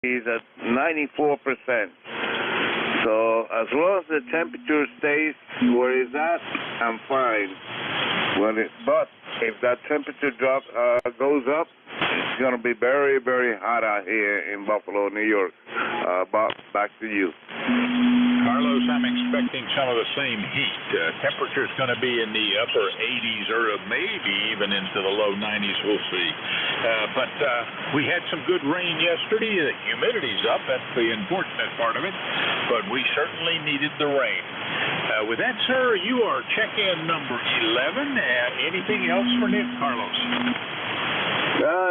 is at 94%. So as long as the temperature stays where it's at, I'm fine. But if that temperature goes up, it's going to be very, very hot out here in Buffalo, New York. Bob, back to you. Carlos, I'm expecting some of the same heat. Temperature's going to be in the upper 80s or maybe even into the low 90s. We'll see. But we had some good rain yesterday. The humidity's up. That's the unfortunate part of it. But we certainly needed the rain. With that, sir, you are check-in number 11. Anything else for Nick, Carlos?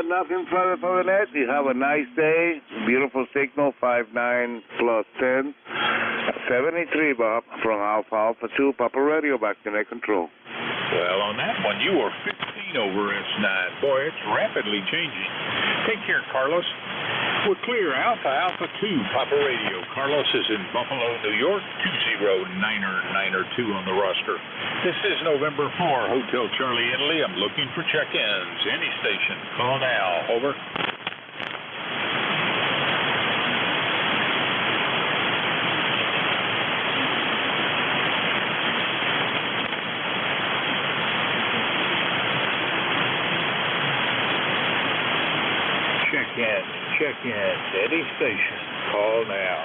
Nothing further for the net. You have a nice day. Beautiful signal, 59 plus 10. 73, Bob, from Alpha 2, Papa Radio, back to net control. Well, on that one, you were 15 over S9. Boy, it's rapidly changing. Take care, Carlos. We're clear. Alpha 2, Papa Radio. Carlos is in Buffalo, New York, 20992 on the roster. This is November 4, Hotel Charlie, Italy. I'm looking for check-ins. Any station. Call now. Over. Check-in. Any station. Call now.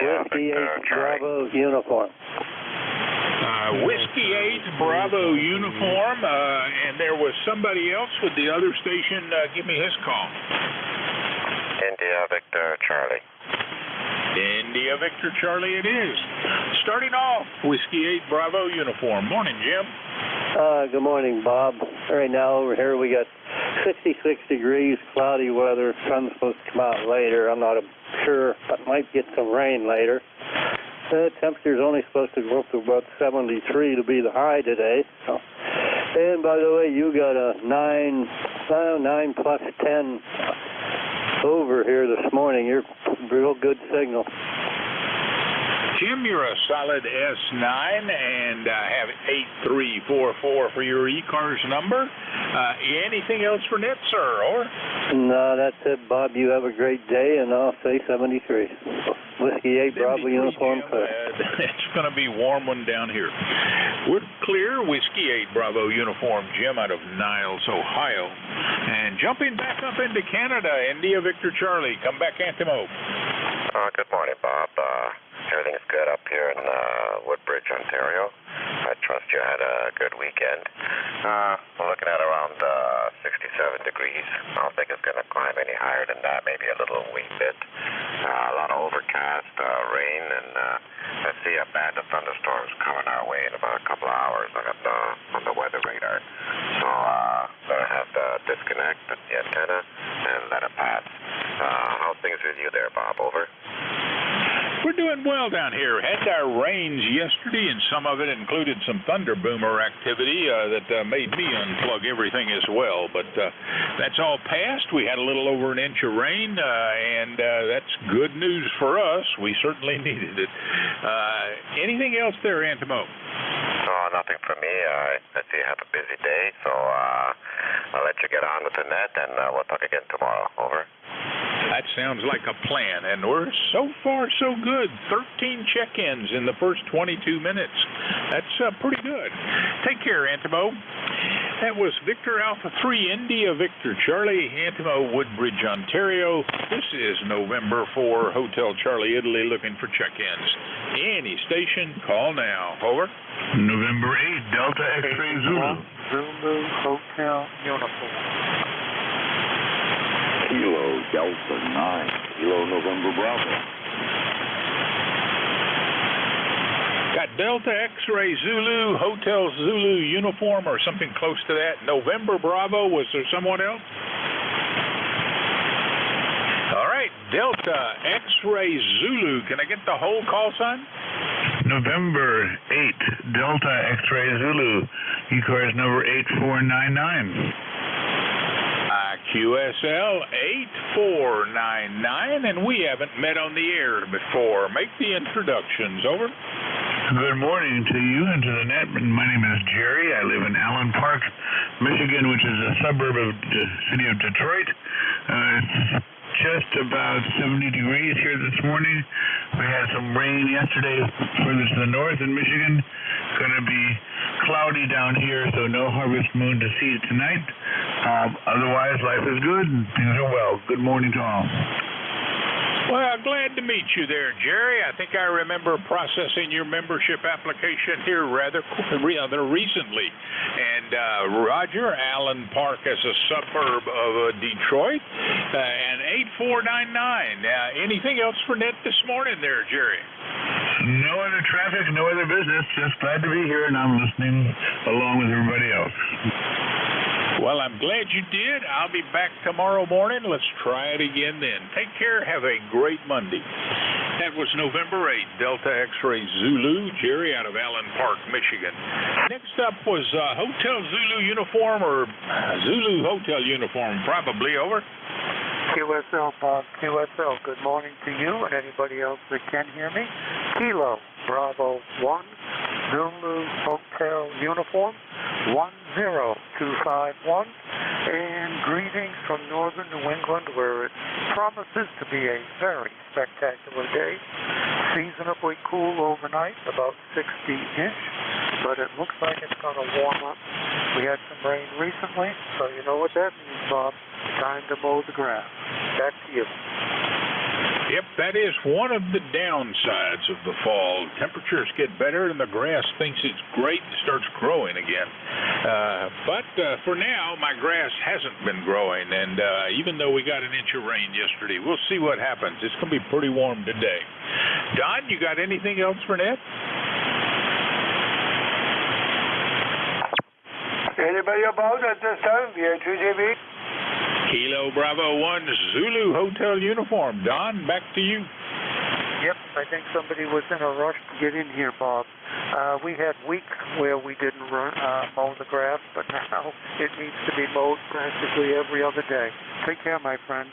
Whiskey 8 Bravo uniform. Whiskey 8 Bravo uniform, and there was somebody else with the other station. Give me his call. India Victor Charlie. India Victor Charlie it is. Starting off, Whiskey 8 Bravo uniform. Morning, Jim. Good morning, Bob. Right now over here we got 66 degrees, cloudy weather. Sun's supposed to come out later. I'm not sure, but might get some rain later. The temperature's only supposed to go up to about 73 to be the high today. So. And by the way, you got a 9 plus 10 over here this morning. You're real good signal. Jim, you're a solid S9, and I have 8344 for your ECARS number. Anything else for Net, sir? Or? No, that's it, Bob. You have a great day, and I'll say 73. Whiskey 8 Bravo uniform. It's going to be warm one down here. We're clear. Whiskey 8 Bravo uniform. Jim out of Niles, Ohio. And jumping back up into Canada, India Victor Charlie. Come back, Antimo. Good morning, Bob. Everything's good up here in Woodbridge, Ontario. I trust you had a good weekend. We're looking at around 67 degrees. I don't think it's going to climb any higher than that, maybe a little wee bit. A lot of overcast, rain, and I see a band of thunderstorms coming our way in about a couple of hours on the weather radar. So better have to disconnect the antenna and let it pass. How's things with you there, Bob? Over. We're doing well down here. Had our rains yesterday, and some of it included some thunder boomer activity that made me unplug everything as well. But that's all passed. We had a little over an inch of rain, and that's good news for us. We certainly needed it. Anything else there, Antimo? No, nothing for me. I see you have a busy day, so I'll let you get on with the net, and we'll talk again tomorrow. Over. That sounds like a plan, and we're so far so good. 13 check-ins in the first 22 minutes. That's pretty good. Take care, Antimo. That was Victor Alpha 3 India Victor Charlie, Antimo, Woodbridge, Ontario. This is November 4, Hotel Charlie, Italy, looking for check-ins. Any station, call now. Over. November 8, Delta X-Ray Zulu. Zulu Hotel Uniform. Kilo Delta 9, Kilo November Bravo. Got Delta X-Ray Zulu, Hotel Zulu uniform, or something close to that. November Bravo. Was there someone else? All right, Delta X-Ray Zulu. Can I get the whole call sign? November 8, Delta X-Ray Zulu, ECARS number 8499. QSL 8499, and we haven't met on the air before. Make the introductions. Over. Good morning to you and to the net. My name is Jerry. I live in Allen Park, Michigan, which is a suburb of the city of Detroit. It's just about 70 degrees here this morning. We had some rain yesterday further to the north in Michigan. Going to be cloudy down here, so no harvest moon to see tonight. Otherwise, life is good and things are well. Good morning to all. Well, glad to meet you there, Jerry. I think I remember processing your membership application here rather recently. And Roger, Allen Park is a suburb of Detroit, and 8499. Anything else for Ned this morning there, Jerry? No other traffic, no other business. Just glad to be here, and I'm listening along with everybody else. Well, I'm glad you did. I'll be back tomorrow morning. Let's try it again then. Take care. Have a great Monday. That was November 8th, Delta X-Ray Zulu, Jerry out of Allen Park, Michigan. Next up was Hotel Zulu uniform or Zulu Hotel uniform, probably over. QSL, Bob, QSL. Good morning to you and anybody else that can hear me. Kilo, Bravo 1, Zulu Hotel Uniform, 10251, and greetings from northern New England, where it promises to be a very spectacular day. Seasonably cool overnight, about 60-ish, but it looks like it's going to warm up. We had some rain recently, so you know what that means, Bob. Time to mow the grass. Back to you. Yep, that is one of the downsides of the fall. Temperatures get better and the grass thinks it's great and starts growing again. But for now, my grass hasn't been growing, and even though we got an inch of rain yesterday, we'll see what happens. It's going to be pretty warm today. Don, you got anything else for Ned? Anybody about at this time? Yeah, 2JB? Kilo Bravo 1 Zulu Hotel uniform. Don, back to you. Yep, I think somebody was in a rush to get in here, Bob. We had weeks where we didn't mow the grass, but now it needs to be mowed practically every other day. Take care, my friend.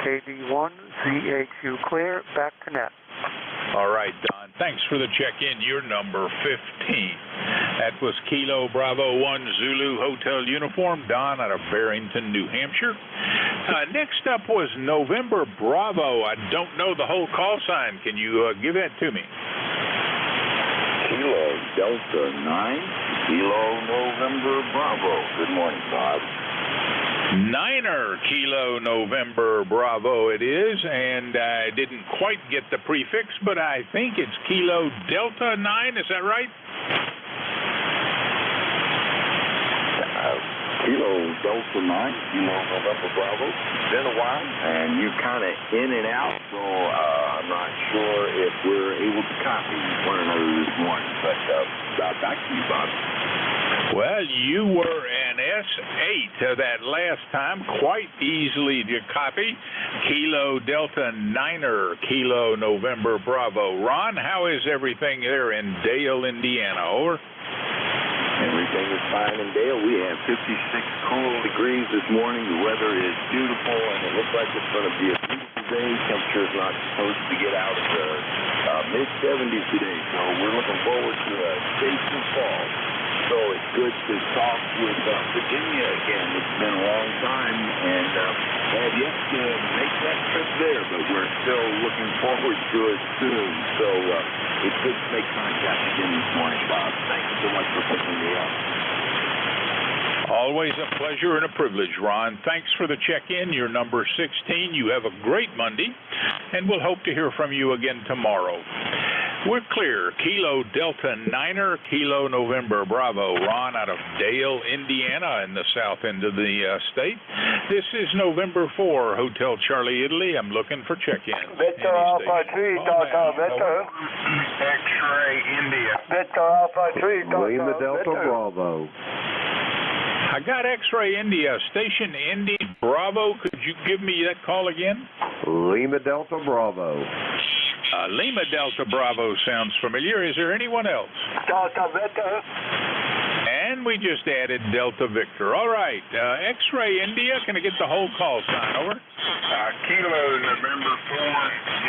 KB1, CHU clear, back to net. All right, Don. Thanks for the check-in. You're number 15. That was Kilo Bravo 1 Zulu Hotel uniform. Don out of Barrington, New Hampshire. Next up was November Bravo. I don't know the whole call sign. Can you give that to me? Kilo Delta 9, Kilo November Bravo. Good morning, Bob. Niner Kilo November Bravo it is, and I didn't quite get the prefix, but I think it's Kilo Delta 9. Is that right? Kilo Delta 9, Kilo November Bravo. It's been a while, and you're kind of in and out, so I'm not sure if we're able to copy one another this morning. But back to you, Bob. Well, you were an S8 that last time, quite easily to copy. Kilo Delta Niner, Kilo November Bravo. Ron, how is everything there in Dale, Indiana? Over. Everything is fine in Dale. We have 56 cool degrees this morning. The weather is beautiful, and it looks like it's going to be a beautiful day. Temperature is not supposed to get out of the mid-70s today, so we're looking forward to a safe fall. So it's good to talk with Virginia again. It's been a long time, and have yet to make that trip there, but we're still looking forward to it soon. So it's good to make contact again this morning, Bob. Thank you so much for picking me up. Always a pleasure and a privilege, Ron. Thanks for the check-in. You're number 16. You have a great Monday, and we'll hope to hear from you again tomorrow. We're clear. Kilo Delta Niner, Kilo November Bravo. Ron out of Dale, Indiana, in the south end of the state. This is November 4, Hotel Charlie, Italy. I'm looking for check-in. Victor Alpha 3, Delta, Victor. X-Ray India. Victor Alpha 3, Delta, Lima Delta Victor. Bravo. I got X-Ray India, Station Indy Bravo. Could you give me that call again? Lima Delta Bravo. Lima Delta Bravo sounds familiar. Is there anyone else? Delta Victor. And we just added Delta Victor. All right. X-Ray India, can I get the whole call sign? Over. Kilo November 4,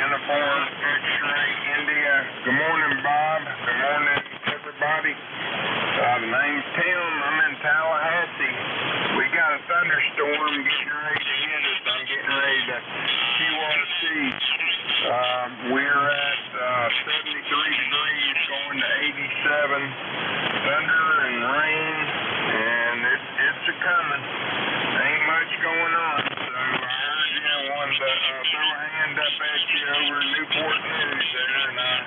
uniform, X-Ray India. Good morning, Bob. Good morning, everybody. The name's Tim. I'm in Tallahassee. We got a thunderstorm getting ready to hit us. I'm getting ready to cue We're at 73 degrees going to 87. Thunder and rain, and it's a-coming. Ain't much going on. So I heard you wanted to throw a hand up at you over Newport News there, and I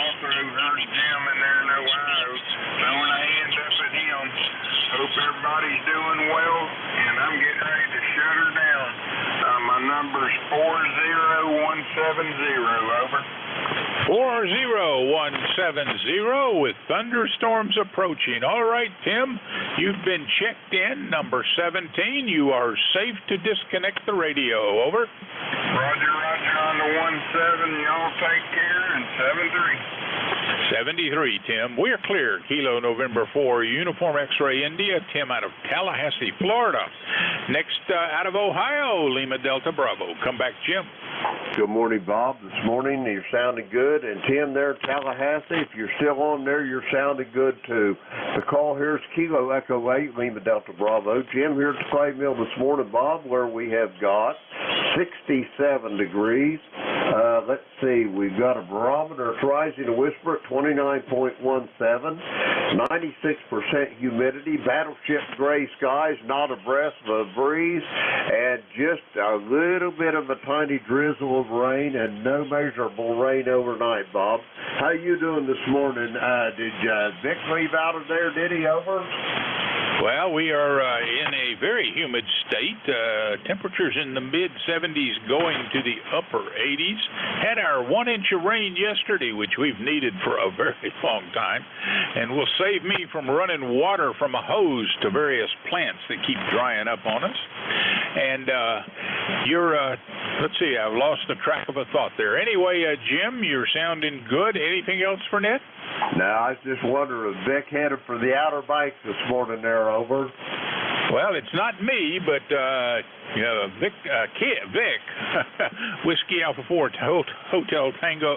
also heard Jim in there in Ohio throwing a hand up at him. Hope everybody's doing well, and I'm getting ready to shut her down. My number's 40170, over. 40170 with thunderstorms approaching. All right, Tim, you've been checked in. Number 17, you are safe to disconnect the radio. Over. Roger, on the 17. Y'all take care, and 73. 73, Tim. We're clear. Kilo November 4, Uniform X-Ray India. Tim out of Tallahassee, Florida. Next out of Ohio, Lima Delta Bravo. Come back, Jim. Good morning, Bob. This morning, you're sounding good. And Tim there, Tallahassee, if you're still on there, you're sounding good, too. The call here is Kilo Echo 8, Lima Delta Bravo. Jim here at the clay mill this morning, Bob, where we have got 67 degrees. Let's see, we've got a barometer. It's rising to whisper at 29.17, 96% humidity, battleship gray skies, not a breath of a breeze, and just a little bit of a tiny drizzle of rain, and no measurable rain overnight, Bob. How you doing this morning? Did Vic leave out of there? Did he? Over? Well, we are in a very humid state. Temperatures in the mid-70s going to the upper 80s. Had our 1 inch of rain yesterday, which we've needed for a very long time, and will save me from running water from a hose to various plants that keep drying up on us. And let's see, I've lost the track of a thought there. Anyway, Jim, you're sounding good. Anything else for Net? No, I was just wondering if Vic headed for the Outer Banks this morning there, over. Well, it's not me, but Vic, Whiskey Alpha 4 Hotel Tango,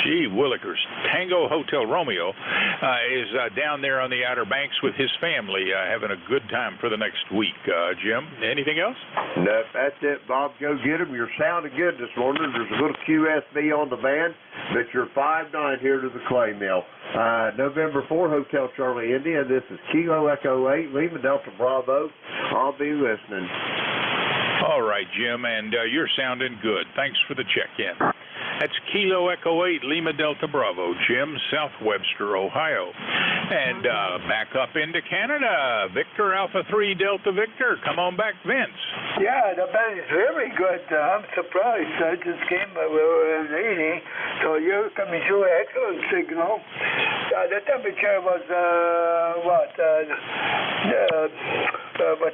gee willikers, Tango Hotel Romeo, is down there on the Outer Banks with his family, having a good time for the next week. Jim, anything else? No, that's it, Bob. Go get him. You're sounding good this morning. There's a little QSB on the band, but you're 5-9 here to the clay mill. November 4, Hotel Charlie, India. This is Kilo Echo 8, Lima Delta Bravo. I'll be listening. All right, Jim, and you're sounding good. Thanks for the check-in. That's Kilo Echo 8, Lima Delta Bravo, Jim, South Webster, Ohio. And back up into Canada, Victor Alpha 3 Delta Victor. Come on back, Vince. Yeah, the band is very good. I'm surprised. I just came in 80, so you're coming through an excellent signal. The temperature was, what the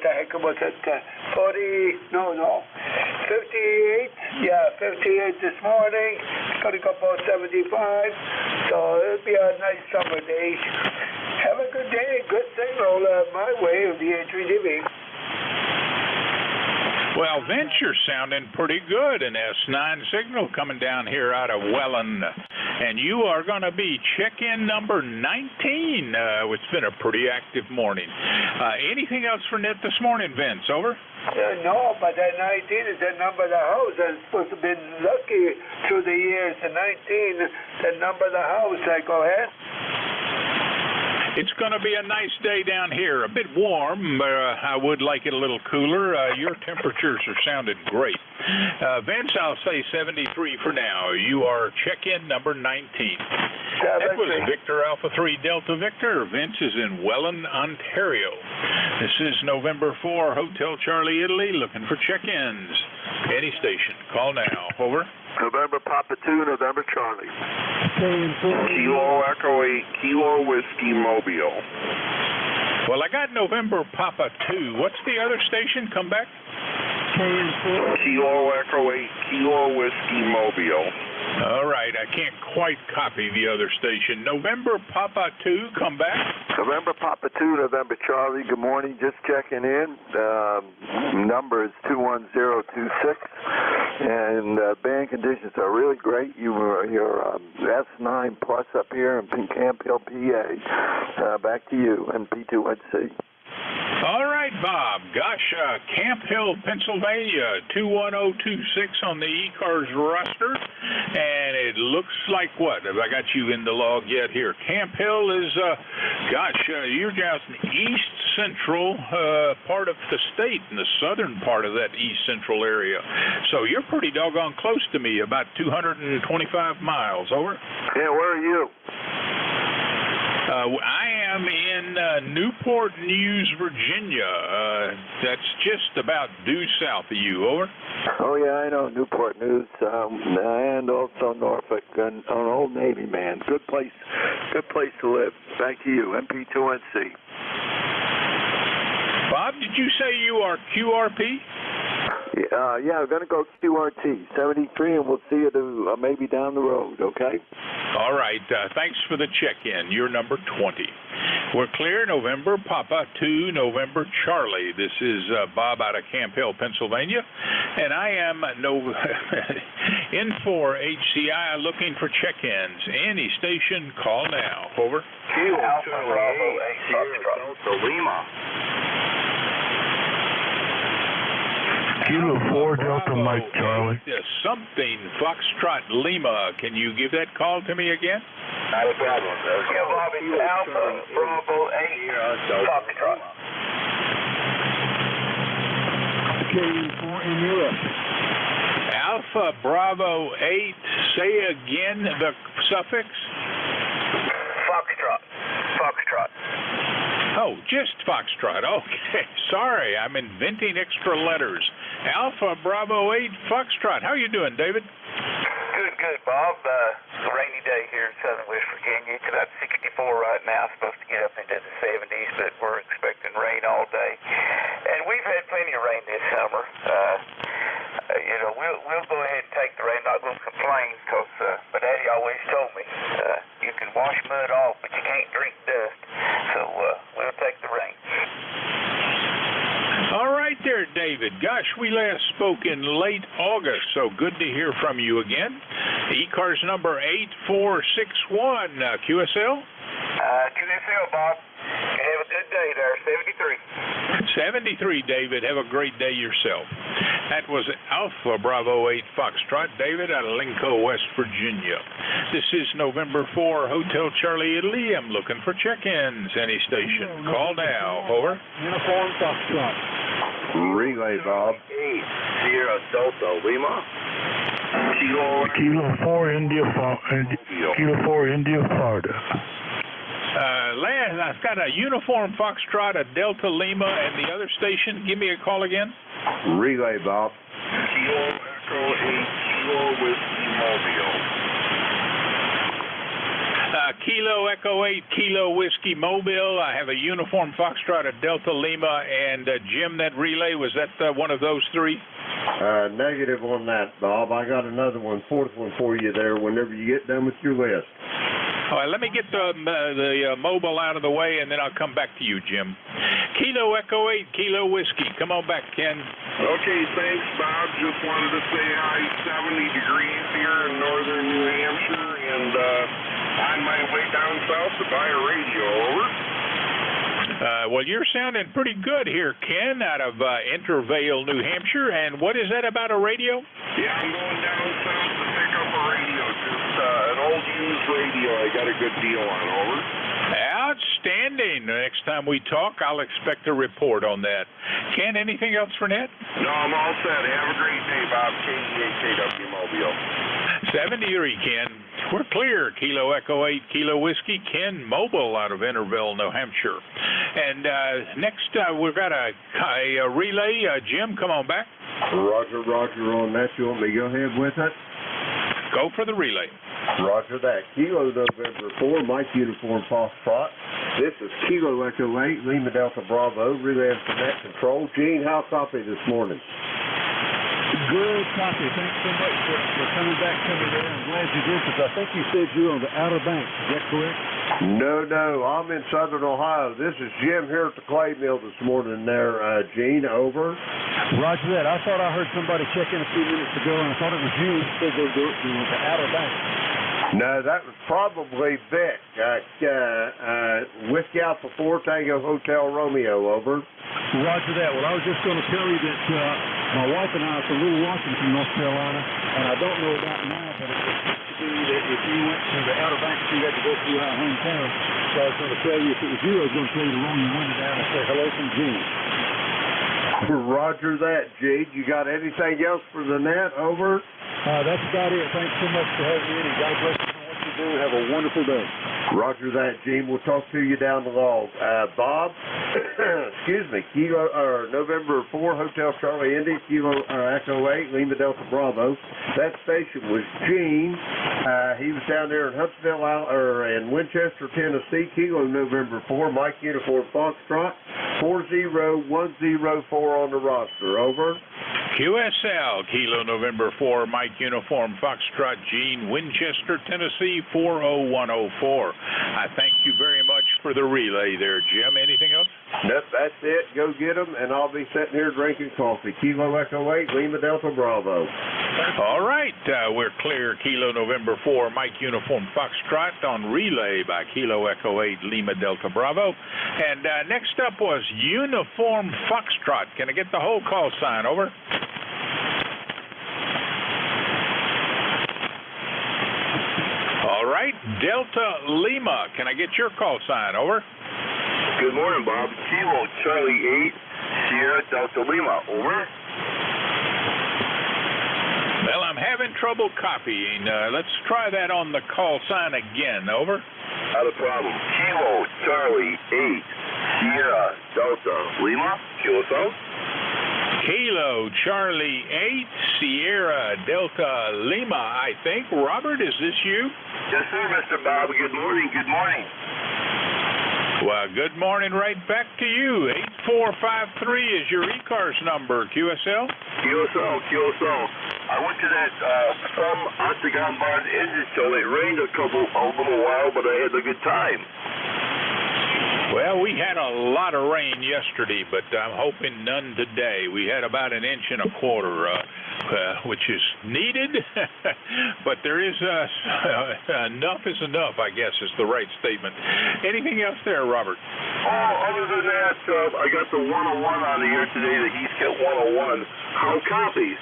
heck was it? 58? Yeah, 58 this morning. It's going to go about 75, so it'll be a nice summer day. Have a good day. Good signal my way of the A3DB. Well, Vince, you're sounding pretty good. An S9 signal coming down here out of Welland. And you are going to be check-in number 19. It's been a pretty active morning. Anything else for Net this morning, Vince? Over? No, but that 19 is the number of the house. I'm supposed to have been lucky through the years. The 19, the number of the house. Go ahead. It's going to be a nice day down here. A bit warm, but I would like it a little cooler. Your temperatures are sounding great. Vince, I'll say 73 for now. You are check-in number 19. That was Victor Alpha 3 Delta Victor. Vince is in Welland, Ontario. This is November 4, Hotel Charlie, Italy, looking for check-ins. Any station. Call now. Over. November Papa 2, November Charlie. Kilo Echo 8, Kilo Whiskey Mobile. Well, I got November Papa 2. What's the other station? Come back. Kilo Echo 8, Kilo Whiskey Mobile. All right, I can't quite copy the other station. November Papa 2, come back. November Papa 2, November Charlie. Good morning, just checking in. Number is 21026, and band conditions are really great. You're S9 plus up here in Camp Hill, PA. Back to you and P2NC. All right, right, Bob. Gosh, Camp Hill, Pennsylvania, 21026 on the ECARS roster. And it looks like what? Have I got you in the log yet here? Camp Hill is, you're just east central part of the state, in the southern part of that east central area. So you're pretty doggone close to me, about 225 miles. Over. Yeah, where are you? I am in Newport News, Virginia. That's just about due south of you. Over. Oh, yeah, I know Newport News, and also Norfolk, and an old Navy man. Good place to live. Back to you, MP2NC. Bob, did you say you are QRP? Yeah, I'm going to go QRT 73, and we'll see you maybe down the road, okay? All right. Thanks for the check-in. You're number 20. We're clear. November Papa 2, November Charlie. This is Bob out of Camp Hill, Pennsylvania, and I am in for HCI looking for check-ins. Any station, call now. Over. Alpha Bravo 8 Delta Lima. Kilo 4 Delta Mike Charlie. Something Foxtrot Lima. Can you give that call to me again? Not a problem. Yeah, Bob, it's Alpha Bravo 8 Foxtrot. K4 in Europe. Alpha Bravo 8. Say again the suffix. Foxtrot. Oh, just Foxtrot. Okay. Sorry, I'm inventing extra letters. Alpha Bravo 8 Foxtrot. How are you doing, David? Good, Bob. It's a rainy day here in southern West Virginia. It's about 64 right now. It's supposed to get up into the 70s, but we're expecting rain all day. And we've had plenty of rain this summer. We'll go ahead and take the rain. Not going to complain, because my daddy always told me you can wash mud off, but you can't drink dust. So we'll take the rain. All right there, David. Gosh, we last spoke in late August, so good to hear from you again. ECARS number 8461, QSL? QSL, Bob. Have a good day there, 73. 73, David. Have a great day yourself. That was Alpha Bravo 8 Foxtrot, David, out of Lincoln, West Virginia. This is November 4, Hotel Charlie, Italy. I'm looking for check-ins. Any station. Call now. Over. Uniform Foxtrot. Relay, Bob. 8 Sierra Delta Lima. Kilo 4 India, Florida. I've got a Uniform Foxtrot, a Delta Lima, and the other station. Give me a call again. Relay, Bob. Kilo Echo 8 Kilo Whiskey Mobile. Kilo Echo 8 Kilo Whiskey Mobile. I have a Uniform Foxtrot, a Delta Lima, and Jim, that relay, was that one of those three? Negative on that, Bob. I got another one, fourth one for you there whenever you get done with your list. All right, let me get the mobile out of the way, and then I'll come back to you, Jim. Kilo Echo 8 Kilo Whiskey. Come on back, Ken. Okay, thanks, Bob. Just wanted to say hi. 70 degrees here in northern New Hampshire, and on my way down south to buy a radio. Over. Well, you're sounding pretty good here, Ken, out of Intervale, New Hampshire. And what is that about a radio? Yeah, I'm going down south to pick up a radio. Just an old used radio I got a good deal on. Over. Outstanding. The next time we talk, I'll expect a report on that. Ken, anything else for Ned? No, I'm all set. Have a great day, Bob. KW Mobile. 73, Ken. We're clear. Kilo Echo 8 Kilo Whiskey. Ken Mobile out of Intervale, New Hampshire. And next, we've got a relay. Jim, come on back. Roger on that. You want me to go ahead with it? Go for the relay. Roger that. Kilo November 4, Mike Uniform Foxtrot. This is Kilo Echo 8, Lima Delta Bravo, relay and connect control. Gene, how copy this morning? Good copy. Thanks so much for coming back to me there. I'm glad you did, because I think you said you were on the Outer Banks. Is that correct? No. I'm in southern Ohio. This is Jim here at the clay mill this morning there, Gene. Over. Roger that. I thought I heard somebody check in a few minutes ago, and I thought it was you who said they were the Outer Banks. No, that was probably Vic. Whiskey Alpha 4 Tango Hotel Romeo, over. Roger that. Well, I was just going to tell you that my wife and I are from Little Washington, North Carolina, and I don't know about now, but it used to be that if you went to the Outer Banks, you had to go through our hometown. So I was going to tell you, if it was you, I was going to tell you to roll your window down and say hello from Gene. Roger that, Gene. You got anything else for the net, over? That's about it. Thanks so much for having me in, and God bless you for what you do. Have a wonderful day. Roger that, Gene. We'll talk to you down the log. Bob, excuse me, November 4, Hotel Charlie Indy, Kilo Echo 8, Lima Delta Bravo. That station was Gene. He was down there in Huntsville, in Winchester, Tennessee, Kilo November 4, Mike Uniform Foxtrot, 40104 on the roster, over. QSL, Kilo November 4, Mike Uniform Foxtrot, Gene, Winchester, Tennessee, 40104. I thank you very much for the relay there, Jim. Anything else? Nope, that's it. Go get them, and I'll be sitting here drinking coffee. Kilo Echo 8, Lima Delta Bravo. All right, we're clear. Kilo November 4, Mike Uniform Foxtrot on relay by Kilo Echo 8, Lima Delta Bravo. And next up was Uniform Foxtrot. Can I get the whole call sign, over? All right, Delta Lima. Can I get your call sign, over? Good morning, Bob. Kilo Charlie 8, Sierra Delta Lima, over. Well, I'm having trouble copying. Let's try that on the call sign again, over. Not a problem. Kilo Charlie 8, Sierra Delta Lima, QSL. Kilo Charlie 8, Sierra Delta Lima, I think. Robert, is this you? Yes, sir, Mr. Bob. Good morning. Good morning. Well, good morning right back to you. 8453 is your ECARS number, QSL? QSL. I went to that some Octagon Barn engine show. It rained a little while, but I had a good time. Well, we had a lot of rain yesterday, but I'm hoping none today. We had about 1.25 inches, which is needed, but there is enough is enough, I guess, is the right statement. Anything else there, Robert? Oh, other than that, I got the 101 on the air today, the East Kent 101. How copies?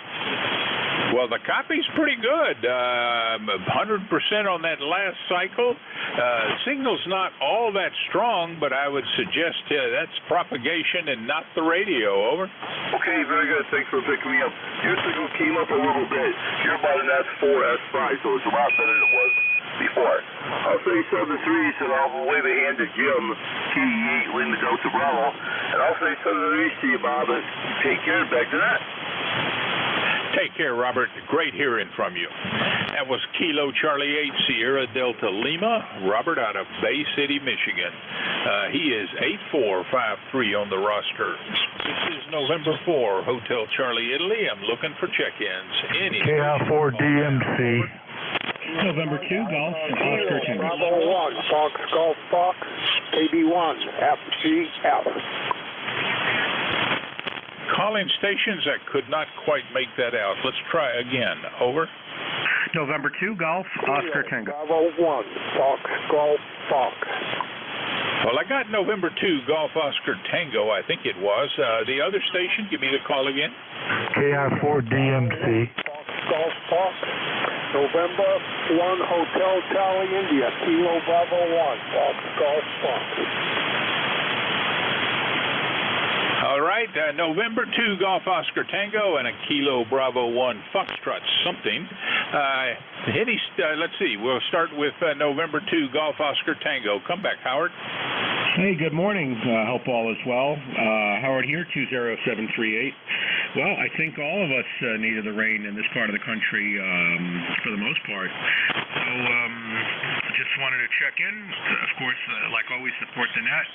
Well, the copy's pretty good. 100% on that last cycle. Signal's not all that strong, but I would suggest that's propagation and not the radio, over. Okay, very good. Thanks for picking me up. Your signal came up a little bit. You're about an S4, S5, so it's a lot better than it was before. I'll say 7-3, so I'll wave a hand to Jim, T8, Lima Delta Bravo, and I'll say 7-3 to you, Bob, and take care. Back to that. Take care, Robert. Great hearing from you. That was Kilo Charlie 8, Sierra Delta Lima. Robert out of Bay City, Michigan. He is 8453 on the roster. This is November 4, Hotel Charlie, Italy. I'm looking for check-ins. KI4DMC. November 2, Golf, Oscar Tango. Bravo 1, Fox Golf Fox, KB1, FGF. Calling stations, I could not quite make that out. Let's try again. Over. November 2, Golf, Oscar Tango. Bravo 1, Fox Golf Fox. Well, I got November 2, Golf Oscar Tango, I think it was. The other station, give me the call again. KI4DMC. Fox Golf Fox. November 1, Hotel Charlie, India. Kilo Bravo 1, Fox Golf Fox. All right, November 2, Golf Oscar Tango, and a Kilo Bravo 1 Foxtrot something. Let's see, we'll start with November 2, Golf Oscar Tango. Come back, Howard. Hey, good morning. Hope all is well. Howard here, 20738. Well, I think all of us needed the rain in this part of the country for the most part. So just wanted to check in. Of course, like always, support the net.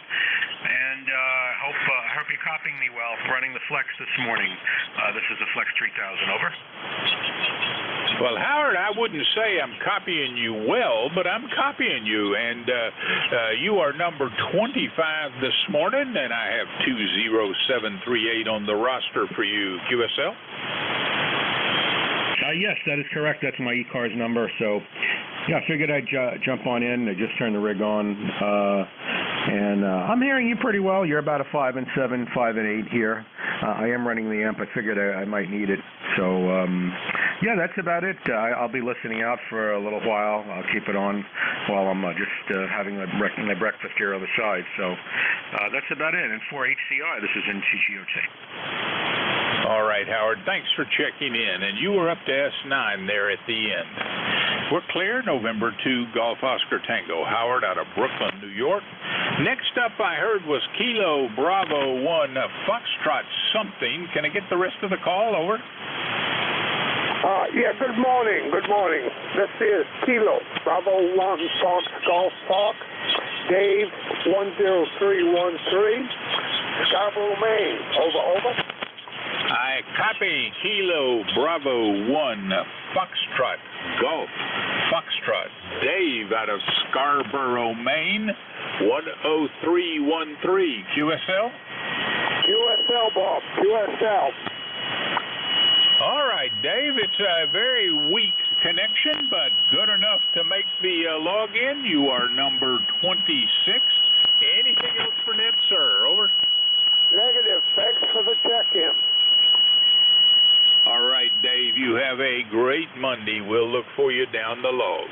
And hope you're copying me well. Running the Flex this morning. This is a Flex 3000. Over. Well, Howard, I wouldn't say I'm copying you well, but I'm copying you. And you are number 25 this morning, and I have 20738 on the roster for you, QSL. Yes, that is correct. That's my ECARS number. So Yeah, I figured I'd jump on in. I just turned the rig on, and I'm hearing you pretty well. You're about a 5 and 7, 5 and 8 here. I am running the amp. I figured I might need it. So, yeah, that's about it. I'll be listening out for a little while. I'll keep it on while I'm just having my breakfast here on the side. So that's about it. And for HCI, this is NJ2US. All right, Howard, thanks for checking in. And you were up to S9 there at the end. We're clear, November 2, Golf Oscar Tango. Howard out of Brooklyn, New York. Next up I heard was Kilo Bravo 1 Foxtrot something. Can I get the rest of the call? Over. Yeah, good morning. Good morning. This is Kilo Bravo 1 Fox Golf Fox. Dave 10313. Scarborough, Maine. Over. I copy. Kilo Bravo 1 Foxtrot Golf Foxtrot. Dave out of Scarborough, Maine. 10313. QSL? QSL, Bob. QSL. All right, Dave. It's a very weak connection, but good enough to make the login. You are number 26. Anything else for Ned, sir? Over. Negative. Thanks for the check-in. All right, Dave, you have a great Monday. We'll look for you down the log.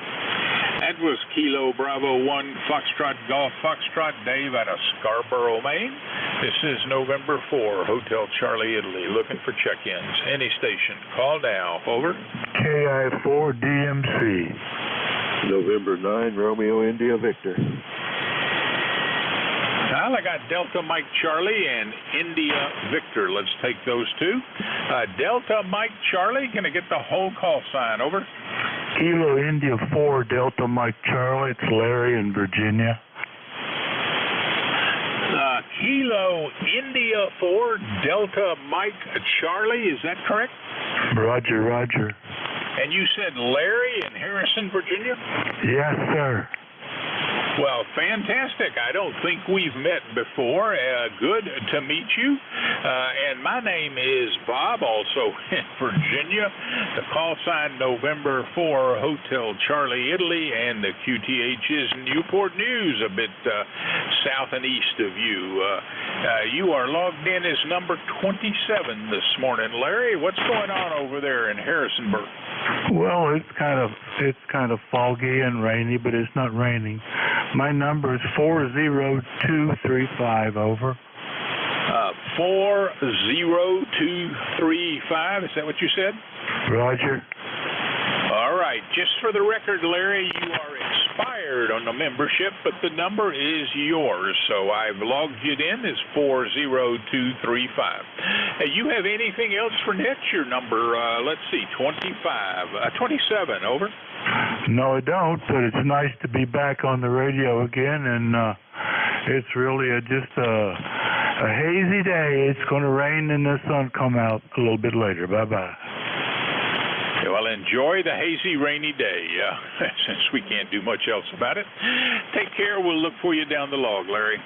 That was Kilo Bravo 1 Foxtrot Golf Foxtrot. Dave out of Scarborough, Maine. This is November 4, Hotel Charlie, Italy. Looking for check-ins. Any station. Call now. Over. KI4 DMC. November 9, Romeo India Victor. Well, I got Delta Mike Charlie and India Victor. Let's take those two. Delta Mike Charlie, can I get the whole call sign? Over. Kilo India 4 Delta Mike Charlie. It's Larry in Virginia. Kilo India 4 Delta Mike Charlie, is that correct? Roger. And you said Larry in Harrison, Virginia? Yes, sir. Well, fantastic. I don't think we've met before. Good to meet you. And my name is Bob, also in Virginia. The call sign November 4, Hotel Charlie, Italy, and the QTH is Newport News, a bit south and east of you. You are logged in as number 27 this morning. Larry, what's going on over there in Harrisonburg? Well, it's kind of foggy and rainy, but it's not raining. My number is 40235. Over. 40235. Is that what you said? Roger. All right. Just for the record, Larry, you are expired on the membership, but the number is yours. So I've logged you in as 40235. You have anything else for Nick? Your number, let's see, 27. Over. No, I don't, but it's nice to be back on the radio again, and it's really just a hazy day. It's going to rain and the sun come out a little bit later. Bye-bye. Well, enjoy the hazy, rainy day, since we can't do much else about it. Take care. We'll look for you down the log, Larry.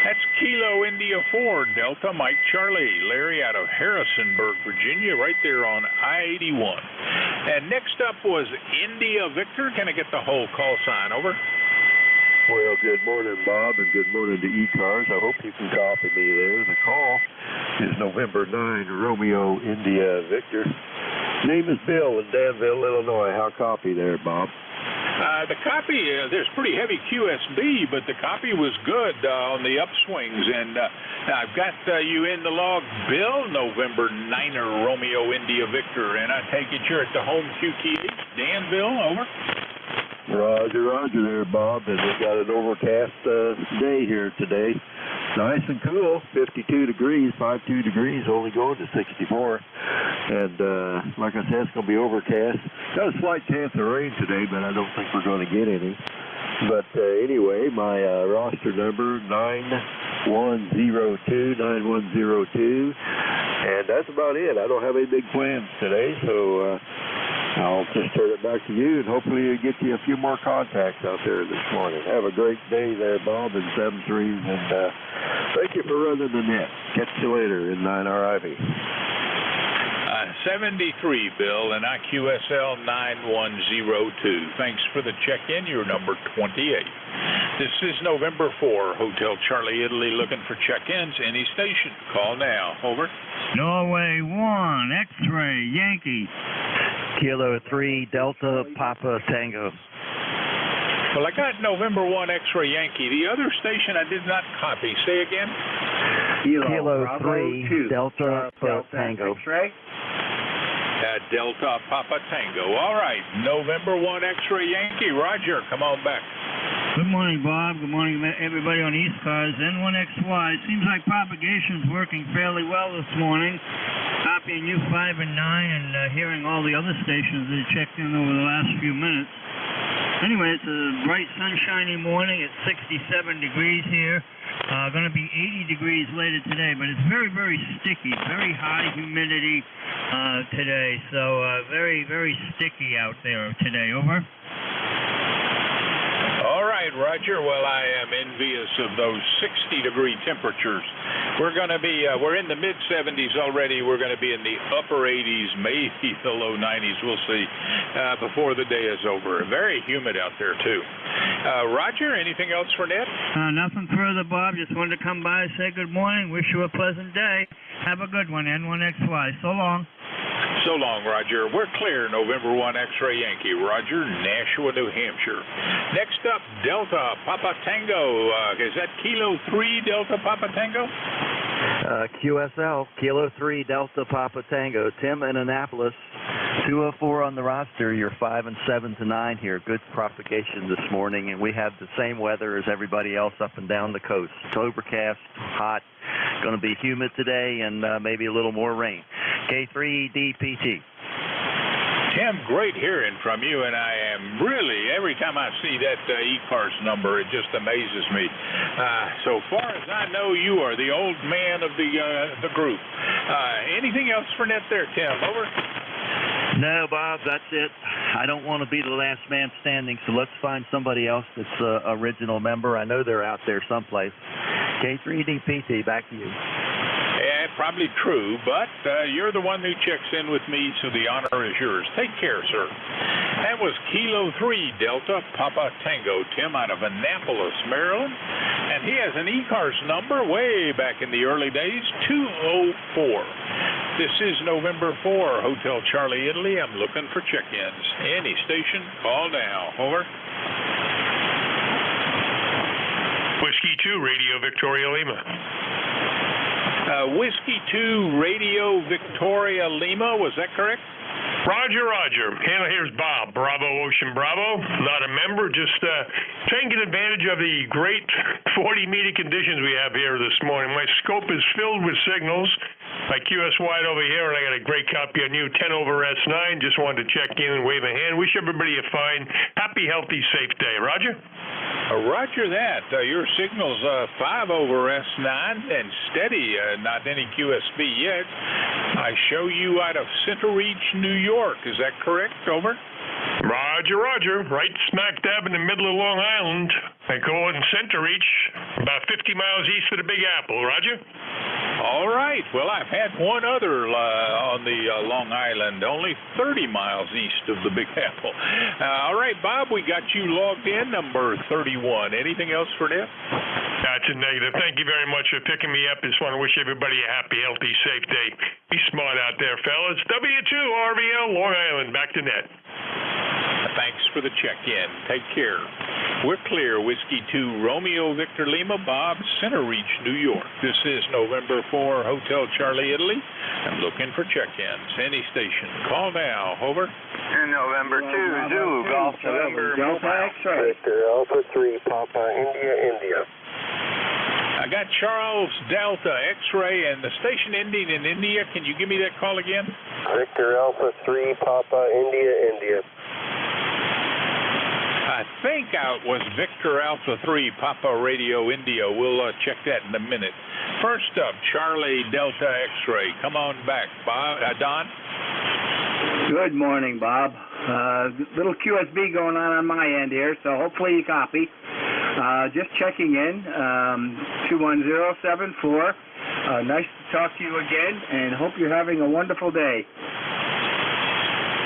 That's Kilo India 4 Delta Mike Charlie. Larry out of Harrisonburg, Virginia, right there on I-81. And next up was India Victor. Can I get the whole call sign? Over. Well, good morning, Bob, and good morning to ECARS. I hope you can copy me there. The call is November 9, Romeo India Victor. Name is Bill in Danville, Illinois. How copy there, Bob? The copy, there's pretty heavy QSB, but the copy was good on the upswings. And I've got you in the log, Bill, November 9er, Romeo India Victor. And I take it you're at the home QTH, Danville. Over. Roger there, Bob. And we've got an overcast day here today. Nice and cool, 52 degrees, 52 degrees, only going to 64. And like I said, it's going to be overcast. Got a slight chance of rain today, but I don't think we're going to get any. But anyway, my roster number, 9102, 9102. And that's about it. I don't have any big plans today, so I'll just turn it back to you, and hopefully it'll get you a few more contacts out there this morning. Have a great day there, Bob, and 7-3, and thank you for running the net. Catch you later in 9RIV. 73, Bill, and IQSL 9102. Thanks for the check-in. You're number 28. This is November 4, Hotel Charlie, Italy, looking for check-ins. Any station, call now. Over. Norway 1, X-ray, Yankee. Kilo 3, Delta, Papa, Tango. Well, I got November 1 X-ray Yankee. The other station I did not copy. Say again. Kilo 3, 2, Delta, Tango. X-ray. Delta Papa Tango. All right. November 1 X-ray Yankee. Roger, come on back. Good morning, Bob. Good morning, everybody on ECARS. N1XY. It seems like propagation's working fairly well this morning. Copying you 5 and 9 and hearing all the other stations that checked in over the last few minutes. Anyway, it's a bright, sunshiny morning. It's 67 degrees here. Going to be 80 degrees later today, but it's very, very sticky. Very high humidity today, so very, very sticky out there today. Over. All right, Roger. Well, I am envious of those 60-degree temperatures. We're going to be, we're in the mid-70s already. We're going to be in the upper 80s, maybe the low 90s. We'll see before the day is over. Very humid out there, too. Roger, anything else for Ned? Nothing further, Bob. Just wanted to come by, say good morning, wish you a pleasant day. Have a good one, N1XY. So long. So long, Roger. We're clear, November 1 X-ray Yankee. Roger, Nashua, New Hampshire. Next up, Delta Papa Tango. Is that Kilo 3 Delta Papa Tango? QSL, Kilo 3 Delta Papa Tango. Tim in Annapolis. 204 on the roster. You're 5 and 7 to 9 here. Good propagation this morning, and we have the same weather as everybody else up and down the coast. It's overcast, hot, going to be humid today, and maybe a little more rain. K3DPT. Tim, great hearing from you, and I am really, every time I see that ECARS number, it just amazes me. So far as I know, you are the old man of the group. Anything else for Net there, Tim? Over. No, Bob, that's it. I don't want to be the last man standing, so let's find somebody else that's an original member. I know they're out there someplace. K3DPT, back to you. Yeah, probably true, but you're the one who checks in with me, so the honor is yours. Take care, sir. That was Kilo 3 Delta Papa Tango, Tim out of Annapolis, Maryland. And he has an ECARS number way back in the early days, 204. This is November 4, Hotel Charlie, Italy. I'm looking for check-ins. Any station, call now. Over. Whiskey 2, Radio Victoria Lima. Whiskey 2, Radio Victoria Lima. Was that correct? Roger, Roger. Here's Bob. Bravo, Ocean Bravo. Not a member, just trying to get advantage of the great 40-meter conditions we have here this morning. My scope is filled with signals. My QS wide over here, and I got a great copy on you, 10 over S9. Just wanted to check in and wave a hand. Wish everybody a fine, happy, healthy, safe day. Roger? Roger that. Your signal's 5 over S9 and steady, not any QSB yet. I show you out of Center Reach, New York. Is that correct? Over. Roger, Roger. Right smack dab in the middle of Long Island. I go in Center Reach, about 50 miles east of the Big Apple. Roger? All right. Well, I've had one other on the Long Island, only 30 miles east of the Big Apple. All right, Bob, we got you logged in, number 31. Anything else for Ned? That's a negative. Thank you very much for picking me up. Just want to wish everybody a happy, healthy, safe day. Be smart out there, fellas. W2RVL, Long Island. Back to Ned. Thanks for the check-in. Take care. We're clear. Whiskey 2, Romeo Victor Lima, Bob, Center Reach, New York. This is November 4, Hotel Charlie, Italy. I'm looking for check-ins. Any station. Call now. Over. November 2, Zulu, Golf, November, Delta X-ray. Victor Alpha 3, Papa, India. I got Charles Delta X-ray and the station ending in India. Can you give me that call again? Victor Alpha 3, Papa, India. I think it was Victor Alpha 3, Papa Radio India. We'll check that in a minute. First up, Charlie Delta X-ray. Come on back, Bob. Don? Good morning, Bob. Little QSB going on my end here, so hopefully you copy. Just checking in, 21074. Nice to talk to you again, and hope you're having a wonderful day.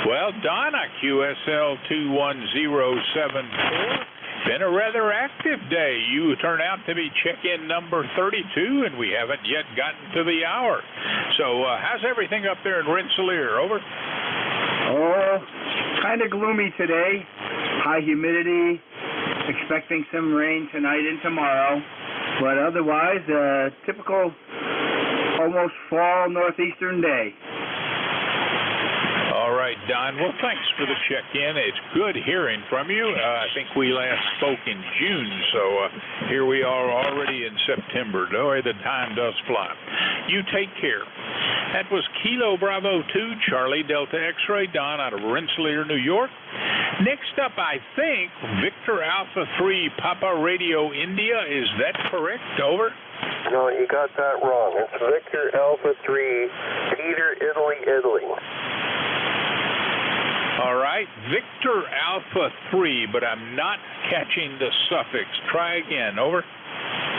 Well, Donna, QSL 21074. Been a rather active day. You turn out to be check-in number 32, and we haven't yet gotten to the hour. So how's everything up there in Rensselaer? Over? Oh, kind of gloomy today. High humidity. Expecting some rain tonight and tomorrow. But otherwise, typical almost fall northeastern day. All right, Don. Well, thanks for the check-in. It's good hearing from you. I think we last spoke in June, so here we are already in September. Boy, the time does fly. You take care. That was Kilo Bravo 2, Charlie Delta X-Ray, Don out of Rensselaer, New York. Next up, I think, Victor Alpha 3, Papa Radio India. Is that correct? Over? No, you got that wrong. It's Victor Alpha 3, Peter Italy, Italy. All right, Victor Alpha 3, but I'm not catching the suffix. Try again. Over.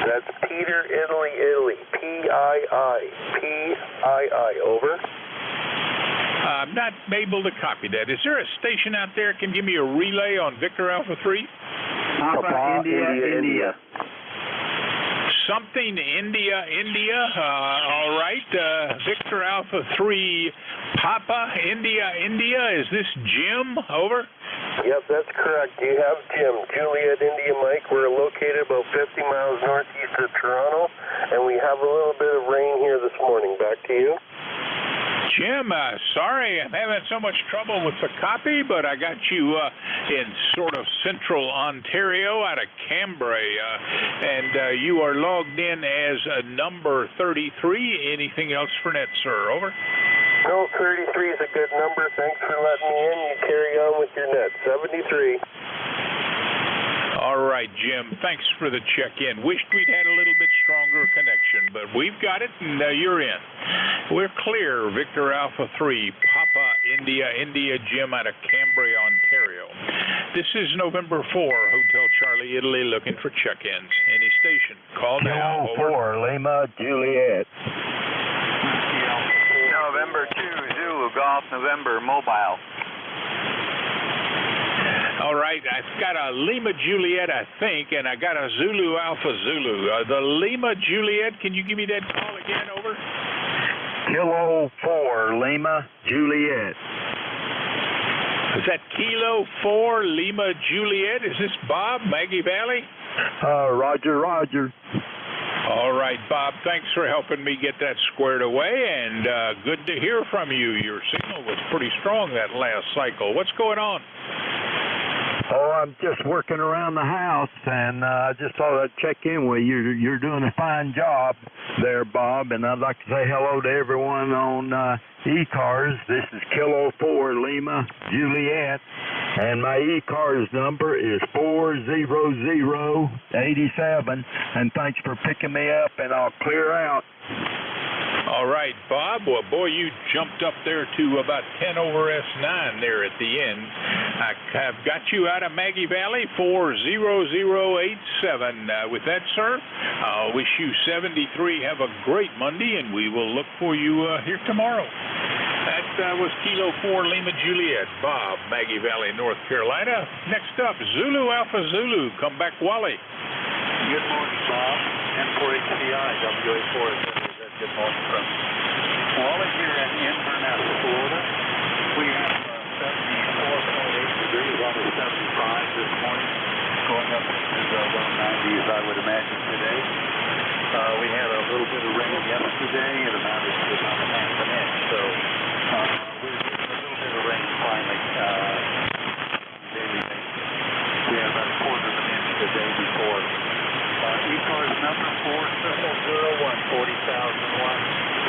That's Peter Italy, Italy. P-I-I. P-I-I. Over. I'm not able to copy that. Is there a station out there that can give me a relay on Victor Alpha 3? Papa, India. Something India. All right, Victor Alpha 3, Papa India. Is this Jim? Over. Yep, that's correct. You have Jim, Juliet India Mike. We're located about 50 miles northeast of Toronto, and we have a little bit of rain here this morning. Back to you. Jim, sorry I'm having so much trouble with the copy, but I got you in sort of central Ontario out of Cambrai, and you are logged in as number 33. Anything else for net, sir? Over. No, 33 is a good number. Thanks for letting me in. You carry on with your net. 73. All right, Jim. Thanks for the check-in. Wished we'd had a little bit stronger connection, but we've got it, and you're in. We're clear. Victor Alpha 3, Papa India, Jim out of Cambrai, Ontario. This is November 4, Hotel Charlie, Italy, looking for check-ins. Any station. Call now. Over. 4, Lima, Juliet. November 2, Zulu, Golf, November, Mobile. All right, I've got a Lima Juliet, I think, and I got a Zulu Alpha Zulu. The Lima Juliet, can you give me that call again? Over. Kilo 4, Lima, Juliet. Is that Kilo 4, Lima Juliet? Is this Bob, Maggie Valley? Roger. All right, Bob, thanks for helping me get that squared away, and good to hear from you. Your signal was pretty strong that last cycle. What's going on? Oh, I'm just working around the house, and I just thought I'd check in with you. You're doing a fine job there, Bob, and I'd like to say hello to everyone on ECARS. This is Kilo 4, Lima, Juliet, and my ECARS number is 40087, and thanks for picking me up, and I'll clear out. All right, Bob. Well, boy, you jumped up there to about 10 over S9 there at the end. I have got you out of Maggie Valley, 40087. With that, sir, I'll wish you 73. Have a great Monday, and we will look for you here tomorrow. That was Kilo 4, Lima Juliet, Bob, Maggie Valley, North Carolina. Next up, Zulu Alpha Zulu. Come back, Wally. Good morning, Bob. N4HCI, WA4. Good morning from Wally here in Inverness, Florida. We have 74.8 degrees, almost 75 this morning, going up into the low 90s, I would imagine, today. We had a little bit of rain yesterday. It amounted to about a half an inch, so we're getting a little bit of rain finally on a daily basis. We had about a quarter of an inch the day before. ECARS number 40001, 40,001.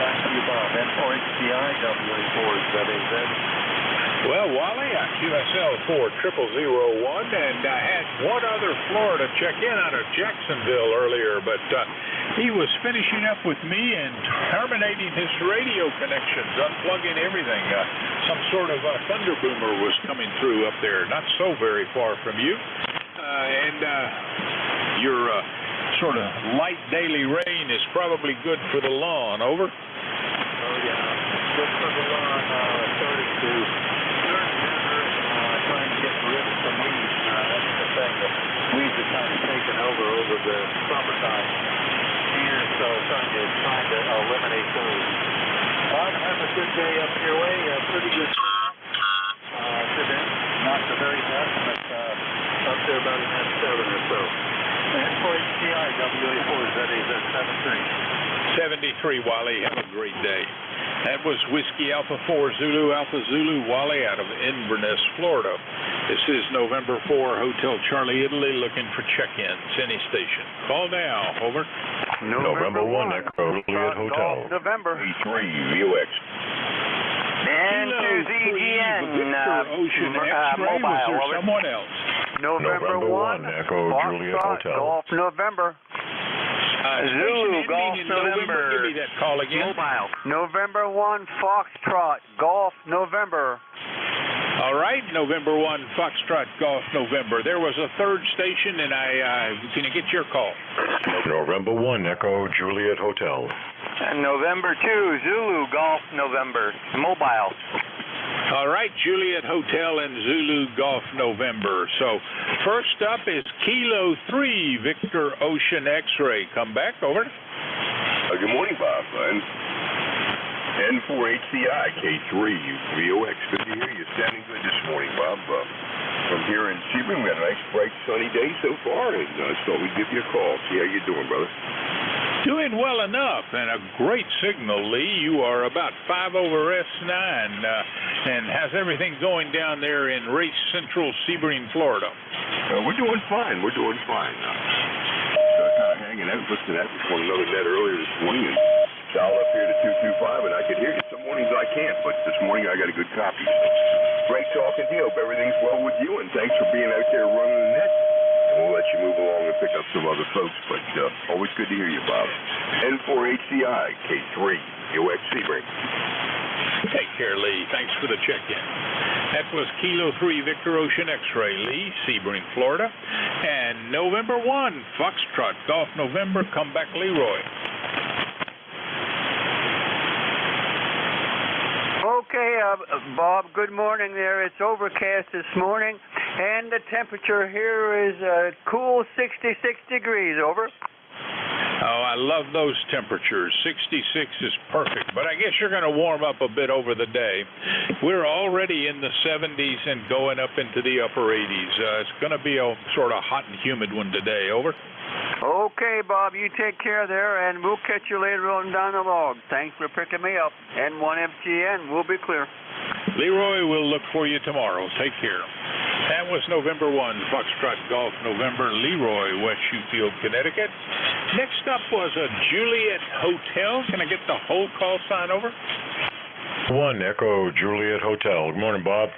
Back to you, Bob. N4HCI, WA4ZAZ. Well, Wally, QSL 40001, and I had one other Florida check-in out of Jacksonville earlier, but he was finishing up with me and terminating his radio connections, unplugging everything. Some sort of thunder boomer was coming through up there, not so very far from you. Your sort of light daily rain is probably good for the lawn. Over. Oh, yeah. Good for the lawn. Starting to turn the summertime here, so trying to eliminate those. Bob, have a good day up your way. Pretty good today. Not the very best, but up there about an S7 or so. And for HCI, WA4 is at 73, Wally. Have a great day. That was Whiskey Alpha 4 Zulu Alpha Zulu Wally out of Inverness, Florida. This is November 4 Hotel Charlie Italy looking for check-ins. Any station. Call now. Over. November 1 Echo Juliet Hotel. November. E3 VOX. N2ZGN Ocean X-ray. mobile. Was there someone else? November 1 Echo Juliet Hotel. Golf November. Zulu Golf November. Give me that call again. Mobile. November 1 Foxtrot Golf November. All right, November 1 Foxtrot Golf November. There was a third station, and can I get your call? November 1 Echo Juliet Hotel. And November 2 Zulu Golf November. Mobile. All right, Juliet Hotel and Zulu Golf November. So first up is Kilo 3 Victor Ocean X-ray. Come back, over. Good morning, Bob. N4HCI K3 VOX. Good to hear you. Sounding good this morning, Bob. From here in Sebring, we had a nice, bright, sunny day so far, and I thought we'd give you a call. See how you're doing, brother. Doing well enough, and a great signal, Lee. You are about 5 over S9, and how's everything going down there in Race Central, Sebring, Florida? We're doing fine. We're doing fine. Kind of hanging out, listening to one another net earlier this morning, and dialed up here to 225, and I could hear you. Some mornings I can't, but this morning I got a good copy. Great talking to you. Hope everything's well with you, and thanks for being out there running the net. And we'll let you move along and pick up some other folks, but always good to hear you, Bob. N4HCI K3 UX Sebring. Take care, Lee. Thanks for the check-in. That was Kilo 3 Victor Ocean X-ray, Lee, Sebring, Florida. And November 1 Foxtrot Golf November, come back, Leroy. Okay, Bob, good morning there. It's overcast this morning, and the temperature here is a cool 66 degrees, over. Oh, I love those temperatures. 66 is perfect, but I guess you're going to warm up a bit over the day. We're already in the 70s and going up into the upper 80s. It's going to be a sort of hot and humid one today, over. Okay, Bob, you take care there, and we'll catch you later on down the log. Thanks for picking me up. N1FGN, we'll be clear. Leroy, we'll look for you tomorrow. Take care. That was November 1, Foxtrot Golf November, Leroy, West Shoefield, Connecticut. Next up was a Juliet Hotel. Can I get the whole call sign, over? 1 Echo Juliet Hotel. Good morning, Bob.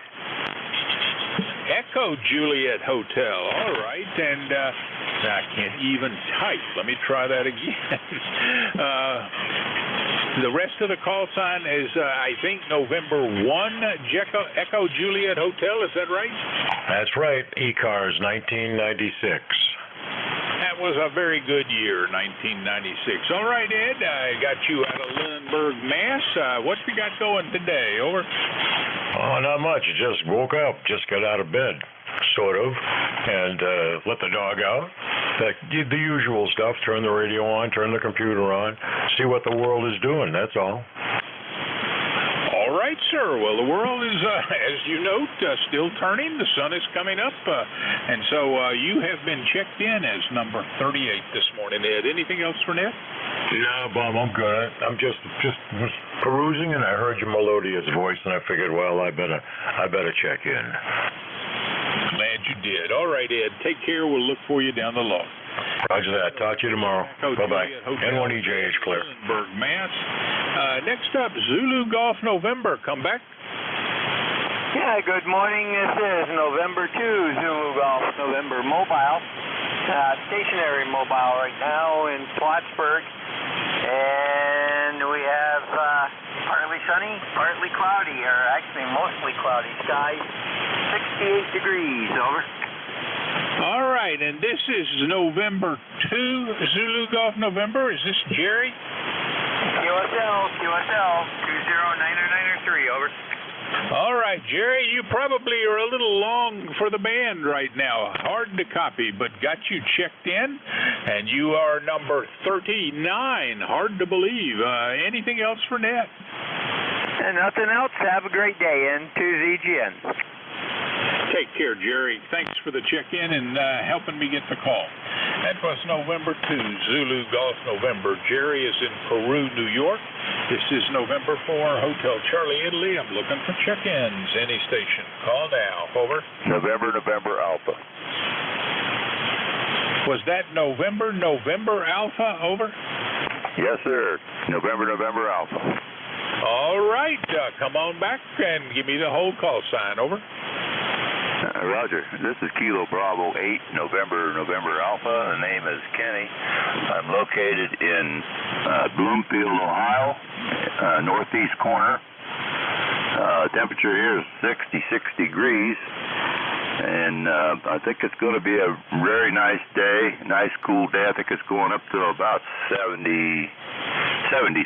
Echo Juliet Hotel. All right, and I can't even type. Let me try that again. The rest of the call sign is, I think, November 1 Echo Juliet Hotel. Is that right? That's right. ECARS 1996. That was a very good year, 1996. All right, Ed, I got you out of Lunenburg, Mass. What you got going today? Over. Oh, not much. I just woke up, just got out of bed, sort of, and let the dog out. The usual stuff, turn the radio on, turn the computer on, see what the world is doing, that's all. All right, sir. Well, the world is, as you note, still turning. The sun is coming up, and so you have been checked in as number 38 this morning, Ed. Anything else for Ned? No, Bob, I'm good. I'm just was perusing, and I heard your melodious voice, and I figured, well, I better check in. Glad you did. All right, Ed. Take care. We'll look for you down the log. Roger that. Talk to you tomorrow. Bye-bye. N1EJH clear. Lunenburg, Mass. Next up, Zulu Golf November. Come back. Yeah, good morning. This is November 2 Zulu Golf November mobile. Stationary mobile right now in Plattsburgh. And we have partly sunny, partly cloudy, or actually mostly cloudy skies. 68 degrees, over. All right, and this is November 2 Zulu Golf November. Is this Jerry? QSL 20993, over. All right, Jerry, you probably are a little long for the band right now. Hard to copy, but got you checked in, and you are number 39. Hard to believe. Anything else for Nat? And nothing else. Have a great day, and to ZGN. Take care, Jerry. Thanks for the check-in and helping me get the call. That was November 2, Zulu Golf November. Jerry is in Peru, New York. This is November 4, Hotel Charlie, Italy. I'm looking for check-ins. Any station. Call now. Over. November Alpha. Was that November Alpha? Over. Yes, sir. November Alpha. All right. Come on back and give me the whole call sign. Over. Roger. This is Kilo Bravo 8, November Alpha. The name is Kenny. I'm located in Bloomfield, Ohio, northeast corner. Temperature here is 66 degrees. And I think it's going to be a very nice day, nice cool day. I think it's going up to about 70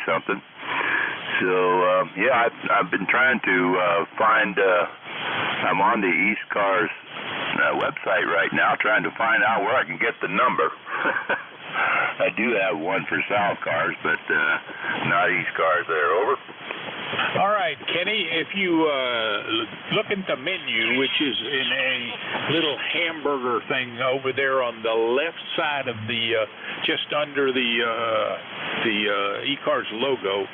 something. So, yeah, I've been trying to find, I'm on the ECARS website right now trying to find out where I can get the number. I do have one for South Cars, but not ECARS there. Over. All right, Kenny, if you look at the menu, which is in a little hamburger thing over there on the left side of the, just under the ECARS logo,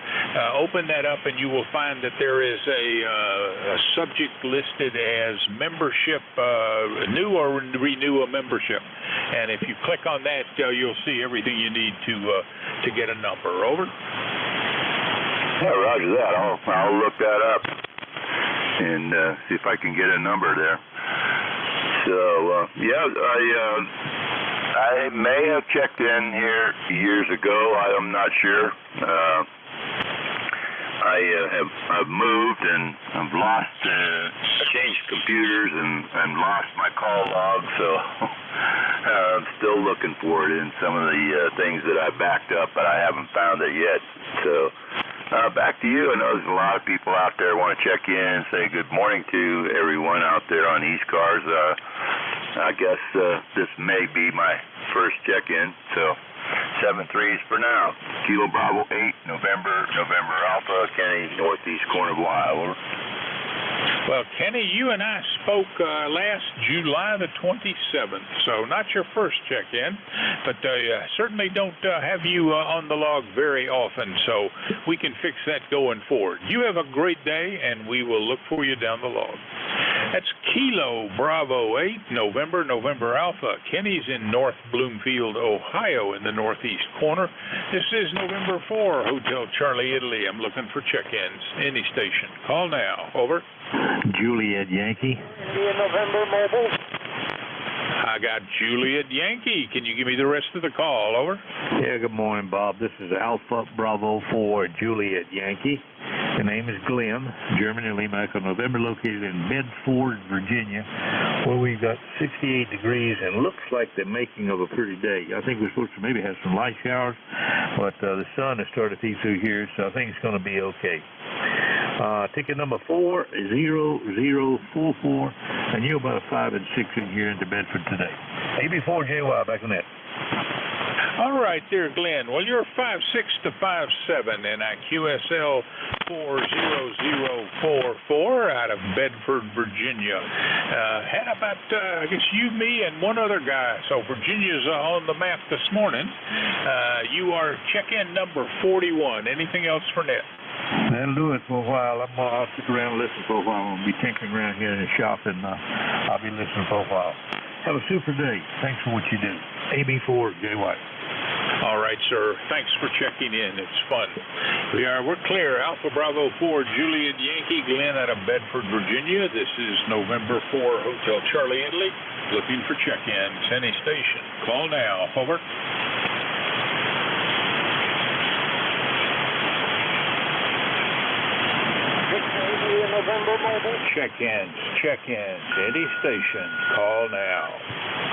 open that up and you will find that there is a subject listed as membership, new or renew a membership. And if you click on that, you'll see everything you need to get a number. Over. Yeah, roger that. I'll look that up and see if I can get a number there. So, yeah, I may have checked in here years ago. I'm not sure. I've moved and I've lost, changed computers and lost my call log, so I'm still looking for it in some of the things that I backed up, but I haven't found it yet. So, back to you. I know there's a lot of people out there want to check in and say good morning to everyone out there on ECARS. I guess this may be my first check-in, so 7-3s for now. Kilo Bravo 8, November Alpha, Kenny, northeast corner of Ohio. Over. Well, Kenny, you and I spoke last July the 27th, so not your first check-in, but certainly don't have you on the log very often, so we can fix that going forward. You have a great day, and we will look for you down the log. That's Kilo Bravo 8, November Alpha. Kenny's in North Bloomfield, Ohio, in the northeast corner. This is November 4, Hotel Charlie, Italy. I'm looking for check-ins. Any station. Call now. Over. Juliet Yankee. India November Mobile. I got Juliet Yankee. Can you give me the rest of the call? Over. Yeah, good morning, Bob. This is Alpha Bravo 4 Juliet Yankee. The name is Glenn, Germany Lima Echo November, located in Bedford, Virginia, where we've got 68 degrees and looks like the making of a pretty day. I think we're supposed to maybe have some light showers, but the sun has started to see through here, so I think it's going to be okay. Ticket number 40044, and you're about a 5 and 6 in here into Bedford today. AB4JY, back on that. All right there, Glenn. Well, you're 5'6" to 5'7" in a QSL 40044 out of Bedford, Virginia. Had about, I guess, you, me, and one other guy. So Virginia's on the map this morning. You are check-in number 41. Anything else for Ned? That'll do it for a while. I'll stick around and listen for a while. I'm going to be tinkering around here in the shop, and I'll be listening for a while. Have a super day. Thanks for what you do. AB4JY. All right, sir. Thanks for checking in. It's fun. We're clear. Alpha Bravo 4, Juliet Yankee, Glenn out of Bedford, Virginia. This is November 4, Hotel Charlie, Italy. Looking for check-ins. Any station. Call now. Over. November Mobile. Check-ins. Any station. Call now.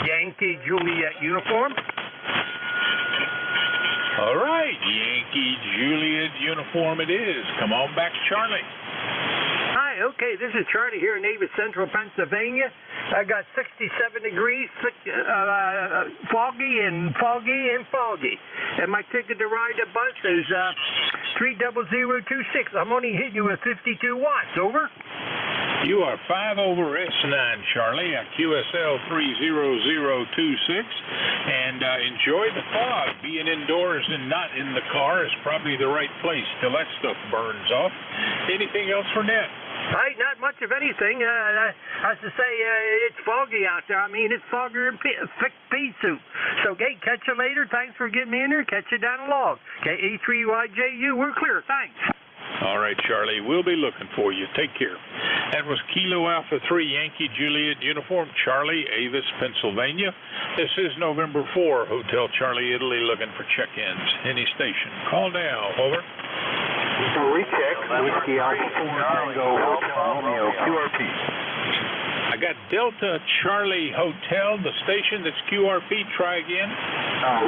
Yankee Juliet uniform. All right, Yankee Juliet uniform it is. Come on back, Charlie. Hi, Okay, this is Charlie here in Avis Central, Pennsylvania. I got 67 degrees, foggy. And my ticket to ride the bus is 30026. I'm only hitting you with 52 watts. Over. You are 5 over S9, Charlie, at QSL 30026. And enjoy the fog. Being indoors and not in the car is probably the right place till that stuff burns off. Anything else for Ned? Not much of anything. I have to say, it's foggy out there. I mean, it's foggier than pea soup. So, okay, catch you later. Thanks for getting me in there. Catch you down the log. Okay, E3YJU, we're clear. Thanks. All right, Charlie, we'll be looking for you. Take care. That was Kilo Alpha 3 Yankee Juliet uniform, Charlie, Avis, Pennsylvania. This is November 4, Hotel Charlie, Italy, looking for check-ins. Any station. Call now. Over. Recheck, Whiskey Alpha 4 Tango Hotel Romeo QRP. I got Delta Charlie Hotel, the station that's QRP. Try again.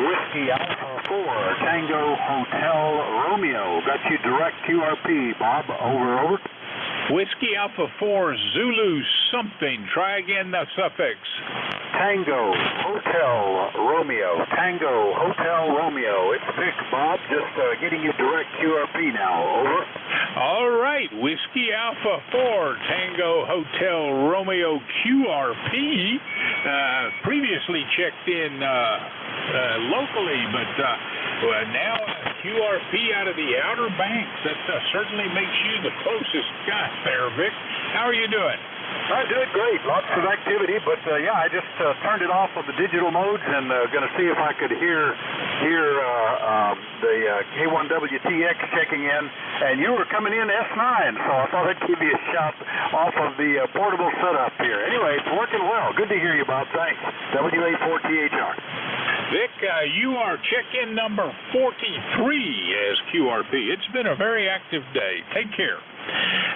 Whiskey Alpha 4 Tango Hotel Romeo. Got you direct QRP, Bob. Over. Whiskey Alpha 4 Zulu something. Try again the suffix. Tango Hotel Romeo. Tango Hotel Romeo. It's Vic, Bob. Just getting you direct QRP now. Over. All right. Whiskey Alpha 4 Tango Hotel Romeo QRP. Previously checked in locally, but now QRP out of the Outer Banks. That certainly makes you the closest guy there, Vic. How are you doing? I'm doing great. Lots of activity, but I just turned it off of the digital modes and going to see if I could hear the K1WTX checking in, and you were coming in S9, so I thought I'd give you a shout off of the portable setup here. Anyway, it's working well. Good to hear you, Bob. Thanks. WA4THR. Vic, you are check-in number 43 as QRP. It's been a very active day. Take care.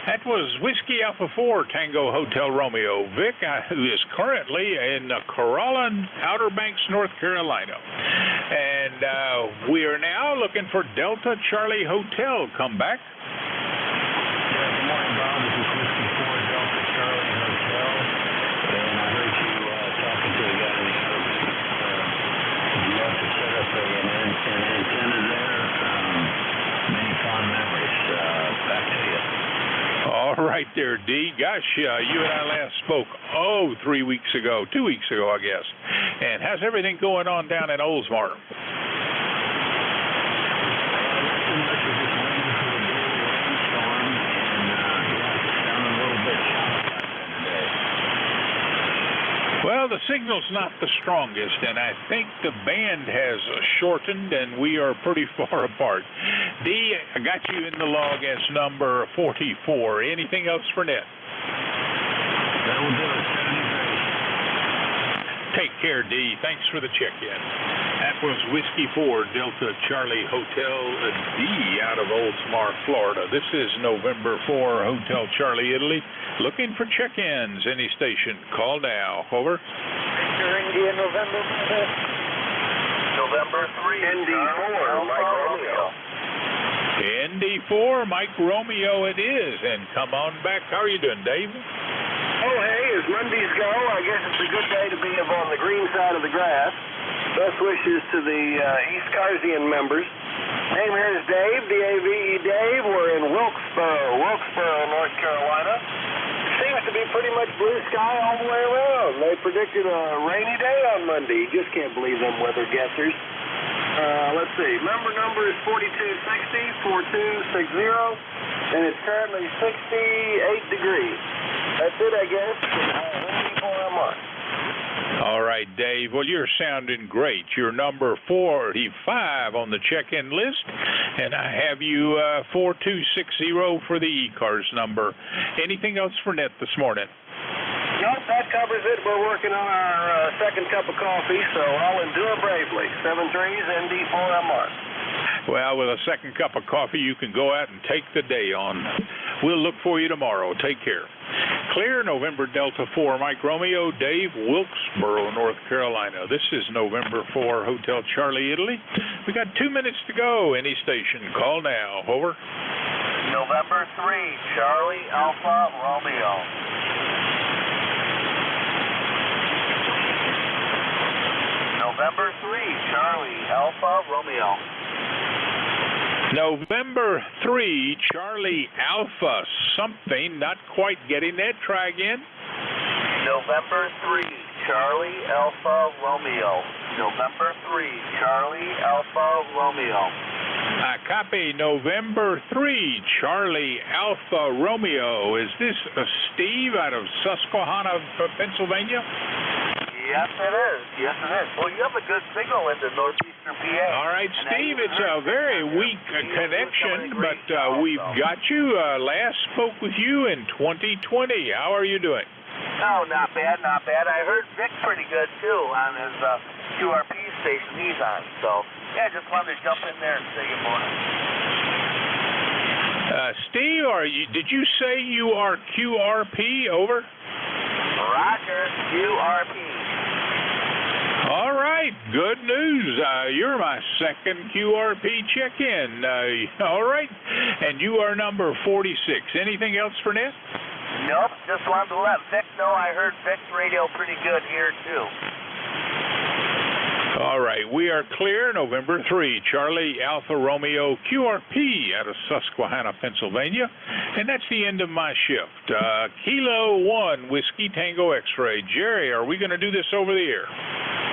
That was Whiskey Alpha 4 Tango Hotel Romeo. Vic, who is currently in Corolla, Outer Banks, North Carolina. And we are now looking for Delta Charlie Hotel. Come back. Good morning, Bob. This is Whiskey 4 Delta Charlie Hotel. And I heard you talking to the guy in the Outer Banks. You have to set up an antenna there. Many fond memories. Back to you. All right there, D. Gosh, you and I last spoke, 2 weeks ago, I guess. And how's everything going on down in Oldsmar? Well, the signal's not the strongest, and I think the band has shortened, and we are pretty far apart. D, I got you in the log as number 44. Anything else for Net? That will do it. Take care, D. Thanks for the check-in. That was Whiskey 4 Delta Charlie Hotel D out of Oldsmar, Florida. This is November 4 Hotel Charlie, Italy. Looking for check-ins. Any station. Call now. Over. India, November 5th. November 3. ND4, Mike Romeo. ND4, Mike Romeo it is. And come on back. How are you doing, Dave? Oh, hey, as Mondays go, I guess it's a good day to be on the green side of the grass. Best wishes to the ECARSian members. Name here is Dave, D-A-V-E Dave. We're in Wilkesboro, North Carolina. Seems to be pretty much blue sky all the way around. They predicted a rainy day on Monday. You just can't believe them weather guessers. Let's see. Number is 4260, and it's currently 68 degrees. That's it, I guess. All right, Dave. Well, you're sounding great. You're number 45 on the check-in list, and I have you 4260 for the ECARS number. Anything else for Net this morning? Nope, that covers it. We're working on our second cup of coffee, so I'll endure bravely. 7-3s, ND4MR. Well, with a second cup of coffee, you can go out and take the day on. We'll look for you tomorrow. Take care. Clear, November Delta 4, Mike Romeo, Dave, Wilkesboro, North Carolina. This is November 4, Hotel Charlie, Italy. We got 2 minutes to go. Any station. Call now. Over. November 3, Charlie Alpha Romeo. November 3, Charlie Alpha Romeo. November 3, Charlie Alpha something, not quite getting that. Try again. November 3, Charlie Alpha Romeo. November 3, Charlie Alpha Romeo. Copy. November 3, Charlie Alpha Romeo. Is this Steve out of Susquehanna, Pennsylvania? Yes, it is. Yes, it is. Well, you have a good signal into northeastern PA. All right, Steve, it's a very weak connection, but we've got you. Last spoke with you in 2020. How are you doing? No, not bad, not bad. I heard Vic pretty good, too, on his QRP station he's on. So, yeah, just wanted to jump in there and say good morning. Steve, did you say you are QRP? Over. Roger, QRP. All right, good news. You're my second QRP check-in. All right, and you are number 46. Anything else for Ned? Nope, just wanted to let Vic know I heard Vic's radio pretty good here, too. All right, we are clear. November 3, Charlie Alpha Romeo QRP out of Susquehanna, Pennsylvania. And that's the end of my shift. Kilo 1, Whiskey Tango X-Ray. Jerry, are we going to do this over the air?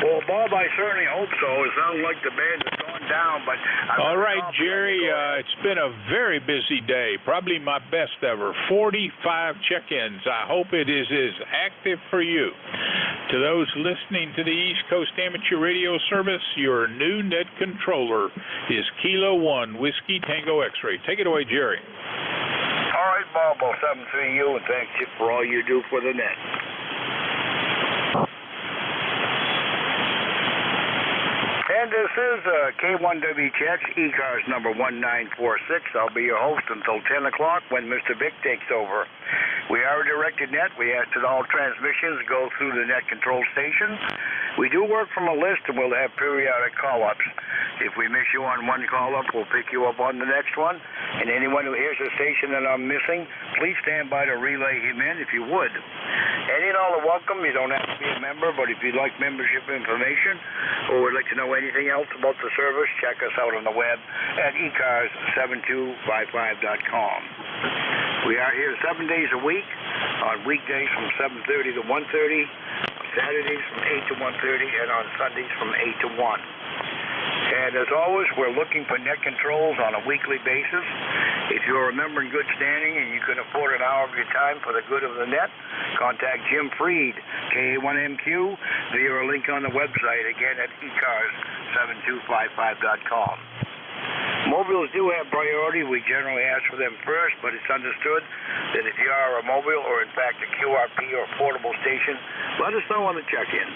Well, Bob, I certainly hope so. It sounds like the band is going down, but... All right, Jerry, it's been a very busy day, probably my best ever. 45 check-ins. I hope it is as active for you. To those listening to the East Coast Amateur Radio Service, your new net controller is Kilo 1, Whiskey Tango X-Ray. Take it away, Jerry. All right, Bob, I'll 73 you, and thank you for all you do for the net. And this is K1WTX, ECARS number 1946. I'll be your host until 10 o'clock when Mr. Vic takes over. We are a directed net. We ask that all transmissions go through the net control station. We do work from a list, and we'll have periodic call-ups. If we miss you on one call-up, we'll pick you up on the next one. And anyone who hears a station that I'm missing, please stand by to relay him in if you would. Any and all are welcome. You don't have to be a member, but if you'd like membership information or would like to know anything else about the service, check us out on the web at ECARS7255.com. We are here 7 days a week, on weekdays from 7:30 to 1:30, Saturdays from 8 to 1:30, and on Sundays from 8 to 1. And as always, we're looking for net controls on a weekly basis. If you're a member in good standing and you can afford an hour of your time for the good of the net, contact Jim Freed, KA1MQ, via a link on the website, again at ECARS7255.com. Mobiles do have priority. We generally ask for them first, but it's understood that if you are a mobile or, in fact, a QRP or portable station, let us know on the check-in.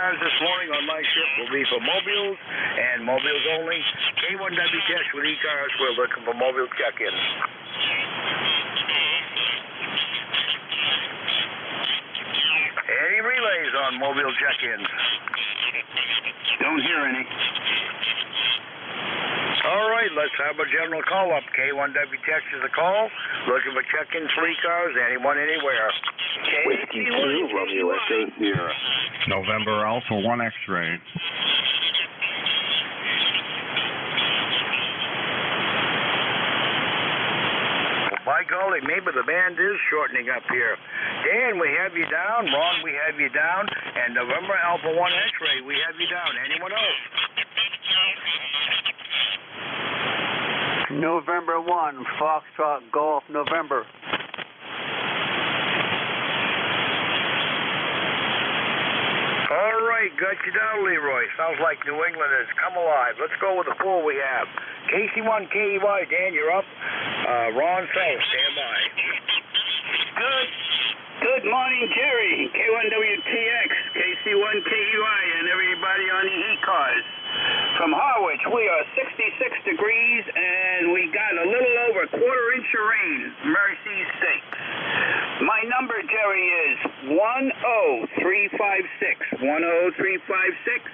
This morning on my shift will be for mobiles and mobiles only. K1WTX with ECARS. We're looking for mobile check-ins. Any relays on mobile check-ins? Don't hear any. All right, let's have a general call-up. K1WTX is a call. Looking for check-ins for ECARS. Anyone, anywhere. Whiskey 2, Romeo Echo Sierra. November Alpha 1 X-Ray. Well, by golly, maybe the band is shortening up here. Dan, we have you down. Ron, we have you down. And November Alpha 1 X-Ray, we have you down. Anyone else? November 1, Foxtrot Golf, November. All right, got you down, Leroy. Sounds like New England has come alive. Let's go with the four we have. KC1, KEY, Dan, you're up. Ron, South, stand by. Good morning, Jerry. K1WTX, KC1, KUI, and everybody on the ECARS. From Harwich, we are 66 degrees, and we got a little over a quarter-inch of rain, Mercy Stakes. My number, Jerry, is 10356. 10356.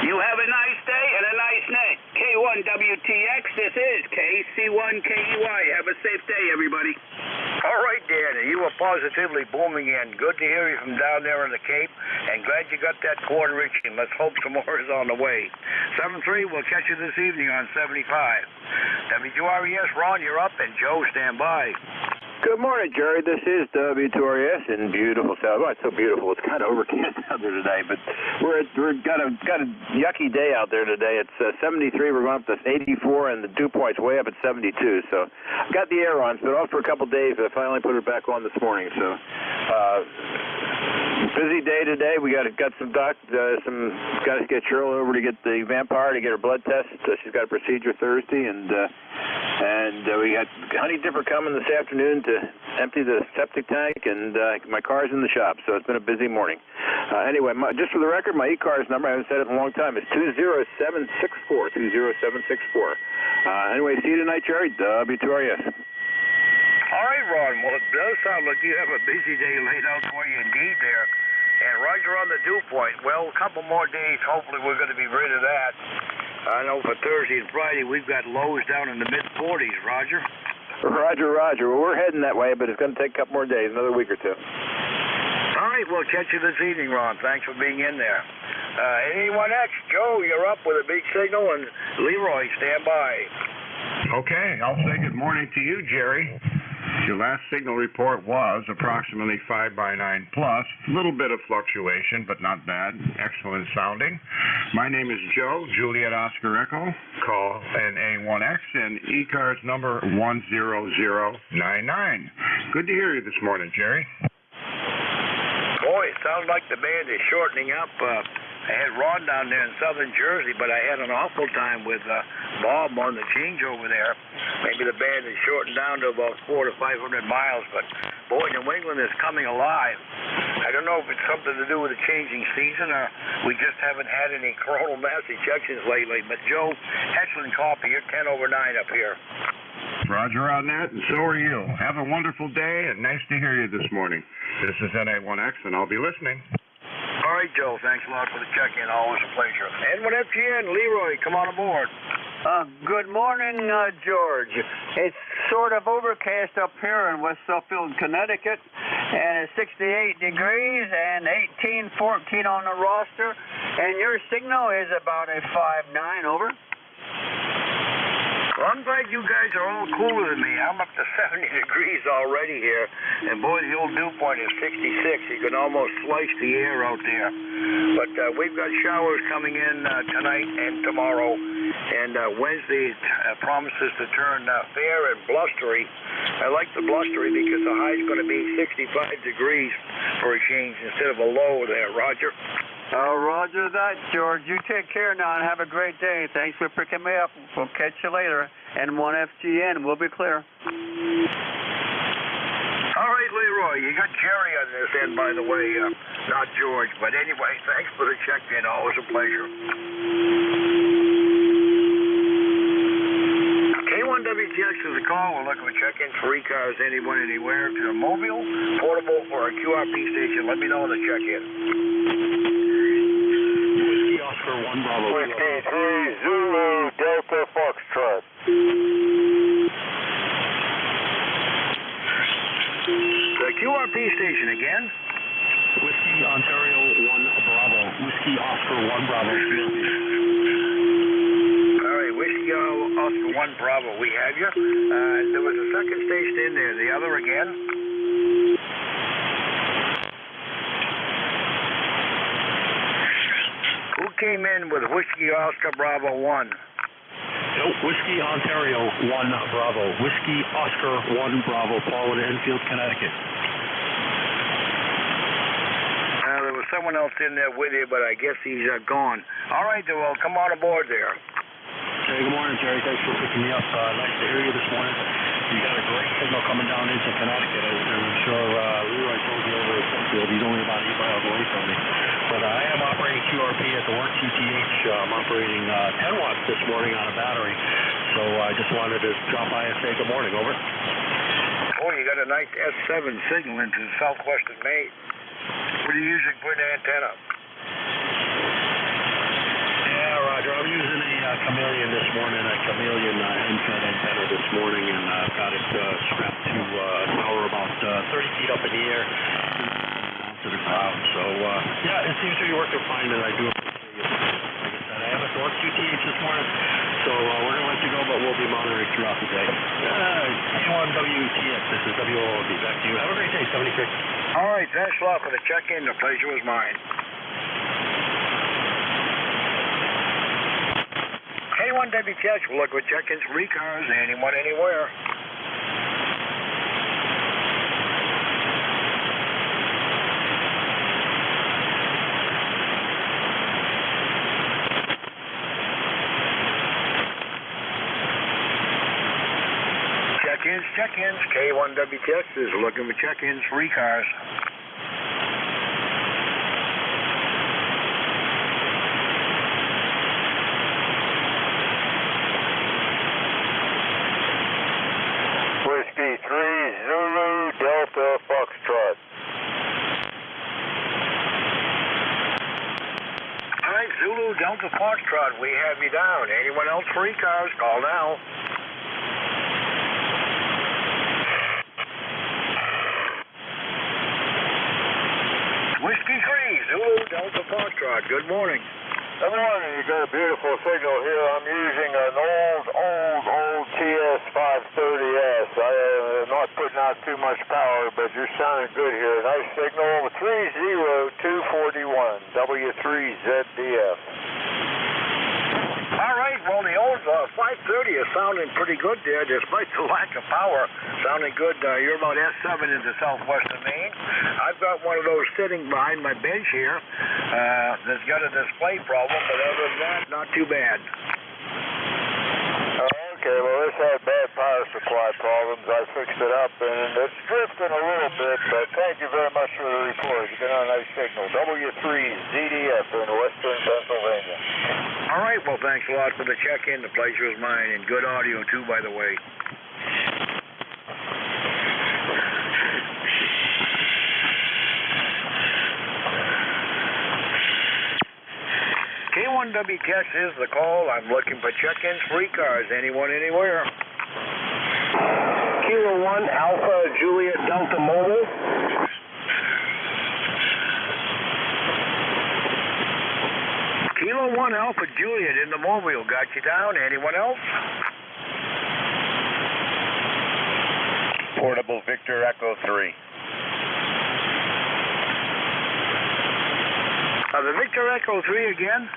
You have a nice day and a nice night. K1WTX, this is KC1KEY. Have a safe day, everybody. All right, Dan, you were positively booming in. Good to hear you from down there in the Cape, and glad you got that quarter-inch in. Let's hope some more is on the way. 7-3, we'll catch you this evening on 75. WRES, Ron, you're up, and Joe, stand by. Good morning, Jerry. This is WRES in beautiful South. Well, it's so beautiful. It's kind of overcast out there today, but we've got a yucky day out there today. It's 73. We're going up to 84, and the dew point's way up at 72. So I've got the air on. It's been off for a couple days, but I finally put it back on this morning. So busy day today. We got some got to get Cheryl over to get the vampire to get her blood test. She's got a procedure Thursday, and we got Honey Dipper coming this afternoon to empty the septic tank, and my car's in the shop, so it's been a busy morning. Anyway, just for the record, my ECARS number, I haven't said it in a long time, is 20764. 20764. Anyway, see you tonight, Jerry. WRES. All right, Ron. Well, it does sound like you have a busy day laid out for you indeed there. And Roger on the dew point. Well, a couple more days, hopefully we're going to be rid of that. I know for Thursday and Friday we've got lows down in the mid-40s, Roger. Roger. Well, we're heading that way, but it's going to take a couple more days, another week or two. All right, we'll catch you this evening, Ron. Thanks for being in there. Anyone next? Joe, you're up with a big signal, and Leroy, stand by. Okay, I'll say good morning to you, Jerry. Your last signal report was approximately 5 by 9 plus. A little bit of fluctuation, but not bad. Excellent sounding. My name is Joe, Juliet Oscar Echo. Call NA1X and ECARS number 10099. Good to hear you this morning, Jerry. Boy, it sounds like the band is shortening up. I had Ron down there in southern Jersey, but I had an awful time with Bob on the changeover there. Maybe the band is shortened down to about 400 to 500 miles, but boy, New England is coming alive. I don't know if it's something to do with the changing season or we just haven't had any coronal mass ejections lately. But Joe, excellent coffee. You're 10 over 9 up here. Roger on that, and so are you. Have a wonderful day, and nice to hear you this morning. This is NA1X, and I'll be listening. All right, Joe. Thanks a lot for the check-in. Always a pleasure. N1FGN, Leroy, come on aboard. Good morning, George. It's sort of overcast up here in West Suffield, Connecticut, and it's 68 degrees and 1814 on the roster, and your signal is about a 5-9, over. Well, I'm glad you guys are all cooler than me. I'm up to 70 degrees already here, and boy, the old dew point is 66. You can almost slice the air out there. But we've got showers coming in tonight and tomorrow, and Wednesday promises to turn fair and blustery. I like the blustery because the high is going to be 65 degrees for a change instead of a low there, Roger. Roger that, George. You take care now and have a great day. Thanks for picking me up. We'll catch you later. N1FGN, we'll be clear. All right, Leroy, you got Jerry on this end, by the way, not George. But anyway, thanks for the check-in. Always a pleasure. K1WTX is a call. We're looking for check-ins for ECARS anyone, anywhere. If you're mobile, portable, or a QRP station, let me know on the check-in. Whiskey Oscar 1 Bravo. Whiskey 3 Zulu Delta Foxtrot. The QRP station again. Whiskey Ontario 1 Bravo. Whiskey Oscar 1 Bravo. All right, Whiskey Oscar 1 Bravo. We have you. There was a second station in there. The other again. Who came in with Whiskey Oscar Bravo 1? Whiskey Ontario 1 Bravo. Whiskey Oscar 1 Bravo. Paul in Enfield, Connecticut. There was someone else in there with you, but I guess he's gone. All right, well, come on aboard there. Hey, good morning, Jerry. Thanks for picking me up. Nice to hear you this morning. You got a great signal coming down into Connecticut. I'm sure Leroy told you over at Sunfield. He's only about 8 miles away from me. But I am operating operating QRP at the work QTH. I'm operating 10 watts this morning on a battery. So I just wanted to drop by and say good morning. Over. Oh, you got a nice S7 signal into southwestern Maine. What do you usually put an antenna? Yeah, Roger. I'm using a Chameleon this morning, a Chameleon infrared antenna this morning, and I've got it strapped to a tower about 30 feet up in the air to the ground. So, yeah, it seems to be working fine, and I do appreciate you. Like I said, I have it to work QTH this morning, so we're going to let you go, but we'll be monitoring throughout the day. K1WTX, this is WOOD. Back to you. Have a great day, 76. All right, thanks a lot for the check-in. The pleasure was mine. K1WTX, we'll look with check-ins for ECARS, anyone, anywhere. Check-ins. K1WTX is looking for check-ins for ECARS. Whiskey 3 Zulu Delta Foxtrot. All right, Zulu Delta Foxtrot, we have you down. Anyone else for ECARS? Call now. Whiskey 3 Zulu Delta Foxtrot, good morning. Good morning. You got a beautiful signal here. I'm using an old TS 530S. I am not putting out too much power, but you're sounding good here. Nice signal. 30241 W3ZDF. All right, well, the old 530 is sounding pretty good there, despite the lack of power. Sounding good. You're about S7 into southwestern Maine. I've got one of those sitting behind my bench here that's got a display problem, but other than that, not too bad. Okay, well, this had bad power supply problems. I fixed it up, and it's drifting a little bit, but thank you very much for the report. You got a nice signal. W3ZDF in western Pennsylvania. All right, well, thanks a lot for the check-in. The pleasure is mine, and good audio, too, by the way. K1WTX is the call. I'm looking for check-ins for ECARS. Anyone, anywhere. Kilo 1 Alpha Juliet Delta Mobile. Kilo 1 Alpha Juliet in the Mobile. Got you down. Anyone else? Portable Victor Echo 3. The Victor Echo 3 again.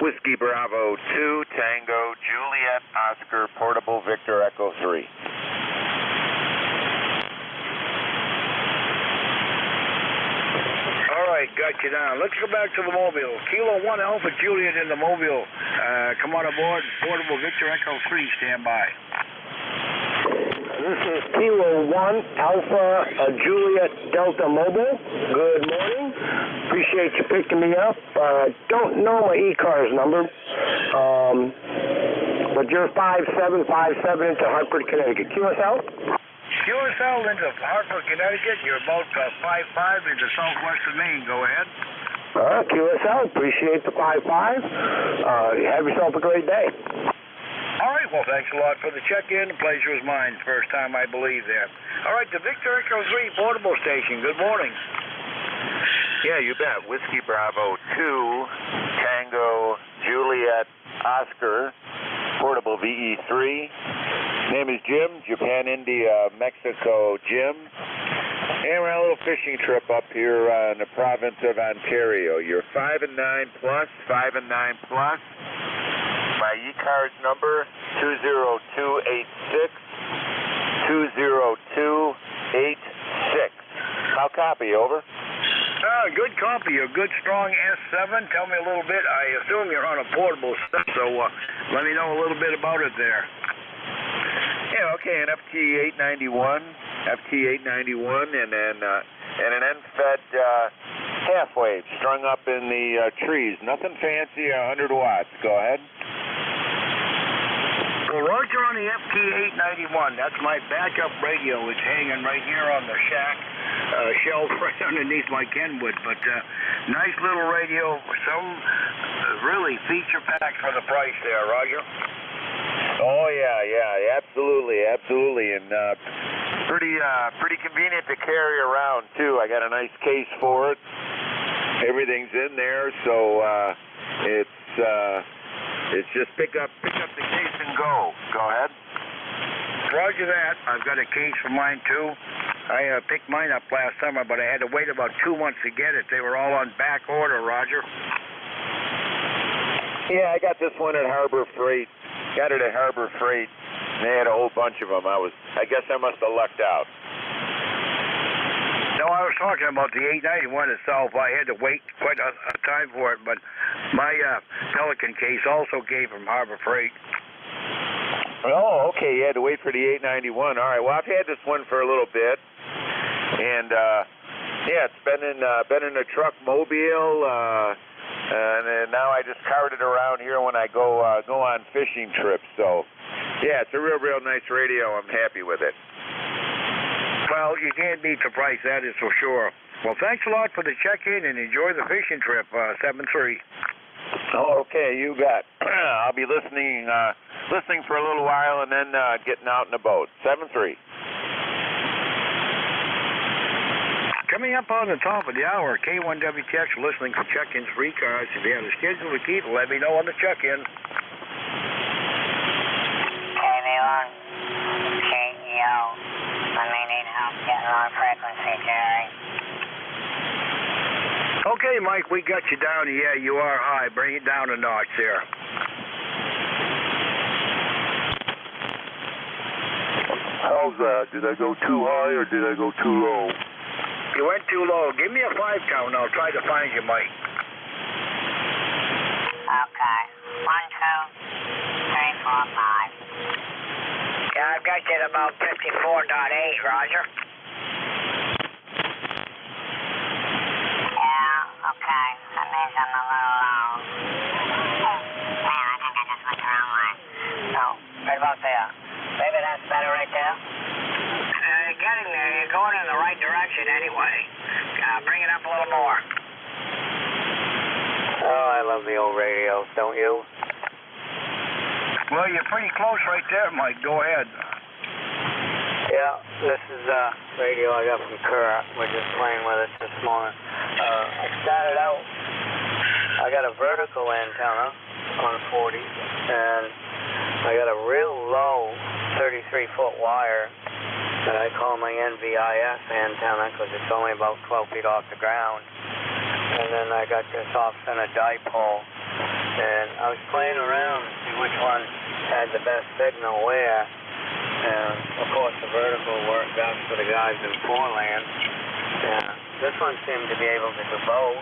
Whiskey Bravo 2 Tango Juliet Oscar Portable Victor Echo 3. All right, got you down. Let's go back to the Mobile. Kilo 1 Alpha Juliet in the Mobile. Come on aboard. Portable Victor Echo 3, stand by. This is Kilo 1 Alpha Juliet Delta Mobile. Good morning. Appreciate you picking me up. Don't know my ECARS number, but you're 5757 into Hartford, Connecticut. QSL? QSL into Hartford, Connecticut. You're about 55 into southwestern Maine. Go ahead. QSL, appreciate the 55. Have yourself a great day. All right, well, thanks a lot for the check-in. The pleasure is mine. First time, I believe, there. All right, the Victor Echo 3 Portable Station. Good morning. Yeah, you bet. Whiskey Bravo 2 Tango Juliet Oscar Portable VE3. Name is Jim, Japan, India, Mexico, Jim. And we're on a little fishing trip up here in the province of Ontario. You're 5 and 9 plus, 5 and 9 plus. My ECARS number 20286 20286. How copy? Over. Good copy. A good strong S7. Tell me a little bit. I assume you're on a portable stuff, so let me know a little bit about it there. Yeah, okay, an FT891 FT891, and then and an end-fed half wave strung up in the trees. Nothing fancy, 100 watts. Go ahead. Well, Roger on the FT891. That's my backup radio. It's hanging right here on the shack shelf right underneath my Kenwood. But nice little radio. Some really feature packed for the price there, Roger. Oh yeah, absolutely, and pretty convenient to carry around too. I got a nice case for it. Everything's in there, so it's just pick up the case and go. Go ahead. Roger that. I've got a case for mine too. I picked mine up last summer, but I had to wait about 2 months to get it. They were all on back order, Roger. Yeah, I got this one at Harbor Freight. Got it at Harbor Freight. They had a whole bunch of them. I guess I must have lucked out. No, I was talking about the 891 itself. I had to wait quite a time for it, but my Pelican case also came from Harbor Freight. Oh, okay. You had to wait for the 891. All right. Well, I've had this one for a little bit, and yeah, it's been in a truck mobile. And now I just cart it around here when I go on fishing trips. So, yeah, it's a real nice radio. I'm happy with it. Well, you can't beat the price, that is for sure. Well, thanks a lot for the check-in and enjoy the fishing trip, 7-3. Oh, okay, you bet. I'll be listening for a little while and then getting out in the boat. 7-3. Coming up on the top of the hour, K1WTX listening for check-ins for ECARS. If you have a schedule to keep, let me know on the check-in. KV1, KEO. I may need help getting on frequency, Jerry. Okay, Mike, we got you down. Yeah, you are high. Bring it down a notch there. How's that? Did I go too high or did I go too low? You went too low. Give me a 5 count and I'll try to find you, Mike. Okay. 1, 2, 3, 4, 5. Yeah, I've got you at about 54.8, Roger. Yeah, okay. That means I'm a little low. Man, I think I just went the wrong way. No, right about there. Maybe that's better right there. You're getting there. You're going in the right direction anyway. Bring it up a little more. Oh, I love the old radios, don't you? Well, you're pretty close right there, Mike. Go ahead. Yeah, this is radio I got from Kurt. We're just playing with it this morning. I started out, I got a vertical antenna on 40, and I got a real low 33-foot wire that I call my NVIS antenna because it's only about 12 feet off the ground. And then I got this off-center dipole. And I was playing around to see which one had the best signal where. And, of course, the vertical worked best for the guys in foreland. And this one seemed to be able to do both,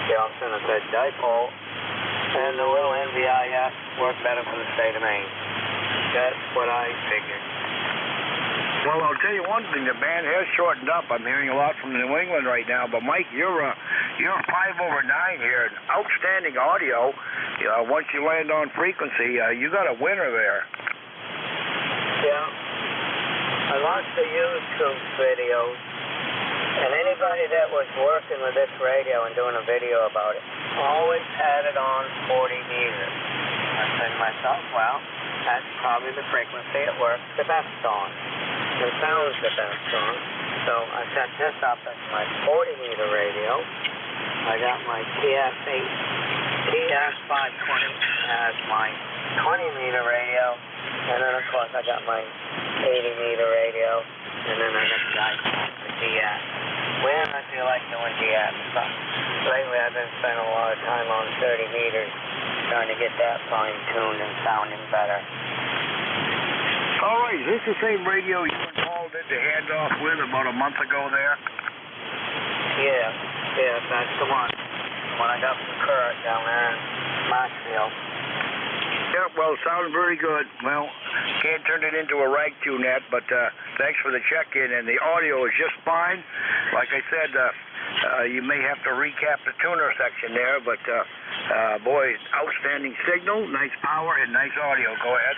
the off-center dipole, and the little NVIS worked better for the state of Maine. That's what I figured. Well, I'll tell you one thing, the band has shortened up. I'm hearing a lot from New England right now. But, Mike, you're 5 over 9 here. Outstanding audio. Once you land on frequency, you got a winner there. Yeah. I launched the YouTube videos, and anybody that was working with this radio and doing a video about it always had it on 40 meters. I said to myself, well, that's probably the frequency it works the best on. It sounds the best on. So I set this up as my 40-meter radio. I got my TS520 as my 20-meter radio. And then, of course, I got my 80-meter radio. And then I got the DS. When I feel like doing DS stuff. Lately, I've been spending a lot of time on 30 meters trying to get that fine-tuned and sounding better. All right, is this the same radio you and Paul did the handoff with about a month ago there? Yeah, that's the one. When I got from Kurt down there in Marshfield. Yeah, well, sounds very good. Well, can't turn it into a rag tune yet, but Thanks for the check-in, and the audio is just fine. Like I said, you may have to recap the tuner section there, but boy, outstanding signal, nice power, and nice audio. Go ahead.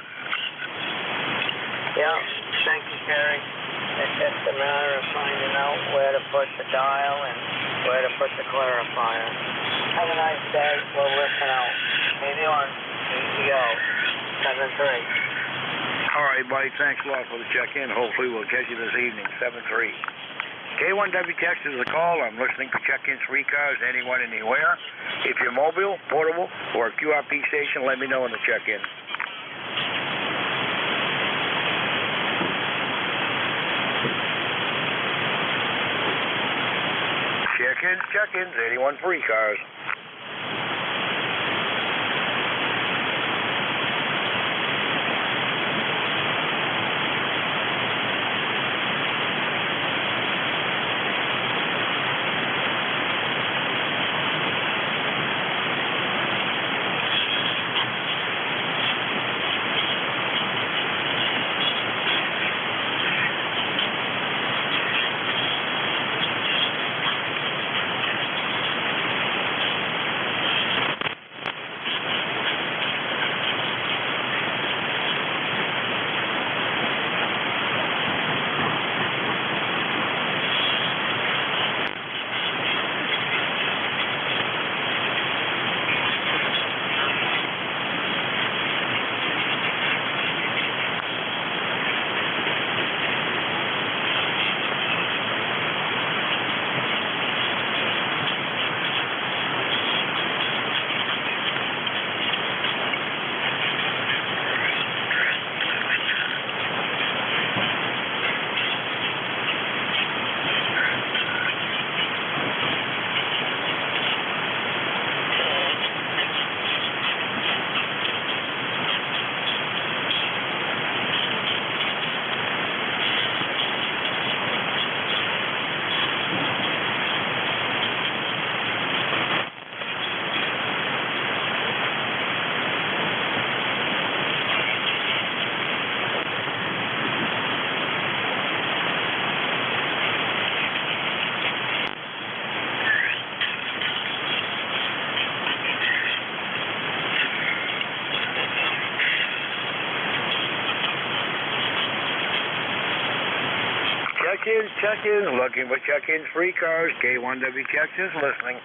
Yeah, thank you, Kerry. It's just a matter of finding out where to push the dial and where to put the clarifier. Have a nice day. We'll listen out. Maybe on ECO 7-3. All right, buddy. Thanks a lot for the check-in. Hopefully we'll catch you this evening, 7-3. K1WTX is the call. I'm listening for check-ins for ECARS, anyone, anywhere. If you're mobile, portable, or a QRP station, let me know in the check-in. Check-ins, anyone for ECARS. Check-ins, looking for check-ins for ECARS. K1WTX is listening.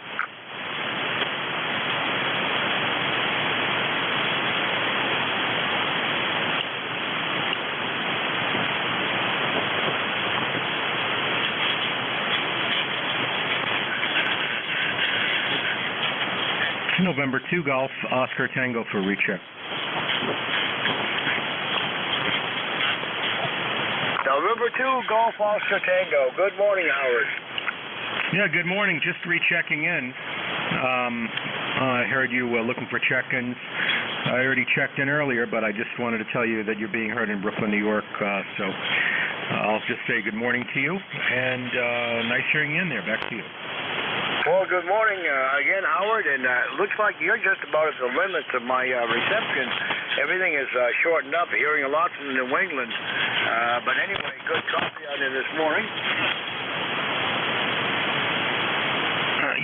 November 2 Golf, Oscar Tango for recheck. November 2 Golf, Oscar Tango. Good morning, Howard. Yeah, good morning. Just rechecking in. I heard you looking for check-ins. I already checked in earlier, but I just wanted to tell you that you're being heard in Brooklyn, New York. So I'll just say good morning to you, and nice hearing you in there. Back to you. Well, good morning again, Howard, and it looks like you're just about at the limits of my reception. Everything is shortened up, hearing a lot from New England. But anyway, good coffee out there this morning.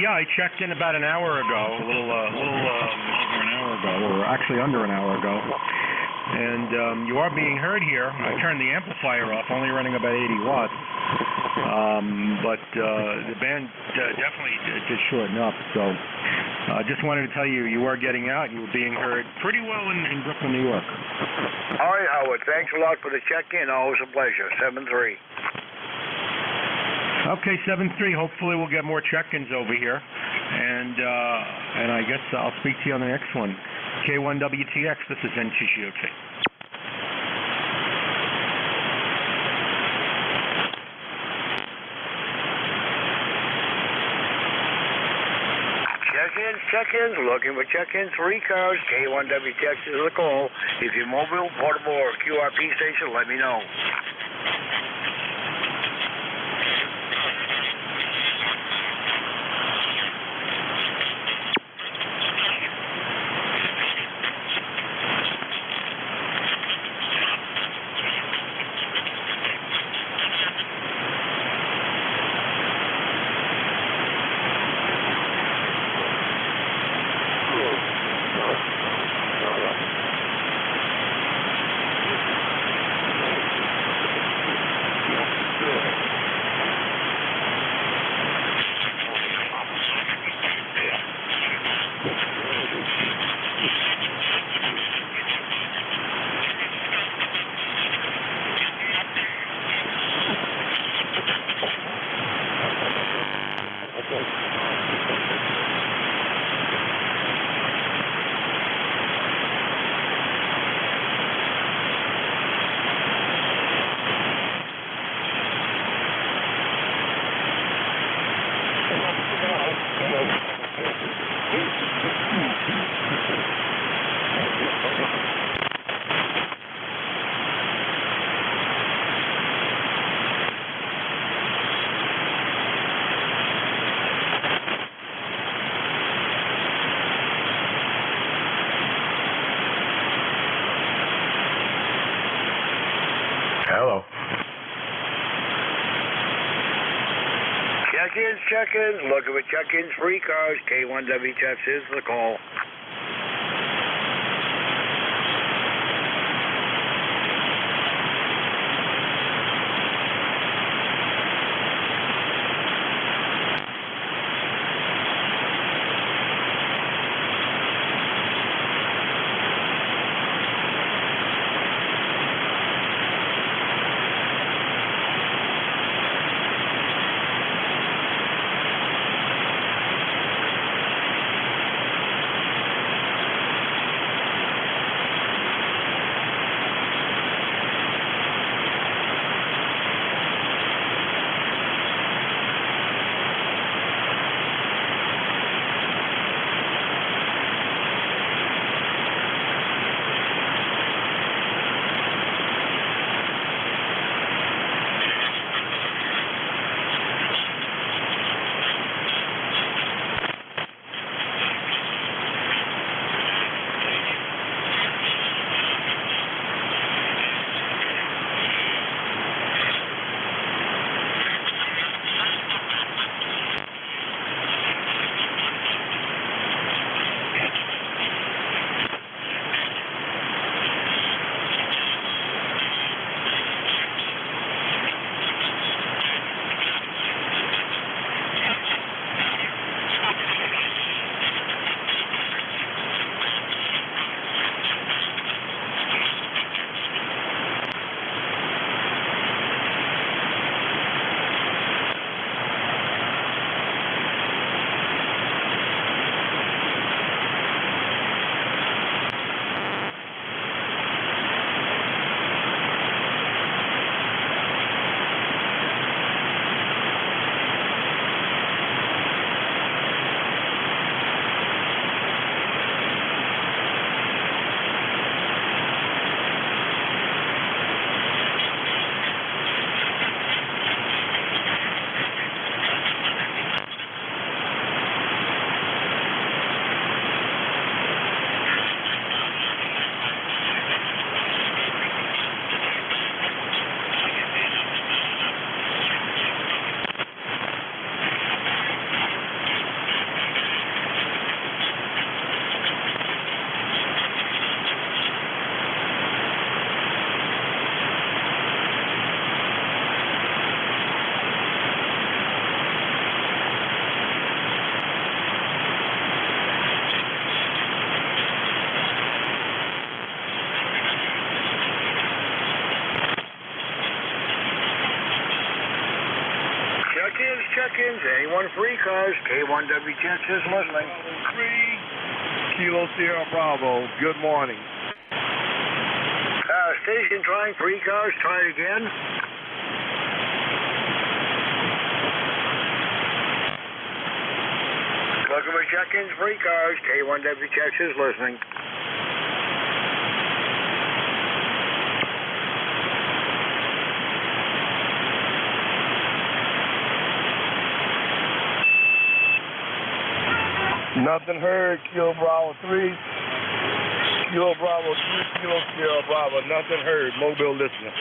Yeah, I checked in about an hour ago, a little over an hour ago, or actually under an hour ago. And you are being heard here. I turned the amplifier off, only running about 80 watts. But the band definitely did shorten up. So I just wanted to tell you, you are getting out. You were being heard pretty well in Brooklyn, New York. All right, Howard. Thanks a lot for the check-in. Always a pleasure. 7-3. Okay, 7-3. Hopefully we'll get more check-ins over here. And I guess I'll speak to you on the next one. K1WTX, this is NJ2US. Check-ins, looking for check-ins for ECARS. K1WTX is the call. If you're mobile, portable, or QRP station, let me know. Hello. Check-ins. Looking for check-ins for ECARS. K1WTX is the call. Check-ins. Anyone for ECARS? K1WTX is listening. 3 Kilo Sierra Bravo. Good morning. Station trying for ECARS. Try it again. Looking for check-ins for ECARS. K1WTX is listening. Nothing heard, Kilo Bravo 3. Kilo Bravo 3, Kilo Sierra Bravo. Nothing heard. Mobile listening.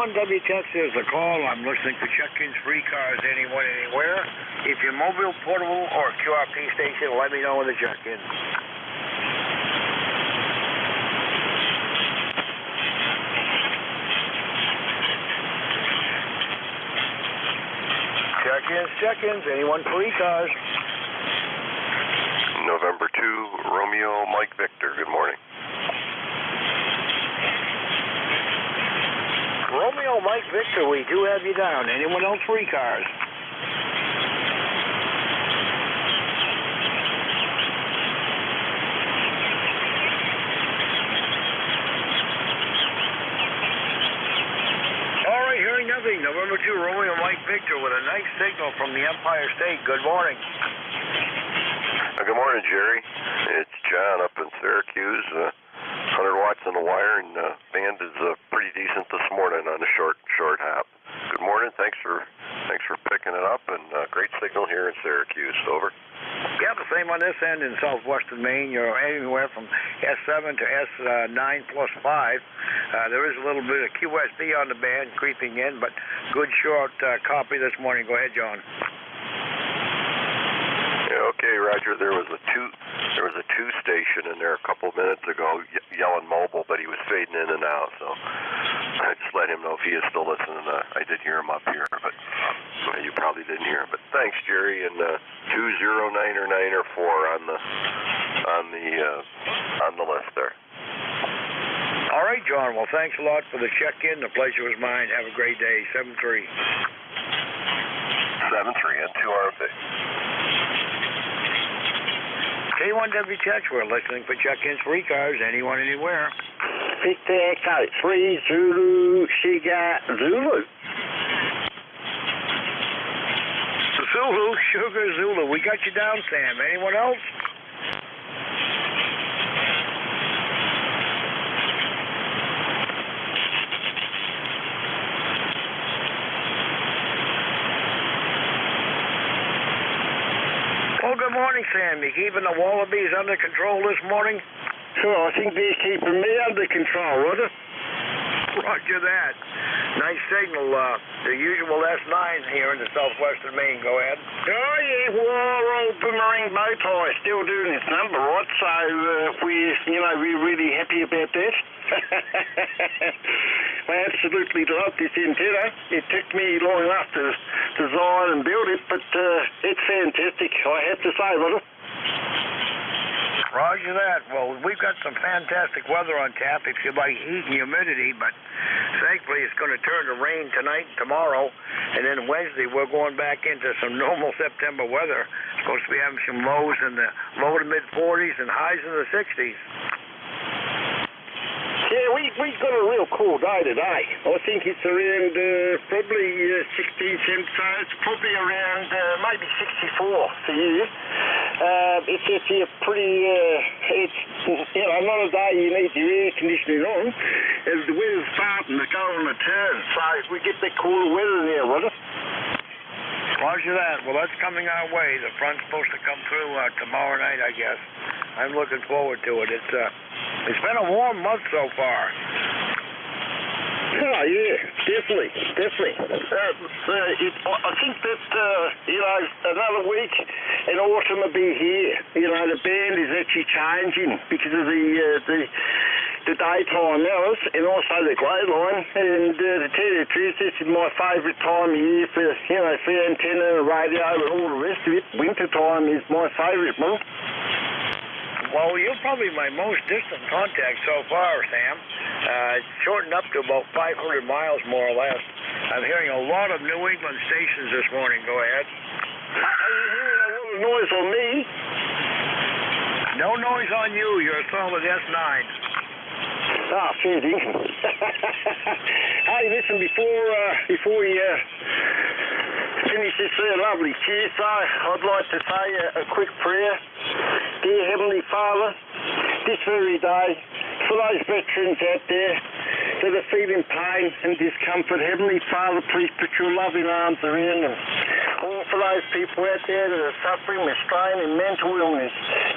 K1WTX is the call. I'm listening for check-ins, free cars, anyone, anywhere. If you're mobile, portable, or QRP station, let me know when the check-in. Check-ins, anyone, free cars. November 2, Romeo, Mike Victor, good morning. Romeo, Mike Victor, we do have you down. Anyone else, free cars? All right, hearing nothing. November 2, Romeo, Mike Victor with a nice signal from the Empire State. Good morning. Good morning, Jerry. It's John up in Syracuse. 100 watts on the wire, and band is pretty decent this morning on the short hop. Good morning. Thanks for picking it up, and great signal here in Syracuse. Over. Yeah, the same on this end in southwestern Maine. You're anywhere from S7 to S9 plus 5. There is a little bit of QSB on the band creeping in, but good short copy this morning. Go ahead, John. Okay, Roger. There was a two station in there a couple minutes ago yelling mobile, but he was fading in and out. So I just let him know if he is still listening. I did hear him up here, but you probably didn't hear him. But thanks, Jerry. And 209 or 9 or 4 on the list there. All right, John. Well, thanks a lot for the check-in. The pleasure was mine. Have a great day. 7-3. 7-3 and 2 RFA. K1WTX, we're listening for check-ins, free cars, anyone, anywhere. Victor Echo, 3 Zulu, Sugar Zulu. Zulu, Sugar Zulu. We got you down, Sam. Anyone else? Well, good morning, Sam. You keeping the wallabies under control this morning? Sure, I think they're keeping me under control, Roger. Roger that. Nice signal. The usual S9 here in the southwestern Maine. Go ahead. Oh, yeah, well, old boomerang bow tie still doing its number, right? So we're really happy about that. I absolutely love this antenna. It took me long enough to design and build it, but it's fantastic, I have to say, Roger. Roger that. Well, we've got some fantastic weather on tap if you like heat and humidity, but thankfully it's going to turn to rain tonight and tomorrow, and then Wednesday we're going back into some normal September weather. Supposed to be having some lows in the low to mid 40s and highs in the 60s. Yeah, we've got a real cool day today. I think it's around probably 16 cents, so it's probably around maybe 64 for you. It's actually a pretty, it's not a day you need your air conditioning on. The weather's starting to go on a turn, so we get that cooler weather there, wasn't it? Roger that. Well, that's coming our way. The front's supposed to come through tomorrow night, I guess. I'm looking forward to it. It's been a warm month so far. Oh, yeah, definitely. I think that, another week and autumn will be here. The band is actually changing because of the daytime hours and also the grey line. And to tell you the truth, this is my favourite time of year for antenna and radio and all the rest of it. Winter time is my favourite month. Well, you're probably my most distant contact so far, Sam. It's shortened up to about 500 miles, more or less. I'm hearing a lot of New England stations this morning. Go ahead. Are you hearing a lot of noise on me? No noise on you. You're a solid S9. Ah, fair dinkum. Hey, listen, before we finish this lovely Tuesday, I'd like to say a quick prayer. Dear Heavenly Father, this very day, for those veterans out there that are feeling pain and discomfort, Heavenly Father, please put your loving arms around them. All for those people out there that are suffering with strain and mental illness,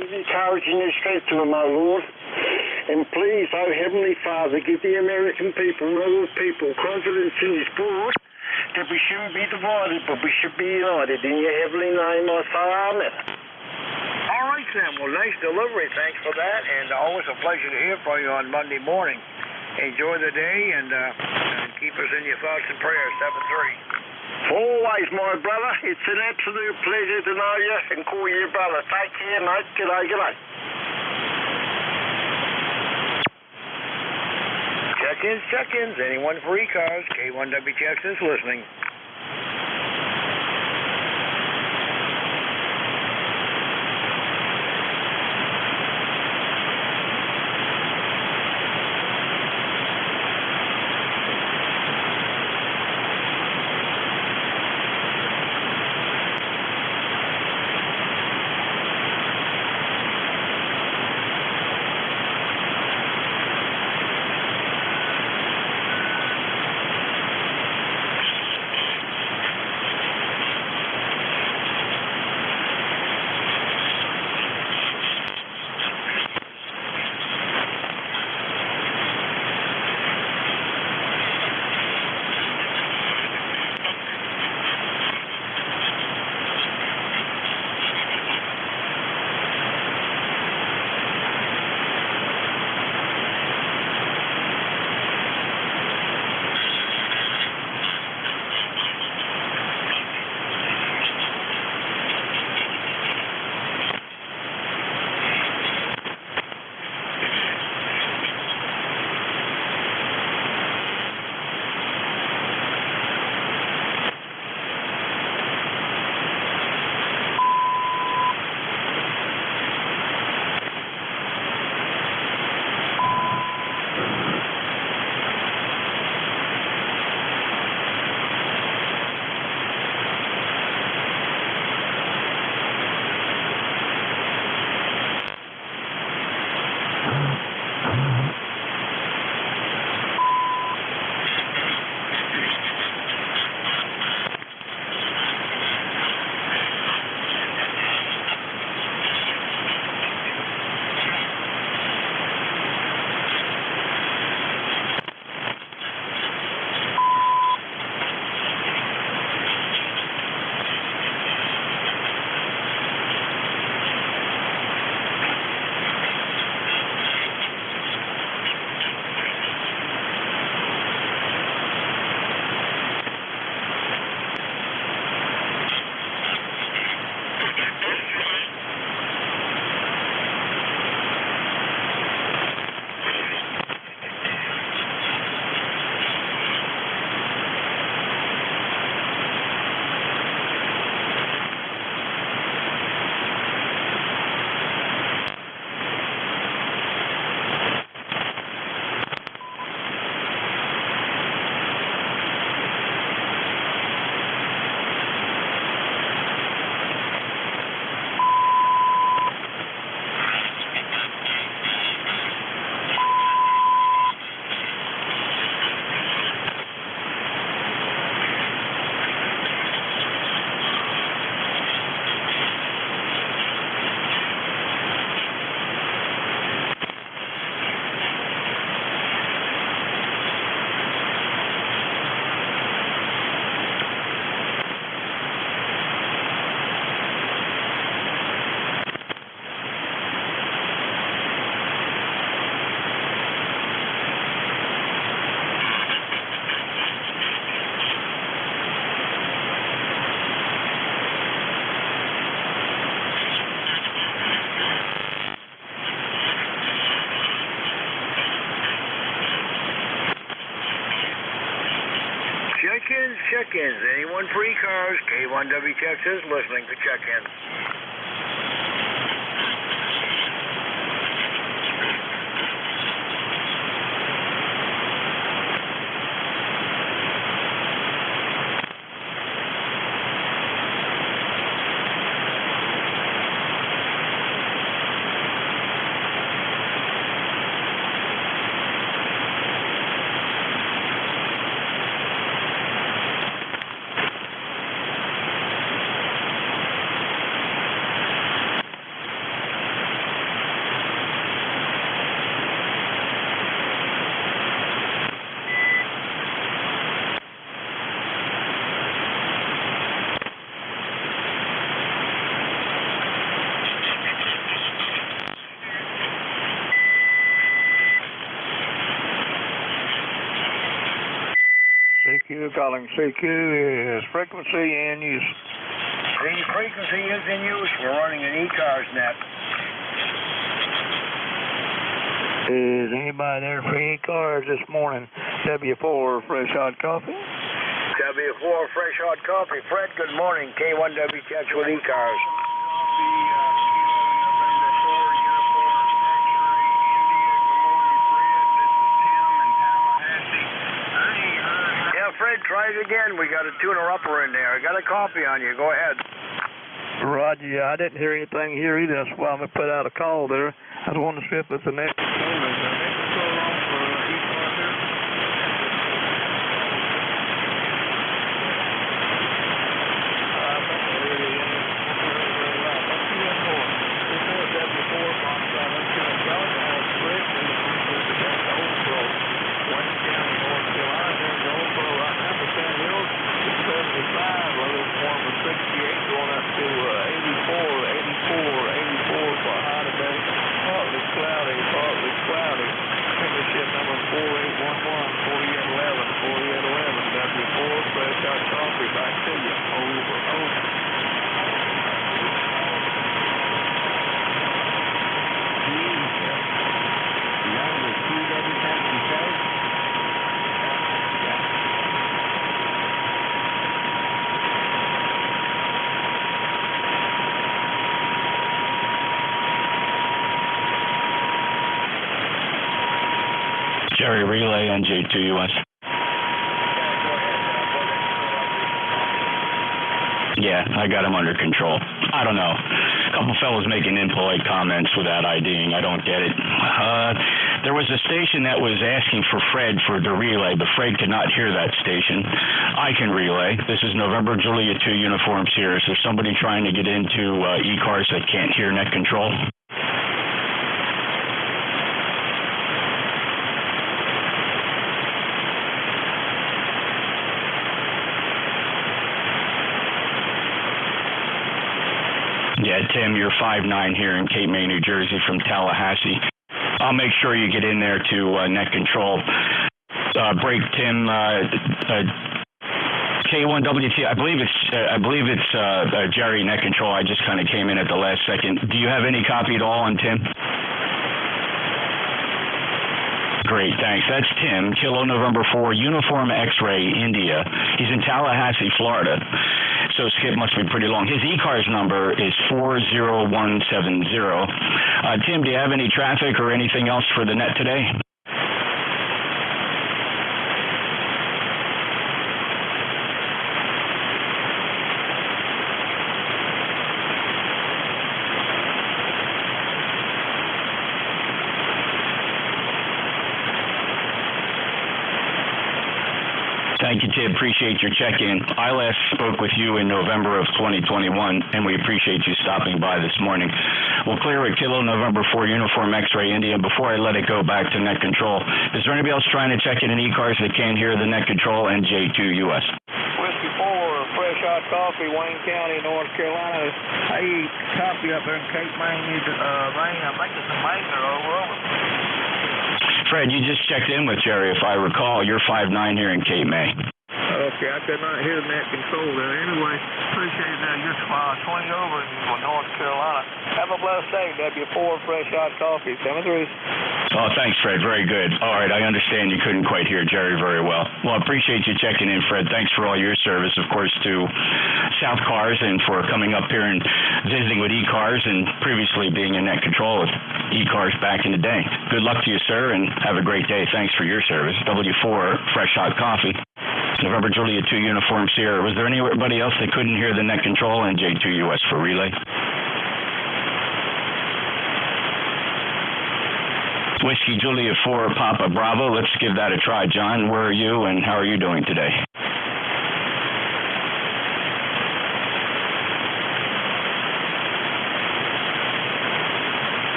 give you courage and your strength to them, O Lord. And please, our Heavenly Father, give the American people and other people confidence in His word that we shouldn't be divided, but we should be united. In your heavenly name, I say amen. All right, Sam. Well, nice delivery. Thanks for that. And always a pleasure to hear from you on Monday morning. Enjoy the day and keep us in your thoughts and prayers. 7-3. Always, my brother. It's an absolute pleasure to know you and call you brother. Take care, mate. G'day, g'day. Check-ins. Anyone for ECARS? K1WTX is listening. Check-ins. Anyone for ECARS? K1WTX is listening for check-ins. CQ calling. CQ is frequency in use. The frequency is in use. We're running an ECARS net. Is anybody there for ECARS this morning? W4 fresh hot coffee? W4 fresh hot coffee. Fred, good morning. K1WTX with ECARS. Fred, try it again. We got a tuner upper in there. I got a copy on you. Go ahead. Roger. Yeah, I didn't hear anything here either. That's why I'm going to put out a call there. I was wondering if it's the next control. Is the next control on for ECARS here? I think it really is. Let's see what's going on. Before W4 bombs out, let's get a Georgia House Bridge and the Oldboro. Wayne County, North Carolina. There's the Oldboro right now for Sand Hills. It's 75. Well, this one was 68 going up to 84, 84 for high today. Partly cloudy. Membership number 4811, 4811, W4, fresh hot coffee. Back to you. Over. Jerry Relay, NJ2US. Yeah, I got him under control. I don't know. A couple fellows making impolite comments without IDing. I don't get it. There was a station that was asking for Fred for the relay, but Fred could not hear that station. I can relay. This is November Julia 2 Uniform Sierra. Is there somebody trying to get into ECARS that can't hear net control? Yeah, Tim, you're 5'9" here in Cape May, New Jersey from Tallahassee. I'll make sure you get in there to net control. Break Tim, K1WT. I believe it's Jerry net control. I just kind of came in at the last second. Do you have any copy at all on Tim? Great, thanks. That's Tim, Kilo November 4, Uniform X-Ray, India. He's in Tallahassee, Florida. So skip must be pretty long. His ECARS number is 40170. Tim, do you have any traffic or anything else for the net today? Thank you, Tim. Appreciate your check-in. I last spoke with you in November of 2021, and we appreciate you stopping by this morning. We'll clear at Kilo November 4 Uniform X-Ray India. Before I let it go back to net control, is there anybody else trying to check in ECARS that can't hear the net control? NJ2US. Whiskey 4, fresh hot coffee, Wayne County, North Carolina. I eat coffee up there in Cape May, Maine. I think it's in Maine or over. Fred, you just checked in with Jerry, if I recall. You're 5'9" here in Cape May. Okay, I could not hear net control there. Anyway, appreciate that. You're 20 over in North Carolina. Have a blessed day, W4 fresh hot coffee. Coming through. Oh, thanks, Fred. Very good. All right, I understand you couldn't quite hear Jerry very well. Well, I appreciate you checking in, Fred. Thanks for all your service, of course, to South Cars and for coming up here and visiting with ECARS and previously being in net control with ECARS back in the day. Good luck to you, sir, and have a great day. Thanks for your service. W4 fresh hot coffee. November Julia 2 Uniform Sierra. Was there anybody else that couldn't hear the net control? NJ2US for relay. Whiskey Julia 4 Papa Bravo. Let's give that a try. John, where are you and how are you doing today?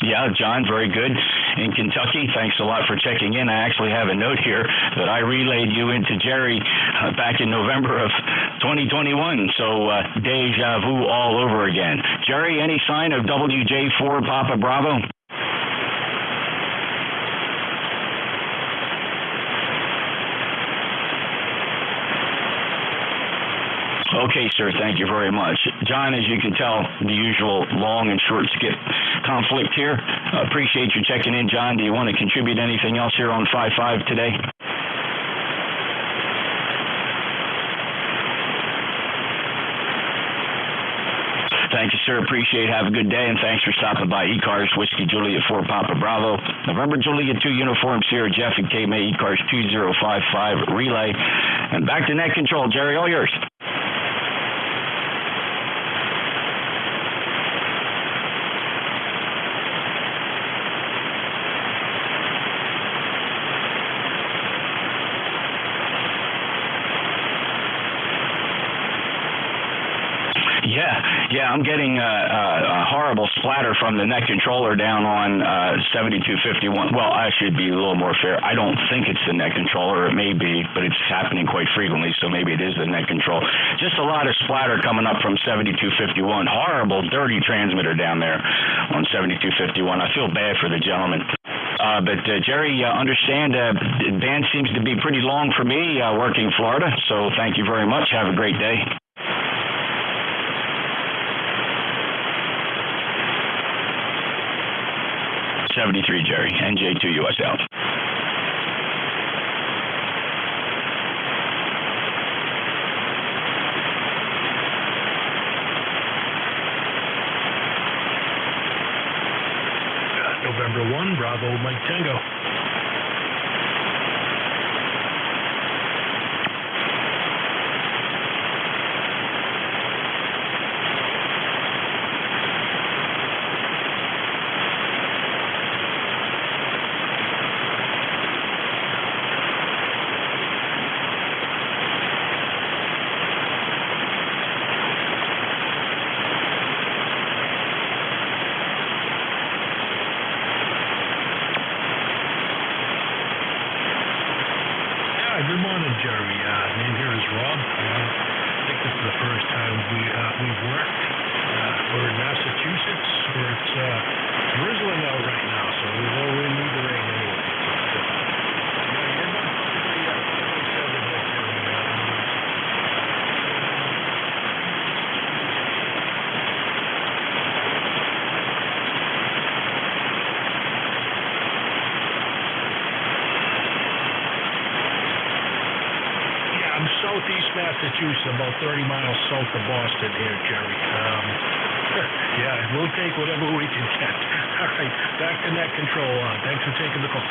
Yeah, John, very good. In Kentucky, thanks a lot for checking in. I actually have a note here that I relayed you into Jerry back in November of 2021, so deja vu all over again. Jerry, any sign of WJ4 Papa Bravo? Okay, sir. Thank you very much. John, as you can tell, the usual long and short skip conflict here. Appreciate you checking in, John. Do you want to contribute anything else here on 5-5 today? Thank you, sir. Appreciate it. Have a good day, and thanks for stopping by. ECARS, Whiskey Juliet 4 Papa Bravo. November Juliet 2 Uniform Sierra Jeff and K-May, ECARS 2055 Relay. And back to net control. Jerry, all yours. Yeah, I'm getting a horrible splatter from the net controller down on 7251. Well, I should be a little more fair. I don't think it's the net controller. It may be, but it's happening quite frequently, so maybe it is the net control. Just a lot of splatter coming up from 7251. Horrible, dirty transmitter down there on 7251. I feel bad for the gentleman. But Jerry, understand band seems to be pretty long for me working Florida, so thank you very much. Have a great day. 73, Jerry. NJ2US out. November 1, Bravo, Mike Tango. Good morning, Jerry. Name here is Rob. I think this is the first time we've worked. We're in Massachusetts, where it's drizzling out right now, so we won't need the rain anyway. Southeast Massachusetts, about 30 miles south of Boston here, Jerry. Yeah, we'll take whatever we can get. All right, back to net control. Thanks for taking the call.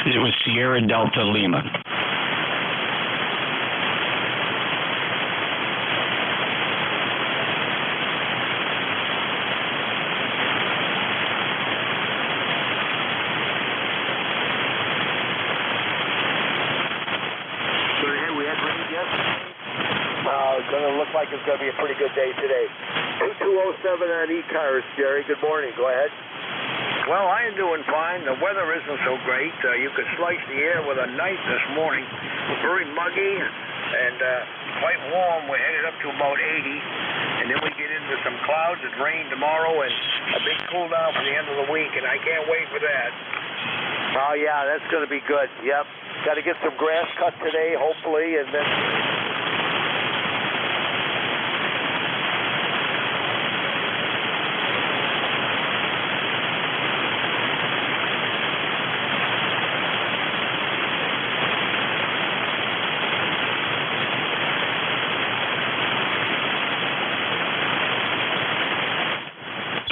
It was Sierra Delta Lima. Going to look like it's going to be a pretty good day today. 2207 on ECARS, Jerry. Good morning. Go ahead. Well, I am doing fine. The weather isn't so great. You could slice the air with a knife this morning. Very muggy and quite warm. We're headed up to about 80. And then we get into some clouds. It's rain tomorrow and a big cool down for the end of the week. And I can't wait for that. Oh, yeah, that's going to be good. Yep. Got to get some grass cut today, hopefully, and then...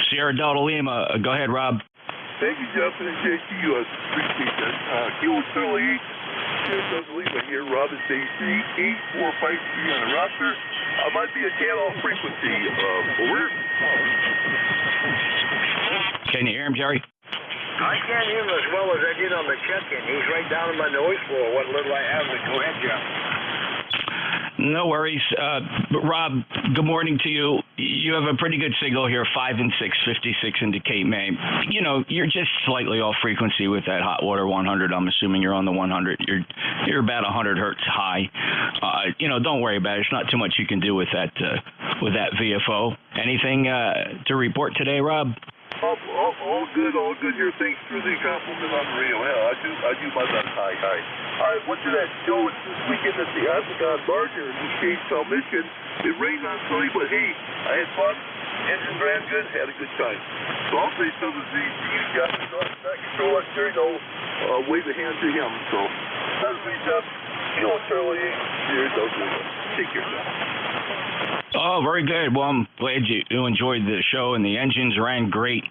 Sierra Delta Lima. Go ahead, Rob. Thank you, Jeff, and NJ2US. Appreciate that. Kilo Charlie 8, Sierra Delta Lima here. Rob is AC8453 on the roster. I might be a tad off frequency. Over. Can you hear him, Jerry? I can't hear him as well as I did on the check-in. He's right down in my noise floor. What little I have. Go ahead, Jeff. No worries. Rob, good morning to you. You have a pretty good signal here, 5 and 6, 56 into Cape May. You know, you're just slightly off frequency with that hot water 100. I'm assuming you're on the 100. You're about 100 hertz high. Don't worry about it. There's not too much you can do with that VFO. Anything to report today, Rob? All good here. Thanks for the compliment on the radio. Yeah, I do my best. Hi. I went to that show this weekend at the Octagon Bar here in Gagetown, Michigan. It rained on Sunday, but hey, I had fun. Engine ran good, had a good time. So I'll say something to you guys. Not control that Jerry, wave a hand to him. So that's me, Jeff. Kilo Charlie 8, Jerry Delta. Take care, Jeff. Oh, very good. Well, I'm glad you enjoyed the show, and the engines ran great.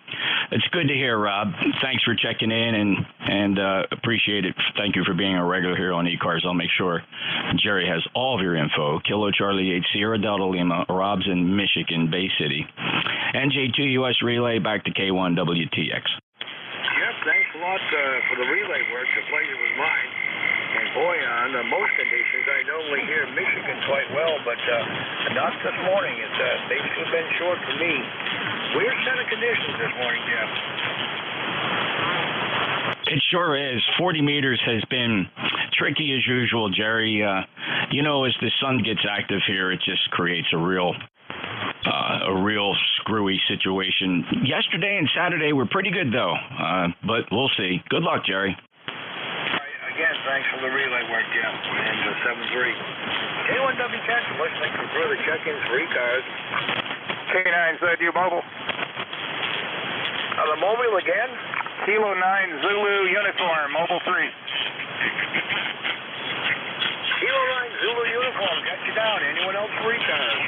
It's good to hear, Rob. Thanks for checking in, and appreciate it. Thank you for being a regular here on ECARS. I'll make sure Jerry has all of your info. Kilo Charlie 8, Sierra Delta Lima, Rob's in Michigan, Bay City. NJ2US relay back to K1WTX. Yep, thanks a lot for the relay work. The pleasure was mine. And boy, under most conditions, I normally hear Michigan quite well, but not this morning. It's basically been short for me. Weird set of conditions this morning, Jeff. It sure is. 40 meters has been tricky as usual, Jerry. As the sun gets active here, it just creates a real screwy situation. Yesterday and Saturday were pretty good, though, but we'll see. Good luck, Jerry. Again, thanks for the relay work, Jeff. And 7-3. K1WTX, listening for further check-ins for ECARS. K9 ZU Mobile. The mobile again? Kilo 9 Zulu Uniform, Mobile 3. Kilo 9 Zulu Uniform, got you down. Anyone else for ECARS?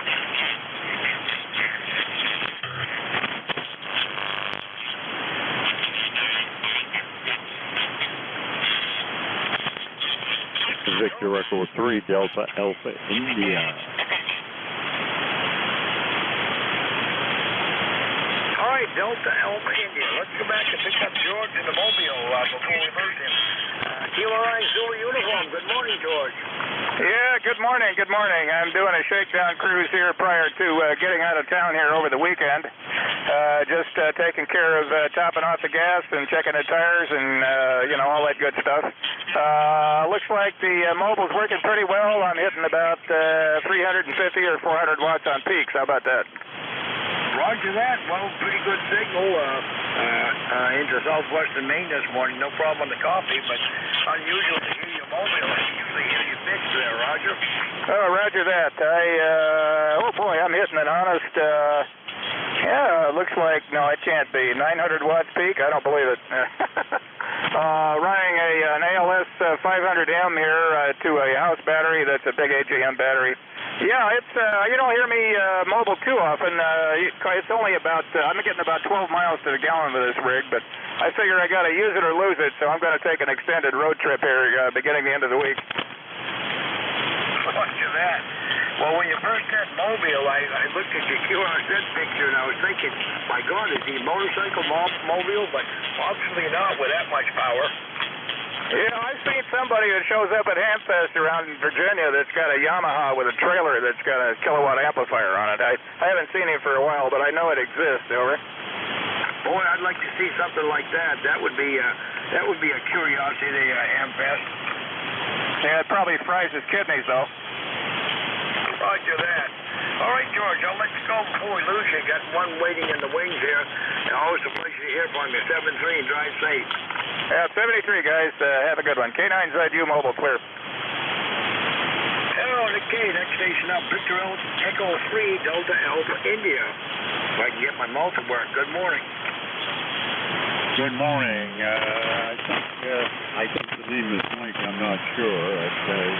Victor Echo 3, Delta Alpha India. All right, Delta Alpha India. Let's go back and pick up George in the Mobile before we lose him. Kilo 9 Zulu Uniform. Good morning, George. Yeah, good morning. I'm doing a shakedown cruise here prior to getting out of town here over the weekend. Just taking care of topping off the gas and checking the tires and, all that good stuff. Looks like the mobile's working pretty well. I'm hitting about 350 or 400 watts on peaks. How about that? Roger that. Well, pretty good signal into southwestern Maine this morning. No problem on the coffee, but unusual to hear your mobile. I usually hear you fixed there, Roger. Oh, roger that. I'm hitting an honest, looks like, no, it can't be. 900 watts peak? I don't believe it. Running an ALS 500M here to a house battery. That's a big AJM battery. Yeah, it's you don't hear me mobile too often. It's only about I'm getting about 12 miles to the gallon with this rig, but I figure I got to use it or lose it, so I'm going to take an extended road trip here beginning the end of the week. Roger that. Well, when you first said mobile, I looked at your QRZ picture and I was thinking, my God, is he motorcycle mobile? But obviously not with that much power. Yeah, I've seen somebody that shows up at Hamfest around in Virginia that's got a Yamaha with a trailer that's got a kilowatt amplifier on it. I haven't seen him for a while, but I know it exists. Over. Boy, I'd like to see something like that. That would be a curiosity at Hamfest. Yeah, it probably fries his kidneys, though. Roger that. All right, George, I'll let you go before we lose you. Got one waiting in the wings here. And always a pleasure to hear from you. 73 and drive safe. Yeah, 73, guys. Have a good one. K9ZU mobile clear. Hello, Nick K. Next station up, Victor Echo 3, Delta Alpha, India. If I can get my mouth to work. Good morning. Good morning. I think the name is Mike. I'm not sure.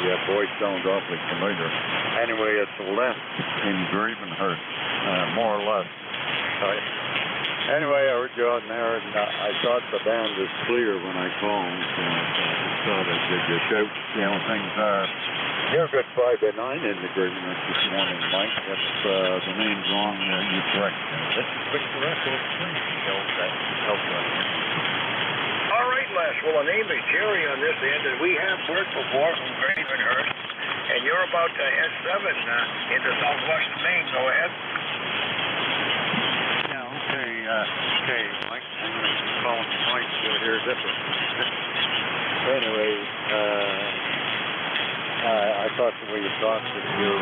Your voice sounds awfully familiar. Anyway, it's left in Gravenhurst, more or less. Anyway, I heard you on there, and I thought the band was clear when I called. I thought I'd give you a shout to see how things are. You're a good 5 to 9 in the Gravenhurst this morning, Mike. If the name's wrong, you correct me. This is Victor Echo 3. All right, Les. Well, the name is Jerry on this end, and we have worked before from Gravenhurst, and you're about S7 into southwestern Maine. Go ahead. Okay, Mike. I'm going to call him Mike here. Anyway, I thought the way you talked that your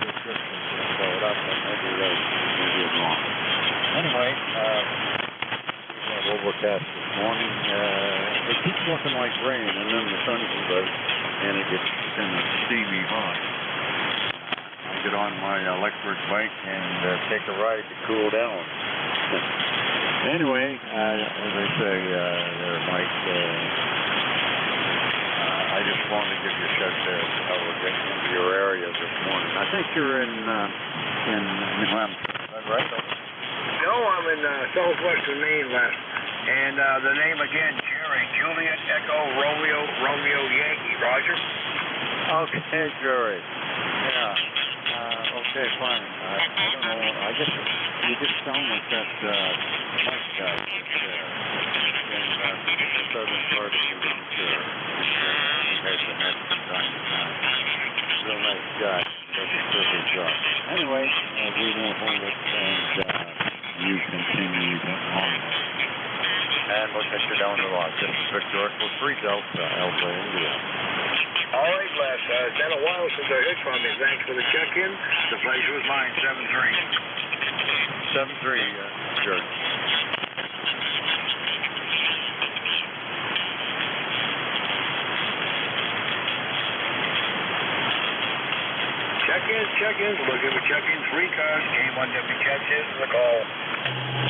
description was followed up, but maybe it's wrong. Anyway, overcast this morning. It keeps looking like rain, and then the sun comes out, and it gets kind of steamy hot. I get on my electric bike and take a ride to cool down. Anyway, as I say there, Mike, I just wanted to give you a shout there as to how we're getting into your area this morning. I think you're in New Hampshire, is that right? No, I'm in southwestern Maine, Les. And the name again, Jerry, Juliet Echo Romeo Yankee. Roger? Okay, Jerry. Yeah. Okay, fine. I don't know. I guess you just sound like that Mike guy in the southern part of New Hampshire. He has the head from time to time. Real nice guy. Does a perfect job. Anyway, we won't hold it, and you continue on. And we'll catch you down the lot. This is Victor Echo 3 Delta Alpha, India. All right, Les. It's been a while since I heard from you. Thanks for the check-in. The pleasure was mine. 7-3. 7-3, Jerry. Check-ins. Looking for check-ins. 3 cars. K1WCHECK is the call.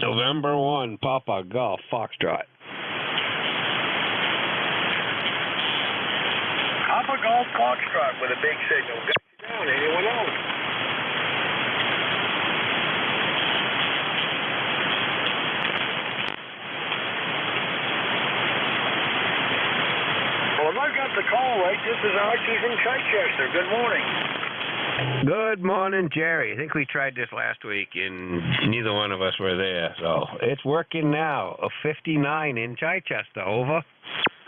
November 1, Papa Golf Foxtrot. Papa Golf Foxtrot with a big signal. Got you down. Anyone else? Well, if I got the call right, this is Archie's in Chichester. Good morning. Good morning, Jerry. I think we tried this last week, and neither one of us were there. So it's working now. A 59 in Chichester. Over.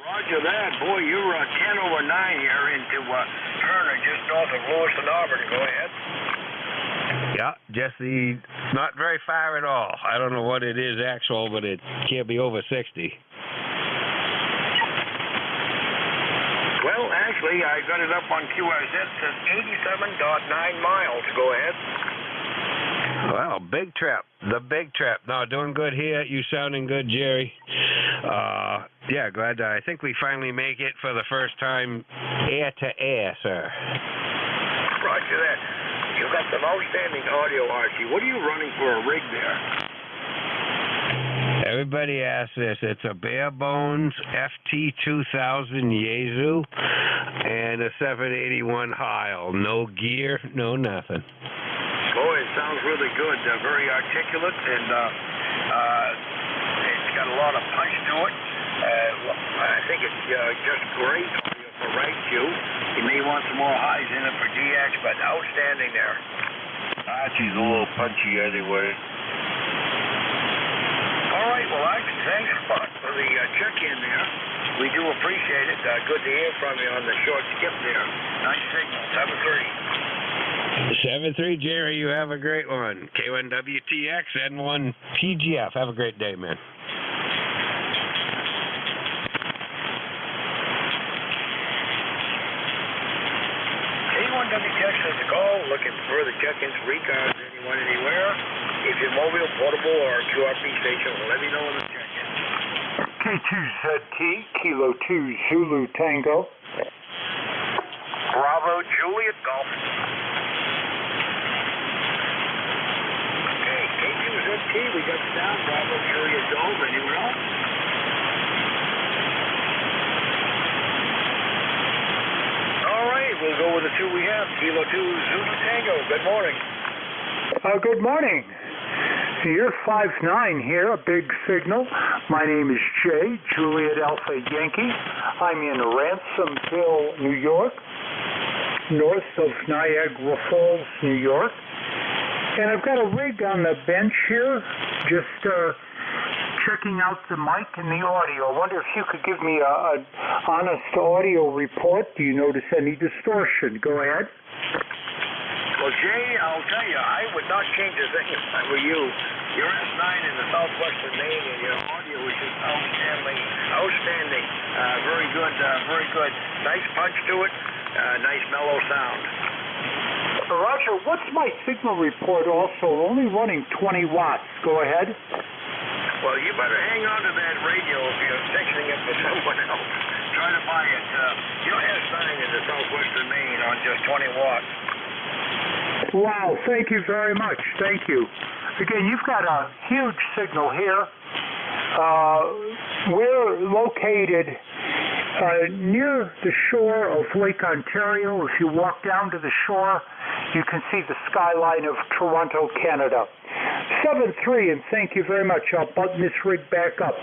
Roger that. Boy, you're 10 over 9 here into Turner, just north of Lewiston, Auburn. Go ahead. Yeah, Jesse, not very far at all. I don't know what it is actual, but it can't be over 60. Well, actually, I got it up on QRZ. It says 87.9 miles. Go ahead. Well, big trip. The big trip. No, doing good here. You sounding good, Jerry. Yeah, glad I think we finally make it for the first time air to air, sir. Roger that. You've got some outstanding audio, Archie. What are you running for a rig there? anybody asks this, it's a bare bones FT2000 Yaesu and a 781 Heil. No gear, no nothing. Boy, it sounds really good. Very articulate, and it's got a lot of punch to it. I think it's just great for right cue. You may want some more highs in it for DX, but outstanding there. She's a little punchy anyway. All right, well, thanks for the check-in there. We do appreciate it. Good to hear from you on the short skip there. Nice signal, 7-3, Jerry, you have a great one. K1WTX, N1 PGF. Have a great day, man. K1WTX says a call, looking for further check-ins, ECARS, anyone, anywhere. If you're mobile, portable, or QRP station, we'll let me know when the check-in. K2ZT, Kilo 2 Zulu Tango. Bravo, Juliet, Golf. Okay, K2ZT, we got you down. Bravo, Juliet, Golf. Anyone else? All right, we'll go with the two we have. Kilo 2 Zulu Tango. Good morning. Good morning. You're 5'9" here, a big signal. My name is Jay, Juliet Alpha Yankee. I'm in Ransomville, New York, north of Niagara Falls, New York. And I've got a rig on the bench here, just checking out the mic and the audio. I wonder if you could give me an honest audio report. Do you notice any distortion? Go ahead. Well, Jay, I'll tell you, I would not change a thing if I were you. You're S9 in the southwestern Maine, and your audio is just outstanding. Very good, very good. Nice punch to it, nice mellow sound. Roger, what's my signal report also? Only running 20 watts. Go ahead. Well, you better hang on to that radio if you're fixing it for someone else. Try to buy it. You're S9 in the southwestern Maine on just 20 watts. Wow, thank you very much. Thank you. Again, you've got a huge signal here. We're located near the shore of Lake Ontario. If you walk down to the shore, you can see the skyline of Toronto, Canada. 7-3, and thank you very much. I'll button this rig back up.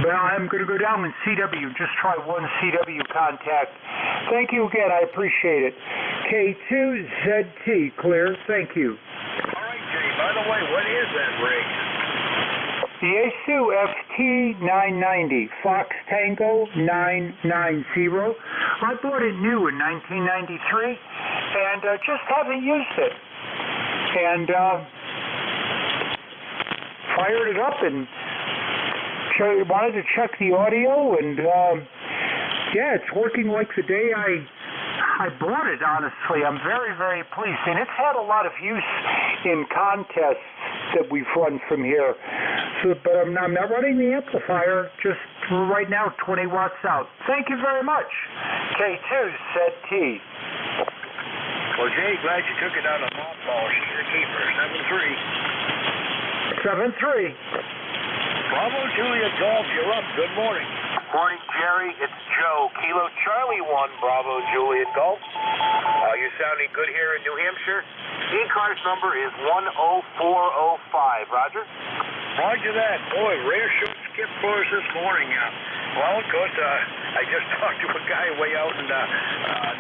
But I'm going to go down in CW, just try one CW contact. Thank you again, I appreciate it. K2ZT, clear, thank you. All right, Jay, by the way, what is that rig? The Yaesu FT990, Fox Tango 990. I bought it new in 1993 and just haven't used it. And fired it up and wanted to check the audio, and yeah, it's working like the day I bought it, honestly. I'm very, very pleased. And it's had a lot of use in contests that we've run from here. So, but I'm not running the amplifier, just right now 20 watts out. Thank you very much. K2ZT. Well, Jay, glad you took it out of mothball. She's a keeper. 7-3. 7-3. Bravo, Juliet Golf, you're up. Good morning. Morning, Jerry. It's Joe. Kilo Charlie 1, Bravo, Juliet Golf. You're sounding good here in New Hampshire. ECARS number is 10405. Roger? Roger that. Boy, rare short skip for us this morning. Well, of course, I just talked to a guy way out in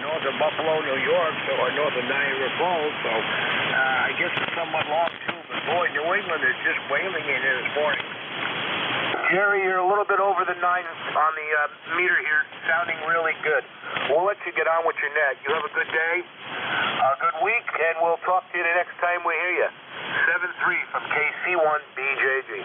north of Buffalo, New York, or north of Niagara Falls, so I guess it's somewhat long, too. But, boy, New England is just wailing in here this morning. Jerry, you're a little bit over the 9 on the meter here, sounding really good. We'll let you get on with your net. You have a good day, a good week, and we'll talk to you the next time we hear you. 7-3 from KC1BJG.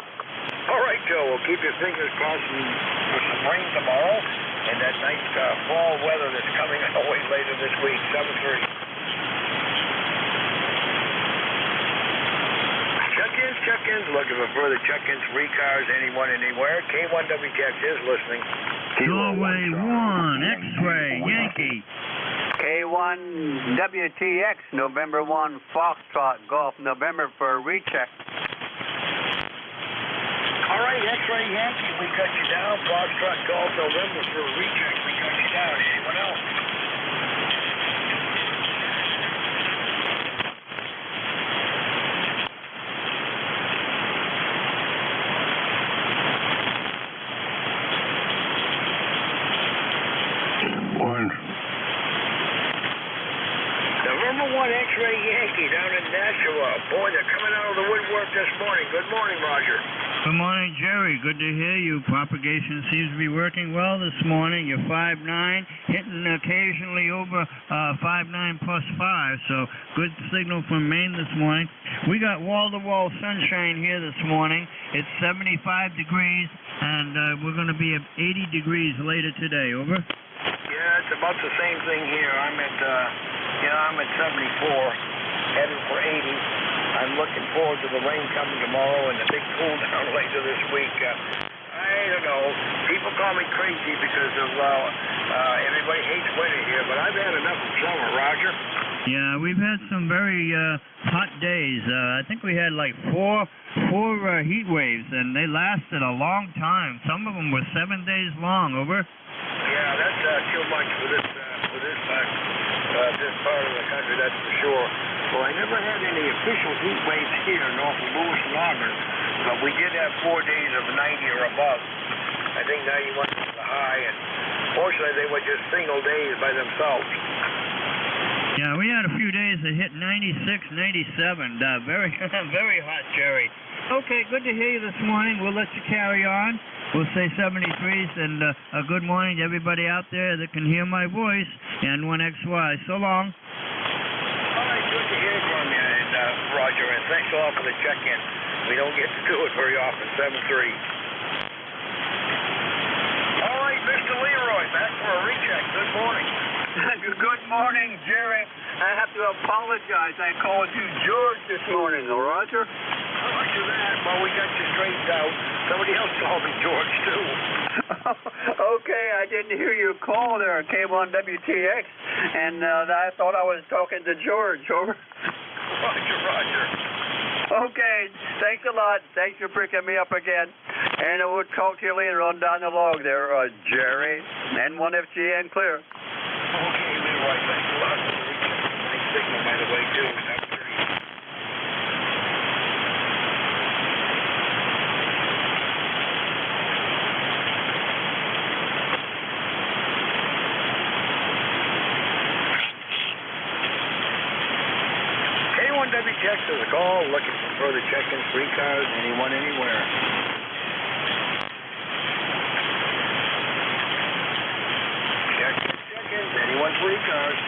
All right, Joe, we'll keep your fingers crossed for some rain tomorrow and that nice fall weather that's coming our way later this week. 7-3. Check-ins, looking for further check-ins, ECARS, anyone, anywhere. K1WTX is listening. Norway 1, X-Ray, Yankee. K1WTX, November 1, Foxtrot, Golf, November for a recheck. All right, X-Ray Yankee, we cut you down. Foxtrot Golf November for a recheck. We cut you down. Anyone else? November 1 X-Ray Yankee down in Nashua. Boy, they're coming out of the woodwork this morning. Good morning, Roger. Good morning, Jerry. Good to hear you. Propagation seems to be working well this morning. You're 5'9", hitting occasionally over 5'9" plus 5, so good signal from Maine this morning. We got wall-to-wall sunshine here this morning. It's 75 degrees, and we're going to be at 80 degrees later today. Over? Yeah, it's about the same thing here. I'm at 74, heading for 80. I'm looking forward to the rain coming tomorrow and the big cool down later this week. I don't know. People call me crazy because of everybody hates winter here, but I've had enough of summer, Roger. Yeah, we've had some very hot days. I think we had like four heat waves, and they lasted a long time. Some of them were 7 days long. Over? Yeah, that's too much for this part of the country, that's for sure. Well, I never had any official heat waves here north of Lewis and Auburn, but we did have 4 days of 90 or above. I think 91 was the high, and fortunately they were just single days by themselves. Yeah, we had a few days that hit 96, 97. Very, very hot, Jerry. Okay, good to hear you this morning. We'll let you carry on. We'll say 73s, and a good morning to everybody out there that can hear my voice. N1XY. So long. All right, good to hear from you, and Roger, and thanks a lot for the check-in. We don't get to do it very often, 7-3. All right, Mr. Leroy, back for a recheck. Good morning. Good morning, Jerry. I have to apologize. I called you George this morning, Roger. Roger that. Well, we got you straightened out. Somebody else called me George, too. Okay, I didn't hear you call there. It came on WTX, and I thought I was talking to George. Over. Roger. Okay, thanks a lot. Thanks for picking me up again. And we'll talk to you later on down the log there, Jerry. N1FGN clear. Okay, Leroy, thanks a lot for the recheck. Nice signal, by the way, too. 7-3. K1WTX is a call, looking for further check-ins, free cars, anyone, anywhere. Check-ins, anyone, free cars.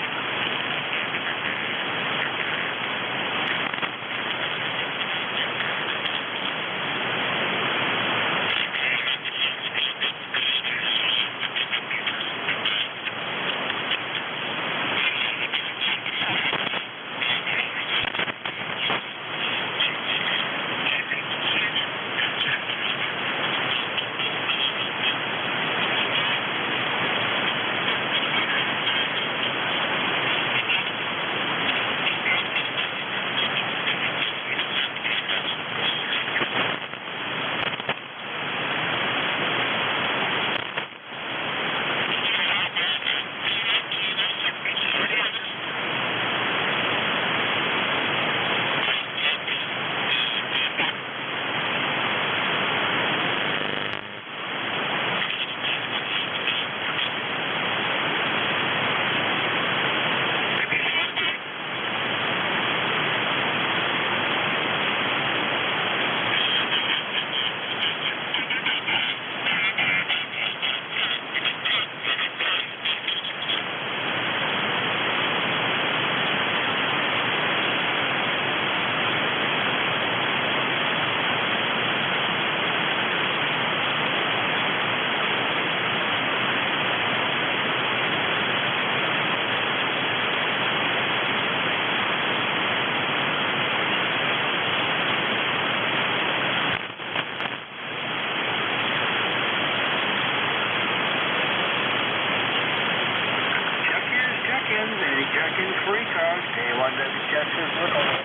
Check-in free cars, K1WTX is the call.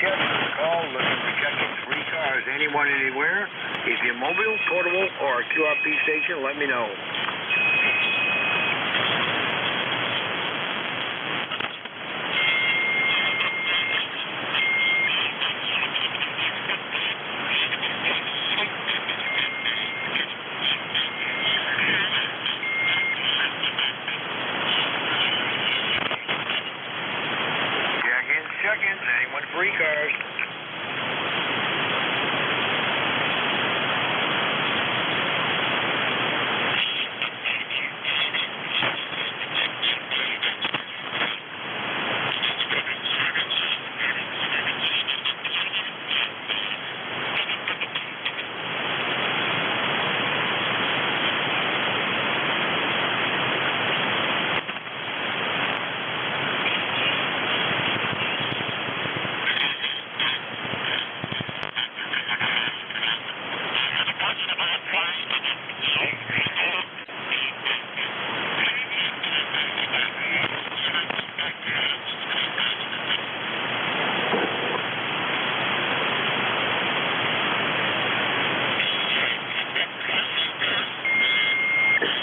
Chet. Call looking for checking 3 cars. Anyone, anywhere. If you're mobile, portable, or a QRP station, let me know. Check-ins, anyone, 3 cars.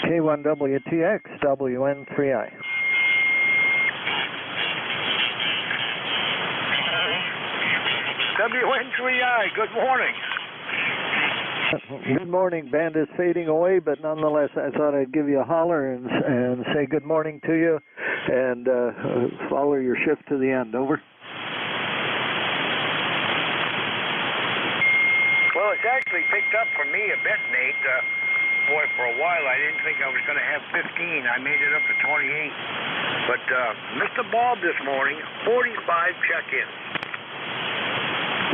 K1WTX, WN3I. WN3I, good morning. Good morning. Band is fading away, but nonetheless, I thought I'd give you a holler and say good morning to you and follow your shift to the end. Over. Well, it's actually picked up for me a bit, Nate. Boy, for a while I didn't think I was going to have 15. I made it up to 28. But Mr. Bob this morning, 45 check-ins.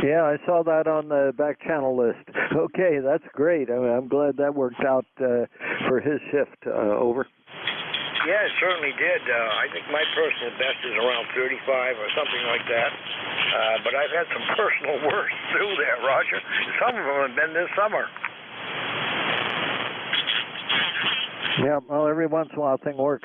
Yeah, I saw that on the back channel list. Okay, that's great. I'm glad that worked out for his shift. Over. Yeah, it certainly did. I think my personal best is around 35 or something like that. But I've had some personal worst through there, Roger. Some of them have been this summer. Yeah, well, every once in a while things work.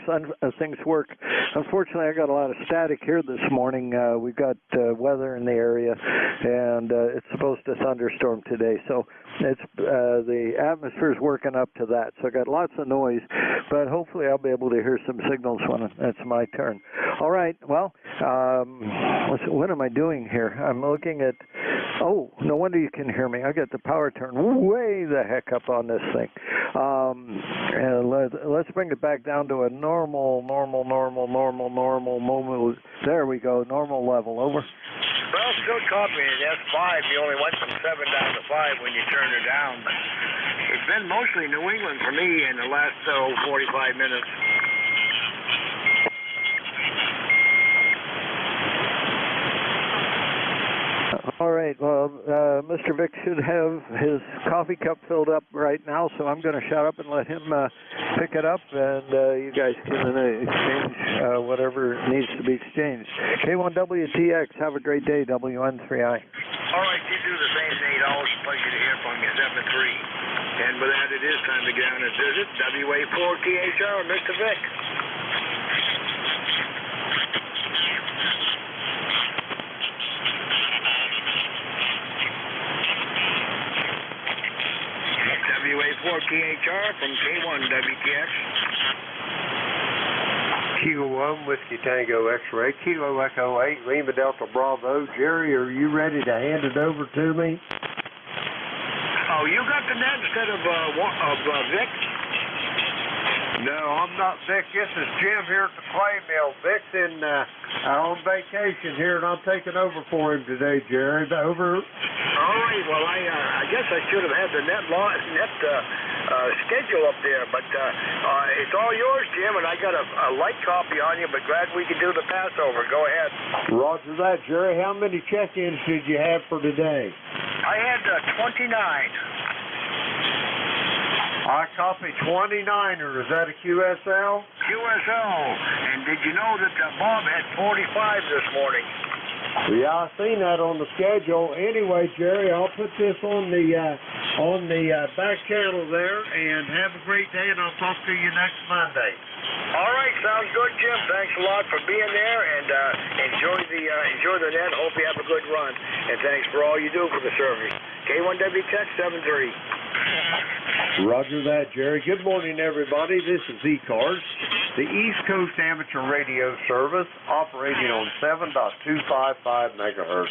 Unfortunately, I got a lot of static here this morning. We've got weather in the area, and it's supposed to thunderstorm today. So it's the atmosphere's working up to that. So I got lots of noise, but hopefully I'll be able to hear some signals when it's my turn. All right, well, what am I doing here? I'm looking at, oh, no wonder you can hear me. I got the power turned way the heck up on this thing. And let's bring it back down to a normal. There we go, normal level. Over. Well, still copying it. S5, you only went from 7 down to 5 when you turned her down. But it's been mostly New England for me in the last 45 minutes. All right, well, Mr. Vic should have his coffee cup filled up right now, so I'm going to shut up and let him pick it up, and you guys can exchange whatever needs to be exchanged. K1WTX, have a great day, WN3I. All right, you do the same, Nate. Always a pleasure to hear from you, 7-3. And with that, it is time to get on and visit WA4THR, Mr. Vic. WA4THR from K1WTX. Kilo 1, Whiskey Tango X-Ray, Kilo Echo 8, Lima Delta Bravo. Jerry, are you ready to hand it over to me? Oh, you got the net instead of Vic? No, I'm not Vic. This is Jim here at the clay mill. Vic's on vacation here, and I'm taking over for him today, Jerry. Over. All right. Well, I guess I should have had the net schedule up there, but it's all yours, Jim, and I got a light copy on you, but glad we could do the passover. Go ahead. Roger that, Jerry. How many check-ins did you have for today? I had 29. I copy 29er. Is that a QSL? QSL. And did you know that Bob had 45 this morning? Yeah, I seen that on the schedule. Anyway, Jerry, I'll put this on the on the back channel there, and have a great day, and I'll talk to you next Monday. All right, sounds good, Jim. Thanks a lot for being there, and enjoy the net. Hope you have a good run, and thanks for all you do for the service. K1W Tech 73. Roger that, Jerry. Good morning, everybody. This is ECARS, the East Coast Amateur Radio Service, operating on 7.255 megahertz.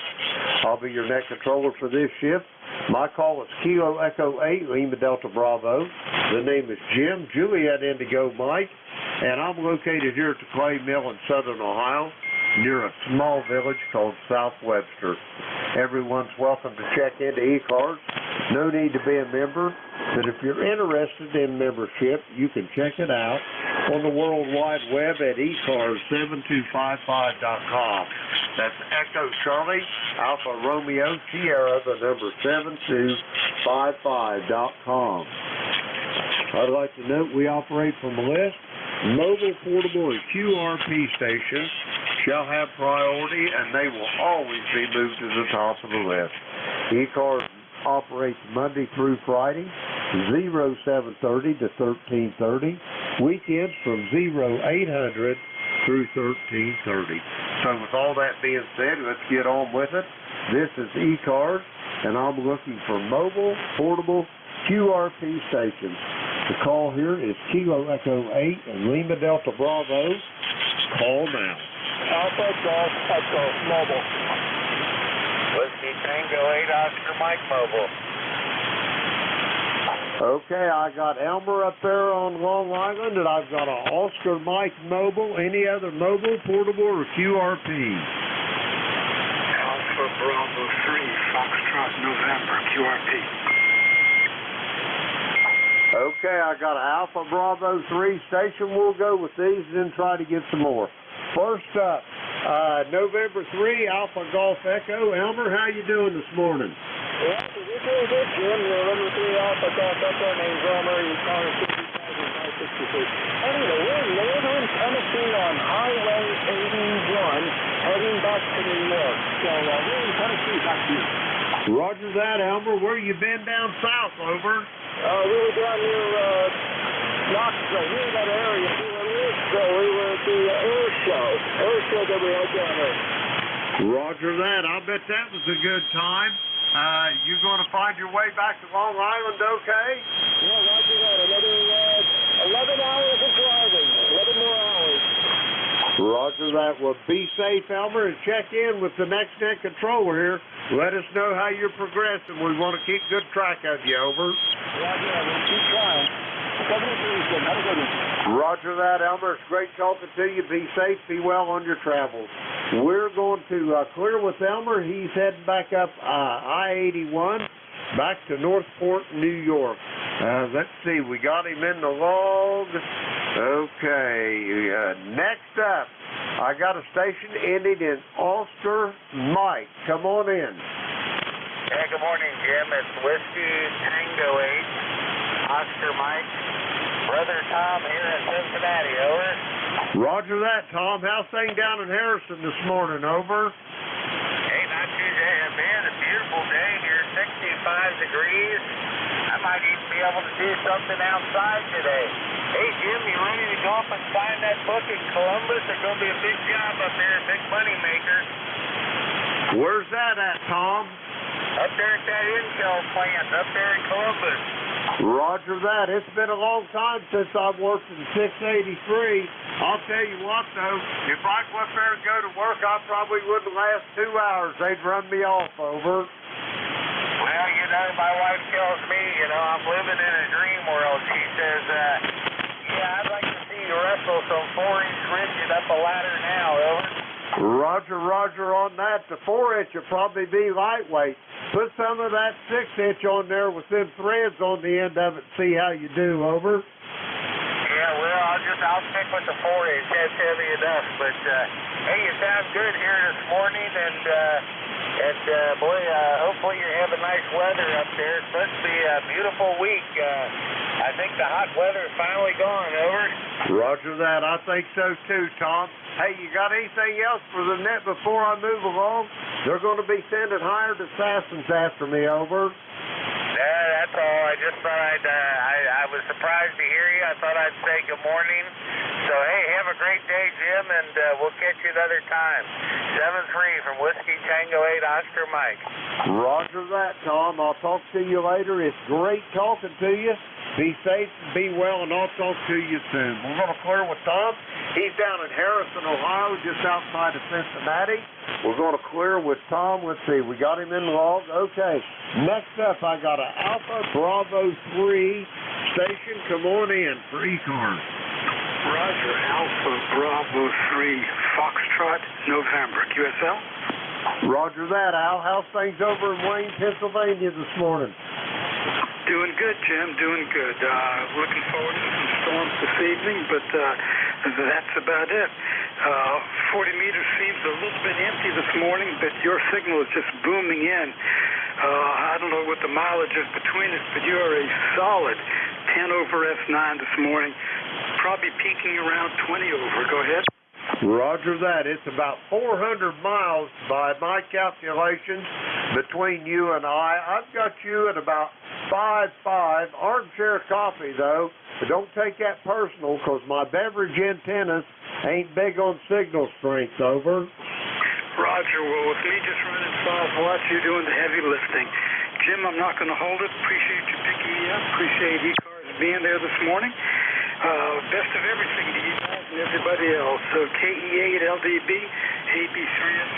I'll be your net controller for this shift. My call is Kilo Echo 8, Lima Delta Bravo. The name is Jim, Juliet Indigo Mike, and I'm located here at the Clay Mill in southern Ohio, near a small village called South Webster. Everyone's welcome to check into ECARS. No need to be a member, but if you're interested in membership, you can check it out on the World Wide Web at ECARS7255.com. That's Echo Charlie, Alpha Romeo Sierra, the number 7255.com. I'd like to note we operate from a list. Mobile, portable, and QRP stations shall have priority, and they will always be moved to the top of the list. ECARS operates Monday through Friday, 0730 to 1330, weekends from 0800 through 1330. So with all that being said, let's get on with it. This is ECARS, and I'm looking for mobile, portable, QRP stations. The call here is Kilo Echo 8 and Lima Delta Bravo. Call now. Alpha Golf Echo Mobile. Whiskey Tango 8 Oscar Mike Mobile. Okay, I got Elmer up there on Long Island, and I've got an Oscar Mike Mobile. Any other mobile, portable, or QRP? Alpha Bravo 3, Foxtrot November, QRP. Okay, I got an Alpha Bravo 3 station. We'll go with these and then try to get some more. First up, November 3, Alpha Golf Echo. Elmer, how you doing this morning? Yeah, we're doing good, Jim. November 3, Alpha Golf Echo. Name's Elmer. You're calling 55,563. Anyway, we're in northern Tennessee on Highway 81, heading back to New York. So we're in Tennessee back here. Roger that, Elmer. Where you been down south, over? We were down near Knoxville, near that area. We were at the air show that we had down there. Roger that. I'll bet that was a good time. You going to find your way back to Long Island okay? Yeah, roger that. Another 11 hours of driving. 11 more hours. Roger that. Well, be safe, Elmer, and check in with the next net controller here. Let us know how you're progressing. We want to keep good track of you, over. Roger that. We'll keep trying. 73, Jim. Have a good one. Roger that, Elmer. It's great talking to you. Be safe. Be well on your travels. We're going to clear with Elmer. He's heading back up I-81, back to Northport, New York. Let's see. We got him in the log. Okay. Next up, I got a station ending in Oscar Mike. Come on in. Hey, good morning, Jim. It's Whiskey Tango 8, Oscar Mike. Brother Tom here in Cincinnati, over. Roger that, Tom. How's things down in Harrison this morning, over? Hey, not too bad, man. A beautiful day here, 65 degrees. I might even be able to do something outside today. Hey, Jim, you ready to go up and sign that book in Columbus? There's going to be a big job up there, a big money maker. Where's that at, Tom? Up there at that Intel plant, up there in Columbus. Roger that. It's been a long time since I've worked in 683. I'll tell you what, though, if I go up there and go to work, I probably wouldn't last 2 hours. They'd run me off, over. Well, you know, my wife tells me, you know, I'm living in a dream world. She says, yeah, I'd like to see you wrestle some 4-inch rigid up a ladder now, over. Roger on that. The 4-inch will probably be lightweight. Put some of that 6-inch on there with them threads on the end of it and see how you do, over. Yeah, well, I'll stick with the 4-inch. That's heavy enough. But, hey, you sound good here this morning, and boy, hopefully you're having nice weather up there. It's supposed to be a beautiful week. I think the hot weather's finally gone, over. Roger that. I think so, too, Tom. Hey, you got anything else for the net before I move along? They're going to be sending hired assassins after me, over. That's all I just thought I was surprised to hear you. I thought I'd say good morning. So, hey, have a great day, Jim, and we'll catch you another time. 7-3 from Whiskey Tango 8 Oscar Mike. Roger that, Tom. I'll talk to you later. It's great talking to you. Be safe, be well, and I'll talk to you soon. We're going to clear with Tom. He's down in Harrison, Ohio, just outside of Cincinnati. We're going to clear with Tom. Let's see, we got him in log. Okay, next up, I got an Alpha Bravo 3 station. Come on in for ECARS. Roger, Alpha Bravo 3 Foxtrot, November, QSL. Roger that, Al. How's things over in Wayne, Pennsylvania this morning? Doing good, Jim, doing good. Looking forward to some storms this evening, but that's about it. 40 meters seems a little bit empty this morning, but your signal is just booming in. I don't know what the mileage is between us, but you are a solid 10 over S9 this morning, probably peaking around 20 over. Go ahead. Roger that. It's about 400 miles by my calculations between you and I. I've got you at about 5.5. Armchair coffee, though. But don't take that personal, because my beverage antennas ain't big on signal strength. Over. Roger. Well, with me just running 5 watts, you're doing the heavy lifting. Jim, I'm not going to hold it. Appreciate you picking me up. Appreciate ECARS being there this morning. Best of everything to you guys and everybody else. So KE8LDB, AB3FN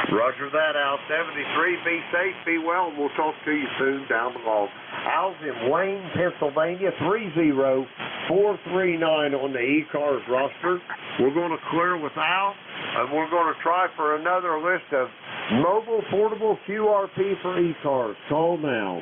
73. Roger that, Al. 73. Be safe, be well, and we'll talk to you soon down the log. Al's in Wayne, Pennsylvania, 30439 on the ECARS roster. We're going to clear with Al, and we're going to try for another list of mobile portable QRP for ECARS. Call now.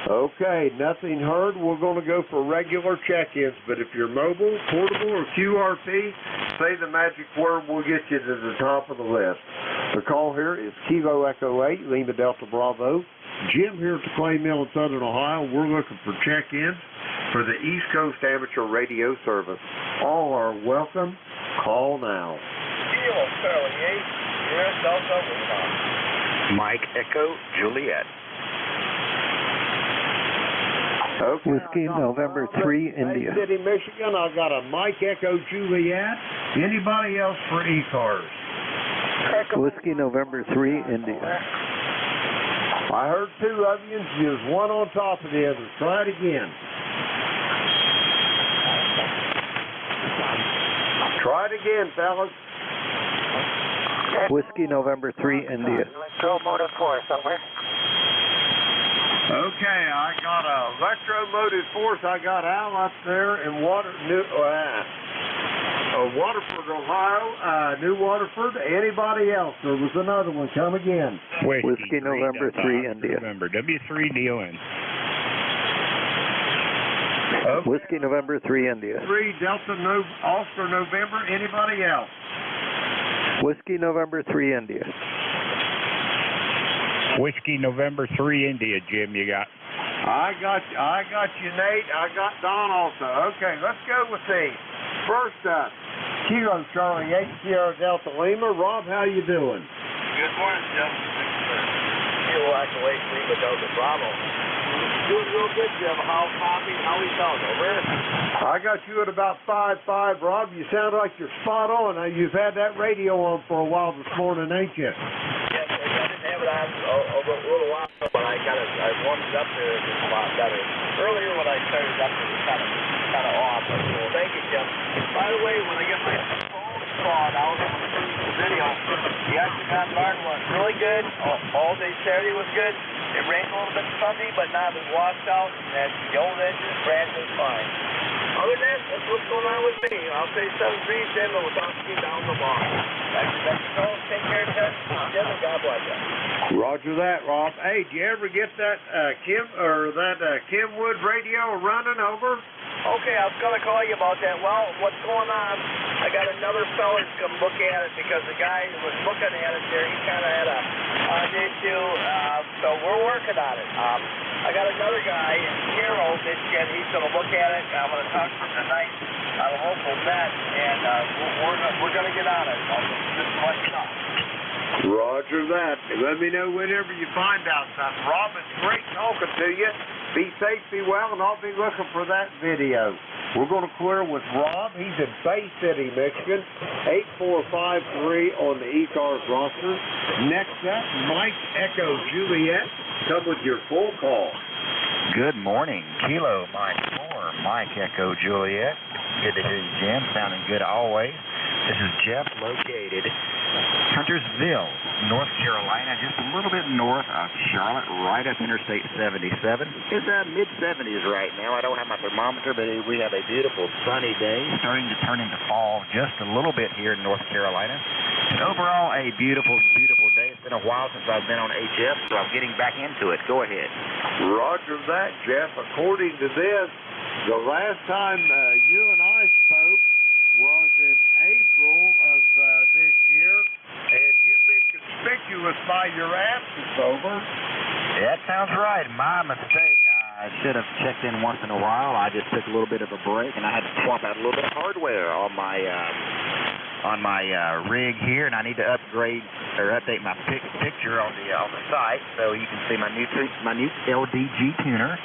Okay, nothing heard. We're going to go for regular check-ins, but if you're mobile, portable, or QRP, say the magic word, we'll get you to the top of the list. The call here is Kilo Echo 8, Lima Delta Bravo. Jim here at the Clay Mill in Southern Ohio. We're looking for check-ins for the East Coast Amateur Radio Service. All are welcome. Call now. Kilo Charlie 8, US Delta Lima. Mike Echo Juliet. Okay, Whiskey November 3, India. Bay City, Michigan. I got a Mike Echo Juliet. Anybody else for ECARS? Whiskey November 3, India. I heard 2 of you. There's one on top of the other. Try it again. Try it again, fellas. Whiskey November 3, India. Electromotive Force, over. Okay, I got a Electromotive Force. I got Al up there in Waterford, Ohio, New Waterford. Anybody else? There was another one. Come again. Whiskey November 3, India. November, W3DON. Okay. Whiskey November 3, India. 3 Delta Oscar November. Anybody else? Whiskey November 3, India. Whiskey November 3, India, Jim, you got. I got you, Nate. I got Don also. Okay, let's go with the first up. Kilo Charlie 8 Sierra Delta Lima. Rob, how you doing? Good morning, Jim. Kilo Echo 8 Lima Delta Bravo. Doing real good, Jim. How we sound, over? I got you at about 5.5, Rob. You sound like you're spot on. You've had that radio on for a while this morning, ain't you? Yes, I didn't have it on over a little while, but I warmed it up to a lot better. Earlier when I started up, it was kind of off. But cool. Thank you, Jim. By the way, when I get my phone thawed out, I'm going to show you the video. The Octagon barn was really good. All day Saturday was good. It rained a little bit Sunday, but now it's washed out, and the old engine, brand new, fine. Other than that, that's what's going on with me. I'll say 7-3, Jim, and we'll talk to you down the line. Thank you. Take care, Jim, and God bless you. Roger that, Rob. Hey, did you ever get that Kenwood radio running over? Okay, I was going to call you about that. Well, what's going on, I got another fella to come look at it because the guy who was looking at it there, he kind of had an issue, so we're working on it. I got another guy in Caro, Michigan. He's going to look at it. I'm going to talk to him tonight on a local net, and we're going to get out of it. Just let you know. Roger that. Let me know whenever you find out something. Rob, it's great talking to you. Be safe, be well, and I'll be looking for that video. We're going to clear with Rob. He's in Bay City, Michigan. 8453 on the ECARS roster. Next up, Mike Echo Juliet. Come with your full call. Good morning. Kilo Mike 4, Mike Echo Juliet. Good to hear you, Jim. Sounding good always. This is Jeff, located Huntersville, North Carolina, just a little bit north of Charlotte, right up Interstate 77. It's mid-70s right now. I don't have my thermometer, but we have a beautiful sunny day, starting to turn into fall just a little bit here in North Carolina. And overall, a beautiful, beautiful day. It's been a while since I've been on HF, so I'm getting back into it. Go ahead. Roger that, Jeff. According to this, the last time you and I spoke was in April of this year, and you've been conspicuous by your absence, over. That sounds right. My mistake. I should have checked in once in a while. I just took a little bit of a break, and I had to swap out a little bit of hardware on my rig here, and I need to upgrade or update my picture on the site so you can see my new LDG tuner.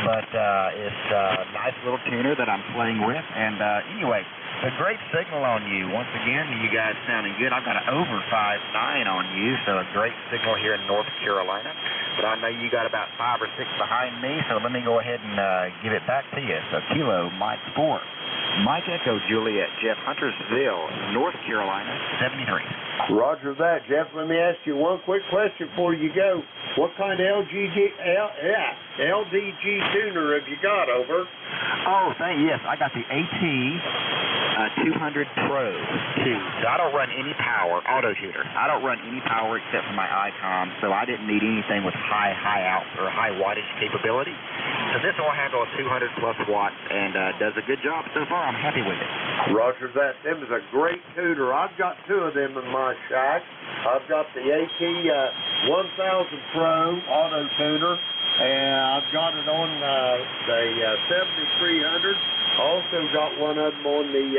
But it's a nice little tuner that I'm playing with, and anyway. A great signal on you. Once again, you guys sounding good. I've got an over 5.9 on you, so a great signal here in North Carolina. But I know you got about 5 or 6 behind me, so let me go ahead and give it back to you. So Kilo Mike 4, Mike Echo Juliet, Jeff, Huntersville, North Carolina, 73. Roger that, Jeff. Let me ask you one quick question before you go. What kind of LDG tuner have you got, over? Oh, yes. I got the AT 200 Pro 2. So I don't run any power, auto tuner. I don't run any power except for my ICOM, so I didn't need anything with high out or high wattage capability. So this will handle 200 plus watts and does a good job so far. I'm happy with it. Roger that. Them is a great tuner. I've got 2 of them in my shack. I've got the AT 1000 Pro auto tuner, and I've got it on the 7300. Also got one of them on the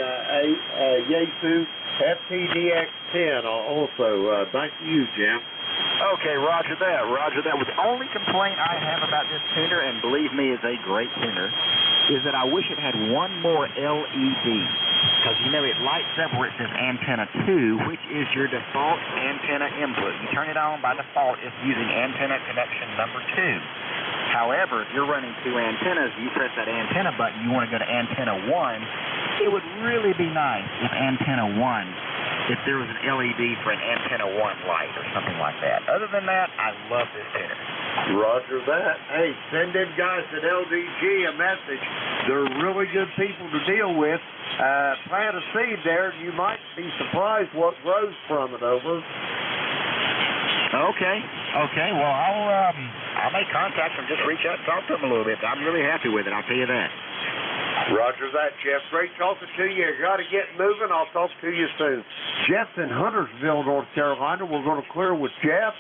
Yaesu FTDX10 also. Back to you, Jim. Okay, roger that. Roger that. Well, the only complaint I have about this tuner, and believe me, it's a great tuner, is that I wish it had one more LED. Because, it lights up where it says antenna 2, which is your default antenna input. You turn it on by default, it's using antenna connection number 2. However, if you're running 2 antennas, you press that antenna button, you want to go to antenna 1, it would really be nice if antenna 1, if there was an LED for an antenna 1 light or something like that. Other than that, I love this tuner. Roger that. Hey, send them guys at LDG a message. They're really good people to deal with. Plant a seed there, and you might be surprised what grows from it, over. Okay. Well, I'll make contact and just reach out and talk to them a little bit. I'm really happy with it, I'll tell you that. Roger that, Jeff. Great talking to you. You got to get moving. I'll talk to you soon. Jeff's in Huntersville, North Carolina. We're going to clear with Jeff.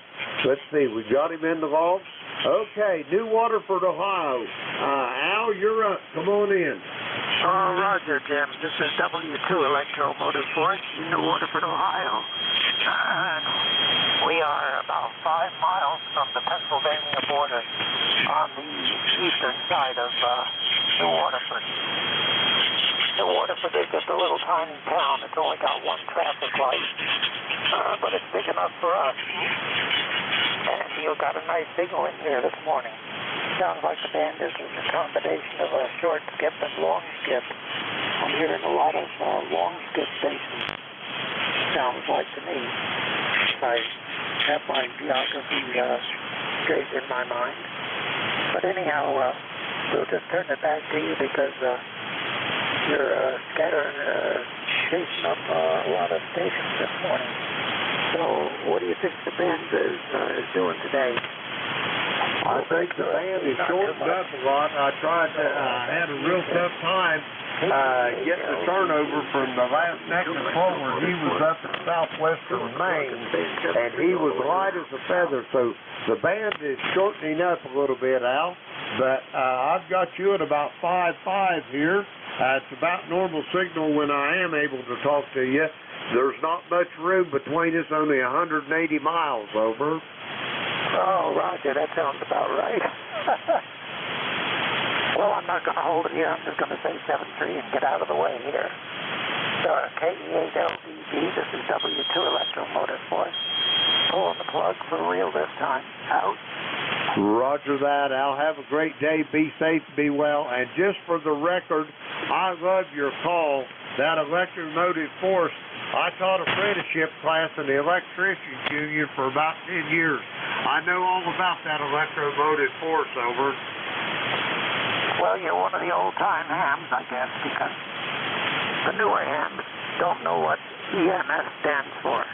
Let's see. We got him in the vault. Okay, New Waterford, Ohio. Al, you're up. Come on in. Roger, Jim. This is W2 Electro Motorsports in New Waterford, Ohio. We are about 5 miles from the Pennsylvania border on the eastern side of New Waterford. New Waterford is just a little tiny town. It's only got 1 traffic light, but it's big enough for us. And you've got a nice signal in here this morning. Sounds like the band is a combination of a short skip and long skip. I'm hearing a lot of long skip stations. Sounds like to me. If I have my geography straight in my mind. But anyhow, we'll just turn it back to you because you're scattering, chasing up a lot of stations this morning. So what do you think the band is doing today? I think the band is shortened up a lot. I tried to, had a real tough time getting the turnover from the last second forward. He was up in southwestern Maine, and he was light as a feather. So the band is shortening up a little bit, Al. But I've got you at about 5.5 here. It's about normal signal when I am able to talk to you. There's not much room between us, only 180 miles, over. Oh, Roger, that sounds about right. Well, I'm not going to hold it here. I'm just going to say 7-3 and get out of the way here. KE8LDB, this is W2 Electro Motorsports. Pulling the plug for real this time. Out. Roger that, Al. Have a great day. Be safe, be well. And just for the record, I love your call. That electromotive force, I taught apprenticeship class in the electricians union for about 10 years. I know all about that electromotive force, over. Well, you're one of the old-time hams, I guess, because the newer hams don't know what EMS stands for.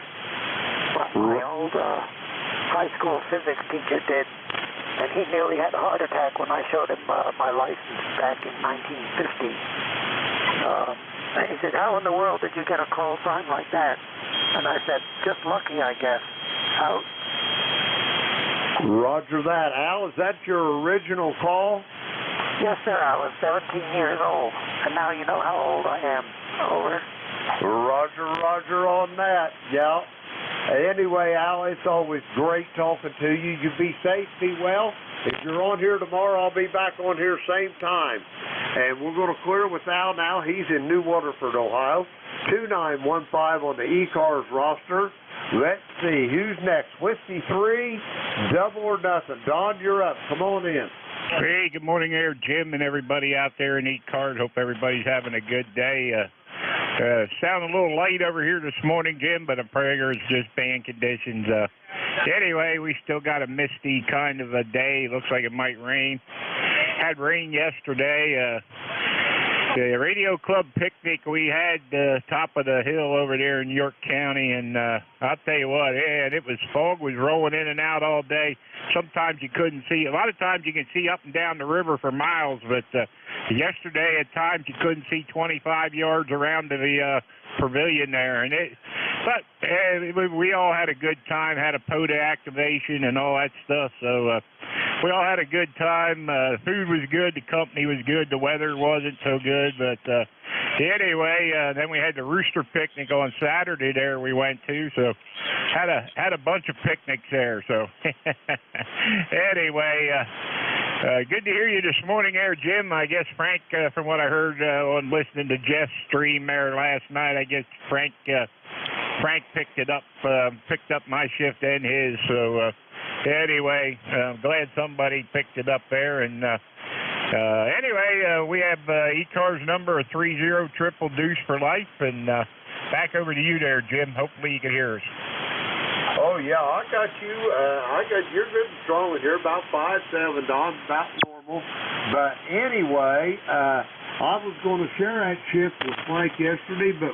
But my old high school physics teacher did, and he nearly had a heart attack when I showed him my license back in 1950. And he said, how in the world did you get a call sign like that? And I said, just lucky, I guess. Out. Roger that. Al, is that your original call? Yes, sir. I was 17 years old, and now you know how old I am. Over. Roger on that. Yeah. Anyway, Al, it's always great talking to you. You be safe, be well. If you're on here tomorrow, I'll be back on here same time. And we're going to clear with Al now. He's in New Waterford, Ohio. 2915 on the ECARS roster. Let's see, who's next? Whiskey 3, double or nothing. Don, you're up. Come on in. Hey, good morning there, Jim, and everybody out there in ECARS. Hope everybody's having a good day. Sound a little light over here this morning, Jim, but I figure it's just bad conditions. Anyway, we still got a misty kind of a day. Looks like it might rain. Had rain yesterday. The Radio Club picnic we had top of the hill over there in York County, and I'll tell you what, it was fog was rolling in and out all day. Sometimes you couldn't see. A lot of times you can see up and down the river for miles, but yesterday at times you couldn't see 25 yards around the pavilion there. But we all had a good time, had a POTA activation and all that stuff, so we all had a good time. The food was good, the company was good, the weather wasn't so good, but anyway, then we had the rooster picnic on Saturday there we went to, so had a bunch of picnics there, so anyway, good to hear you this morning there, Jim. I guess Frank, from what I heard on listening to Jeff's stream there last night, I guess Frank picked up my shift and his, so anyway, I'm glad somebody picked it up there, and anyway, we have ECARS number 30 triple deuce for life, and back over to you there, Jim. Hopefully you can hear us. Oh, yeah, I got you. You're good and strong in here, about 5'7", Don, about normal. But anyway, I was going to share that shift with Frank yesterday, but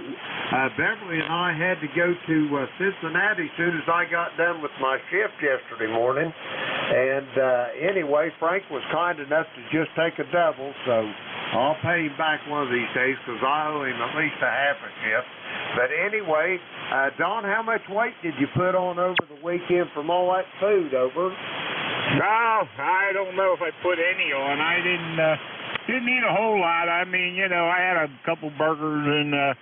Beverly and I had to go to Cincinnati as soon as I got done with my shift yesterday morning. And anyway, Frank was kind enough to just take a double, so I'll pay him back one of these days because I owe him at least a half a shift. But anyway, Don, how much weight did you put on over the weekend from all that food, over? No, I don't know if I put any on. I didn't eat a whole lot. I mean, you know, I had a couple burgers and a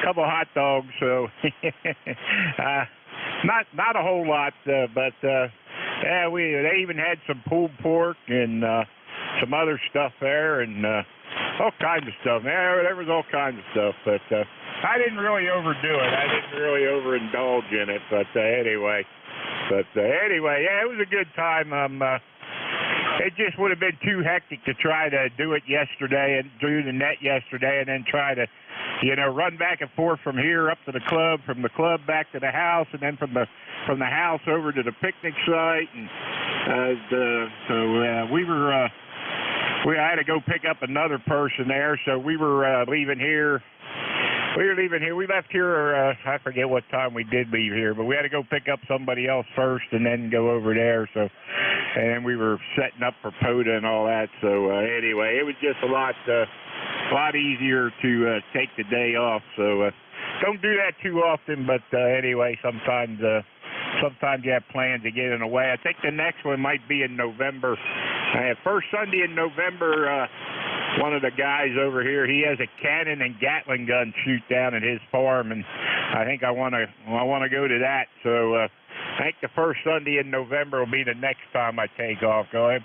couple hot dogs, so not a whole lot. But yeah, they even had some pulled pork and some other stuff there, and all kinds of stuff. There was all kinds of stuff, but I didn't really overdo it. I didn't really overindulge in it, but anyway, yeah, it was a good time. It just would have been too hectic to try to do it yesterday and do the net yesterday, and then try to, you know, run back and forth from here up to the club, from the club back to the house, and then from the house over to the picnic site, and I had to go pick up another person there, so we were leaving here. We left here, I forget what time we did leave here, but we had to go pick up somebody else first and then go over there. So, and we were setting up for POTA and all that. So anyway, it was just a lot easier to take the day off. So don't do that too often, but anyway, sometimes you have plans to get in the way. I think the next one might be in November. First Sunday in November, one of the guys over here, he has a cannon and Gatling gun shoot down at his farm, and I think I want to go to that. So I think the first Sunday in November will be the next time I take off. Go ahead.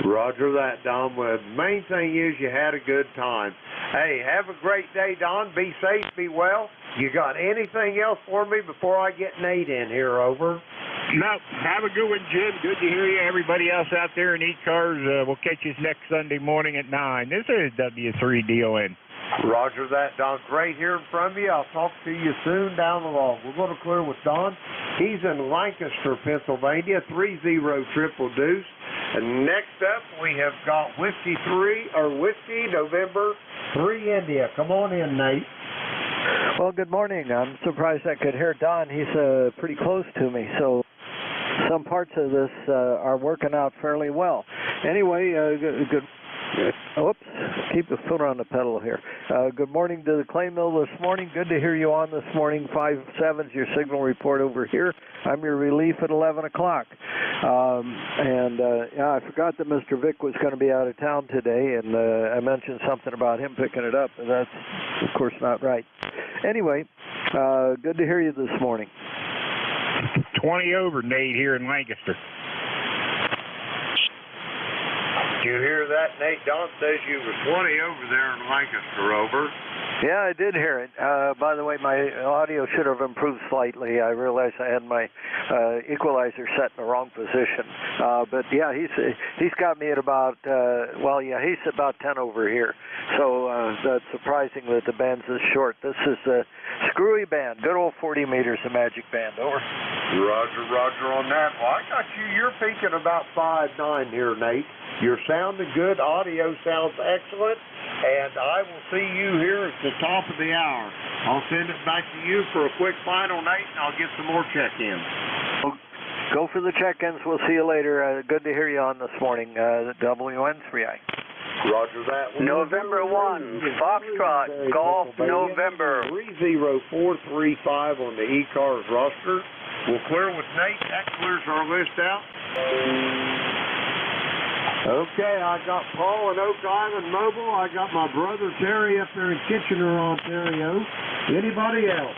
Roger that, Don. Well, the main thing is you had a good time. Hey, have a great day, Don. Be safe, be well. You got anything else for me before I get Nate in here? Over. No, have a good one, Jim. Good to hear you. Everybody else out there in ECARS, we'll catch you next Sunday morning at 9. This is W3DON. Roger that, Don. Great hearing from you. I'll talk to you soon down the road. We're going to clear with Don. He's in Lancaster, Pennsylvania, 30 triple deuce. And next up, we have got Whiskey November 3 India. Come on in, Nate. Well, good morning. I'm surprised I could hear Don. He's pretty close to me, so some parts of this are working out fairly well. Anyway, good. Oops, keep the foot on the pedal here. Good morning to the clay mill this morning. Good to hear you on this morning. 5-7's your signal report over here. I'm your relief at 11 o'clock. Yeah, I forgot that Mr. Vic was going to be out of town today, and I mentioned something about him picking it up, and that's, of course, not right. Anyway, good to hear you this morning. 20 over, Nate, here in Lancaster. Did you hear that, Nate? Don says you was 20 over there in Lancaster, over. Yeah, I did hear it. By the way, my audio should have improved slightly. I realized I had my equalizer set in the wrong position. But yeah, he's got me at about, he's about 10 over here. So that's surprising that the band's this short. This is a screwy band, good old 40 meters of magic band, over. Roger on that. Well, I got you. You're peaking about 5'9" here, Nate. You're sounding good. Audio sounds excellent. And I will see you here at the top of the hour. I'll send it back to you for a quick final, Nate, and I'll get some more check-ins. Go for the check-ins. We'll see you later. Good to hear you on this morning. WN3I. Roger that. November 1, Foxtrot, Golf, November. 30435 on the ECARS roster. We'll clear with Nate. That clears our list out. Okay, I got Paul in Oak Island Mobile. I got my brother Terry up there in Kitchener, Ontario. Anybody else?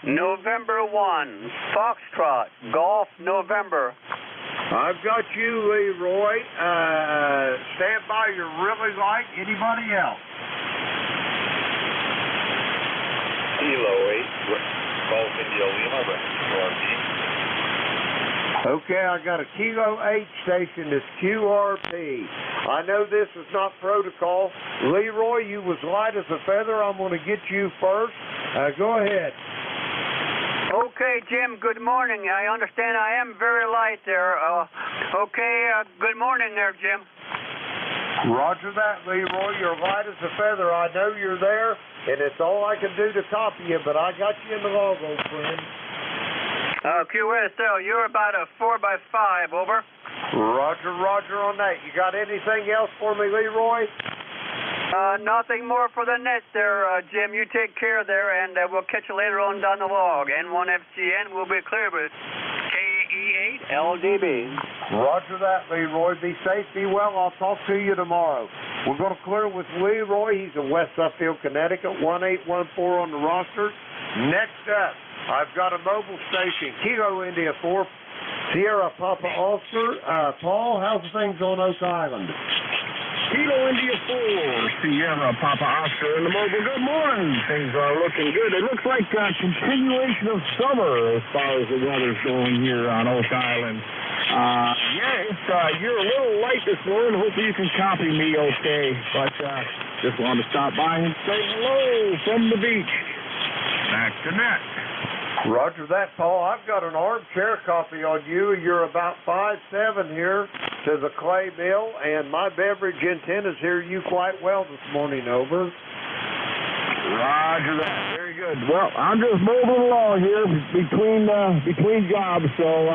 November 1, Foxtrot, Golf, November. I've got you, Leroy. Stand by your really light. Anybody else? Kilo 8, Golf India Lima, QRP. Okay, I got a Kilo 8 station that's QRP. I know this is not protocol. Leroy, you was light as a feather. I'm going to get you first. Go ahead. Okay, Jim, good morning. I understand I am very light there. Good morning there, Jim. Roger that, Leroy. You're light as a feather. I know you're there, and it's all I can do to copy you, but I got you in the log, old friend. QSL, you're about a 4x5, over. Roger on that. You got anything else for me, Leroy? Nothing more for the net there, Jim. You take care there, and we'll catch you later on down the log. N1FGN will be clear with KE8LDB. Roger that, Leroy. Be safe, be well. I'll talk to you tomorrow. We're going to clear with Leroy. He's in West Suffield, Connecticut, 1814 on the roster. Next up, I've got a mobile station, Kilo India 4, Sierra Papa Oscar. Paul, how's things on Oak Island? Kilo India 4, Sierra Papa Oscar in the mobile. Good morning. Things are looking good. It looks like a continuation of summer as far as the weather's going here on Oak Island. You're a little light this morning. Hopefully you can copy me okay. But just wanted to stop by and say hello from the beach. Back to net. Roger that, Paul. I've got an armchair copy on you. You're about 5'7" here to the clay mill, and my beverage antennas hear you quite well this morning, over. Roger that. Very good. Well, I'm just moving along here between jobs, so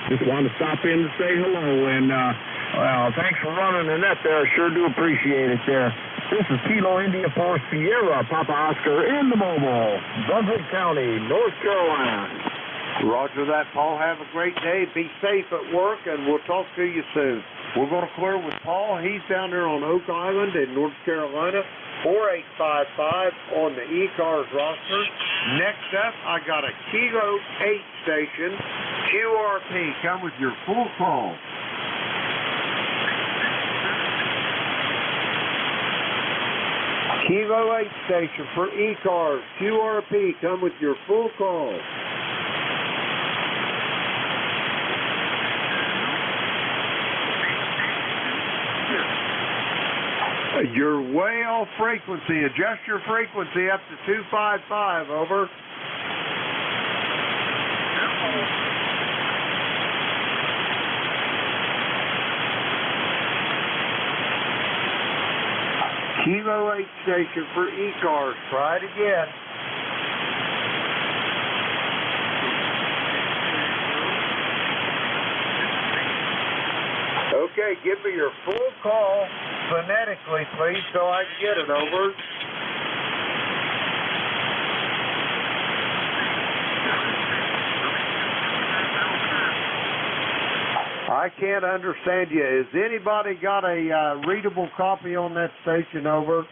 just wanted to stop in to say hello. And, thanks for running the net there. I sure do appreciate it there. This is Kilo India 4 Sierra Papa Oscar in the mobile, Brunswick County, North Carolina. Roger that, Paul. Have a great day. Be safe at work, and we'll talk to you soon. We're going to clear with Paul. He's down there on Oak Island in North Carolina. 4855 on the ECARS roster. Next up, I got a Kilo 8 station, QRP. Come with your full call. Kilo 8 station for ECARS, QRP. Come with your full call. You're way off frequency. Adjust your frequency up to 255, over. Kilo 8 station for ECARS. Try it again. Okay, give me your full call phonetically, please, so I can get it, over. I can't understand you. Has anybody got a readable copy on that station, over?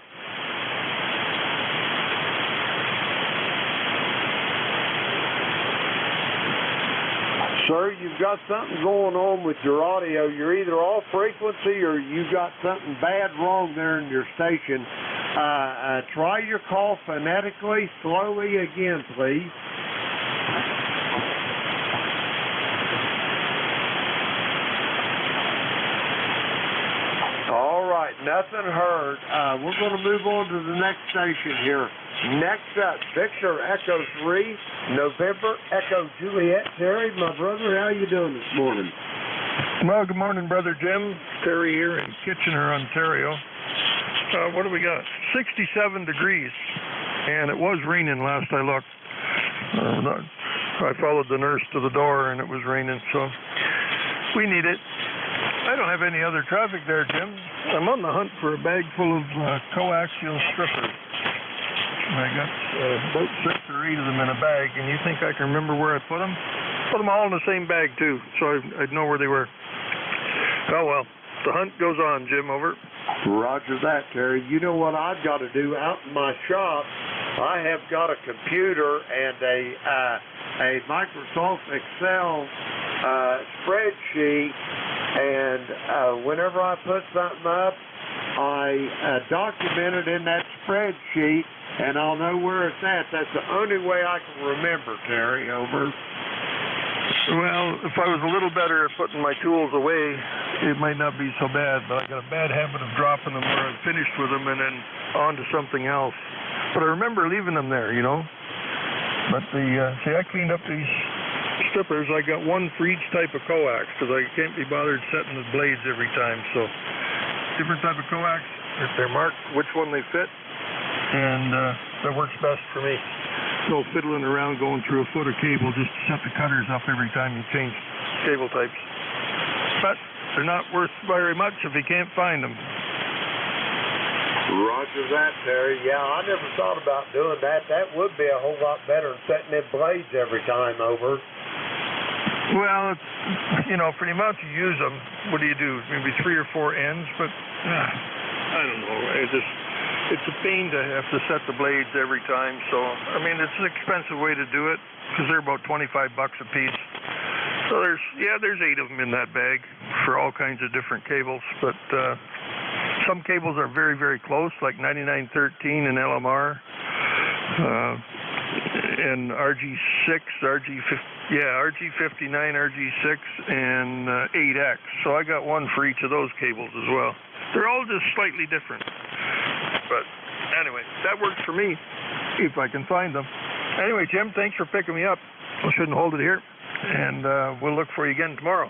Sir, you've got something going on with your audio. You're either off frequency or you got something bad wrong there in your station. Try your call phonetically, slowly again, please. All right, nothing heard. We're going to move on to the next station here. Next up, Victor Echo 3, November Echo Juliet. Terry, my brother, how you doing this morning? Well, good morning, Brother Jim. Terry here in Kitchener, Ontario. What do we got? 67 degrees, and it was raining last I looked. I followed the nurse to the door, and it was raining, so we need it. I don't have any other traffic there, Jim. I'm on the hunt for a bag full of coaxial strippers. I got about 6 or 8 of them in a bag, and you think I can remember where I put them? Put them all in the same bag, too, so I'd know where they were. Oh, well, the hunt goes on, Jim, over. Roger that, Terry. You know what I've got to do out in my shop? I have got a computer and a Microsoft Excel spreadsheet, and whenever I put something up, I document it in that spreadsheet, and I'll know where it's at. That's the only way I can remember, Terry, over. Well, if I was a little better at putting my tools away, it might not be so bad, but I got a bad habit of dropping them where I'm finished with them and then on to something else. But I remember leaving them there, you know. But see, I cleaned up these strippers. I got one for each type of coax because I can't be bothered setting the blades every time. So different type of coax, if they're marked which one they fit, and that works best for me. No fiddling around going through a foot of cable just to set the cutters up every time you change cable types. But they're not worth very much if you can't find them. Roger that, Terry. Yeah, I never thought about doing that. That would be a whole lot better than setting in blades every time, over. Well, you know, for the amount you use them, what do you do? Maybe 3 or 4 ends, but I don't know. It's a pain to have to set the blades every time. So, I mean, it's an expensive way to do it because they're about $25 a piece. So there's 8 of them in that bag for all kinds of different cables. But some cables are very, very close, like 9913 and LMR, and RG6, RG59, RG6, and 8X. So I got one for each of those cables as well. They're all just slightly different. But anyway, that works for me if I can find them. Anyway, Jim, thanks for picking me up. I shouldn't hold it here. And we'll look for you again tomorrow.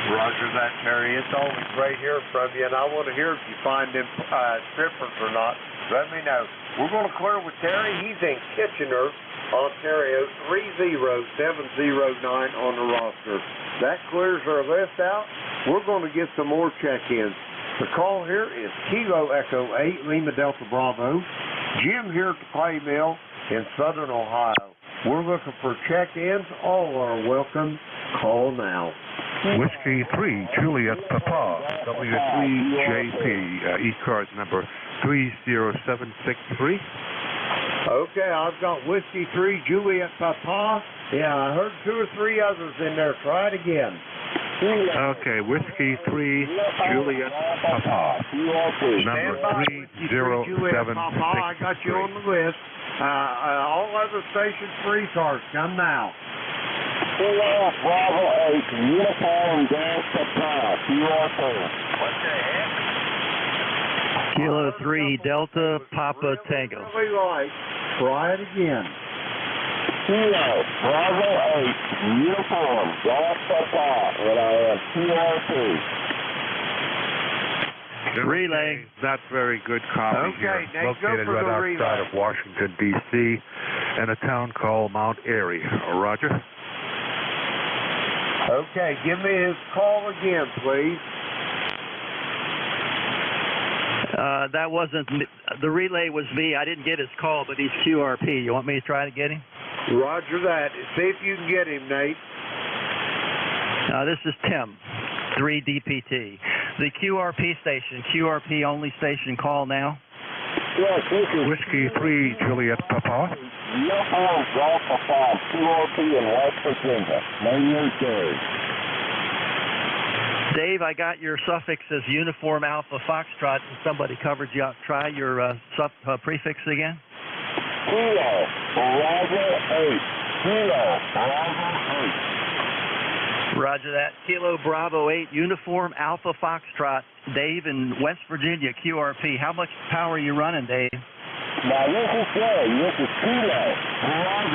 Roger that, Terry. It's always great hearing from you, and I want to hear if you find them strippers or not. Let me know. We're going to clear with Terry. He's in Kitchener, Ontario, 30709 on the roster. That clears our list out. We're going to get some more check-ins. The call here is Kilo Echo 8, Lima Delta Bravo. Jim here at the Clay Mill in Southern Ohio. We're looking for check-ins. All are welcome. Call now. Whiskey 3, Juliet Papa, W3JP, ECARS number 30763. Okay, I've got Whiskey 3, Juliet Papa. Yeah, I heard 2 or 3 others in there. Try it again. Okay, Whiskey 3, Juliet Papa, number 30763. I got you on the list. All other stations for ECARS, come now. Bravo 8, Uniform Gas Supply, QR4. What's the heck? Kilo 3, Delta Papa Tango. Really light. Try it again. Kilo, Bravo 8, Uniform Gas Supply, and I am QR2. Relay. Not very good copy here. Located right outside of Washington, D.C. in a town called Mount Airy. Roger. Okay, give me his call again, please. That wasn't the relay was me. I didn't get his call, but he's QRP. You want me to try to get him? Roger that. See if you can get him, Nate. This is Tim, 3DPT. The QRP station, QRP only station, call now. Yes, this is Whiskey 3, Juliet Papa. Uniform Golf Papa, QRP in West Virginia. Name your Dave. Dave, I got your suffix as Uniform Alpha Foxtrot, and somebody covered you up. Try your prefix again. Kilo, Bravo 8. Kilo, Bravo 8. Roger that. Kilo Bravo 8, Uniform Alpha Foxtrot. Dave in West Virginia, QRP. How much power are you running, Dave? Now, this is Gary. This is Kilo, Bravo 8.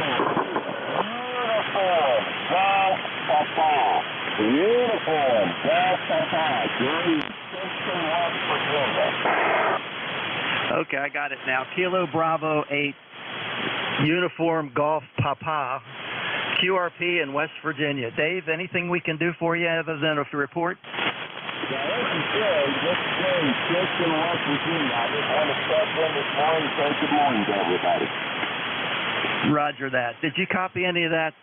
Uniform Golf Papa. Uniform Golf Papa. Gary, West Virginia. Okay, I got it now. Kilo Bravo 8, Uniform Golf Papa, QRP in West Virginia. Dave, anything we can do for you other than a report? Yeah, this is Gary. This is Gary, just in West Virginia. I just want to step in this morning and say good morning to everybody. Roger that. Did you copy any of that,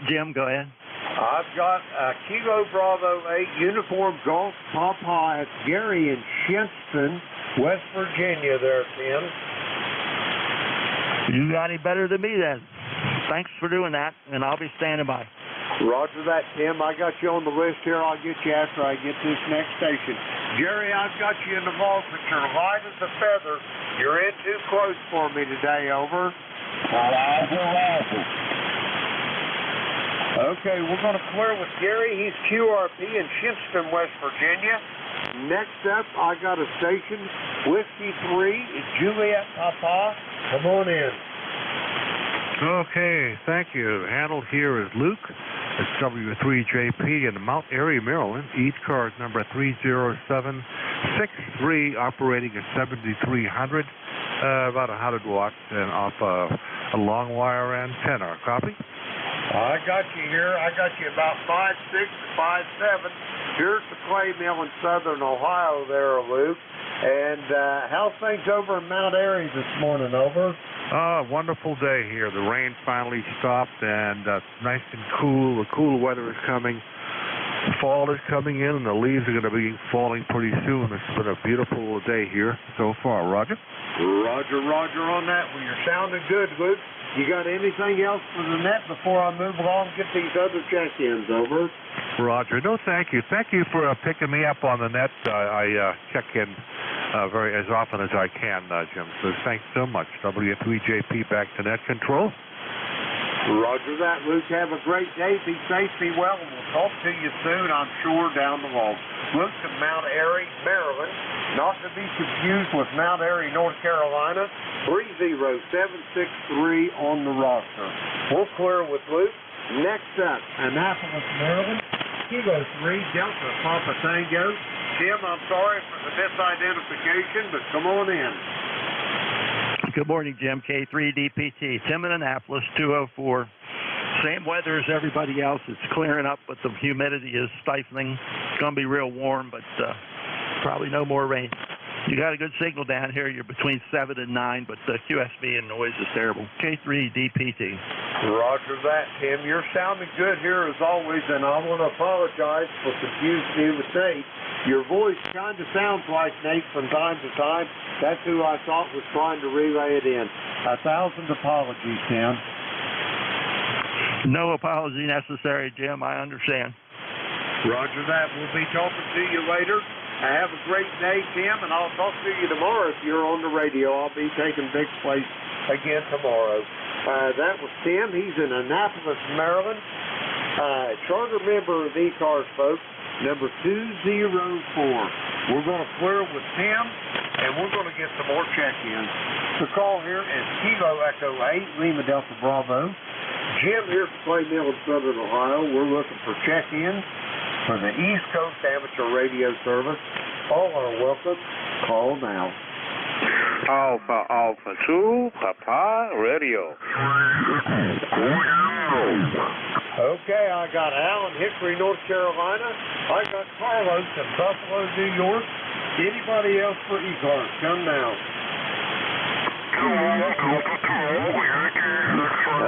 Jim? Go ahead. I've got Kilo Bravo 8, Uniform Golf Papa. It's Gary in Shinston, West Virginia there, Tim. You got any better than me then. Thanks for doing that, and I'll be standing by. Roger that, Tim. I got you on the list here. I'll get you after I get to this next station. Jerry, I've got you in the vault, but you're light as a feather. You're in too close for me today, over. Okay, we're going to clear with Gary. He's QRP in Shinston, West Virginia. Next up, I got a station, Whiskey 3, Juliet Papa. Come on in. Okay, thank you. Handled here is Luke. It's W3JP in Mount Airy, Maryland. ECARS number 30763, operating at 7300, about 100 watts, and off a long wire antenna. Copy? I got you here. I got you about 5'6" to 5'7". Here's the clay mill in southern Ohio there, Luke. And how's things over in Mount Airy this morning, over? Wonderful day here. The rain finally stopped, and it's nice and cool. The cool weather is coming. Fall is coming in, and the leaves are going to be falling pretty soon. It's been a beautiful day here so far. Roger? Roger on that. Well, you're sounding good, Luke. You got anything else for the net before I move along and get these other check-ins, over? Roger. No, thank you. Thank you for picking me up on the net. I check in as often as I can, Jim. So thanks so much. W3JP back to net control. Roger that, Luke. Have a great day. Be safe, be well, and we'll talk to you soon, I'm sure, down the road. Luke in Mount Airy, Maryland, not to be confused with Mount Airy, North Carolina, 30763 on the roster. We'll clear with Luke. Next up, Annapolis, Maryland, Kilo 3, Delta Papa Tango. Tim, I'm sorry for the misidentification, but come on in. Good morning, Jim. K3DPT. Tim in Annapolis, 204. Same weather as everybody else. It's clearing up, but the humidity is stifling. It's going to be real warm, but probably no more rain. You got a good signal down here. You're between 7 and 9, but the QSB and noise is terrible. K3DPT. Roger that, Tim. You're sounding good here as always, and I want to apologize for confusing you with Nate. Your voice kind of sounds like Nate from time to time. That's who I thought was trying to relay it in. 1,000 apologies, Tim. No apology necessary, Jim. I understand. Roger that. We'll be talking to you later. Have a great day, Tim, and I'll talk to you tomorrow if you're on the radio. I'll be taking Vic's place again tomorrow. That was Tim. He's in Annapolis, Maryland. Charter member of ECARS, folks, number 204. We're going to clear with Tim, and we're going to get some more check-ins. The call here is Kilo Echo 8, Lima Delta Bravo. Jim here from Clay Mill in Southern Ohio. We're looking for check-ins for the East Coast Amateur Radio Service. All are welcome. Call now. Alpha 2, Papa Radio. Okay, I got Al in Hickory, North Carolina. I got Carlos in Buffalo, New York. Anybody else for ECARS? Come now.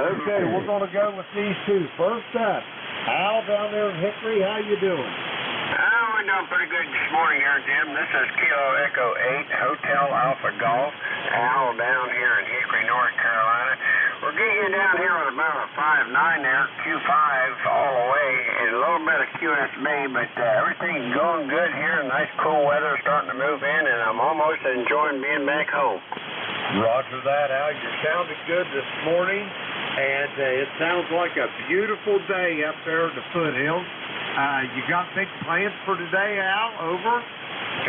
Okay, we're going to go with these two. First up, Al down there in Hickory, how you doing? We're doing pretty good this morning here, Jim. This is Kilo Echo 8, Hotel Alpha Golf, Al down here in Hickory, North Carolina. We're getting you down here with about a 5.9 there, Q5 all the way, and a little bit of QSB, but everything's going good here. Nice cool weather starting to move in, and I'm almost enjoying being back home. Roger that, Al. You sounded good this morning, and it sounds like a beautiful day up there in the foothills. You got big plans for today, Al? Over?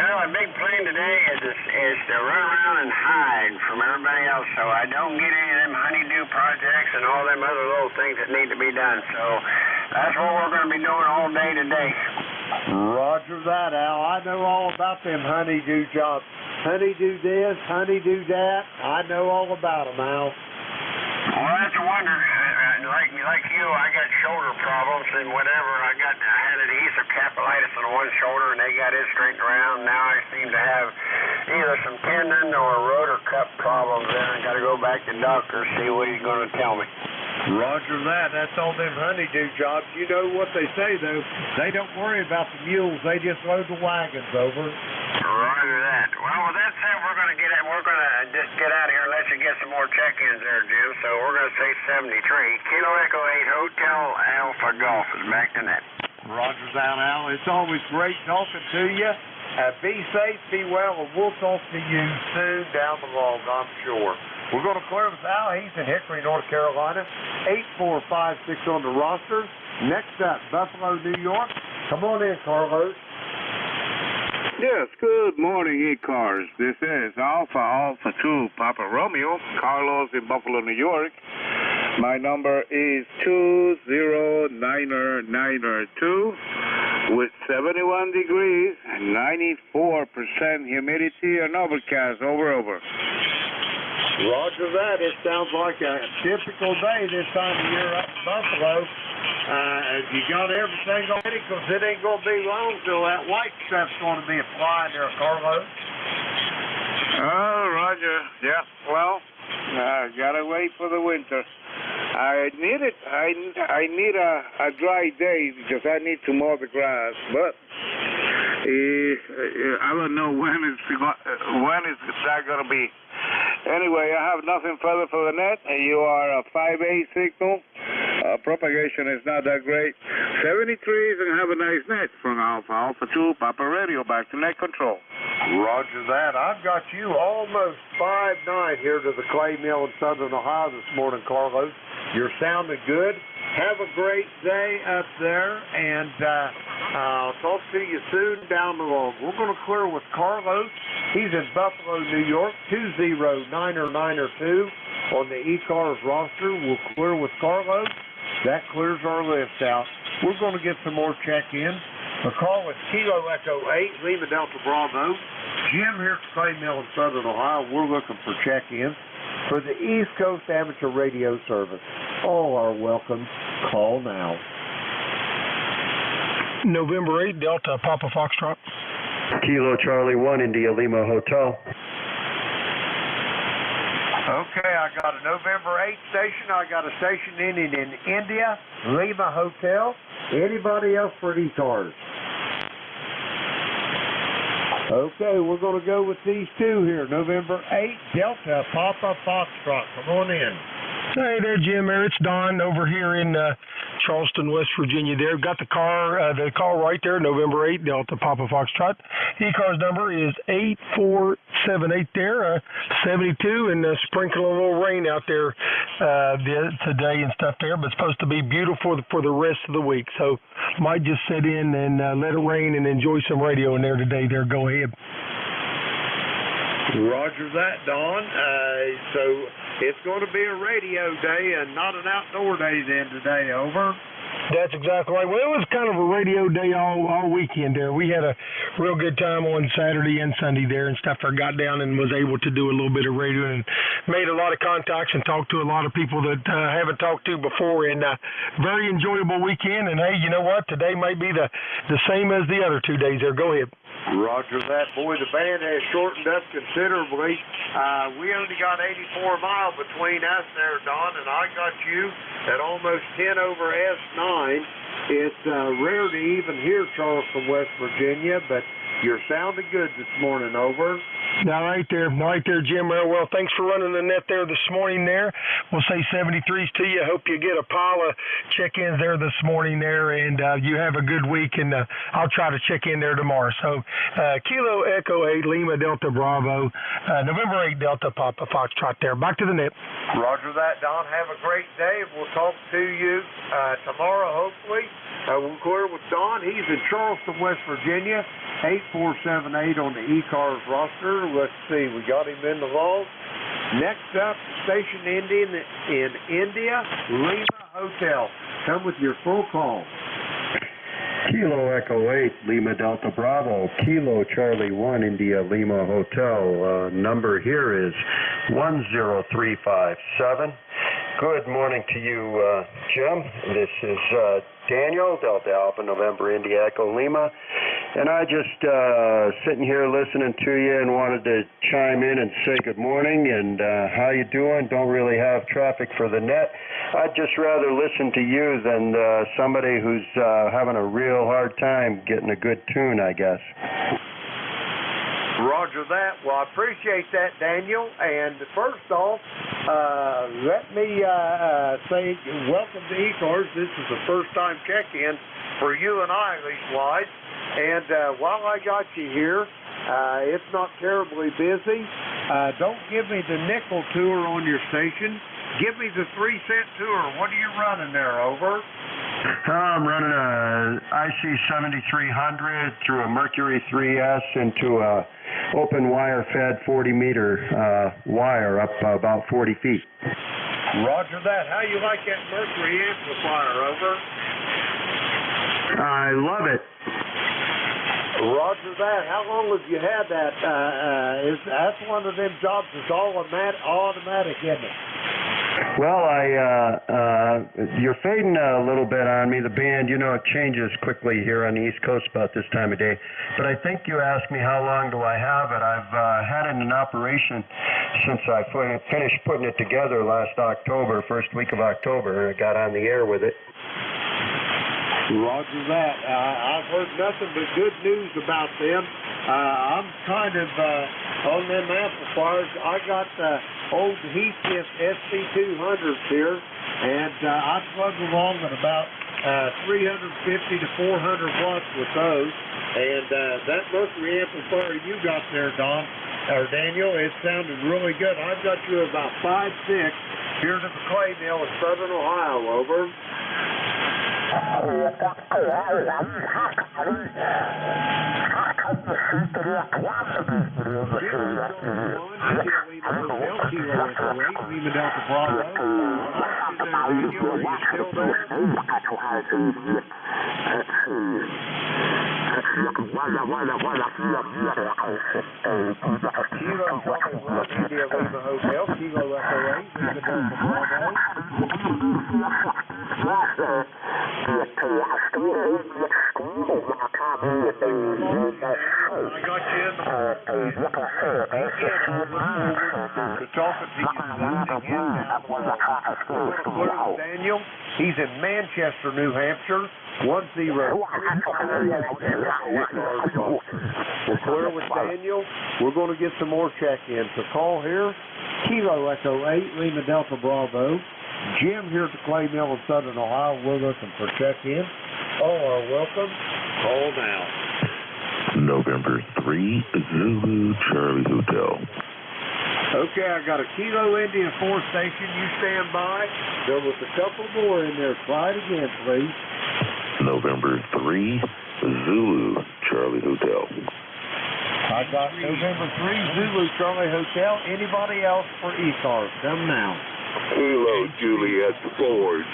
My big plan today is to run around and hide from everybody else so I don't get any of them honeydew projects and all them other little things that need to be done. So that's what we're going to be doing all day today. Roger that, Al. I know all about them honeydew jobs. Honeydew this, honeydew that. I know all about them, Al. Well, that's a wonder. Like you, I got shoulder problems and whatever. I had adhesive capsulitis on one shoulder, and they got it straightened around. Now I seem to have either some tendon or rotor cuff problems there. I got to go back to the doctor and see what he's going to tell me. Roger that. That's all them honeydew jobs. You know what they say, though. They don't worry about the mules. They just load the wagons over. Roger that. Well, with that said, we're going to just get out of here and let you get some more check-ins there, Jim. So we're going to say 73. Kilo Echo 8, Hotel Alpha Golf is back to net. Roger that, Al. It's always great talking to you. Be safe, be well, and we'll talk to you soon down the road, I'm sure. We're going to clear with Al. He's in Hickory, North Carolina. 8456 on the roster. Next up, Buffalo, New York. Come on in, Carlos. Yes, good morning, ECARS. This is Alpha 2, Papa Romeo, Carlos in Buffalo, New York. My number is 20992 with 71 degrees, 94% humidity, and overcast. Over. Roger that. It sounds like a typical day this time of year up in Buffalo. You got everything ready because it ain't going to be long till that white stuff's going to be flying there, Carlos. Oh, Roger. Yeah, well, gotta wait for the winter. I need it. I need a dry day because I need to mow the grass, but I don't know when is that going to be. Anyway, I have nothing further for the net. You are a 5A signal. Propagation is not that great. 73s and have a nice net from Alpha 2, Papa Radio, back to net control. Roger that. I've got you almost 5'9" here to the Clay Mill in Southern Ohio this morning, Carlos. You're sounding good. Have a great day up there, and I'll talk to you soon down the road. We're going to clear with Carlos. He's in Buffalo, New York, 20992 on the ECARS roster. We'll clear with Carlos. That clears our list out. We're going to get some more check-ins. The call is Kilo Echo 8, Lima Delta Bravo. Jim here at Clay Mill in Southern Ohio. We're looking for check-ins for the East Coast Amateur Radio Service. All are welcome. Call now. November 8, Delta Papa Foxtrot. Kilo Charlie 1, India Lima Hotel. Okay, I got a November 8 station. I got a station ending in India, Lima Hotel. Anybody else for ECARS? Okay, we're going to go with these two here. November 8, Delta, Papa Foxtrot. Come on in. Hey there, Jim. It's Don over here in Charleston, West Virginia. There, got the call right there. November 8, Delta Papa Foxtrot. ECARS number is 8478 there, 72, and sprinkling a little rain out there today and stuff there, but it's supposed to be beautiful for the rest of the week. So might just sit in and let it rain and enjoy some radio in there today. There, go ahead. Roger that, Don. So it's going to be a radio day and not an outdoor day then today, over. That's exactly right. Well, it was kind of a radio day all weekend there. We had a real good time on Saturday and Sunday there and stuff. I got down and was able to do a little bit of radio and made a lot of contacts and talked to a lot of people that I haven't talked to before. And very enjoyable weekend. And, hey, you know what? Today might be the same as the other 2 days there. Go ahead. Roger that. Boy, the band has shortened up considerably. We only got 84 miles between us there, Don, and I got you at almost 10 over S9. It's rare to even hear Charleston, West Virginia, but you're sounding good this morning, over. All right there, Jim. Well, thanks for running the net there this morning there. We'll say 73s to you. Hope you get a pile of check-ins there this morning there, and you have a good week, and I'll try to check in there tomorrow. So, Kilo Echo 8, Lima Delta Bravo, November 8 Delta Papa Foxtrot there. Back to the net. Roger that, Don. Have a great day. We'll talk to you tomorrow, hopefully. We'll clear with Don. He's in Charleston, West Virginia. 8478 on the ECARS roster. Let's see, we got him in the vault. Next up, station ending in India, Lima Hotel. Come with your full call. Kilo Echo 8, Lima Delta Bravo, Kilo Charlie 1, India Lima Hotel. Number here is 10357. Good morning to you, Jim. This is Daniel, Delta Alpha November India Echo Lima. And I just sitting here listening to you and wanted to chime in and say good morning and how you doing. Don't really have traffic for the net. I'd just rather listen to you than somebody who's having a real hard time getting a good tune, I guess. Roger that. Well, I appreciate that, Daniel. And first off, let me say welcome to ECARS. This is the first time check-in for you and I, leastwise. And while I got you here, it's not terribly busy. Don't give me the nickel tour on your station. Give me the 3-cent tour. What are you running there, over? I'm running a IC 7300 through a Mercury 3S into a open wire fed 40-meter wire up about 40 feet. Roger that. How you like that Mercury amplifier, over? I love it. Roger that. How long have you had that? That's one of them jobs that's all automatic, isn't it? Well, you're fading a little bit on me. The band, you know, it changes quickly here on the East Coast about this time of day. But I think you asked me how long do I have it. I've had it in operation since I finished putting it together last October, first week of October. I got on the air with it. Roger that. I've heard nothing but good news about them. I'm kind of on them amplifiers. I got old Heathkit SC200s here, and I plug along at about 350 to 400 watts with those. And that Mercury amplifier you got there, Don, or Daniel, it sounded really good. I've got you about 5.6 here to the clay mill in Southern Ohio, over. Lima Delta Bravo. Talking to you Daniel, he's in Manchester, New Hampshire. 10. We're clear with Daniel. We're going to get some more check-ins. So call here, Kilo Echo 8, Lima Delta Bravo. Jim here at the Clay Mill in Southern Ohio. We're looking for check-in. All are welcome. Call now. November 3, Zulu Charlie Hotel. Okay, I got a Kilo India 4 station. You stand by. There was a couple more in there. Try it again, please. November 3, Zulu Charlie Hotel. I got November 3, Zulu Charlie Hotel. Anybody else for ECARS? Come now. Kilo Juliet 4,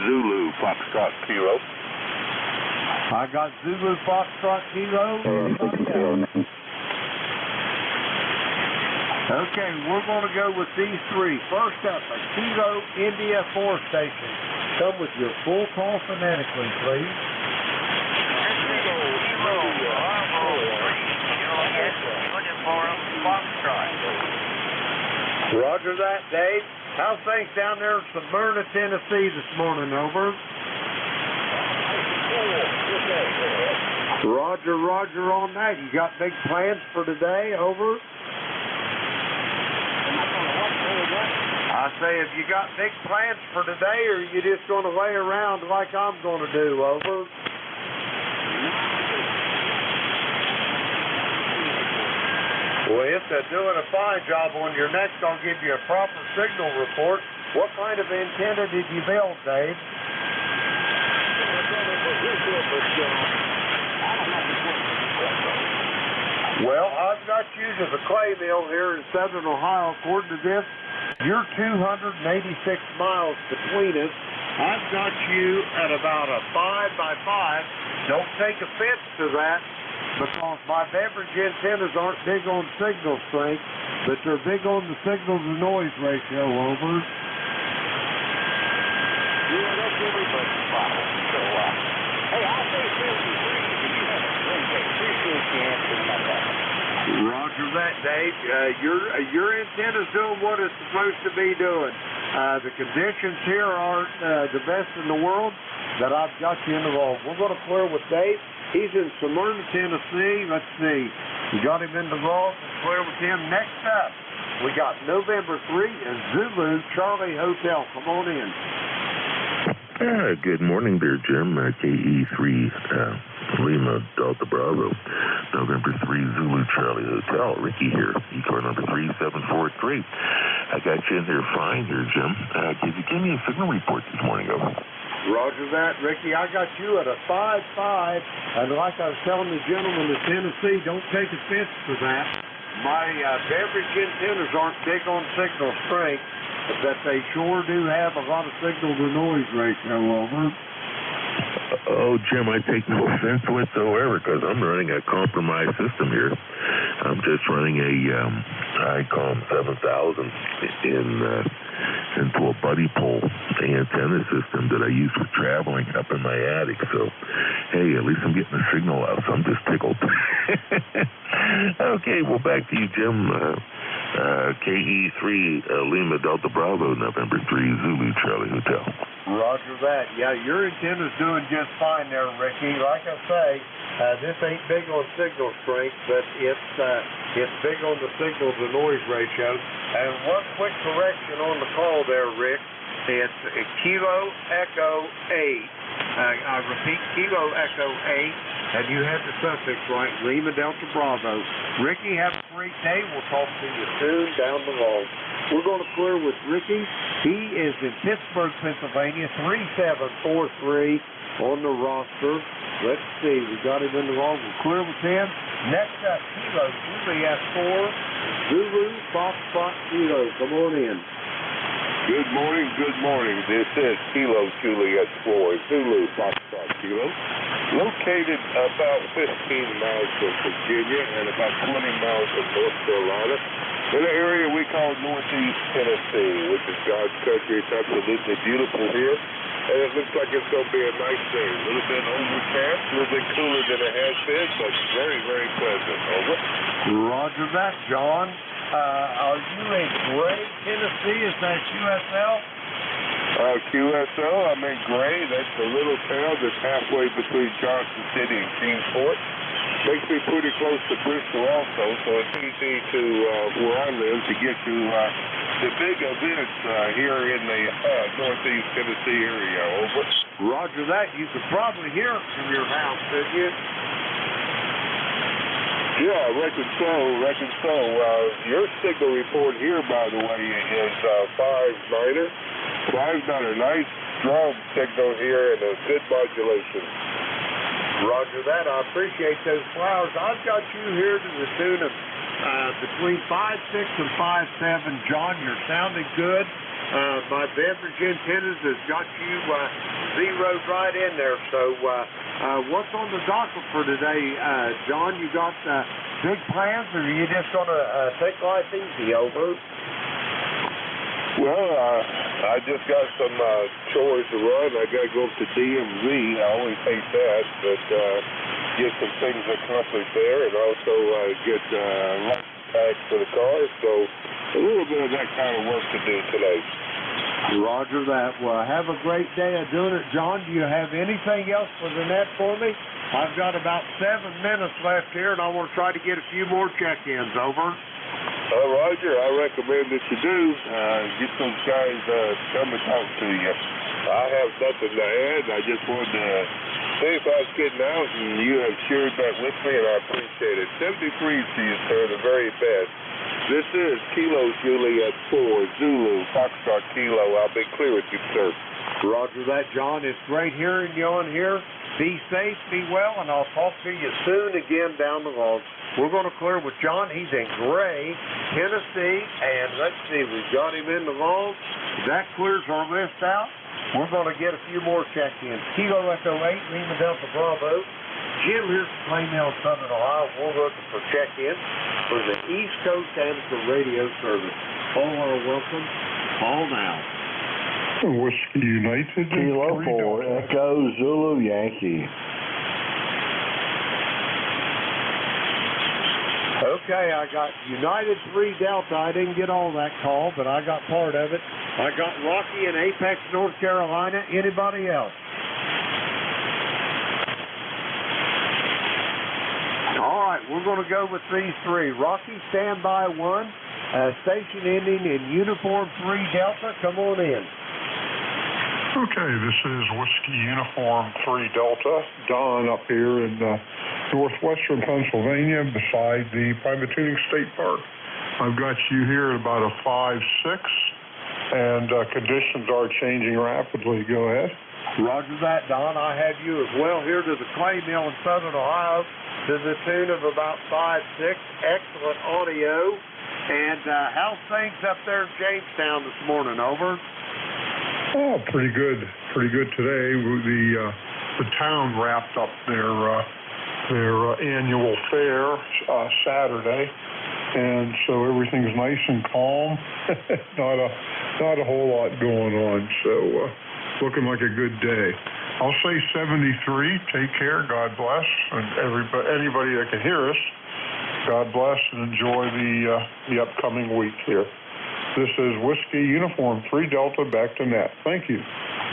Zulu Foxtrot Kilo. I got Zulu Foxtrot Kilo. Anybody else? Okay, we're going to go with these three. First up, a Kilo India 4 station. Come with your full call phonetically, please. Roger that, Dave. How's things down there in Smyrna, Tennessee this morning? Over. Roger, roger on that. You got big plans for today? Over. I say, have you got big plans for today, or are you just going to lay around like I'm going to do? Over. Well, if they're doing a fine job on your next, I'll give you a proper signal report. What kind of antenna did you build, Dave? Well, I've got you to the Clay Mill here in Southern Ohio. According to this, you're 286 miles between us. I've got you at about a 5x5. Don't take offense to that, because my beverage antennas aren't big on signal strength, but they're big on the signal to noise ratio. Over. Yeah, that's everybody's problem. So, hey, I'll say 73. Appreciate the answer about that. Roger that, Dave. Your antenna's doing what it's supposed to be doing. The conditions here aren't the best in the world, but I've got you involved. We're going to clear with Dave. He's in Smyrna, Tennessee. Let's see. We got him in the vault. Let's clear with him. Next up, we got November 3 and Zulu Charlie Hotel. Come on in. Good morning there, Jim. KE3 Lima Delta Bravo. November 3 Zulu Charlie Hotel. Ricky here. ECAR number 3743. I got you in there fine here, Jim. Could you give me a signal report this morning, over? Roger that, Ricky. I got you at a 5.5, and like I was telling the gentleman in Tennessee, don't take offense to that. My beverage antennas aren't big on signal strength, but they sure do have a lot of signal to noise ratio. Over. Oh, Jim, I take no offense whatsoever, because I'm running a compromised system here. I'm just running a ICOM 7000 into a buddy pole antenna system that I use for traveling up in my attic. So, hey, at least I'm getting a signal out, so I'm just tickled. Okay, well, back to you, Jim. KE3 Lima Delta Bravo, November 3 Zulu Charlie Hotel. Roger that. Yeah, your antenna's doing just fine there, Ricky. Like I say, this ain't big on signal strength, but it's big on the signal to noise ratio. And one quick correction on the call there, Rick. It's Kilo Echo 8. I repeat, Kilo Echo 8, and you have the suffix right, Lima Delta Bravo. Ricky, have a great day. We'll talk to you soon down the road. We're going to clear with Ricky. He is in Pittsburgh, Pennsylvania, 3743 on the roster. Let's see, we got him in the wrong. We'll clear with him. Next up, Kilo Juliet 4, Zulu Foxtrot Kilo. Come on in. Good morning, good morning. This is Kilo Juliet 4, Zulu Foxtrot Kilo. Located about 15 miles from Virginia and about 20 miles from North Carolina, in an area we call Northeast Tennessee, which is God's country. It's absolutely beautiful here, and it looks like it's going to be a nice day. A little bit overcast, a little bit cooler than it has been, but very, very pleasant. Over. Roger that, John. Are you in Gray, Tennessee? Is that QSL? QSL, I'm in Gray. That's a little town that's halfway between Johnson City and Kingsport. Makes me pretty close to Bristol also, so it's easy to, where I live, to get to the big events here in the northeast Tennessee area. Over. Roger that. You could probably hear it from your house, couldn't you? Yeah, I reckon so. Your signal report here, by the way, is 5-9er. 5-9er, nice, strong signal here and a good modulation. Roger that. I appreciate those flowers. I've got you here to the tune of between 5.6 and 5.7. John, you're sounding good. My beverage antennas has got you zeroed right in there. So what's on the docket for today, John? You got big plans, or are you just going to take life easy over? Well, I just got some chores to run. I got to go up to DMV. I always hate that, but get some things accomplished there, and also get license tags for the car. So a little bit of that kind of work to do today. Roger that. Well, have a great day of doing it. John, do you have anything else for the net for me? I've got about 7 minutes left here, and I want to try to get a few more check-ins. Over. Roger, I recommend that you do. Get those guys come and talk to you. I have nothing to add. I just wanted to see if I was getting out, and you have shared that with me, and I appreciate it. 73 to you, sir, the very best. This is Kilo Juliet 4, Zulu, Foxtrot Kilo. I'll be clear with you, sir. Roger that, John. It's great hearing you on here. Be safe, be well, and I'll talk to you soon again down the road. We're going to clear with John. He's in Gray, Tennessee, and let's see, we've got him in the vault. That clears our list out. We're going to get a few more check-ins. Kilo Echo 8, Lima Delta Bravo. Jim here's from Plainville, Southern Ohio. We're looking for check-in for the East Coast Amateur Radio Service. All are welcome. All now. Whiskey United. Kilo 4, Echo Zulu Yankee. Okay, I got United 3 Delta. I didn't get all that call, but I got part of it. I got Rocky in Apex, North Carolina. Anybody else? All right, we're going to go with these 3. Rocky, standby 1. Station ending in Uniform 3 Delta. Come on in. Okay, this is Whiskey Uniform 3 Delta. Don up here in northwestern Pennsylvania beside the private tuning state park. I've got you here at about a 5.6, and conditions are changing rapidly. Go ahead. Roger that, Don. I have you as well here to the clay mill in Southern Ohio to the tune of about 5.6. Excellent audio. And how's things up there in Jamestown this morning? Over. Oh, pretty good. Pretty good today. The town wrapped up their annual fair Saturday, and so everything's nice and calm. not a whole lot going on. So looking like a good day. I'll say 73. Take care. God bless, and anybody that can hear us, God bless, and enjoy the upcoming week here. This is Whiskey Uniform 3 Delta, back to net. Thank you.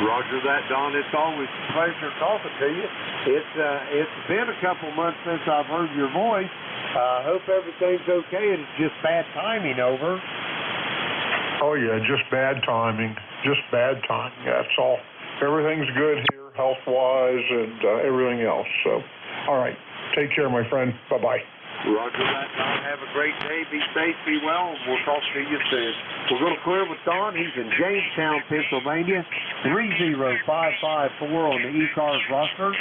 Roger that, Don. It's always a pleasure talking to you. It's been a couple months since I've heard your voice. I hope everything's okay. It's just bad timing. Over. Oh, yeah, just bad timing. Just bad timing. That's all. Everything's good here, health-wise, and everything else. So, all right. Take care, my friend. Bye-bye. Roger that, Don. Have a great day. Be safe, be well, and we'll talk to you soon. We're going to clear with Don. He's in Jamestown, Pennsylvania. 30554 on the ECARS roster.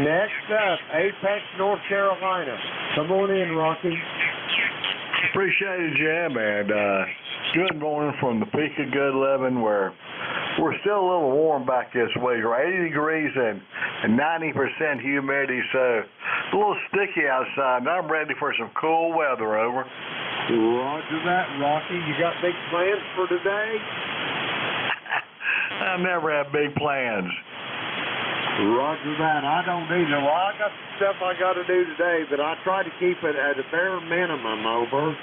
Next up, Apex, North Carolina. Come on in, Rocky. Appreciate it, Jim, and good morning from the peak of Good Living, where we're still a little warm back this week. We're 80 degrees and 90% humidity, so it's a little sticky outside, and I'm ready for some cool weather. Over. Roger that, Rocky. You got big plans for today? I never have big plans. Roger that. I don't either. Well, I got some stuff I got to do today, but I try to keep it at a bare minimum. Over.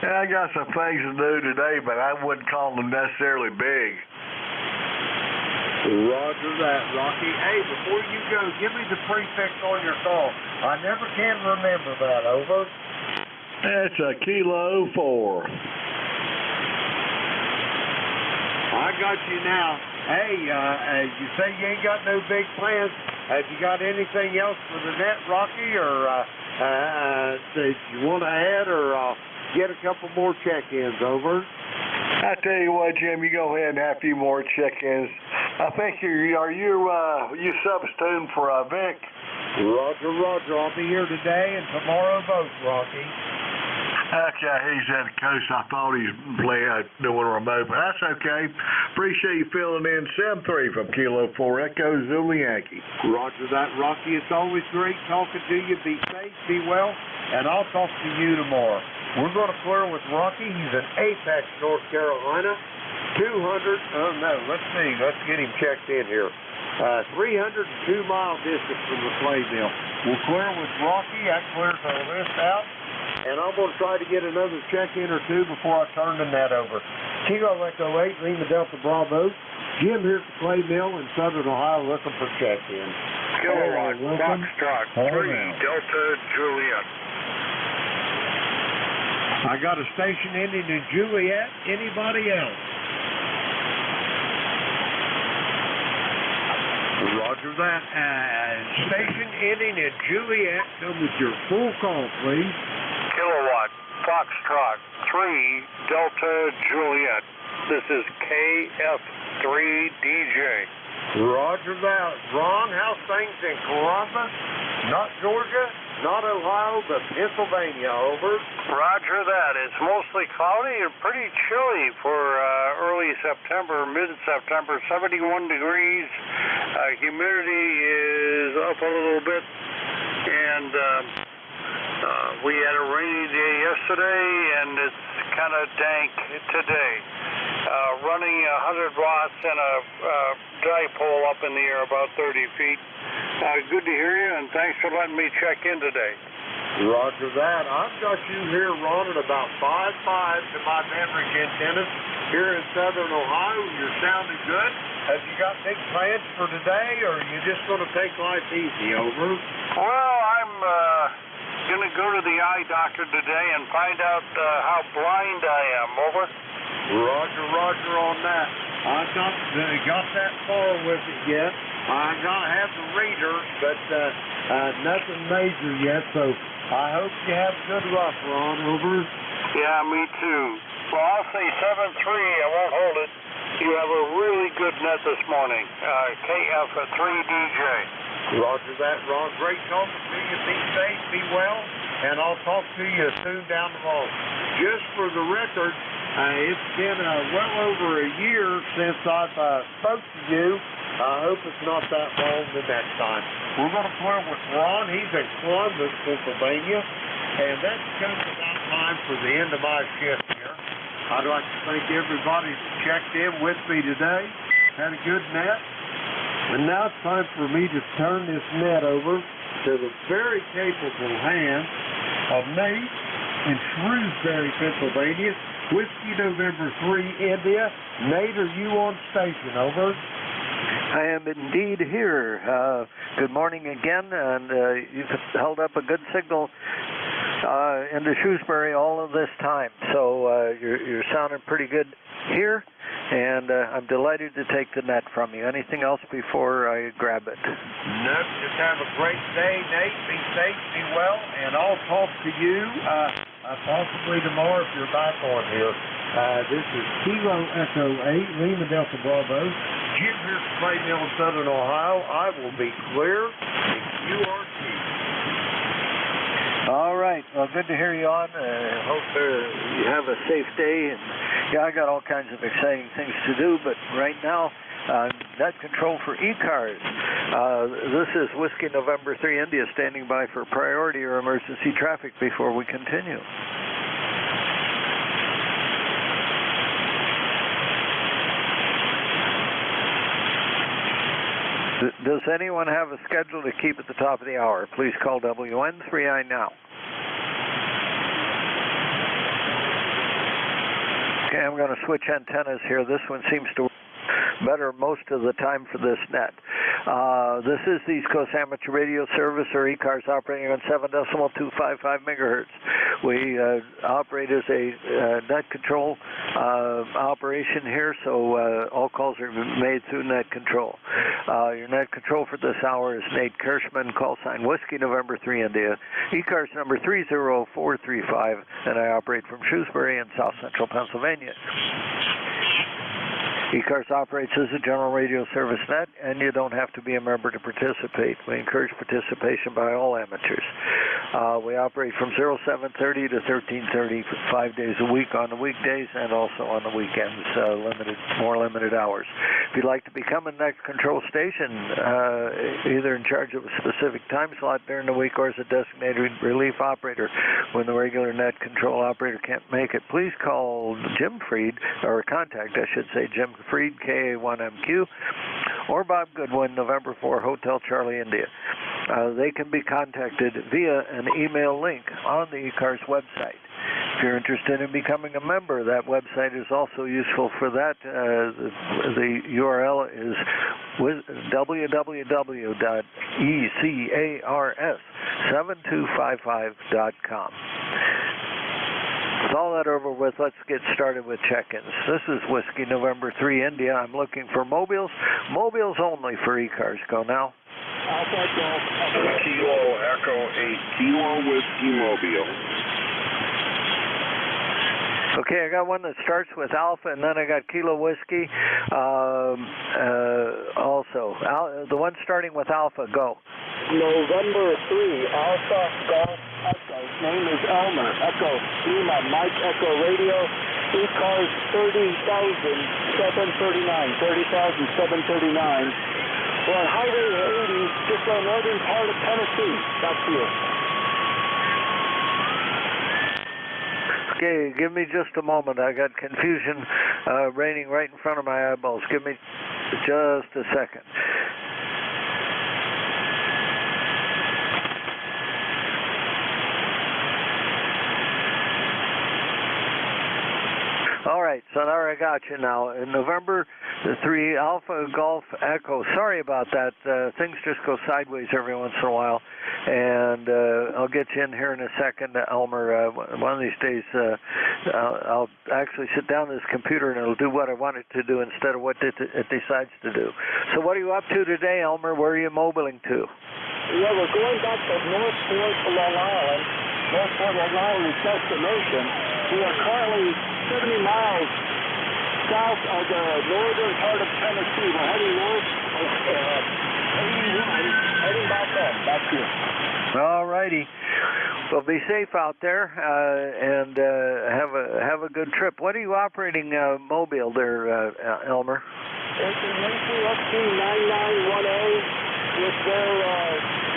Yeah, I got some things to do today, but I wouldn't call them necessarily big. Roger that, Rocky. Hey, before you go, give me the prefix on your call. I never can remember that. Over. It's a Kilo 4. I got you now. Hey, you say you ain't got no big plans. Have you got anything else for the net, Rocky, or did you want to add, or get a couple more check-ins? Over. I tell you what, Jim, you go ahead and have a few more check-ins. I think you substituting for Vic? Roger, Roger. I'll be here today and tomorrow both, Rocky. Okay, he's at the coast. I thought he was doing remote, but that's okay. Appreciate you filling in. 7-3 from Kilo 4 Echo Zulu Yankee. Roger that, Rocky. It's always great talking to you. Be safe, be well, and I'll talk to you tomorrow. We're going to clear with Rocky. He's in Apex, North Carolina. 200, let's get him checked in here. 302-mile distance from the clay mill. We'll clear with Rocky. That clears our list out. And I'm going to try to get another check-in or two before I turn the net over. Kilo Echo 8, Lima Delta Bravo. Jim here at the clay mill in Southern Ohio looking for check-in. Kilowatt, Foxtrot, 3, Delta Juliet. I got a station ending in Juliet. Anybody else? Roger that. Station ending in Juliet. Come with your full call, please. Kilowatt, Foxtrot, 3, Delta Juliet. This is KF3DJ. Roger that. Ron, how's things in Columbus? Not Georgia, not Ohio, but Pennsylvania. Over. Roger that. It's mostly cloudy and pretty chilly for early September, mid-September. 71 degrees. Humidity is up a little bit, and we had a rainy day yesterday, and it's kind of dank today. Running 100 watts and a dipole up in the air about 30 feet. Good to hear you, and thanks for letting me check in today. Roger that. I've got you here, Ron, at about 5.5 to my Maverick antennas here in Southern Ohio. You're sounding good. Have you got big plans for today, or are you just going to take life easy? Over. Well, I'm going to go to the eye doctor today and find out how blind I am. Over. Roger, Roger on that. I've not got that far with it yet. I gotta have the reader, but nothing major yet. So I hope you have a good luck, Ron. Over. Yeah, me too. Well, I'll say 7-3. I won't hold it. You have a really good net this morning. KF3DJ. Roger that, Ron. Great talking to you. Be safe, be well, and I'll talk to you soon down the road. Just for the record, it's been well over a year since I've spoke to you. I hope it's not that long the next time. We're going to clear with Ron. He's in Columbus, Pennsylvania, and that comes about time for the end of my shift here. I'd like to thank everybody that checked in with me today. Had a good net. And now it's time for me to turn this net over to the very capable hands of Nate in Shrewsbury, Pennsylvania. Whiskey November 3, India. Nate, are you on station? Over. I am indeed here. Good morning again, and you've held up a good signal into Shrewsbury all of this time. So you're sounding pretty good here, and I'm delighted to take the net from you. Anything else before I grab it? Nope. Just have a great day, Nate. Be safe, be well, and I'll talk to you possibly tomorrow if you're back on here. This is Kilo Echo 8, Lima Delta Bravo. Jim here at Clay Mill in Southern Ohio. I will be clear if you are key. All right. Well, good to hear you on. Hope you have a safe day. And yeah, I got all kinds of exciting things to do, but right now, net control for ECARS. This is Whiskey November 3 India standing by for priority or emergency traffic before we continue. Does anyone have a schedule to keep at the top of the hour? Please call WN3I now. Okay, I'm going to switch antennas here. This one seems to work better most of the time for this net. This is the East Coast Amateur Radio Service, or ECARS, operating on 7.255 megahertz. We operate as a net control operation here, so all calls are made through net control. Your net control for this hour is Nate Kirschman, call sign Whiskey November 3 India, ECARS number 30435, and I operate from Shrewsbury in South Central Pennsylvania. ECARS operates as a general radio service net, and you don't have to be a member to participate. We encourage participation by all amateurs. We operate from 0730 to 1330, 5 days a week on the weekdays and also on the weekends, more limited hours. If you'd like to become a net control station, either in charge of a specific time slot during the week or as a designated relief operator when the regular net control operator can't make it, please call Jim Freed, or contact, I should say, Jim Freed, KA1MQ, or Bob Goodwin, November 4, Hotel Charlie, India. They can be contacted via an email link on the ECARS website. If you're interested in becoming a member, that website is also useful for that. The URL is www.ECARS7255.com. With all that over with, let's get started with check-ins. This is Whiskey November 3 India. I'm looking for mobiles. Mobiles only for ECARS. Go now. Alpha Golf Kilo Echo 8 Kilo Whiskey Mobile. Okay, I got one that starts with Alpha, and then I got Kilo Whiskey also. The one starting with Alpha, go. November 3, Alpha Golf Echo. Name is Elmer. Echo Lima, Mike Echo Radio. ECARS 30,739. 30,739. We're on Highway 80, just on the northern part of Tennessee. Back to you. Okay, give me just a moment. I got confusion raining right in front of my eyeballs. Give me just a second. All right, so there I got you now. In November 3, Alpha Golf Echo. Sorry about that. Things just go sideways every once in a while. And I'll get you in here in a second, Elmer. One of these days, I'll actually sit down at this computer and it'll do what I want it to do instead of what it decides to do. So what are you up to today, Elmer? Where are you mobiling to? Yeah, we're going back to Northport to Long Island. Northport, Long Island is destination. We are currently 70 miles south of the northern part of Tennessee. We're heading north, 81, heading back home. Back to you. All righty. Well, be safe out there and have a good trip. What are you operating mobile there, Elmer? It's an NJ2US 9910 with their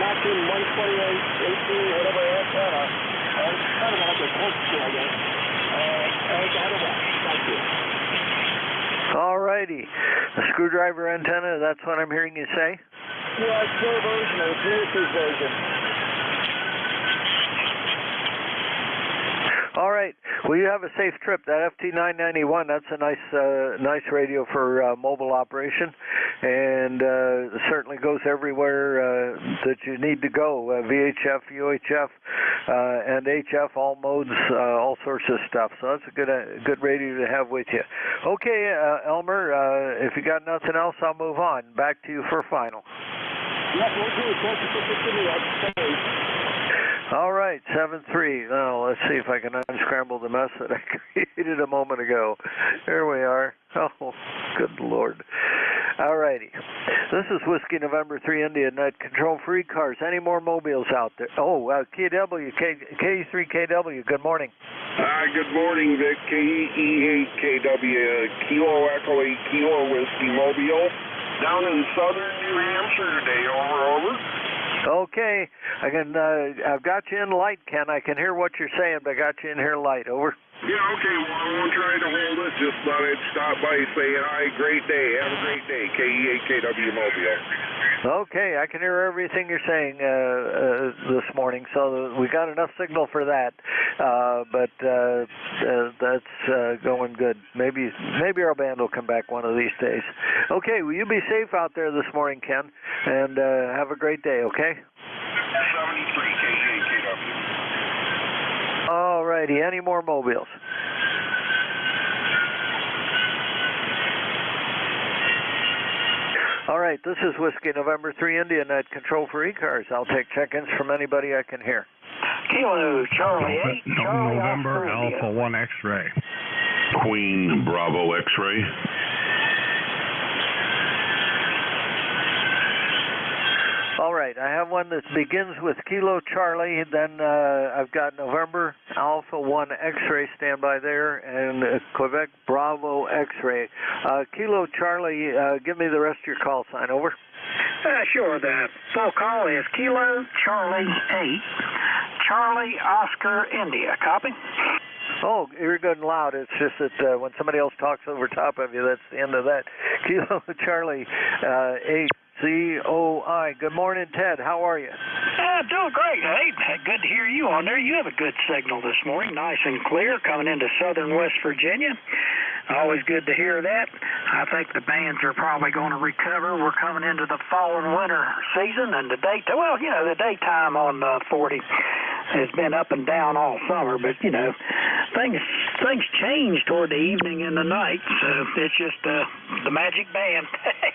matching 128, 18, whatever antenna. It's kind of like a corkscrew, I guess. Thank you. All righty. A screwdriver antenna, that's what I'm hearing you say? Yeah, it's their version, it's Bluetooth version. All right. Well, you have a safe trip. That FT991, that's a nice radio for mobile operation, and certainly goes everywhere that you need to go. VHF, UHF, and HF, all modes, all sorts of stuff. So that's a good radio to have with you. Okay, Elmer, if you got nothing else, I'll move on. Back to you for final. Yeah, we'll do. Thank you for picking me up. All right, 7-3. Now, let's see if I can unscramble the mess that I created a moment ago. Here we are. Oh, good Lord. All righty. This is Whiskey November 3 India Net Control for ECARS. Any more mobiles out there? Oh, KW, K3KW, good morning. Good morning, Vic. KE8KW, Kilo Echo 8 Kilo Whiskey Mobile. Down in southern New Hampshire today, over. Okay, I've got you in light, Ken. I can hear what you're saying, but I got you in here light. Over. Yeah, okay, well, I won't try to hold it. Just thought I'd stop by saying hi, great day. Have a great day. KEHKW Mobile. Okay, I can hear everything you're saying this morning, so we got enough signal for that. But that's going good. Maybe our band will come back one of these days. Okay, well, you be safe out there this morning, Ken, and have a great day, okay? 73 KEHKW. All righty, any more mobiles? All right, this is Whiskey November 3 India Net Control for ECARS. I'll take check-ins from anybody I can hear. Kilo Charlie 8, Charlie November Oscar Alpha 1 X-ray. Queen Bravo X-ray. All right, I have one that begins with Kilo Charlie, then I've got November Alpha 1 X-ray standby there, and Quebec Bravo X-ray. Kilo Charlie, give me the rest of your call sign, over. Sure, the full call is Kilo Charlie 8, Charlie Oscar India. Copy? Oh, you're good and loud. It's just that when somebody else talks over top of you, that's the end of that. Kilo Charlie 8. COI. Good morning, Ted. How are you? Doing great. Hey, good to hear you on there. You have a good signal this morning, nice and clear, coming into southern West Virginia. Always good to hear that. I think the bands are probably going to recover. We're coming into the fall and winter season, and the daytime on 40 has been up and down all summer, but things change toward the evening and the night, so it's just the magic band.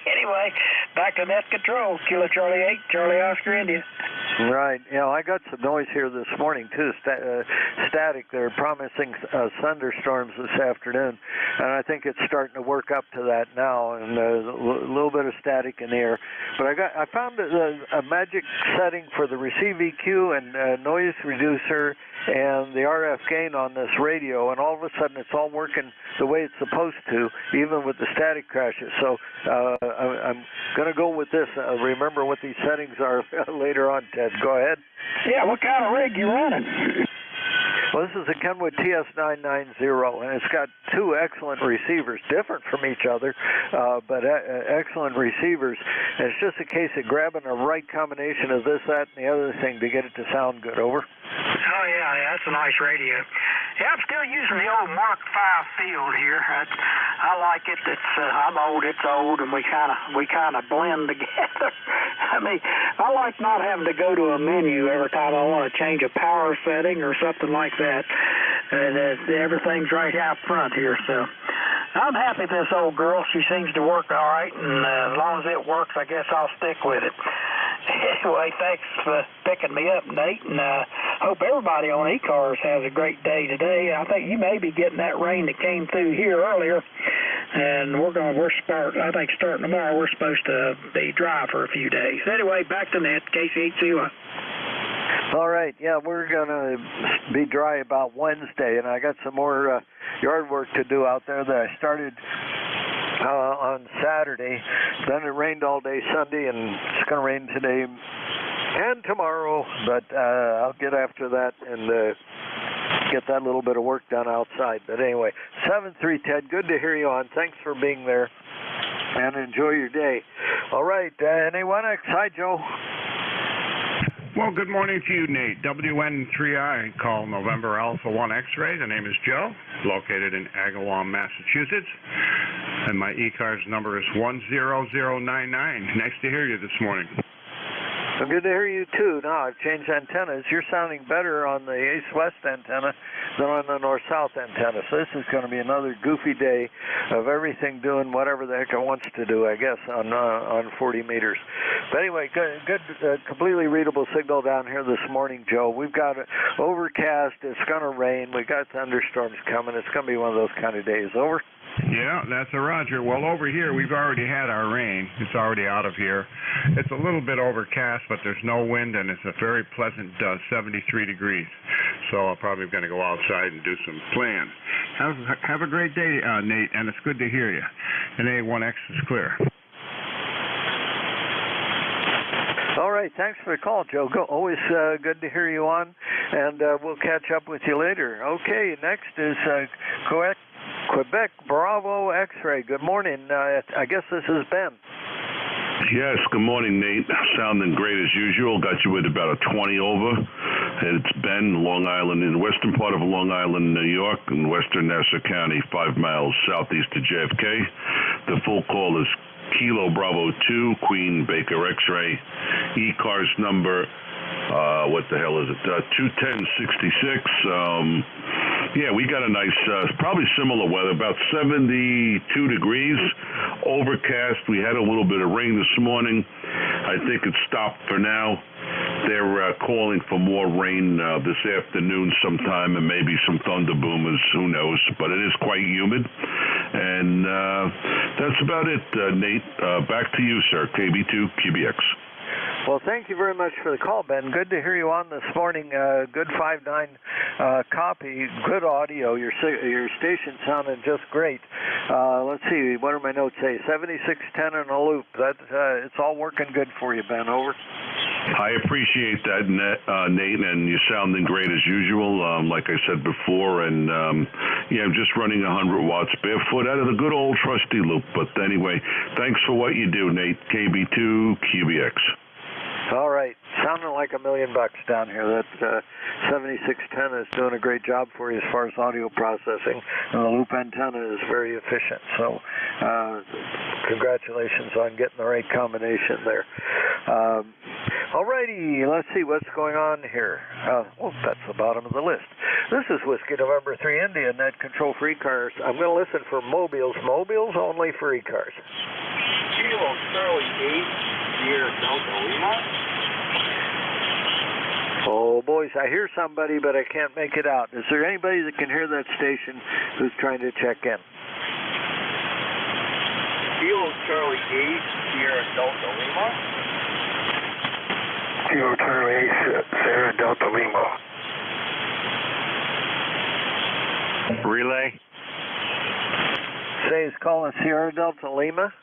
Anyway, back to net control. Kilo Charlie 8, Charlie Oscar India. Right. I got some noise here this morning too. Static. They're promising thunderstorms this afternoon, and I think it's starting to work up to that now, and a little bit of static in the air. But I found a magic setting for the receive EQ and noise reducer and the RF gain on this radio, and all of a sudden it's all working the way it's supposed to, even with the static crashes. So I'm going to go with this. Remember what these settings are later on, Ted. Go ahead. Yeah, what kind of rig you running? Well, this is a Kenwood TS990, and it's got two excellent receivers, different from each other, but excellent receivers. And it's just a case of grabbing the right combination of this, that, and the other thing to get it to sound good. Over. Oh, yeah, that's a nice radio. Yeah, I'm still using the old Mark V field here. I like it. I'm old, it's old, and we kind of blend together. I mean, I like not having to go to a menu every time I want to change a power setting or something like that. And everything's right out front here, so I'm happy with this old girl. She seems to work all right, and as long as it works, I guess I'll stick with it. Anyway, thanks for picking me up, Nate, and hope everybody on ECARS has a great day today. I think you may be getting that rain that came through here earlier, and I think starting tomorrow we're supposed to be dry for a few days. Anyway, back to net, KC8CY. All right, yeah, we're going to be dry about Wednesday, and I got some more yard work to do out there that I started on Saturday. Then it rained all day Sunday, and it's going to rain today and tomorrow, but I'll get after that and get that little bit of work done outside. But anyway, 7-3, Ted, good to hear you on. Thanks for being there, and enjoy your day. All right, NA1X, hi, Joe. Well, good morning to you, Nate. WN3I, call November Alpha 1 X-ray. The name is Joe, located in Agawam, Massachusetts. And my ECARS number is 10099. Nice to hear you this morning. Well, good to hear you, too. Now, I've changed antennas. You're sounding better on the east-west antenna than on the north-south antenna. So this is going to be another goofy day of everything doing whatever the heck it wants to do, I guess, on 40 meters. But anyway, good completely readable signal down here this morning, Joe. We've got overcast. It's going to rain. We've got thunderstorms coming. It's going to be one of those kind of days. Over. Yeah, that's a roger. Well, over here, we've already had our rain. It's already out of here. It's a little bit overcast, but there's no wind, and it's a very pleasant 73 degrees. So I'm probably going to go outside and do some playing. Have a great day, Nate, and it's good to hear you. And A1X is clear. All right, thanks for the call, Joe. Always good to hear you on, and we'll catch up with you later. Okay, next is Quebec Bravo X-Ray. Good morning. I guess this is Ben. Yes, good morning, Nate. Sounding great as usual. Got you with about a 20 over. It's Ben, Long Island, in the western part of Long Island, New York, in western Nassau County, 5 miles southeast of JFK. The full call is Kilo Bravo 2, Queen Baker X-Ray, ECARS number, what the hell is it, 21066. Yeah, we got a nice, probably similar weather, about 72 degrees, overcast. We had a little bit of rain this morning. I think it stopped for now. They're calling for more rain this afternoon sometime, and maybe some thunder boomers, who knows, but it is quite humid. And that's about it, Nate. Back to you, sir, KB2 QBX. Well, thank you very much for the call, Ben. Good to hear you on this morning. Good 5.9 copy. Good audio. Your station sounded just great. Let's see. What do my notes say? 7610 in a loop. It's all working good for you, Ben. Over. I appreciate that, Nate, and you're sounding great as usual, like I said before, and yeah, I'm just running 100 watts barefoot out of the good old trusty loop. But anyway, thanks for what you do, Nate. KB2 QBX. All right. Sounding like $1 million down here. That 7610 is doing a great job for you as far as audio processing. And the loop antenna is very efficient. So congratulations on getting the right combination there. All righty. Let's see what's going on here. Oh, that's the bottom of the list. This is Whiskey November 3 India, net control for ECARS. I'm going to listen for mobiles. Mobiles only for ECARS. Kilo Charlie 8, Sierra Delta Lima. Oh, boys, I hear somebody, but I can't make it out. Is there anybody that can hear that station who's trying to check in? Kilo Charlie 8, Sierra Delta Lima. Kilo Charlie 8, Sierra Delta Lima. Relay. Say is calling Sierra Delta Lima.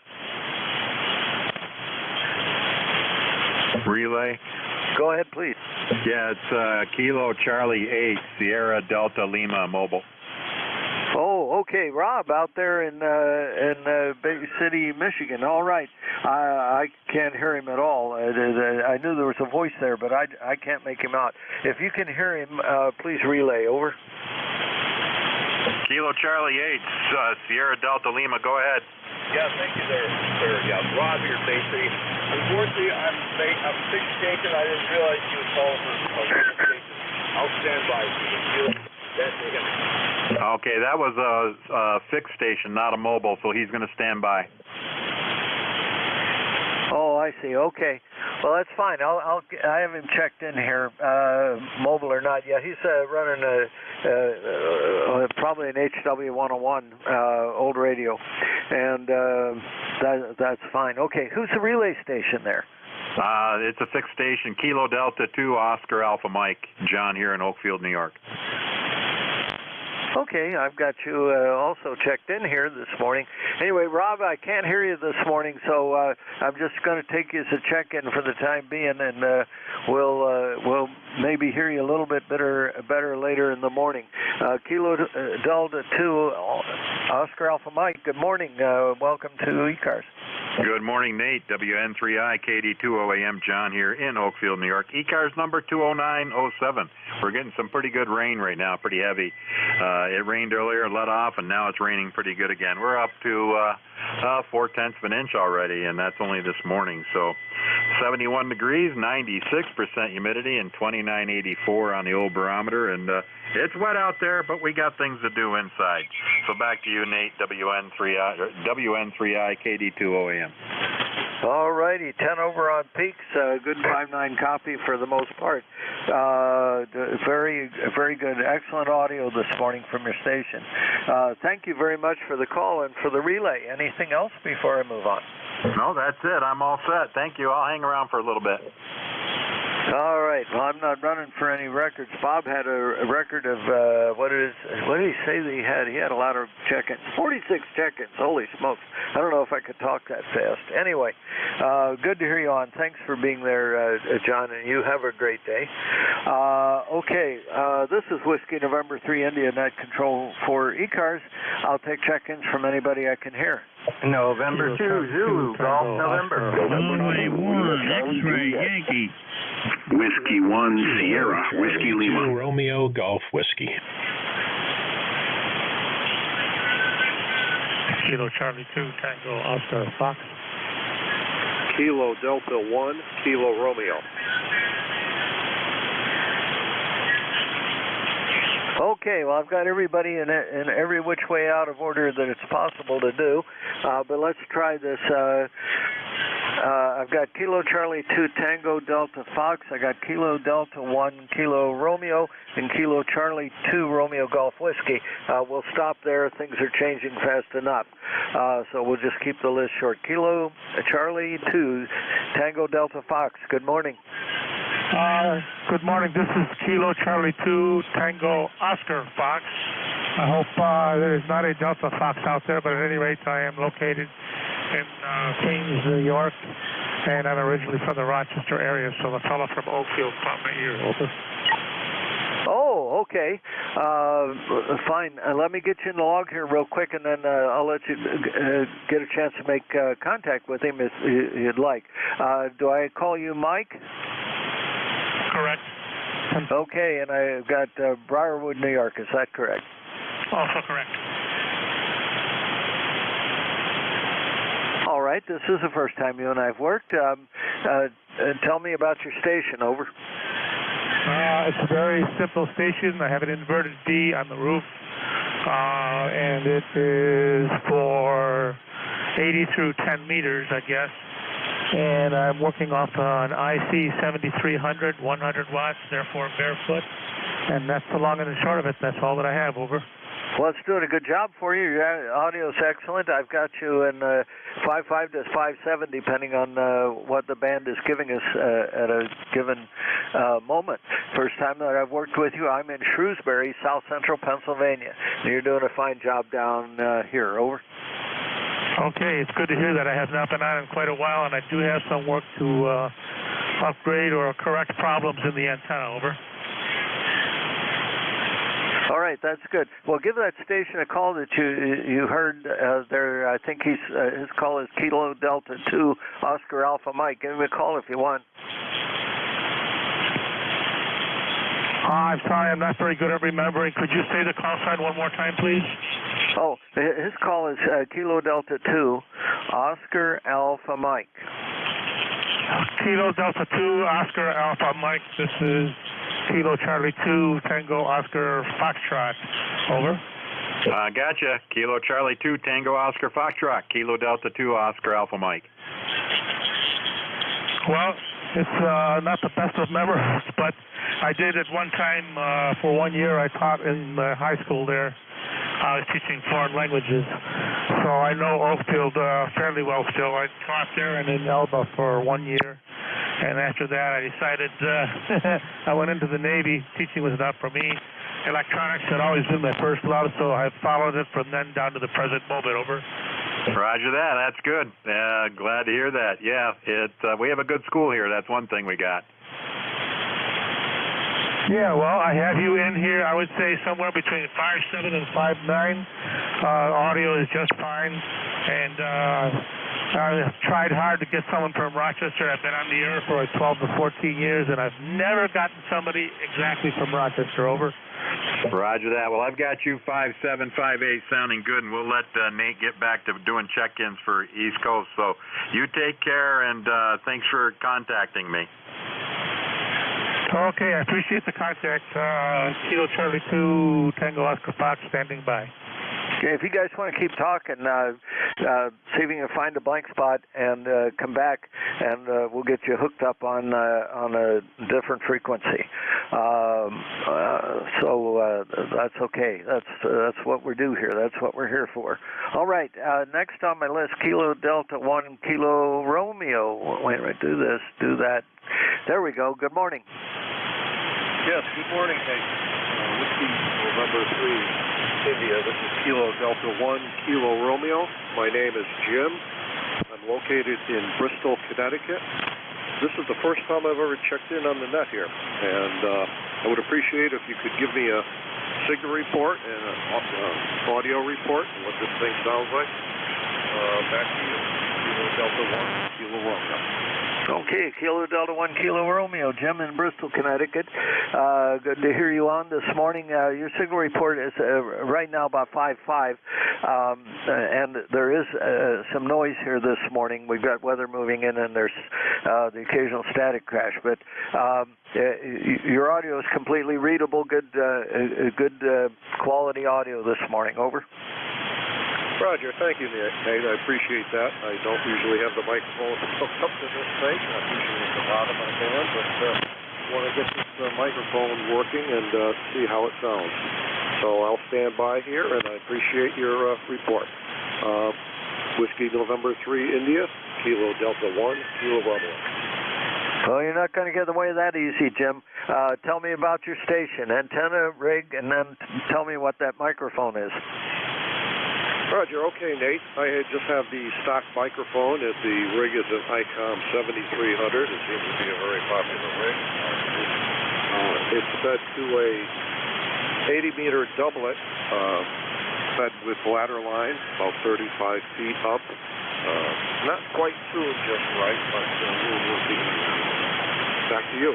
Relay. Go ahead, please. Yeah, it's Kilo Charlie 8, Sierra Delta Lima mobile. Oh, okay, Rob, out there in Big City, Michigan. All right, I can't hear him at all. I knew there was a voice there, but I can't make him out. If you can hear him, please relay. Over. Kilo Charlie 8, Sierra Delta Lima. Go ahead. Yeah, thank you there, sir. Yeah, Rob here, Bay City. Unfortunately, I'm fixed station. I didn't realize you was calling for a fixed station. I'll stand by you. Okay, that was a fixed station, not a mobile, so he's going to stand by. Oh, I see. Okay. Well, that's fine. I have him checked in here, mobile or not. Yeah, he's running probably an HW101 old radio, and that's fine. Okay, who's the relay station there? It's a fixed station, Kilo Delta 2, Oscar Alpha Mike, John here in Oakfield, New York. Okay, I've got you also checked in here this morning. Anyway, Rob, I can't hear you this morning, so I'm just going to take you as a check-in for the time being, and we'll maybe hear you a little bit better later in the morning. Kilo Delta 2, Oscar Alpha Mike, good morning. Welcome to ECARS. Good morning, Nate. WN3I, KD2OAM, John here in Oakfield, New York. ECARS number 20907. We're getting some pretty good rain right now, pretty heavy. It rained earlier, let off, and now it's raining pretty good again. We're up to 0.4 of an inch already, and that's only this morning. So 71 degrees, 96% humidity, and 2984 on the old barometer. And it's wet out there, but we got things to do inside. So back to you, Nate, WN3I, KD2OAM. All righty, 10 over on peaks, good 5.9 copy for the most part. Very good, excellent audio this morning from your station. Thank you very much for the call and for the relay. Anything else before I move on? No, that's it. I'm all set. Thank you. I'll hang around for a little bit. All right. Well, I'm not running for any records. Bob had a record of what did he say that he had? He had a lot of check-ins. 46 check-ins. Holy smokes! I don't know if I could talk that fast. Anyway, good to hear you on. Thanks for being there, John, and you have a great day. Okay. This is Whiskey November 3 India Net Control for ECARS. I'll take check-ins from anybody I can hear. November 2, Zulu, Golf November. Runway 1, X-ray, Yankee. Whiskey 1, Sierra, Whiskey Lima. Romeo, Golf Whiskey. Kilo Charlie 2, Tango, Oscar, Fox. Kilo Delta 1, Kilo Romeo. Okay, well, I've got everybody in every which way out of order that it's possible to do, but let's try this. I've got Kilo Charlie 2 Tango Delta Fox. I got Kilo Delta 1 Kilo Romeo and Kilo Charlie 2 Romeo Golf Whiskey. We'll stop there. Things are changing fast enough, so we'll just keep the list short. Kilo Charlie 2 Tango Delta Fox. Good morning. Good morning. This is Kilo Charlie 2 Tango Oscar Fox. I hope there is not a Delta Fox out there, but at any rate, I am located in Queens, New York, and I'm originally from the Rochester area, so the fellow from Oakfield caught my ear. Over. Oh, okay. Fine. Let me get you in the log here real quick, and then I'll let you get a chance to make contact with him if you'd like. Do I call you Mike? Correct. Okay, and I've got Briarwood, New York. Is that correct? Also correct. All right. This is the first time you and I have worked. Tell me about your station. Over. It's a very simple station. I have an inverted D on the roof, and it is for 80 through 10 meters, I guess. And I'm working off an IC 7300, 100 watts, therefore barefoot. And that's the long and the short of it. That's all that I have. Over. Well, it's doing a good job for you. Your audio's excellent. I've got you in 5.5 to 5.7, depending on what the band is giving us at a given moment. First time that I've worked with you, I'm in Shrewsbury, South Central Pennsylvania. And you're doing a fine job down here. Over. Okay, it's good to hear that. I have not been on in quite a while, and I do have some work to upgrade or correct problems in the antenna. Over. All right, that's good. Well, give that station a call that you heard there. I think his call is Kilo Delta 2 Oscar Alpha Mike. Give him a call if you want. I'm sorry, I'm not very good at remembering. Could you say the call sign one more time, please? Oh, his call is Kilo Delta 2 Oscar Alpha Mike. Kilo Delta 2 Oscar Alpha Mike. This is Kilo Charlie 2 Tango Oscar Foxtrot. Over. Gotcha. Kilo Charlie 2 Tango Oscar Foxtrot. Kilo Delta 2 Oscar Alpha Mike. Well, it's not the best of memories, but I did at one time for 1 year. I taught in high school there. I was teaching foreign languages, so I know Oakfield fairly well still. I taught there and in Elba for 1 year, and after that I decided I went into the Navy. Teaching was not for me. Electronics had always been my first love, so I followed it from then down to the present moment. Over. Roger that. That's good. Glad to hear that. Yeah, we have a good school here. That's one thing we got. Yeah, well, I have you in here, I would say somewhere between 5.7 and 5.9. Audio is just fine. And I tried hard to get someone from Rochester. I've been on the air for 12 to 14 years, and I've never gotten somebody exactly from Rochester. Over. Roger that. Well, I've got you 5.7, 5.8 sounding good, and we'll let Nate get back to doing check-ins for East Coast. So you take care, and thanks for contacting me. Okay, I appreciate the contact. Kilo Charlie 2 Tango Oscar Fox standing by. Okay, if you guys want to keep talking, see if you can find a blank spot and come back, and we'll get you hooked up on a different frequency. So that's okay. That's what we do here. That's what we're here for. All right. Next on my list, Kilo Delta 1 Kilo Romeo. Wait, do this. Do that. There we go. Good morning. Yes, good morning, Hank. Whiskey November 3, India. This is Kilo Delta 1, Kilo Romeo. My name is Jim. I'm located in Bristol, Connecticut. This is the first time I've ever checked in on the net here, and I would appreciate if you could give me a signal report and an audio report and what this thing sounds like. Back to you. Kilo Delta 1, Kilo Romeo. Okay, Kilo Delta 1, Kilo Romeo. Jim in Bristol, Connecticut. Good to hear you on this morning. Your signal report is right now about 5.5, and there is some noise here this morning. We've got weather moving in, and there's the occasional static crash, but your audio is completely readable. Good quality audio this morning. Over. Roger, thank you, Nate. I appreciate that. I don't usually have the microphone hooked up to this thing. I'm usually at the bottom of my hand, but I want to get this microphone working and see how it sounds. So I'll stand by here, and I appreciate your report. Whiskey November 3, India, Kilo Delta 1, Kilo Romeo. Well, you're not going to get away that easy, Jim. Tell me about your station, antenna, rig, and then tell me what that microphone is. Roger, okay, Nate. I just have the stock microphone. The rig is an ICOM 7300. It seems to be a very popular rig. It's fed to a 80-meter doublet, fed with ladder line, about 35 feet up. Not quite tuned just right, but we'll see. Back to you.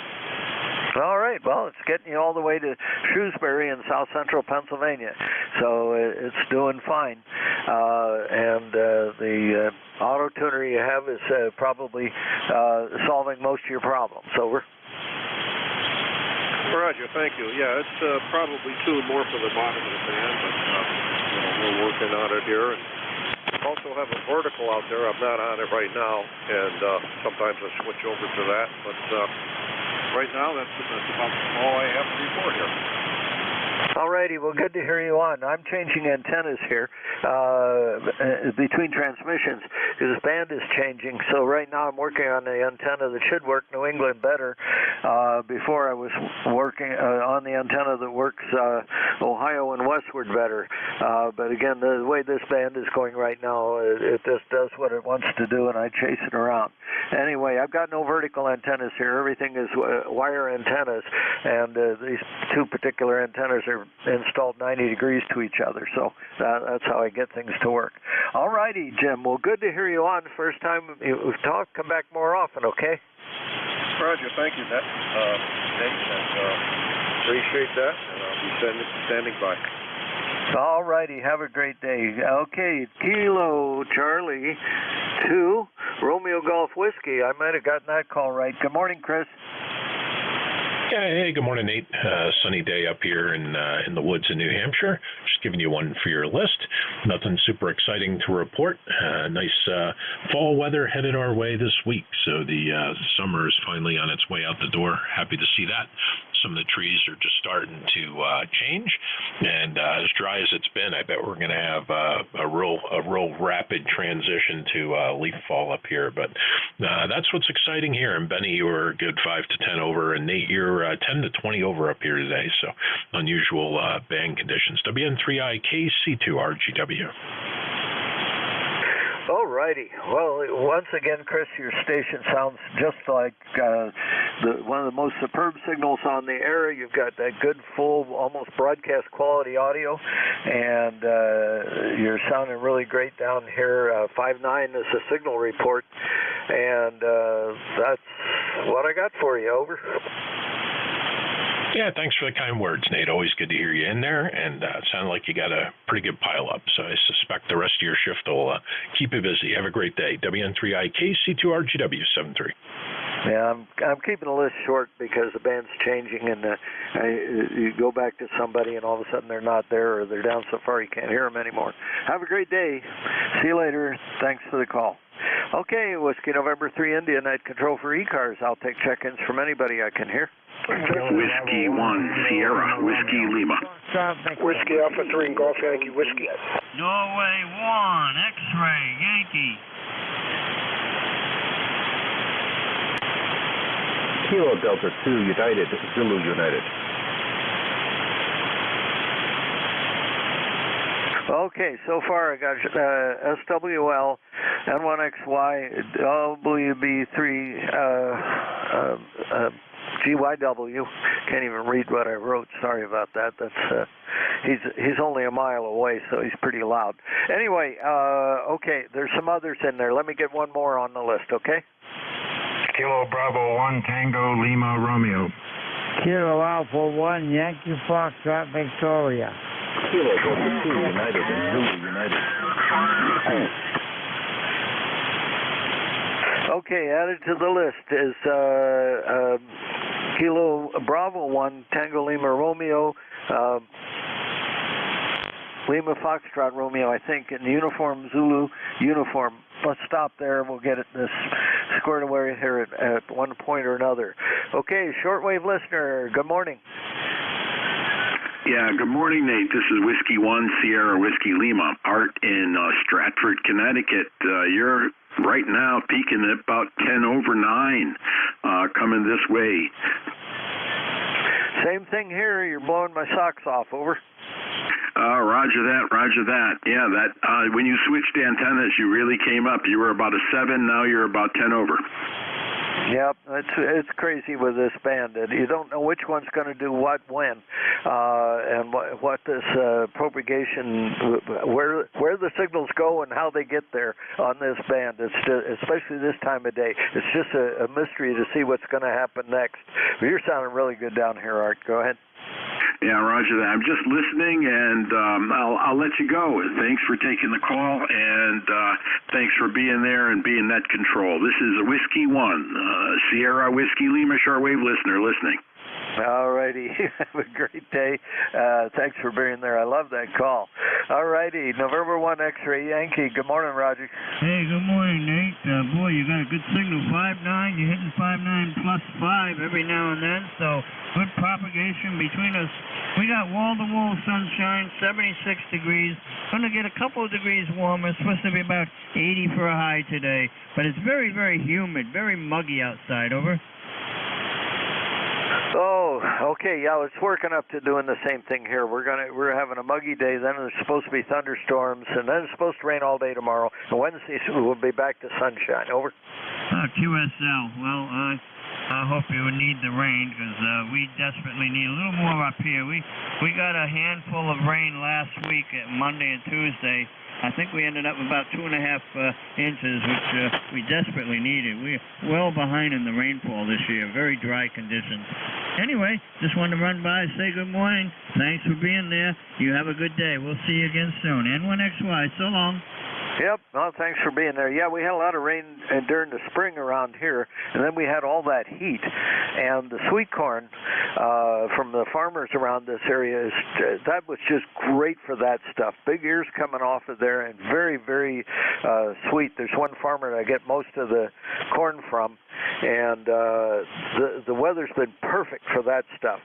All right. Well, it's getting you all the way to Shrewsbury in south central Pennsylvania, so it's doing fine. And the auto tuner you have is probably solving most of your problems. Over. Roger, thank you. Yeah, it's probably tuned more for the bottom of the band, but we're working on it here. And also have a vertical out there. I'm not on it right now, and sometimes I switch over to that, but right now, that's about all I have to report here. All righty. Well, good to hear you on. I'm changing antennas here between transmissions because this band is changing. So right now I'm working on the antenna that should work New England better. Before I was working on the antenna that works Ohio and westward better. But again, the way this band is going right now, it just does what it wants to do, and I chase it around. Anyway, I've got no vertical antennas here. Everything is wire antennas, and these two particular antennas are installed 90 degrees to each other, so that's how I get things to work. All righty, Jim. Well, good to hear you on. First time we've talked. Come back more often, okay? Roger. Thank you, Nate, and appreciate that, and I'll be standing by. All righty. Have a great day. Okay, Kilo Charlie 2, Romeo Golf Whiskey. I might have gotten that call right. Good morning, Chris. Yeah, hey, good morning, Nate. Sunny day up here in the woods in New Hampshire. Just giving you one for your list. Nothing super exciting to report. Nice fall weather headed our way this week, so the summer is finally on its way out the door. Happy to see that. Some of the trees are just starting to change, and as dry as it's been, I bet we're going to have a real rapid transition to leaf fall up here. But that's what's exciting here. And Benny, you were a good 5 to 10 over, and Nate, you're 10 to 20 over up here today. So unusual band conditions. WN3I KC2 RGW. All righty. Well, once again, Chris, your station sounds just like one of the most superb signals on the air. You've got that good, full, almost broadcast quality audio, and you're sounding really great down here. 5.9 is the signal report, and that's what I got for you. Over. Yeah, thanks for the kind words, Nate. Always good to hear you in there, and it sounded like you got a pretty good pile up, so I suspect the rest of your shift will keep you busy. Have a great day. WN3I KC2RGW 73. Yeah, I'm keeping the list short because the band's changing, and you go back to somebody, and all of a sudden they're not there, or they're down so far you can't hear them anymore. Have a great day. See you later. Thanks for the call. Okay, Whiskey November 3 India, Night Control for ECARS. I'll take check-ins from anybody I can hear. Whiskey 1, Sierra, Whiskey Lima. Whiskey Alpha 3, Golf Yankee Whiskey. Norway 1, X-Ray, Yankee. Kilo Delta 2 United, Zulu United. Okay, so far I got SWL, N1XY, WB3, GYW. Can't even read what I wrote. Sorry about that. That's he's only a mile away, so he's pretty loud. Anyway, okay, there's some others in there. Let me get one more on the list, okay? Kilo Bravo 1 Tango Lima Romeo. Kilo Alpha 1 Yankee Foxtrot Victoria. Kilo Delta 2 United and Zulu United. Okay, added to the list is Kilo Bravo 1 Tango Lima Romeo, Lima Foxtrot Romeo, I think, in uniform Zulu uniform. Let's stop there. We'll get this squared away here at one point or another. Okay, shortwave listener, good morning. Yeah, good morning, Nate. This is Whiskey 1 Sierra Whiskey Lima. Art in Stratford, Connecticut. You're right now peaking at about 10 over 9, coming this way. Same thing here. You're blowing my socks off. Over. Roger that, roger that. Yeah, that when you switched antennas, you really came up. You were about a 7, now you're about 10 over. Yep, it's crazy with this band. You don't know which one's going to do what when, and what this propagation, where the signals go and how they get there on this band. It's just, especially this time of day. It's just a mystery to see what's going to happen next. But you're sounding really good down here, Art. Go ahead. Yeah, roger that. I'm just listening, and I'll let you go. Thanks for taking the call, and thanks for being there and being net control. This is Whiskey 1, Sierra Whiskey Lima shortwave listener listening. All righty. Have a great day. Thanks for being there. I love that call. All righty. November 1 X-Ray Yankee. Good morning, Roger. Hey, good morning, Nate. Boy, you got a good signal. 5.9. You're hitting 5.9 plus 5 every now and then, so good propagation between us. We got wall-to-wall sunshine, 76 degrees. Going to get a couple of degrees warmer. It's supposed to be about 80 for a high today, but it's very, very humid, very muggy outside. Over. Oh, okay. Yeah, it's working up to doing the same thing here. We're having a muggy day. Then there's supposed to be thunderstorms, and then it's supposed to rain all day tomorrow. And Wednesday we'll be back to sunshine. Over. QSL. Well, I hope you would need the rain because we desperately need a little more up here. We got a handful of rain last week at Monday and Tuesday. I think we ended up with about 2.5 inches, which we desperately needed. We're well behind in the rainfall this year, very dry conditions. Anyway, just wanted to run by and say good morning. Thanks for being there. You have a good day. We'll see you again soon. N1XY, so long. Yep. Well, thanks for being there. Yeah, we had a lot of rain during the spring around here, and then we had all that heat. And the sweet corn from the farmers around this area, that was just great for that stuff. Big ears coming off of there and very, very sweet. There's one farmer that I get most of the corn from, and the weather's been perfect for that stuff.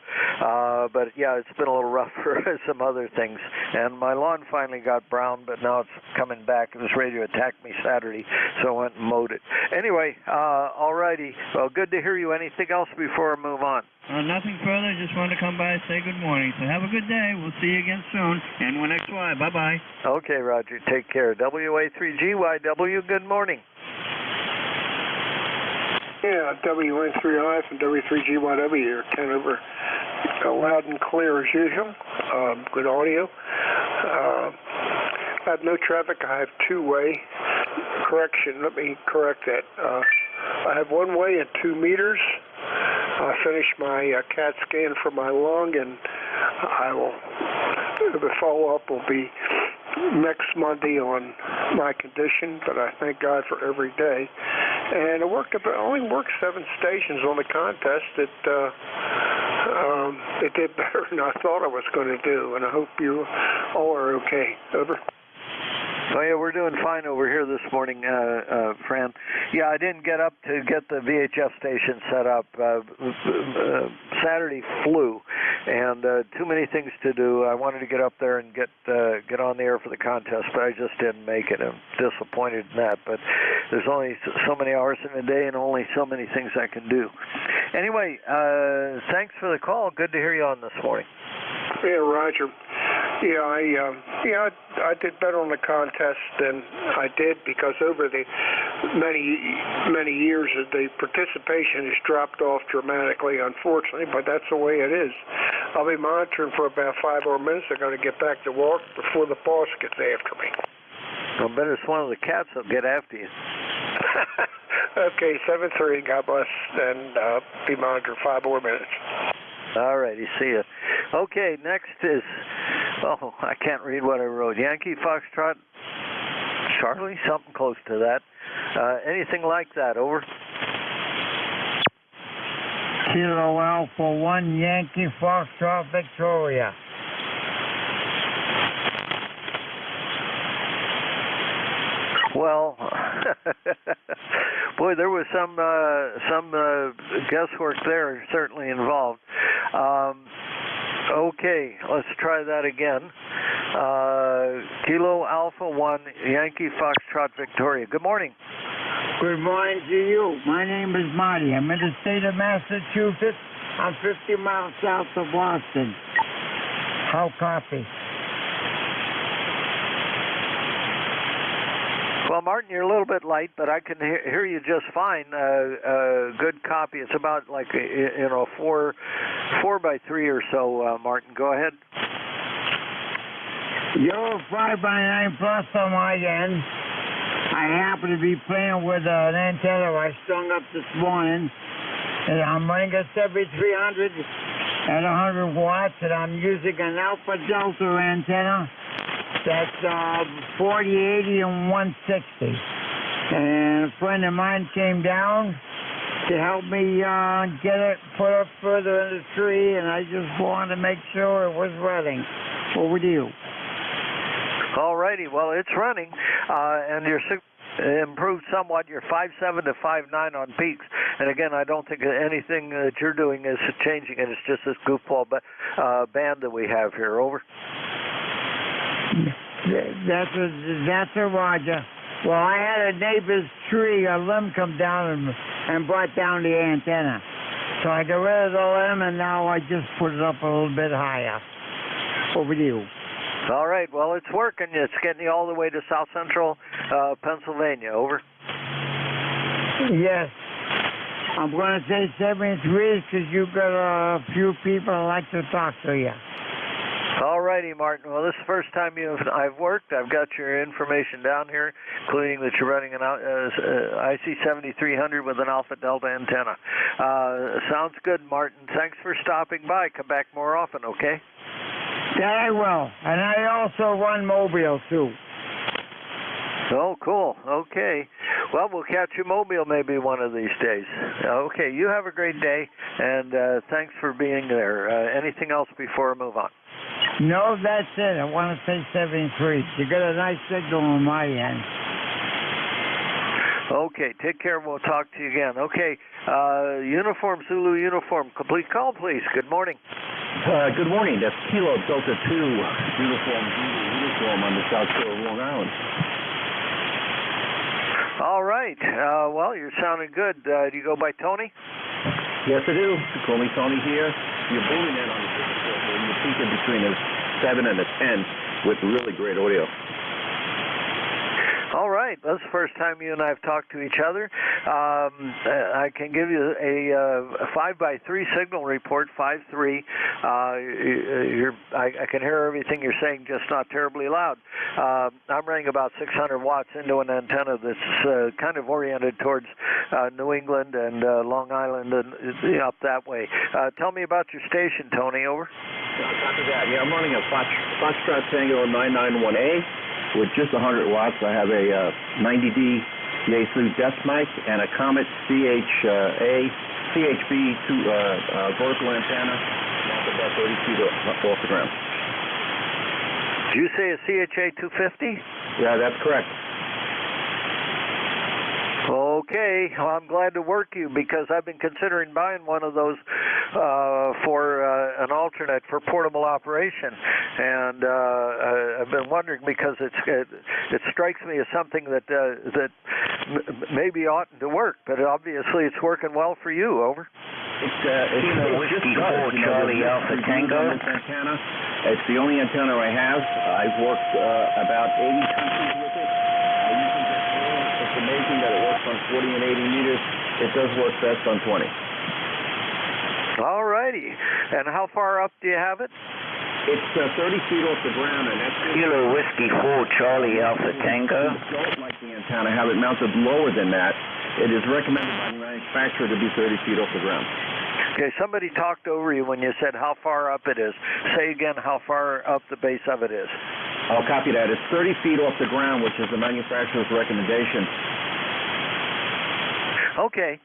But, yeah, it's been a little rough for some other things. And my lawn finally got brown, but now it's coming back. It was ready to attack me Saturday, so I went and mowed it. Anyway, all righty. Well, good to hear you. Anything else before I move on? Nothing further. Just wanted to come by and say good morning. So have a good day. We'll see you again soon. N1XY. Bye-bye. Okay, Roger. Take care. WA3GYW, good morning. Yeah, WN3I from W3GYW here, 10 over. Loud and clear as usual. Good audio. I have no traffic. I have two-way. Correction, let me correct that. I have one way and 2 meters. I finished my CAT scan for my lung, and the follow-up will be next Monday on my condition, but I thank God for every day. And I only worked 7 stations on the contest. It did better than I thought I was going to do, and I hope you all are okay. Over. Oh, yeah, we're doing fine over here this morning, Fran. Yeah, I didn't get up to get the VHF station set up. Saturday flew, and too many things to do. I wanted to get up there and get on the air for the contest, but I just didn't make it. I'm disappointed in that, but there's only so many hours in a day and only so many things I can do. Anyway, thanks for the call. Good to hear you on this morning. Yeah, Roger. Yeah, I did better on the contest than I did because over the many years the participation has dropped off dramatically, unfortunately, but that's the way it is. I'll be monitoring for about 5 more minutes. I'm going to get back to work before the boss gets after me. Well, better it's one of the cats that'll get after you. Okay, 7-3, God bless, and be monitoring 5 more minutes. All righty, see ya. Okay, next is, I can't read what I wrote. Yankee Foxtrot Charlie, something close to that. Anything like that, over. Kilo Alpha 1, Yankee Foxtrot Victoria. Well, boy, there was some guesswork there certainly involved. Okay, let's try that again. Kilo Alpha 1, Yankee Foxtrot Victoria. Good morning. Good morning to you. My name is Marty. I'm in the state of Massachusetts. I'm 50 miles south of Boston. How copy? Well, Martin, you're a little bit light, but I can hear you just fine. Good copy. It's about like, 4x3 or so, Martin. Go ahead. You're 5x9 plus on my end. I happen to be playing with an antenna I strung up this morning, and I'm running a 7300 at 100 watts, and I'm using an Alpha Delta antenna. That's 40, 80, and 160. And a friend of mine came down to help me get it put up further in the tree, and I just wanted to make sure it was running. Over to you. All righty. Well, it's running, and you're improved somewhat. You're 5.7 to 5.9 on peaks. And again, I don't think anything that you're doing is changing it. It's just this goofball band that we have here. Over. That's a Roger. Well, I had a neighbor's tree, a limb come down and brought down the antenna. So I got rid of the limb, and now I just put it up a little bit higher. Over to you. All right. Well, it's working. It's getting you all the way to south central Pennsylvania. Over. Yes. I'm going to say 73 because you've got a few people that like to talk to you. All righty, Martin. Well, this is the first time I've worked. I've got your information down here, including that you're running an IC 7300 with an Alpha Delta antenna. Sounds good, Martin. Thanks for stopping by. Come back more often, okay? That I will. And I also run Mobile, too. Oh, cool. Okay. Well, we'll catch you Mobile maybe one of these days. Okay, you have a great day, and thanks for being there. Anything else before I move on? No, that's it. I want to say 73. You got a nice signal on my end. Okay, take care. We'll talk to you again. Okay, Uniform, Zulu Uniform. Complete call, please. Good morning. Good morning. That's Kilo Delta 2, Uniform Zulu Uniform on the south shore of Long Island. All right. Well, you're sounding good. Do you go by Tony? Yes, I do. Call me Tony here. You're booming in on the signal here. You're peaking between a 7 and a 10 with really great audio. All right. That's the first time you and I have talked to each other. I can give you a 5x3 signal report, 5.3. I can hear everything you're saying, just not terribly loud. I'm running about 600 watts into an antenna that's kind of oriented towards New England and Long Island and up that way. Tell me about your station, Tony. Over. Copy that. Yeah, I'm running a Foxtrot Tango 991A. With just 100 watts, I have a 90D Yaesu desk mic and a Comet CHB vertical antenna, about 30 feet off the ground. Did you say a CHA 250? Yeah, that's correct. Okay, well, I'm glad to work you because I've been considering buying one of those for an alternate for portable operation, and I've been wondering because it strikes me as something that maybe oughtn't to work, but obviously it's working well for you. Over. Kilo Whiskey 4 Charlie Alpha Tango. Antenna. It's the only antenna I have. I've worked about 80 countries with it. It's amazing that it works on 40 and 80 meters. It does work best on 20. All righty. And how far up do you have it? It's 30 feet off the ground, and that's Kilo Whiskey 4 Charlie Alpha Tango. If you don't like the antenna, have it mounted lower than that. It is recommended by the manufacturer to be 30 feet off the ground. Okay, somebody talked over you when you said how far up it is. Say again how far up the base of it is. I'll copy that. It's 30 feet off the ground, which is the manufacturer's recommendation. Okay.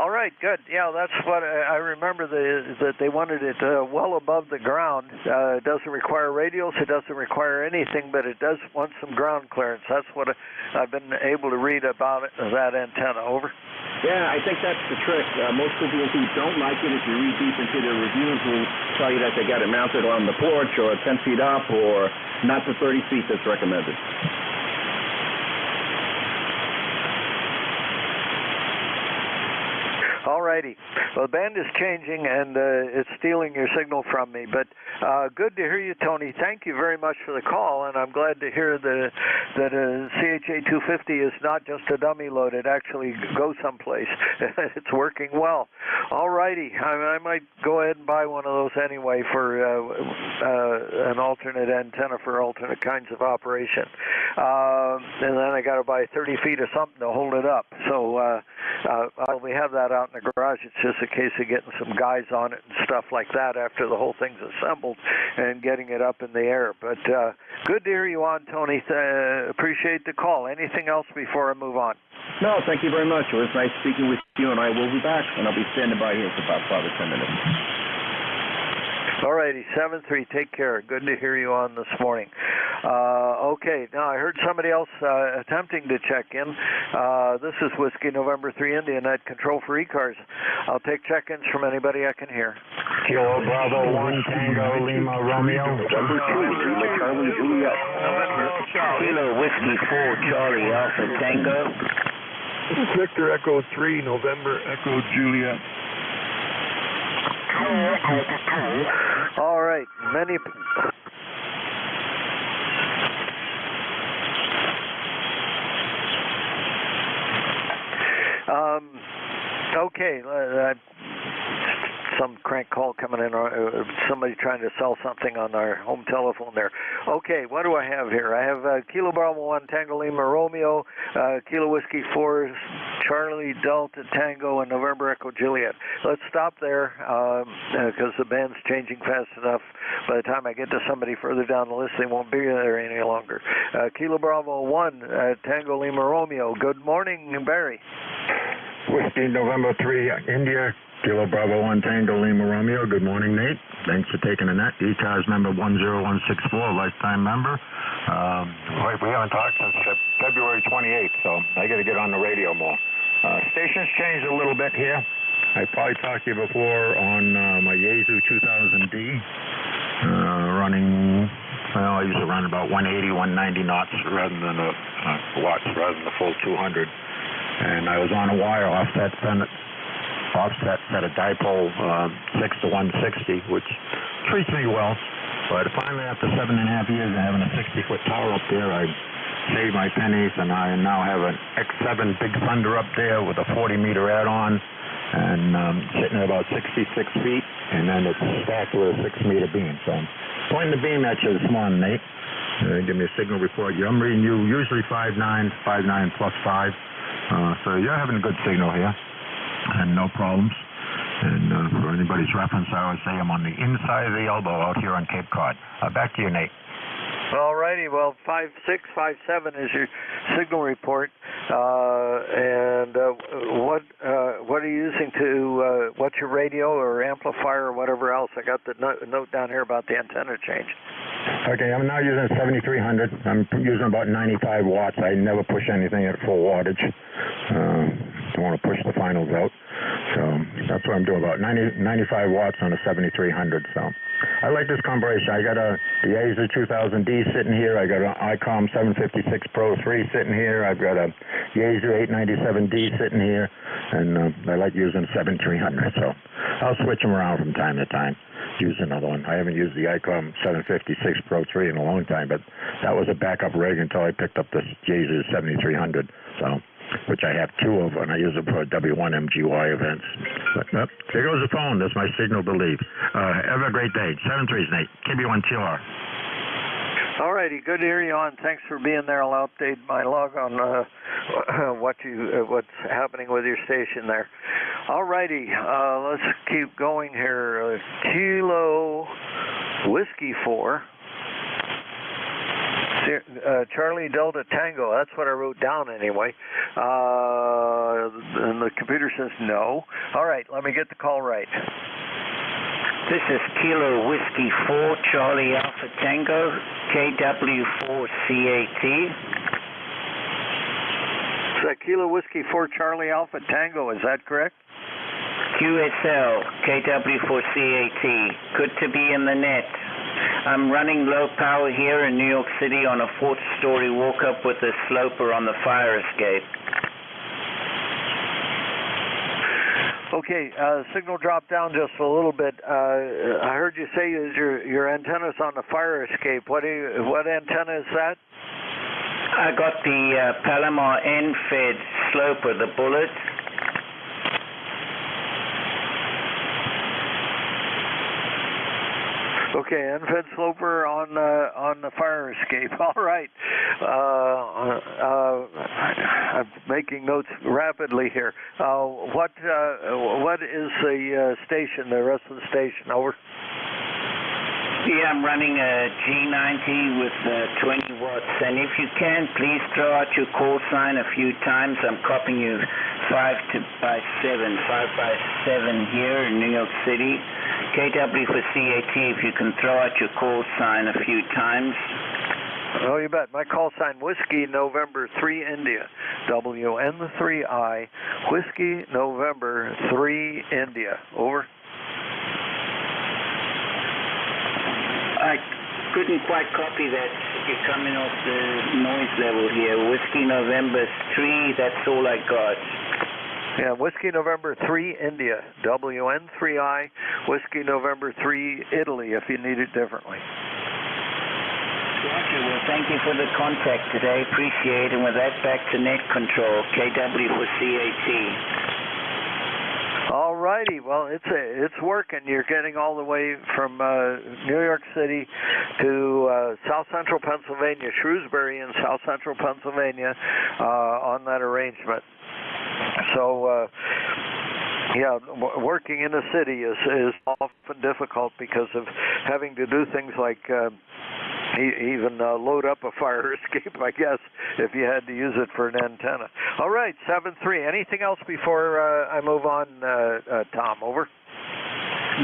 All right, good. Yeah, that's what I remember that they wanted it well above the ground. It doesn't require radials. It doesn't require anything, but it does want some ground clearance. That's what I've been able to read about it, that antenna. Over. Yeah, I think that's the trick. Most people who don't like it, if you read deep into their reviews, will tell you that they got it mounted on the porch or 10 feet up or not the 30 feet that's recommended. All righty. Well, the band is changing, and it's stealing your signal from me. But good to hear you, Tony. Thank you very much for the call, and I'm glad to hear that a CHA 250 is not just a dummy load. It actually goes someplace. It's working well. All righty. I might go ahead and buy one of those anyway for an alternate antenna for alternate kinds of operation. And then I got to buy 30 feet of something to hold it up. So we have that out in the garage. It's just a case of getting some guys on it and stuff like that after the whole thing's assembled and getting it up in the air. But good to hear you on, Tony. Appreciate the call. Anything else before I move on? No, thank you very much. It was nice speaking with you, and I will be back, and I'll be standing by here for about 5 or 10 minutes. All righty, 7-3, take care. Good to hear you on this morning. Okay, now I heard somebody else attempting to check in. This is Whiskey November 3 India Net Control for ECARS. I'll take check-ins from anybody I can hear. Kilo Bravo 1 Tango Lima Romeo. November 2 Lima Charlie Juliet. Kilo Whiskey 4 Charlie Alpha Tango. This is Victor Echo 3 November Echo Juliet. All right, many. Okay, some crank call coming in, somebody trying to sell something on our home telephone there. Okay, what do I have here? I have Kilo Bravo 1 Tango Lima Romeo, Kilo Whiskey 4 Charlie Delta Tango, and November Echo Juliet. Let's stop there because the band's changing fast enough. By the time I get to somebody further down the list, they won't be there any longer. Kilo Bravo 1 Tango Lima Romeo. Good morning, Barry. Whiskey November 3 India. Kilo Bravo 1 Tango Lima Romeo. Good morning, Nate. Thanks for taking the net. ECARS number 10164, lifetime member. We haven't talked since February 28th, so I got to get on the radio more. Station's changed a little bit here. I probably talked to you before on my Yaesu 2000D, running, well, I used to run about 180, 190 knots rather than watts rather than the full 200. And I was on a wire offset set of dipole 6 to 160, which treats me well. But finally, after 7.5 years of having a 60-foot tower up there, I saved my pennies, and I now have an X7 Big Thunder up there with a 40-meter add-on, and sitting at about 66 feet, and then it's stacked with a 6-meter beam. So I'm pointing the beam at you this morning, Nate. Give me a signal report. I'm reading you usually 5.9, 5.9 plus 5. So you're having a good signal here, and no problems. And for anybody's reference, I always say I'm on the inside of the elbow out here on Cape Cod. Back to you, Nate. All righty. Well, 5.6, 5.7 is your signal report. And what are you using to, what's your radio or amplifier or whatever else? I got the note down here about the antenna change. Okay, I'm now using 7300. I'm using about 95 watts. I never push anything at full wattage. Don't want to push the finals out. So that's what I'm doing, about 95 watts on a 7300. So I like this combination. I got the Yaesu 2000D sitting here. I got an ICOM 756 Pro 3 sitting here. I've got a Yaesu 897D sitting here. And I like using 7300. So I'll switch them around from time to time. Use another one. I haven't used the ICOM 756 Pro 3 in a long time, but that was a backup rig until I picked up this Yaesu 7300, so, which I have two of, and I use it for W1 MGY events. But, there goes the phone. That's my signal to leave. Have a great day. 73's Nate. KB1TR. All righty, good to hear you on. Thanks for being there. I'll update my log on what's happening with your station there. All righty, let's keep going here. Kilo Whiskey 4. Charlie Delta Tango. That's what I wrote down anyway. And the computer says no. All right, let me get the call right. This is Kilo Whiskey 4, Charlie Alpha Tango, KW4CAT. Is that Kilo Whiskey 4, Charlie Alpha Tango, is that correct? QSL, KW4CAT. Good to be in the net. I'm running low power here in New York City on a 4th-story walk-up with a sloper on the fire escape. Okay, signal dropped down just a little bit. I heard you say your antenna's on the fire escape. What antenna is that? I got the Palomar N-fed sloper, the Bullet. Okay, N-fed sloper on the fire escape. All right. I'm making notes rapidly here. What is the station? The rest of the station? Over. Yeah, I'm running a G90 with 20 watts, and if you can, please throw out your call sign a few times. I'm copying you 5 by 7 here in New York City. KW for CAT, if you can throw out your call sign a few times. Oh, you bet. My call sign, Whiskey November 3 India, WN3I, Whiskey November 3 India. Over. I couldn't quite copy that. You're coming off the noise level here. Whiskey November 3, that's all I got. Yeah, Whiskey November 3 India, WN3I, Whiskey November 3 Italy, if you need it differently. Roger, well, thank you for the contact today. Appreciate it. And with that, back to net control, KW for CAT. All righty. Well, it's working. You're getting all the way from New York City to South Central Pennsylvania, Shrewsbury in South Central Pennsylvania on that arrangement. So, yeah, working in a city is often difficult because of having to do things like even load up a fire escape, I guess, if you had to use it for an antenna. All right, 7-3. Anything else before I move on, Tom? Over.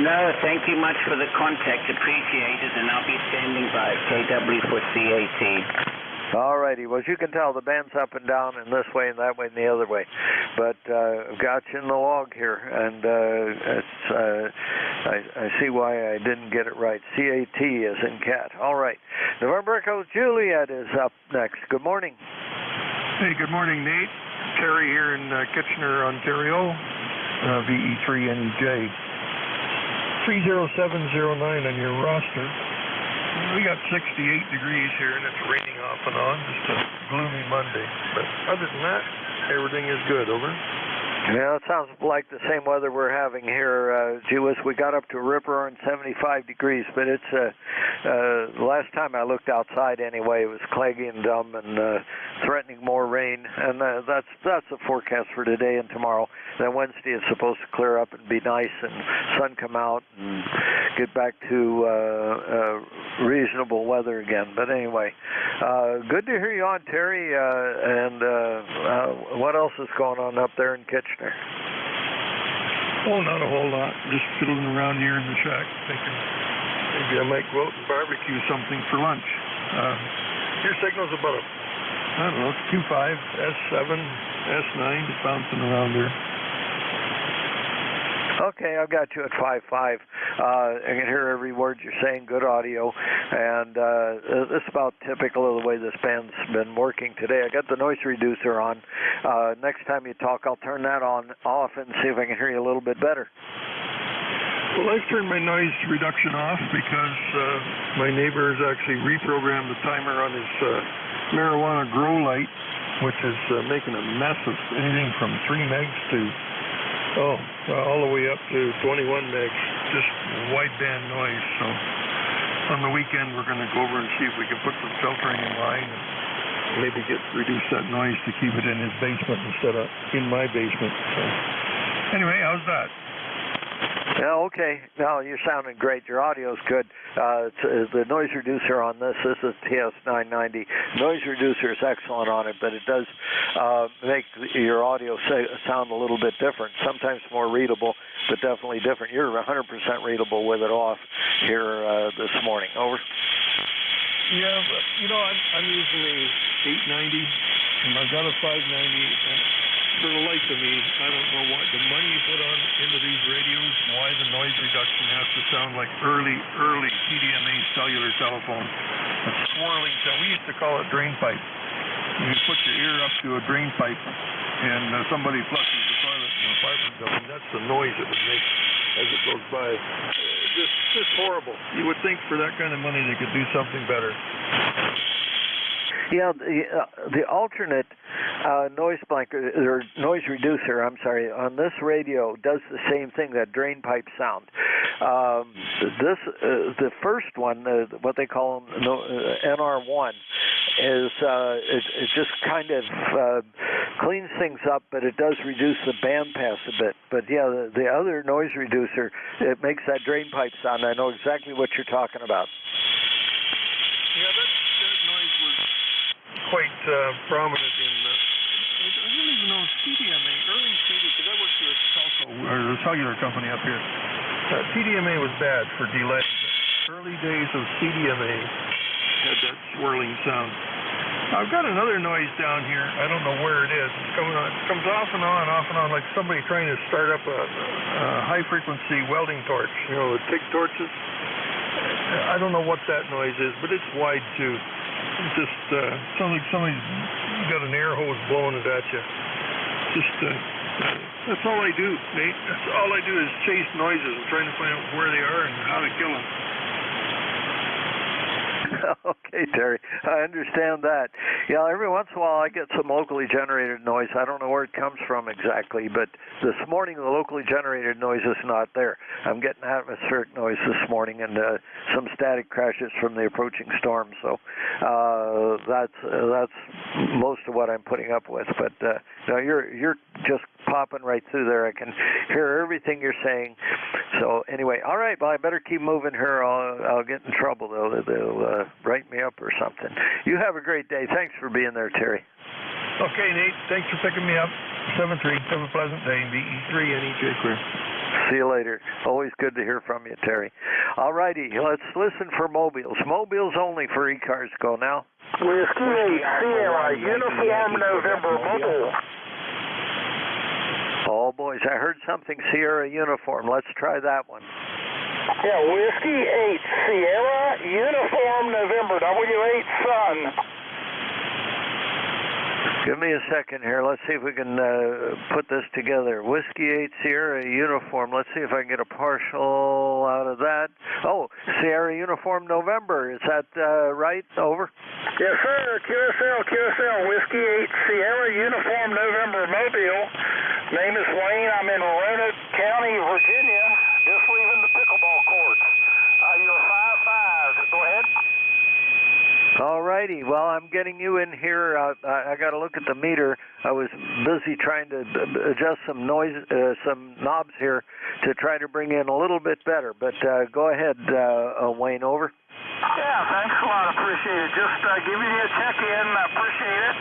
No, thank you much for the contact. Appreciate it, and I'll be standing by. KW for CAT. All righty. Well, as you can tell, the band's up and down in this way and that way and the other way. But I've got you in the log here, and I see why I didn't get it right. CAT is in cat. All right. November Echo Juliet is up next. Good morning. Hey, good morning, Nate. Terry here in Kitchener, Ontario, VE3NJ. 30709 on your roster. We got 68 degrees here, and it's raining off and on. Just a gloomy Monday. But other than that, everything is good. Over. Yeah, it sounds like the same weather we're having here, Jewis. We got up to rip-roaring 75 degrees, but it's last time I looked outside anyway, it was claggy and dumb and threatening more rain. And that's the forecast for today and tomorrow. Then Wednesday is supposed to clear up and be nice and sun come out and get back to reasonable weather again. But anyway, good to hear you on, Terry. And what else is going on up there in Kitchener? Oh, not a whole lot. Just fiddling around here in the shack, thinking maybe I might go out and barbecue something for lunch. Your signal's about a, I don't know, 2.5, S7, S9, just bouncing around there. Okay, I've got you at 5.5. I can hear every word you're saying, good audio, and this is about typical of the way this band's been working today. I got the noise reducer on. Next time you talk, I'll turn that on off and see if I can hear you a little bit better. Well, I've turned my noise reduction off because my neighbor has actually reprogrammed the timer on his marijuana grow light, which is making a mess of anything from 3 megs to, all the way up to 21 megs, just wideband noise. So on the weekend, we're going to go over and see if we can put some filtering in line and maybe reduce that noise to keep it in his basement instead of in my basement. So anyway, how's that? Yeah, okay. No, you're sounding great. Your audio's good. The noise reducer on this is TS990. Noise reducer is excellent on it, but it does make your audio sound a little bit different. Sometimes more readable, but definitely different. You're 100% readable with it off here this morning. Over. Yeah, I'm using a 890, and I've got a 590, and for the life of me, I don't know what the money you put on into these radios, why the noise reduction has to sound like early TDMA cellular telephone. A swirling sound. We used to call it drain pipe. You put your ear up to a drain pipe, and somebody flushes the toilet in an apartment building. That's the noise it would make as it goes by. Just horrible. You would think for that kind of money they could do something better. Yeah, the alternate noise blanket or noise reducer, on this radio does the same thing, that drain pipe sound. The first one, what they call NR1, is it just kind of cleans things up, but it does reduce the bandpass a bit. But yeah, the other noise reducer, it makes that drain pipe sound. I know exactly what you're talking about. Yeah, that noise was quite prominent in, I don't even know, CDMA, early CDMA, because I worked for a cellular company up here. TDMA was bad for delay, but early days of CDMA had that swirling sound. I've got another noise down here. I don't know where it is. It's coming on. It comes off and on, like somebody trying to start up a high-frequency welding torch, the TIG torches. I don't know what that noise is, but it's wide, too. It just sounds like somebody's got an air hose blowing it at you. That's all I do, Nate. That's all I do is chase noises and trying to find out where they are and how to kill them. Okay, Terry, I understand that. Yeah, every once in a while I get some locally generated noise. I don't know where it comes from exactly, but this morning the locally generated noise is not there. I'm getting atmospheric noise this morning and some static crashes from the approaching storm. So that's most of what I'm putting up with. But no, you're just popping right through there. I can hear everything you're saying. So anyway, all right. Well, I better keep moving here. I'll get in trouble. They'll write me up or something. You have a great day. Thanks for being there, Terry. Okay, Nate. Thanks for picking me up. 7-3. Have a pleasant day. VE3 NEJ clear. See you later. Always good to hear from you, Terry. All righty. Let's listen for mobiles. Mobiles only for ECARS. Go now. Whiskey 8 Sierra Uniform November Mobile. Oh, boys, I heard something Sierra Uniform. Let's try that one. Yeah, Whiskey 8 Sierra Uniform November W8 Sun. Give me a second here. Let's see if we can put this together. Whiskey 8 Sierra Uniform. Let's see if I can get a partial out of that. Oh, Sierra Uniform November. Is that right? Over? Yes, sir. QSL. Whiskey 8 Sierra Uniform November Mobile. Name is Wayne. I'm in Roanoke County, Virginia. Just leaving the pickleball courts. You're 5-5. Go ahead. All righty. Well, I'm getting you in here. I got to look at the meter. I was busy trying to adjust some some knobs here to try to bring in a little bit better. But go ahead, Wayne. Over. Yeah, thanks a lot. Appreciate it. Just giving you a check-in. I appreciate it.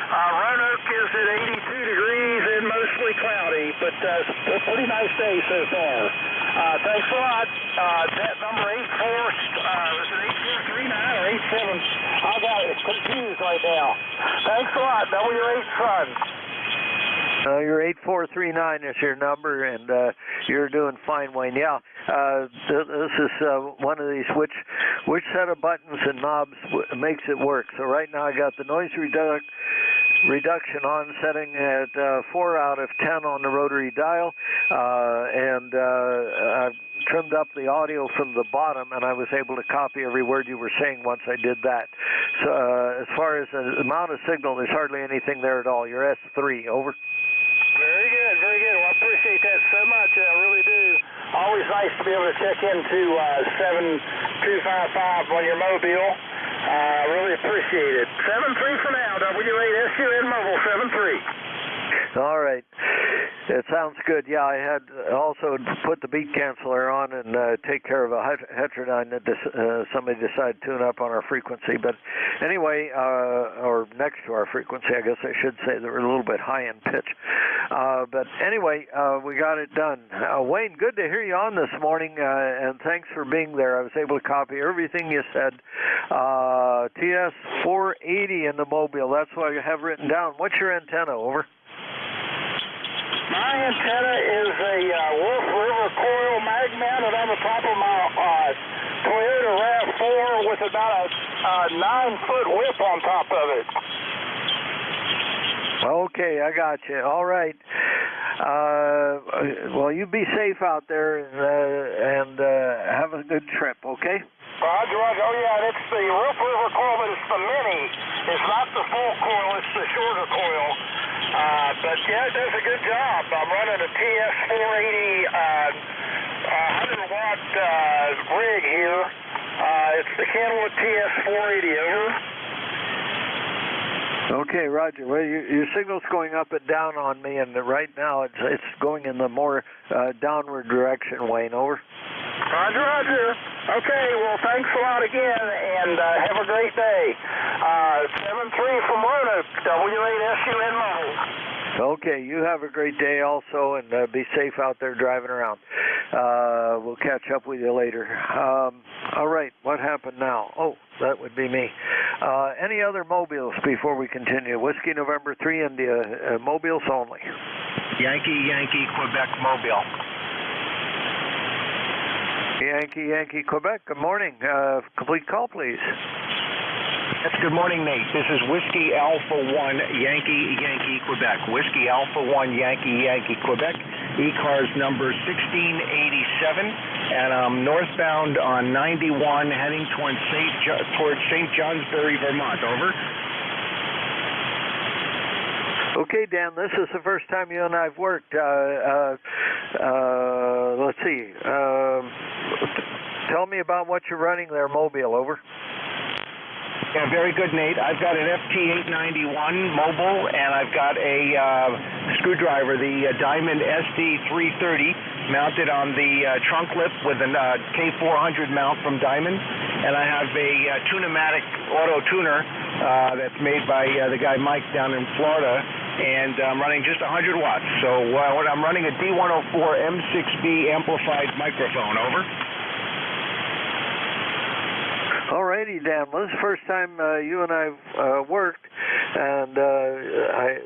Roanoke is at 82 degrees and mostly cloudy, but a pretty nice day so far. Thanks a lot. That number 84, is it 8439 or 87? I got it confused right now. Thanks a lot. W8 Sun. Your 8439 is your number, and you're doing fine, Wayne. Yeah, this is one of these which set of buttons and knobs makes it work. So right now I got the noise reduction on, setting at 4 out of 10 on the rotary dial, and I've trimmed up the audio from the bottom, and I was able to copy every word you were saying once I did that. So as far as the amount of signal, there's hardly anything there at all. You're S3, over. Very good, very good. Well, I appreciate that so much. I really do. Always nice to be able to check into 7255 on your mobile. I really appreciate it. 7-3 for now. W8SUN Mobile 7-3. All right. It sounds good. Yeah, I had also put the beat canceller on and take care of a heterodyne that somebody decided to tune up on our frequency. But anyway, or next to our frequency, I guess I should say. They were a little bit high in pitch. But anyway, we got it done. Wayne, good to hear you on this morning, and thanks for being there. I was able to copy everything you said. TS480 in the mobile. That's what I have written down. What's your antenna, over? My antenna is a Wolf River coil mag mounted on the top of my Toyota RAV4 with about a 9-foot whip on top of it. Okay, I got you. All right. Well, you be safe out there and have a good trip, okay? Roger, Roger. Oh, yeah, and it's the Wolf River coil, but it's the mini. It's not the full coil, it's the shorter coil. But yeah, it does a good job. I'm running a TS480 100-watt rig here. It's the Kenwood TS480, over. Okay, Roger. Well, your signal's going up and down on me, and right now it's going in the more downward direction, Wayne, over. Roger, Roger. Okay, well, thanks a lot again, and have a great day. 7-3 from Luna, W8SUN Mobile. Okay, you have a great day also, and be safe out there driving around. We'll catch up with you later. All right, what happened now? Oh, that would be me. Any other mobiles before we continue? Whiskey November 3 India, mobiles only. Yankee, Quebec, mobile. Yankee, Quebec. Good morning. Complete call, please. Yes, good morning, Nate. This is Whiskey Alpha 1, Yankee, Quebec. Whiskey Alpha 1, Yankee, Quebec. ECARS number 1687, and I'm northbound on 91 heading towards St. Johnsbury, Vermont. Over. Okay, Dan, this is the first time you and I have worked. Let's see. Tell me about what you're running there, mobile, over. Yeah, very good, Nate. I've got an FT891 mobile, and I've got a screwdriver, the Diamond SD330, mounted on the trunk lip with a K400 mount from Diamond, and I have a Tune-O-Matic auto tuner that's made by the guy Mike down in Florida, and I'm running just 100 watts. So I'm running a D104 M6B amplified microphone, over. All righty, Dan. Well, this is the first time you and I have worked, and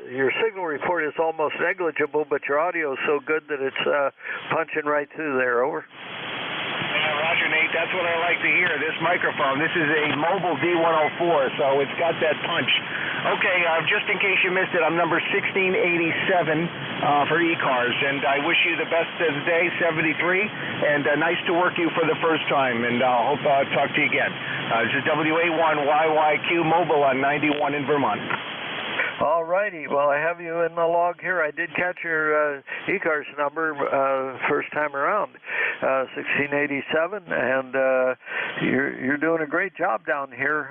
your signal report is almost negligible, but your audio is so good that it's punching right through there, over. Roger, Nate. That's what I like to hear, this microphone. This is a mobile D104, so it's got that punch. Okay, just in case you missed it, I'm number 1687 for ECARS, and I wish you the best of the day, 73, and nice to work you for the first time, and I hope I'll talk to you again. This is WA1YYQ Mobile on 91 in Vermont. All righty. Well, I have you in the log here. I did catch your ECARS number first time around, 1687, and you're doing a great job down here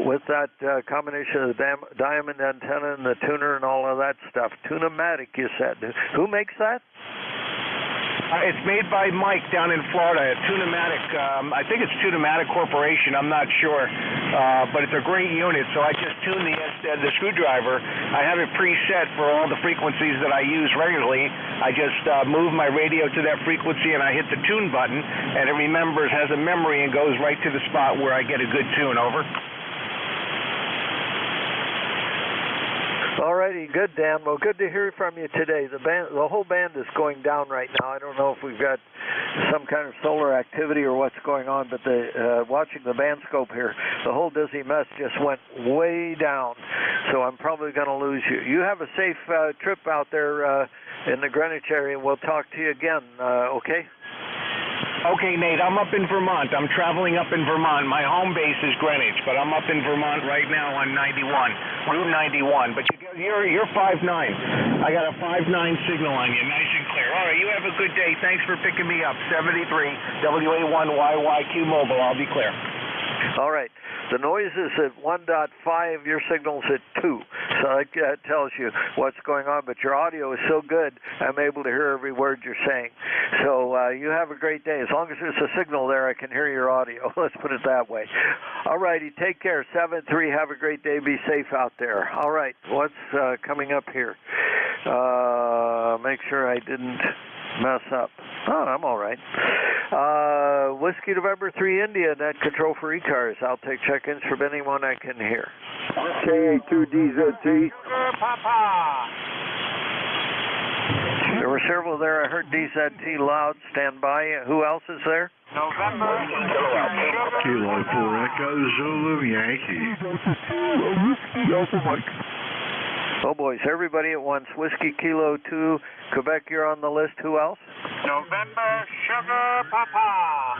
with that combination of the diamond antenna and the tuner and all of that stuff. Tune-O-Matic, you said. Who makes that? It's made by Mike down in Florida at Tune-O-Matic. I think it's Tune-O-Matic Corporation. I'm not sure, but it's a great unit. So I just tuned the screwdriver. I have it preset for all the frequencies that I use regularly. I just move my radio to that frequency, and I hit the tune button, and it has a memory and goes right to the spot where I get a good tune. Over. All righty, good, Dan. Well, good to hear from you today. The whole band is going down right now. I don't know if we've got some kind of solar activity or what's going on, but watching the band scope here, the whole Dizzy Mess just went way down. So I'm probably going to lose you. You have a safe trip out there in the Greenwich area. We'll talk to you again, okay? Okay, Nate, I'm up in Vermont. I'm traveling up in Vermont. My home base is Greenwich, but I'm up in Vermont right now on 91, Route 91. But you're 5'9". I got a 5'9" signal on you, nice and clear. All right, you have a good day. Thanks for picking me up. 73 WA1YYQ Mobile. I'll be clear. All right. The noise is at 1.5, your signal's at 2. So that tells you what's going on. But your audio is so good, I'm able to hear every word you're saying. So you have a great day. As long as there's a signal there, I can hear your audio. Let's put it that way. All righty. Take care. 7-3. Have a great day. Be safe out there. All right. What's coming up here? Make sure I didn't mess up. Oh, I'm all right. Whiskey November 3 India, net control for ECARS. I'll take check-ins from anyone I can hear. KA2DZT. Papa. There were several there. I heard DZT loud. Stand by. Who else is there? November. Kilo 4 Echo Zulu Yankee. Oh, boys, everybody at once. Whiskey Kilo 2, Quebec, you're on the list. Who else? November Sugar Papa.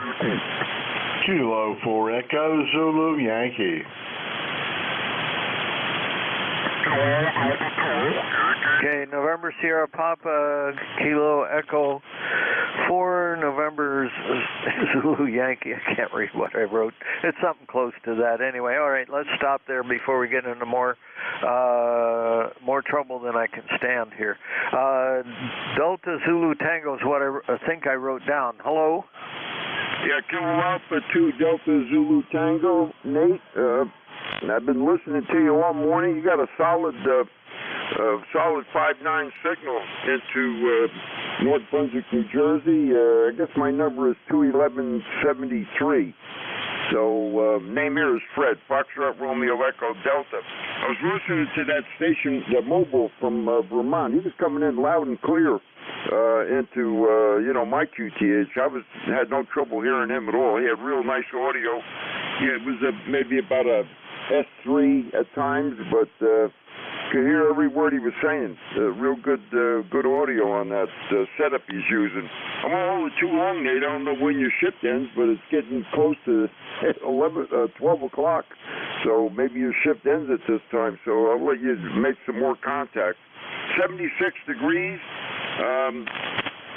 Kilo 4 Echo Zulu Yankee. Okay, November Sierra Papa, Kilo Echo 4, November Zulu Yankee. I can't read what I wrote. It's something close to that. Anyway, all right, let's stop there before we get into more trouble than I can stand here. Delta Zulu Tango is what I think I wrote down. Hello? Yeah, Kilo Alpha 2 Delta Zulu Tango. Nate, I've been listening to you all morning. You got a solid 5'9" signal into North Brunswick, New Jersey. I guess my number is 21173. So, name here is Fred, Foxtrot Romeo Echo Delta. I was listening to that station, the mobile from Vermont. He was coming in loud and clear into my QTH. I had no trouble hearing him at all. He had real nice audio. Yeah, it was maybe about a S3 at times, but could hear every word he was saying. Real good audio on that setup he's using. I'm going to hold it too long, Nate. I don't know when your shift ends, but it's getting close to 12 o'clock. So maybe your shift ends at this time. So I'll let you make some more contact. 76 degrees,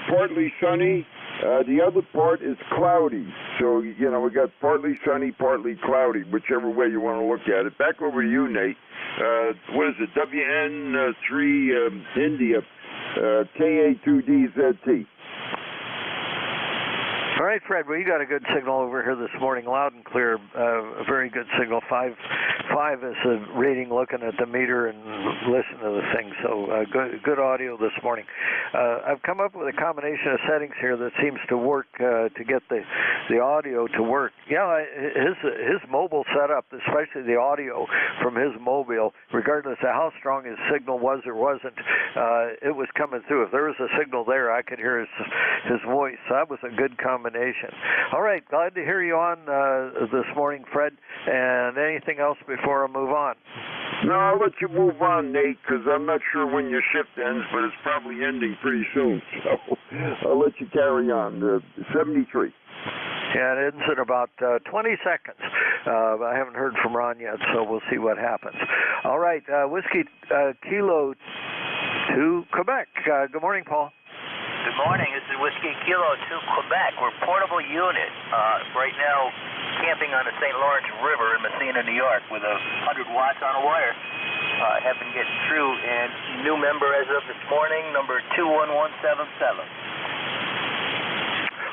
partly sunny. The other part is cloudy. So, we got partly sunny, partly cloudy, whichever way you want to look at it. Back over to you, Nate. What is it? WN3 India, KA2DZT. All right, Fred, well, you got a good signal over here this morning, loud and clear, a very good signal. 5 is the reading, looking at the meter and listening to the thing, so good audio this morning. I've come up with a combination of settings here that seems to work to get the audio to work. Yeah, his mobile setup, especially the audio from his mobile, regardless of how strong his signal was or wasn't, it was coming through. If there was a signal there, I could hear his voice. So that was a good combination. All right, glad to hear you on this morning, Fred. And anything else before I move on? No, I'll let you move on, Nate, because I'm not sure when your shift ends, but it's probably ending pretty soon. So I'll let you carry on. 73. Yeah, it ends in about 20 seconds. I haven't heard from Ron yet, so we'll see what happens. All right, Whiskey Kilo 2, Quebec. Good morning, Paul. Good morning. This is Whiskey Kilo 2, Quebec. We're a portable unit right now camping on the St. Lawrence River in Messina, New York with 100 watts on a wire. Have been getting through, and new member as of this morning, number 21177.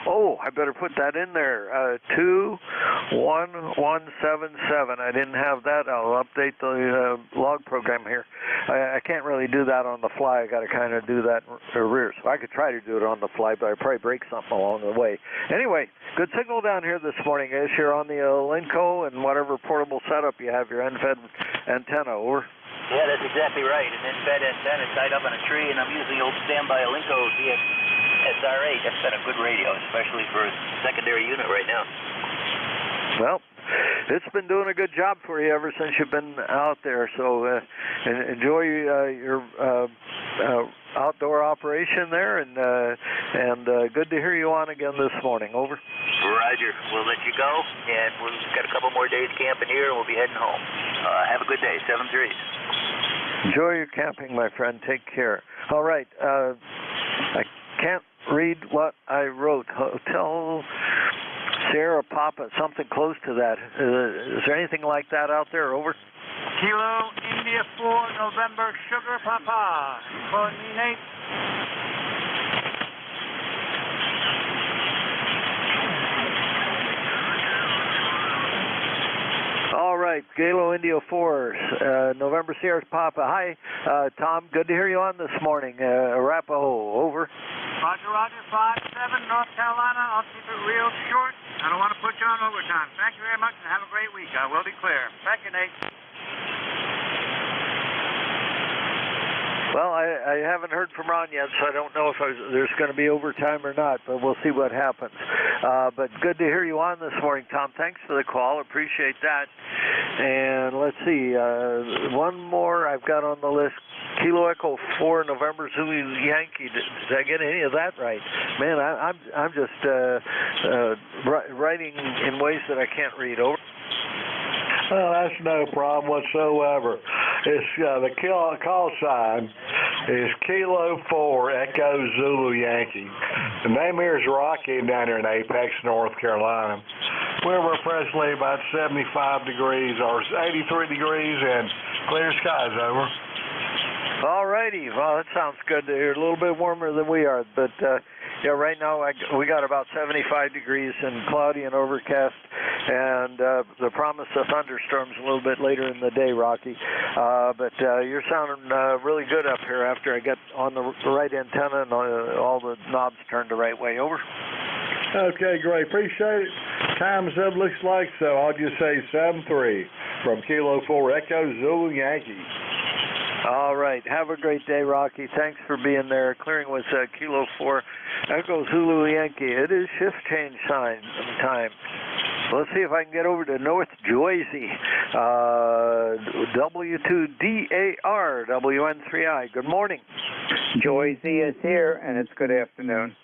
Oh, I better put that in there. 21177. I didn't have that. I'll update the log program here. I can't really do that on the fly. I got to kind of do that in reverse. I could try to do it on the fly, but I'd probably break something along the way. Anyway, good signal down here this morning. I guess you're on the Linco and whatever portable setup you have, your end-fed antenna. Over. Yeah, that's exactly right. And then fat antenna tied up on a tree, and I'm using the old standby Alinco SR8. That's been a good radio, especially for a secondary unit right now. Well, it's been doing a good job for you ever since you've been out there. So enjoy your outdoor operation there, and good to hear you on again this morning. Over. Roger. We'll let you go, and we've got a couple more days camping here, and we'll be heading home. Have a good day. 7-3. Enjoy your camping, my friend. Take care. All right. I can't read what I wrote. Hotel Sierra Papa, something close to that. Is there anything like that out there? Over. Kilo India 4 November Sugar Papa. Calling me, Nate. All right, Galo India 4, November Sierra Papa. Hi, Tom. Good to hear you on this morning. Arapahoe, over. Roger, Roger. 5-7, North Carolina. I'll keep it real short. I don't want to put you on overtime. Thank you very much, and have a great week. I will be clear. Thank you, Nate. Well, I haven't heard from Ron yet, so I don't know if there's going to be overtime or not, but we'll see what happens. But good to hear you on this morning, Tom. Thanks for the call. Appreciate that. And let's see, one more I've got on the list. Kilo Echo 4 November Zulu Yankee. Did I get any of that right? Man, I'm just writing in ways that I can't read. Over. Well, that's no problem whatsoever. It's the call sign is Kilo 4 Echo Zulu Yankee. The name here is Rocky down here in Apex, North Carolina. We're presently about 75 degrees or 83 degrees and clear skies. Over. All righty. Well, that sounds good to hear. A little bit warmer than we are, but yeah, right now we got about 75 degrees and cloudy and overcast, and the promise of thunderstorms a little bit later in the day, Rocky. But you're sounding really good up here after I get on the right antenna and all the knobs turned the right way. Over. Okay, great. Appreciate it. Time's up, looks like, so I'll just say 7-3 from Kilo 4 Echo Zulu Yankee. All right. Have a great day, Rocky. Thanks for being there. Clearing was Kilo 4 Echo Zulu Yankee. It is shift change time. Let's see if I can get over to North Jersey. W2DAR, WN3I. Good morning. Jersey is here, and it's good afternoon.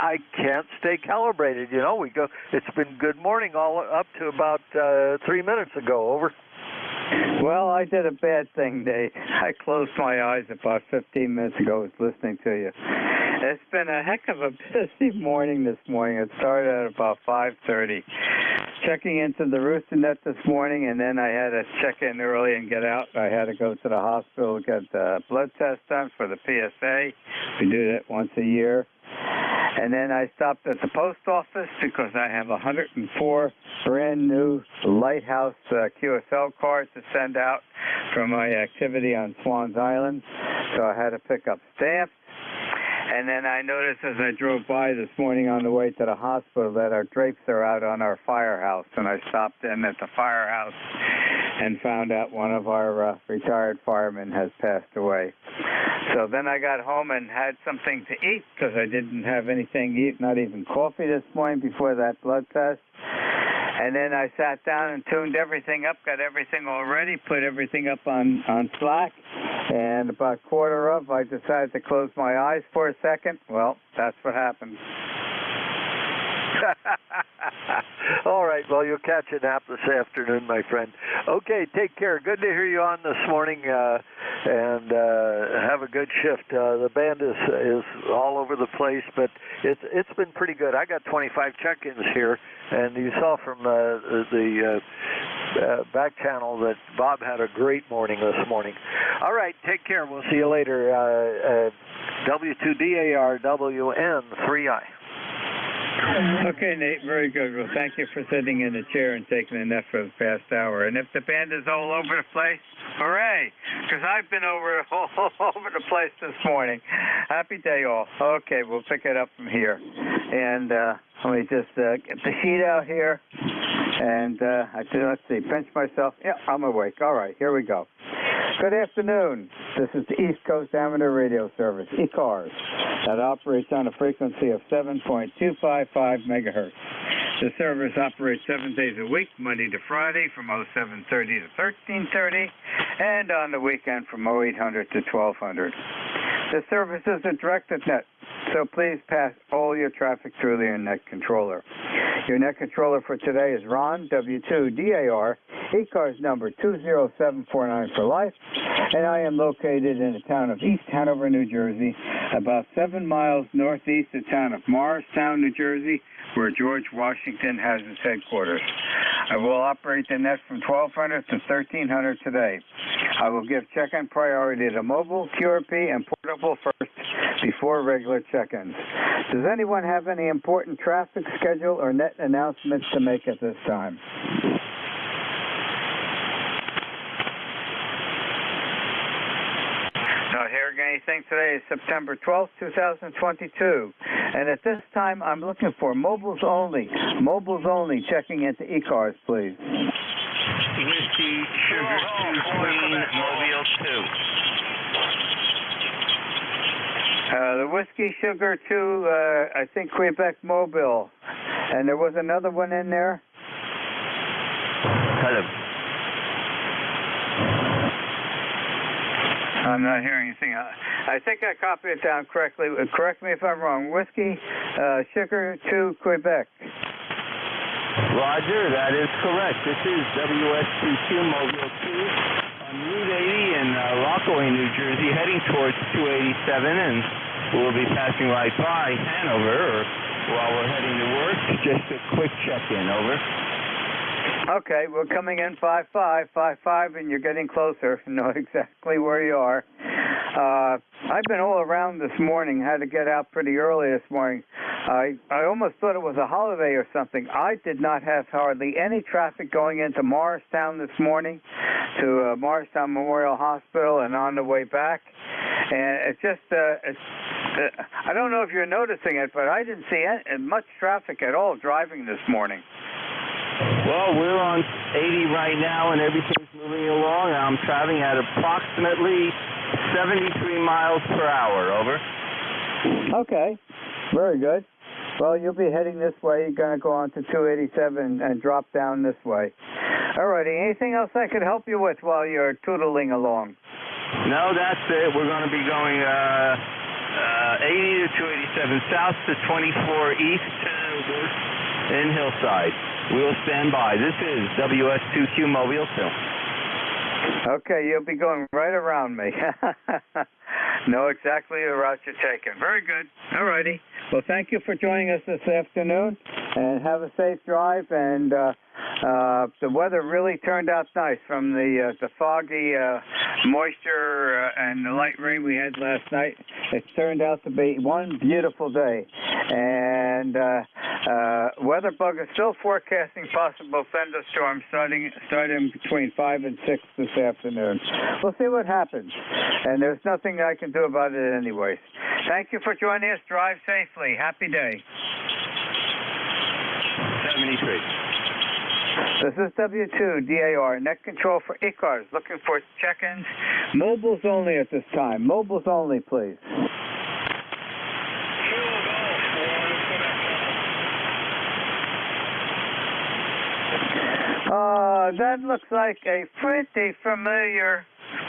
I can't stay calibrated. You know, we go. It's been good morning all up to about 3 minutes ago. Over. Well, I did a bad thing, Dave. I closed my eyes about 15 minutes ago. I was listening to you. It's been a heck of a busy morning this morning. It started at about 5:30. Checking into the rooster net this morning, and then I had to check in early and get out. I had to go to the hospital to get the blood test done for the PSA. We do that once a year. And then I stopped at the post office because I have 104 brand new Lighthouse QSL cards to send out from my activity on Swans Island. So I had to pick up stamps. And then I noticed as I drove by this morning on the way to the hospital that our drapes are out on our firehouse. And I stopped in at the firehouse and found out one of our retired firemen has passed away. So then I got home and had something to eat because I didn't have anything to eat, not even coffee this morning before that blood test. And then I sat down and tuned everything up, got everything all ready, put everything up on Slack. And about quarter of, I decided to close my eyes for a second. Well, that's what happened. All right, well, you'll catch a nap this afternoon, my friend. Okay, take care. Good to hear you on this morning, and have a good shift. The band is all over the place, but it's been pretty good. I got 25 check-ins here, and you saw from the back channel that Bob had a great morning this morning. All right, take care. We'll see you later. W2DAR, WN3I. Okay, Nate, very good. Well, thank you for sitting in the chair and taking a nap for the past hour. And if the band is all over the place, hooray, because I've been all over the place this morning. Happy day all. Okay, we'll pick it up from here. And let me just get the sheet out here. And I said, let's see, pinch myself. Yeah, I'm awake. All right, here we go. Good afternoon. This is the East Coast Amateur Radio Service, ECARS, that operates on a frequency of 7.255 megahertz. The service operates 7 days a week, Monday to Friday from 07:30 to 13:30, and on the weekend from 0800 to 1200. The service is a directed net, so please pass all your traffic through your net controller. Your net controller for today is Ron, W2DAR, ECARS number 20749 for life, and I am located in the town of East Hanover, New Jersey, about 7 miles northeast of the town of Morristown, New Jersey, where George Washington has his headquarters. I will operate the net from 1200 to 1300 today. I will give check-in priority to mobile, QRP, and portable first before regular check-ins. Does anyone have any important traffic schedule or net announcements to make at this time? Not hearing anything. Today is September 12th, 2022. And at this time, I'm looking for mobiles only. Mobiles only. Checking into ECARS, please. Whiskey, Sugar 2, Queen, Mobile 2. The Whiskey, Sugar 2, I think Quebec Mobile. And there was another one in there? Hello. I'm not hearing anything. I think I copied it down correctly. Correct me if I'm wrong. Whiskey, Sugar 2, Quebec. Roger, that is correct. This is WS2Q Mobile 2 on Route 80 in Rockaway, New Jersey, heading towards 287, and we'll be passing right by Hanover while we're heading to work. Just a quick check-in, over. Okay, we're coming in 55, and you're getting closer. Know exactly where you are. I've been all around this morning. Had to get out pretty early this morning. I almost thought it was a holiday or something. I did not have hardly any traffic going into Morristown this morning, to Morristown Memorial Hospital, and on the way back. And it's just, I don't know if you're noticing it, but I didn't see much traffic at all driving this morning. Well, we're on 80 right now, and everything's moving along. I'm traveling at approximately 73 miles per hour, over. Okay, very good. Well, you'll be heading this way. You're going to go on to 287 and drop down this way. All righty, anything else I could help you with while you're tootling along? No, that's it. We're going to be going 80 to 287 south to 24 east in Hillside. We'll stand by. This is WS2Q Mobile 2. Okay, you'll be going right around me. Know exactly the route you're taking. Very good. All righty. Well, thank you for joining us this afternoon, and have a safe drive. And the weather really turned out nice from the foggy moisture and the light rain we had last night. It turned out to be one beautiful day. And WeatherBug is still forecasting possible thunderstorms starting between 5 and 6 this afternoon. We'll see what happens. And there's nothing I can do about it anyways. Thank you for joining us. Drive safely. Happy day. 73. This is W2DAR, net control for ECARS. Looking for check-ins. Mobiles only at this time. Mobiles only, please. That looks like a pretty familiar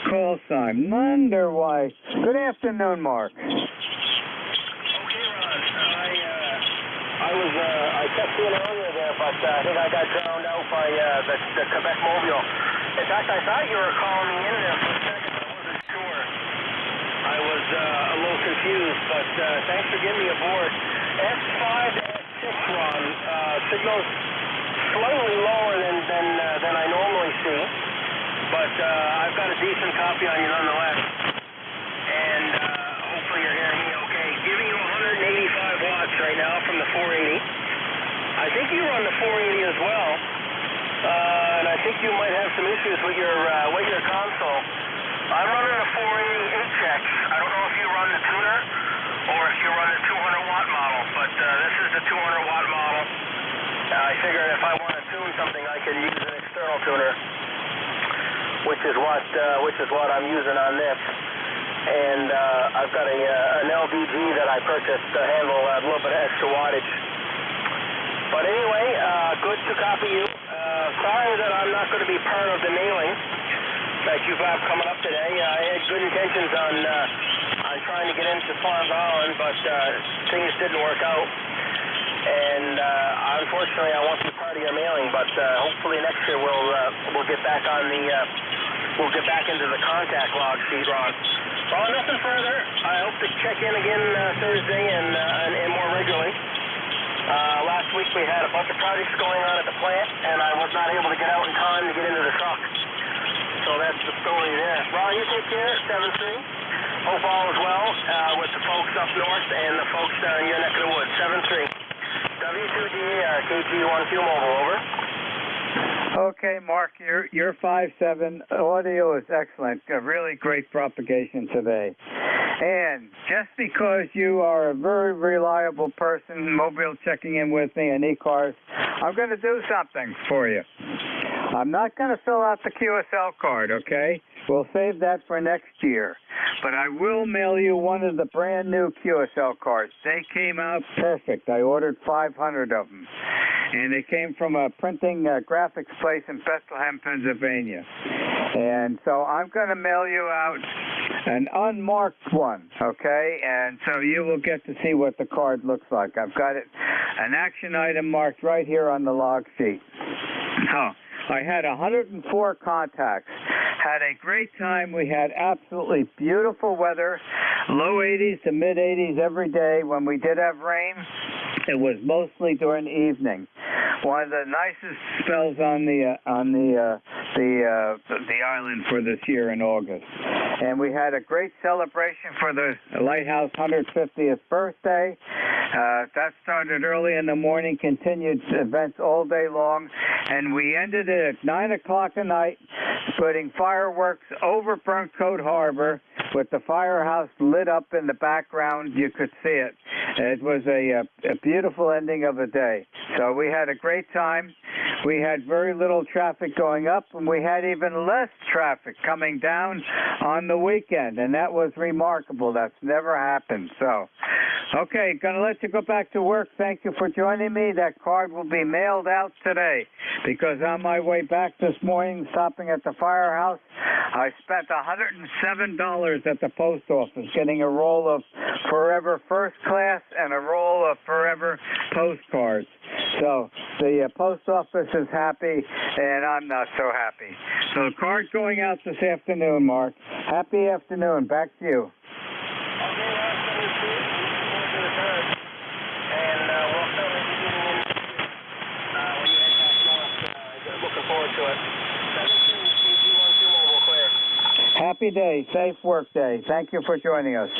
call sign. Wonder why. Good afternoon, Mark. Okay, Ron. I kept seeing earlier there, but I think I got drowned out by the Quebec Mobile. In fact, I thought you were calling me in there for a second, but I wasn't sure. I was a little confused, but thanks for getting me aboard. S5 to S6, Ron. Signals slightly lower than I normally see, but I've got a decent copy on you nonetheless. And hopefully you're hearing me okay. Giving you 185 watts right now from the 480. I think you run the 480 as well, and I think you might have some issues with your console. I'm running a 480 HX. I don't know if you run the tuner or if you run the 200 watt model, but this is the 200 watt model. I figured if I want to tune something I could use an external tuner, which is what I'm using on this. And I've got an LDG that I purchased to handle a little bit of extra wattage. But anyway, good to copy you. Sorry that I'm not going to be part of the mailing that you have coming up today. I had good intentions on trying to get into Farm Island, but things didn't work out. And unfortunately, I won't be part of your mailing. But hopefully next year we'll get back on the we'll get back into the contact log sheet, Ron. Well, nothing further. I hope to check in again Thursday and more regularly. Last week we had a bunch of projects going on at the plant, and I was not able to get out in time to get into the truck. So that's the story there. Ron, you take care. 7-3. Hope all is well with the folks up north and the folks down in your neck of the woods. 7-3. W2DAR, KG1Q Mobile, over. Okay, Mark, your 5.7 audio is excellent. A really great propagation today. And just because you are a very reliable person, Mobile checking in with me and ECARS, I'm going to do something for you. I'm not going to fill out the QSL card, okay? We'll save that for next year. But I will mail you one of the brand new QSL cards. They came out perfect. I ordered 500 of them. And they came from a printing graphics place in Bethlehem, Pennsylvania. And so I'm going to mail you out an unmarked one, okay? And so you will get to see what the card looks like. I've got it, an action item marked right here on the log sheet. Oh, I had 104 contacts. Had a great time. We had absolutely beautiful weather, low 80s to mid 80s every day. When we did have rain, it was mostly during the evening. One of the nicest spells on the island for this year in August. And we had a great celebration for the Lighthouse 150th birthday. That started early in the morning, continued events all day long, and we ended it at 9 o'clock at night, putting fireworks over Burnt Coat Harbor with the firehouse lit up in the background. You could see it. It was a beautiful ending of the day. So we had a great time. We had very little traffic going up, and we had even less traffic coming down on the weekend, and that was remarkable. That's never happened. So, okay, going to let you go back to work. Thank you for joining me. That card will be mailed out today because on my way back this morning, stopping at the firehouse, I spent $107 at the post office getting a roll of Forever First Class and a roll of Forever postcards. So the post office is happy, and I'm not so happy. So the card's going out this afternoon, Mark. Happy afternoon. Back to you. Looking forward to it. 17, KG1Q Mobile, clear. Happy day, safe work day. Thank you for joining us.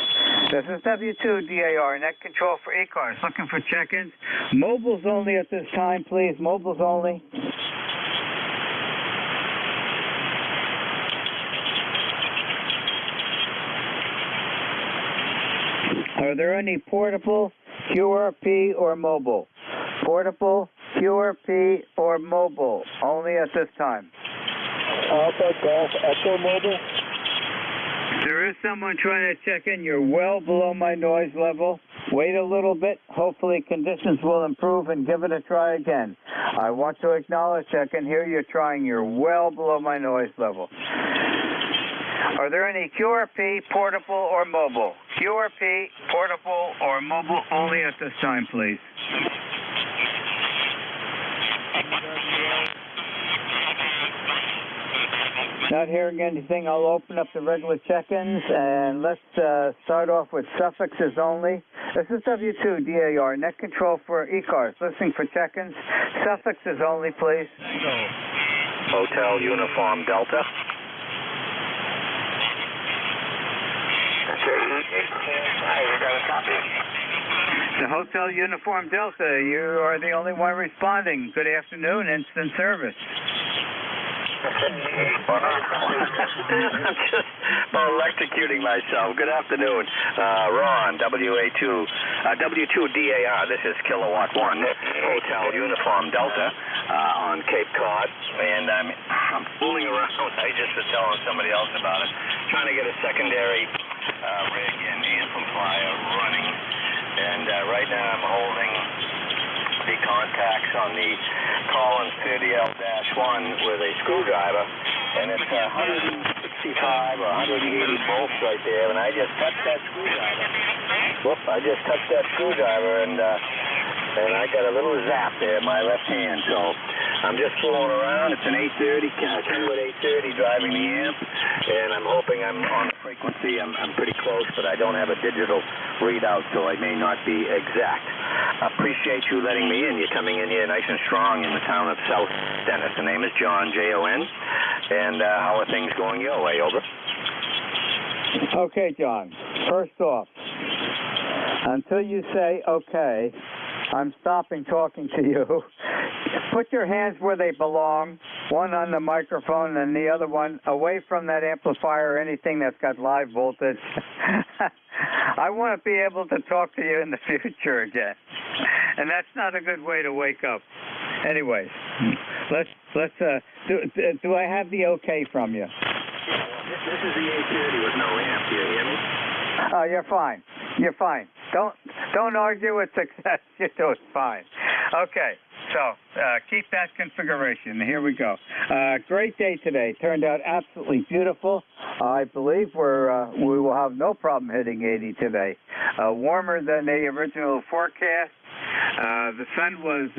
This is W2DAR, net control for ECARS. Looking for check-ins. Mobiles only at this time, please. Mobiles only. Are there any portable, QRP, or mobile? Portable, QRP, or mobile? Only at this time. Alpha Golf Echo Mobile. There is someone trying to check in. You're well below my noise level. Wait a little bit. Hopefully conditions will improve and give it a try again. I want to acknowledge I can hear you trying. You're well below my noise level. Are there any QRP, portable, or mobile? QRP, portable, or mobile only at this time, please. Not hearing anything, I'll open up the regular check-ins, and let's start off with suffixes only. This is W2DAR, net control for ECARS. Listening for check-ins. Suffixes only, please. Hotel Uniform Delta. The Hotel Uniform Delta, you are the only one responding. Good afternoon, instant service. I'm just electrocuting myself. Good afternoon. Ron, W2DAR. This is Kilowatt 1, Hotel Uniform Delta on Cape Cod. And I'm fooling around. I just was telling somebody else about it. Trying to get a secondary rig and amplifier running. And right now I'm holding the contacts on the Collins 30L-1 with a screwdriver, and it's 165 or 180 volts right there, and I just touched that screwdriver. Whoop, I just touched that screwdriver, and I got a little zap there in my left hand, so I'm just fooling around. It's an 830, 10-wood 830 driving the amp, and I'm hoping I'm on the frequency. I'm pretty close, but I don't have a digital readout, so I may not be exact. I appreciate you letting me in. You're coming in here nice and strong in the town of South Dennis. The name is John, Jon, and how are things going your way? Over. Okay, John. First off, until you say okay, I'm stopping talking to you. Put your hands where they belong, one on the microphone and the other one away from that amplifier or anything that's got live voltage. I want to be able to talk to you in the future again. And that's not a good way to wake up. Anyways, let's do I have the okay from you? This is the 830 with no amp. Do you hear me? Oh, you're fine. You're fine. Don't argue with success. You do it fine. Okay. So keep that configuration. Here we go. Great day today. Turned out absolutely beautiful. I believe we will have no problem hitting 80 today. Warmer than the original forecast. The sun was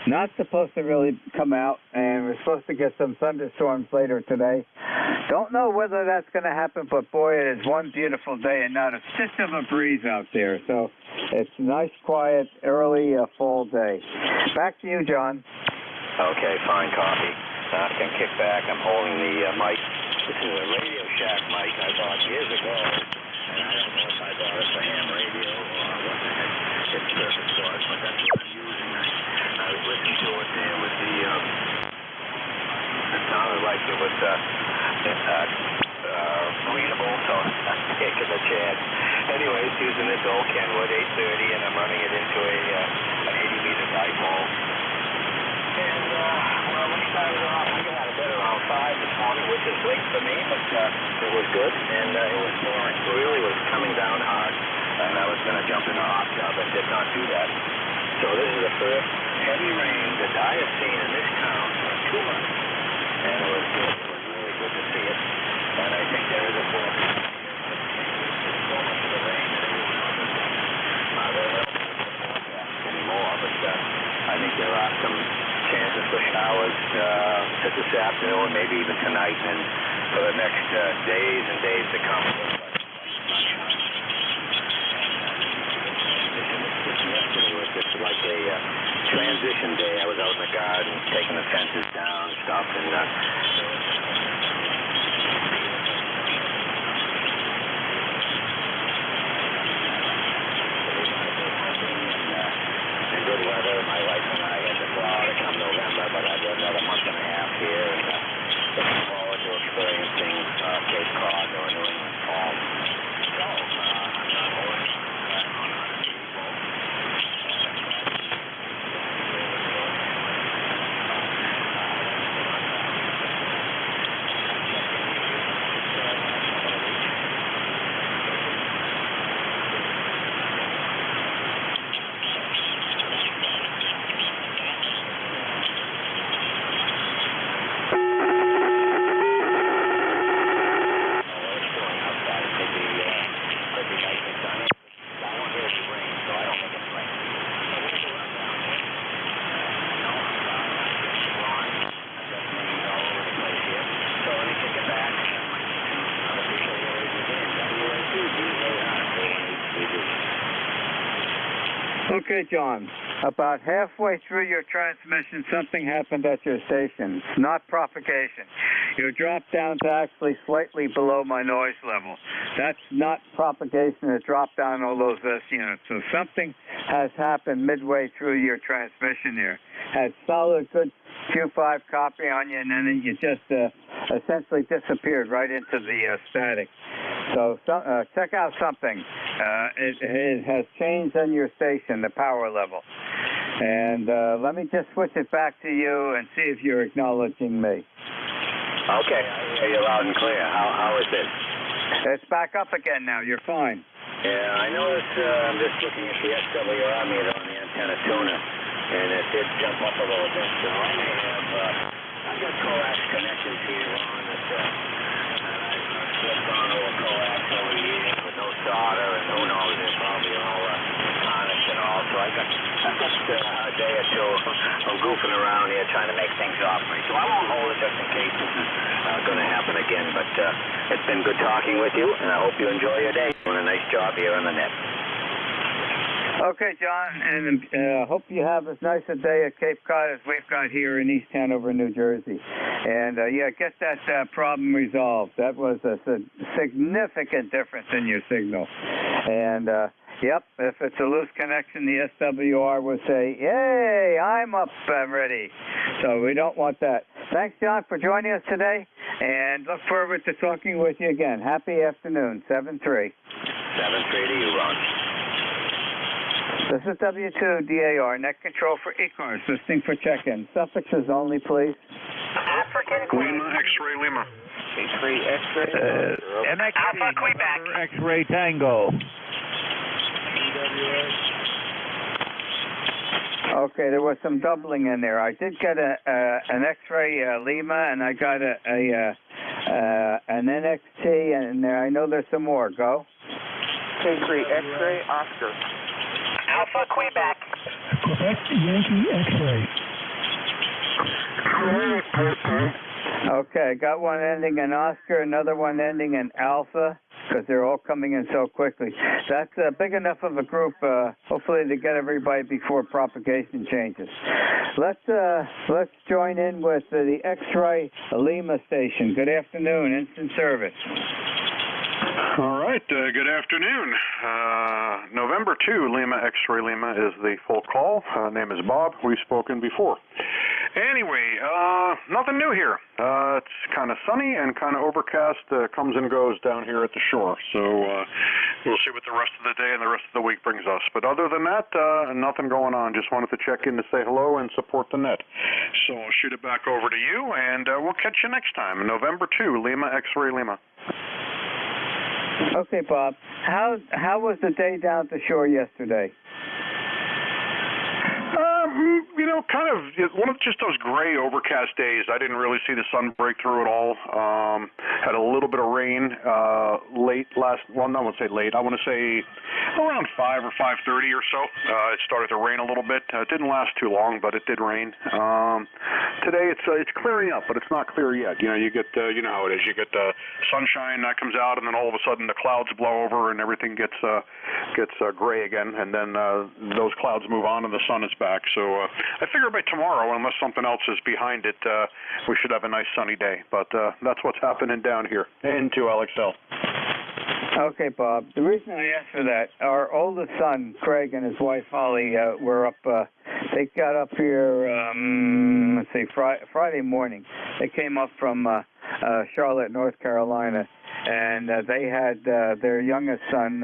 not supposed to really come out, and we're supposed to get some thunderstorms later today. Don't know whether that's going to happen, but boy, it is one beautiful day and not a stitch of a breeze out there. So it's a nice, quiet, early fall day. Back to you, John. Okay, fine copy. I can kick back. I'm holding the mic. This is a Radio Shack mic I bought years ago, and I don't know if I bought it for ham radio or what the heck its purpose was, but that's what I'm using. I was listening to it there with the, it sounded like it was readable, so I'm taking a chance. Anyways, using this old Kenwood 830, and I'm running it into an 80-meter dipole. And, well, we started off, we got out of bed around 5 this morning, which is late for me, but it was good, and it was pouring. It really was coming down hard, and I was going to jump in a hot tub and did not do that. So this is the first heavy rain that I have seen in this town for 2 months, and it was good. It was really good to see it, and I think there is a forecast. So much of the rain that it will not anymore, but I think there are some chances for showers this afternoon, maybe even tonight, and for the next days and days to come. Yesterday was just like a transition day. I was out in the garden taking the fences down and stuff, and good weather. My wife and I had to fly to come November, but I've got another month and a half here, and looking forward to experiencing Cape Cod or New England fall. So, I'm not holding on 180 volts. Okay, John. About halfway through your transmission, something happened at your station. It's not propagation. You dropped down to actually slightly below my noise level. That's not propagation. It dropped down all those S units. So something has happened midway through your transmission there. Had solid, good Q5 copy on you, and then you just essentially disappeared right into the static. So check out something. It has changed on your station, the power level. And let me just switch it back to you and see if you're acknowledging me. Okay, I hear you loud and clear. How is this? It's back up again now. You're fine. Yeah, I noticed, I'm just looking at the SWR meter on the antenna tuner, and it did jump up a little bit. So I may have, I've got coax connections here on that, I've slipped on over coax over the years with no solder, and who knows, they're probably all tarnished and all. So I've got a day or two of goofing around here trying to make things operate. So I won't hold it just in case this is going to happen again, but it's been good talking with you, and I hope you enjoy your day. Doing a nice job here on the net. Okay, John, and hope you have as nice a day at Cape Cod as we've got here in East Hanover, New Jersey. And, yeah, get that problem resolved. That was a significant difference in your signal. And, yep, if it's a loose connection, the SWR will say, yay, I'm up and ready. So we don't want that. Thanks, John, for joining us today, and look forward to talking with you again. Happy afternoon, 7-3. 7-3 to you, Ron. This is W2DAR, net control for ECARS, listening for check-in. Suffixes only, please. African Lima, X-ray Lima. X-ray, Alpha Quebec. X-ray Tango. Okay, there was some doubling in there. I did get an X-ray Lima, and I got an NXT, and I know there's some more. Go. K3 X-ray Oscar. Alpha Quebec. Quebec Yankee X-ray. Okay, got one ending in Oscar, another one ending in Alpha, because they're all coming in so quickly. That's big enough of a group, hopefully, to get everybody before propagation changes. Let's join in with the X-ray Lima station. Good afternoon, instant service. All right, good afternoon. November 2, Lima X-ray Lima is the full call. Name is Bob. We've spoken before. Anyway, nothing new here. It's kind of sunny and kind of overcast. Comes and goes down here at the shore. So we'll see what the rest of the day and the rest of the week brings us. But other than that, nothing going on. Just wanted to check in to say hello and support the net. So I'll shoot it back over to you, and we'll catch you next time. November 2, Lima X-ray Lima. Okay, Bob. How was the day down at the shore yesterday? You know, kind of one of just those gray, overcast days. I didn't really see the sun break through at all. Had a little bit of rain late last. Well, no, I won't say late. I want to say around 5 or 5:30 or so. It started to rain a little bit. It didn't last too long, but it did rain. Today it's clearing up, but it's not clear yet. You know, you get you know how it is. You get sunshine that comes out, and then all of a sudden the clouds blow over, and everything gets gray again, and then those clouds move on, and the sun is back. So I figure by tomorrow, unless something else is behind it, we should have a nice sunny day. But that's what's happening down here. Into LXL. Okay, Bob. The reason I asked for that, our oldest son, Craig, and his wife, Holly, were up, they got up here, let's see, Friday morning. They came up from Charlotte, North Carolina, and they had their youngest son,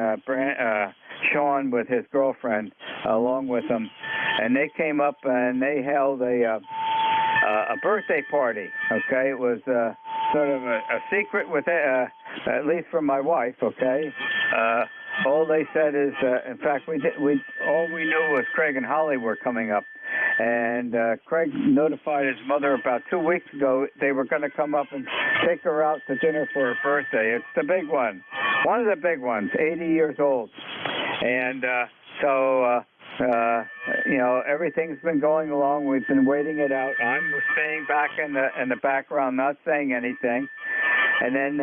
Sean, with his girlfriend, along with them. And they came up and they held a birthday party, okay? It was sort of a secret with at least from my wife, okay? All they said is, in fact, all we knew was Craig and Holly were coming up. And Craig notified his mother about 2 weeks ago they were going to come up and take her out to dinner for her birthday. It's the big one. One of the big ones, 80 years old. And you know, everything's been going along. We've been waiting it out. I'm staying back in the background, not saying anything. And then,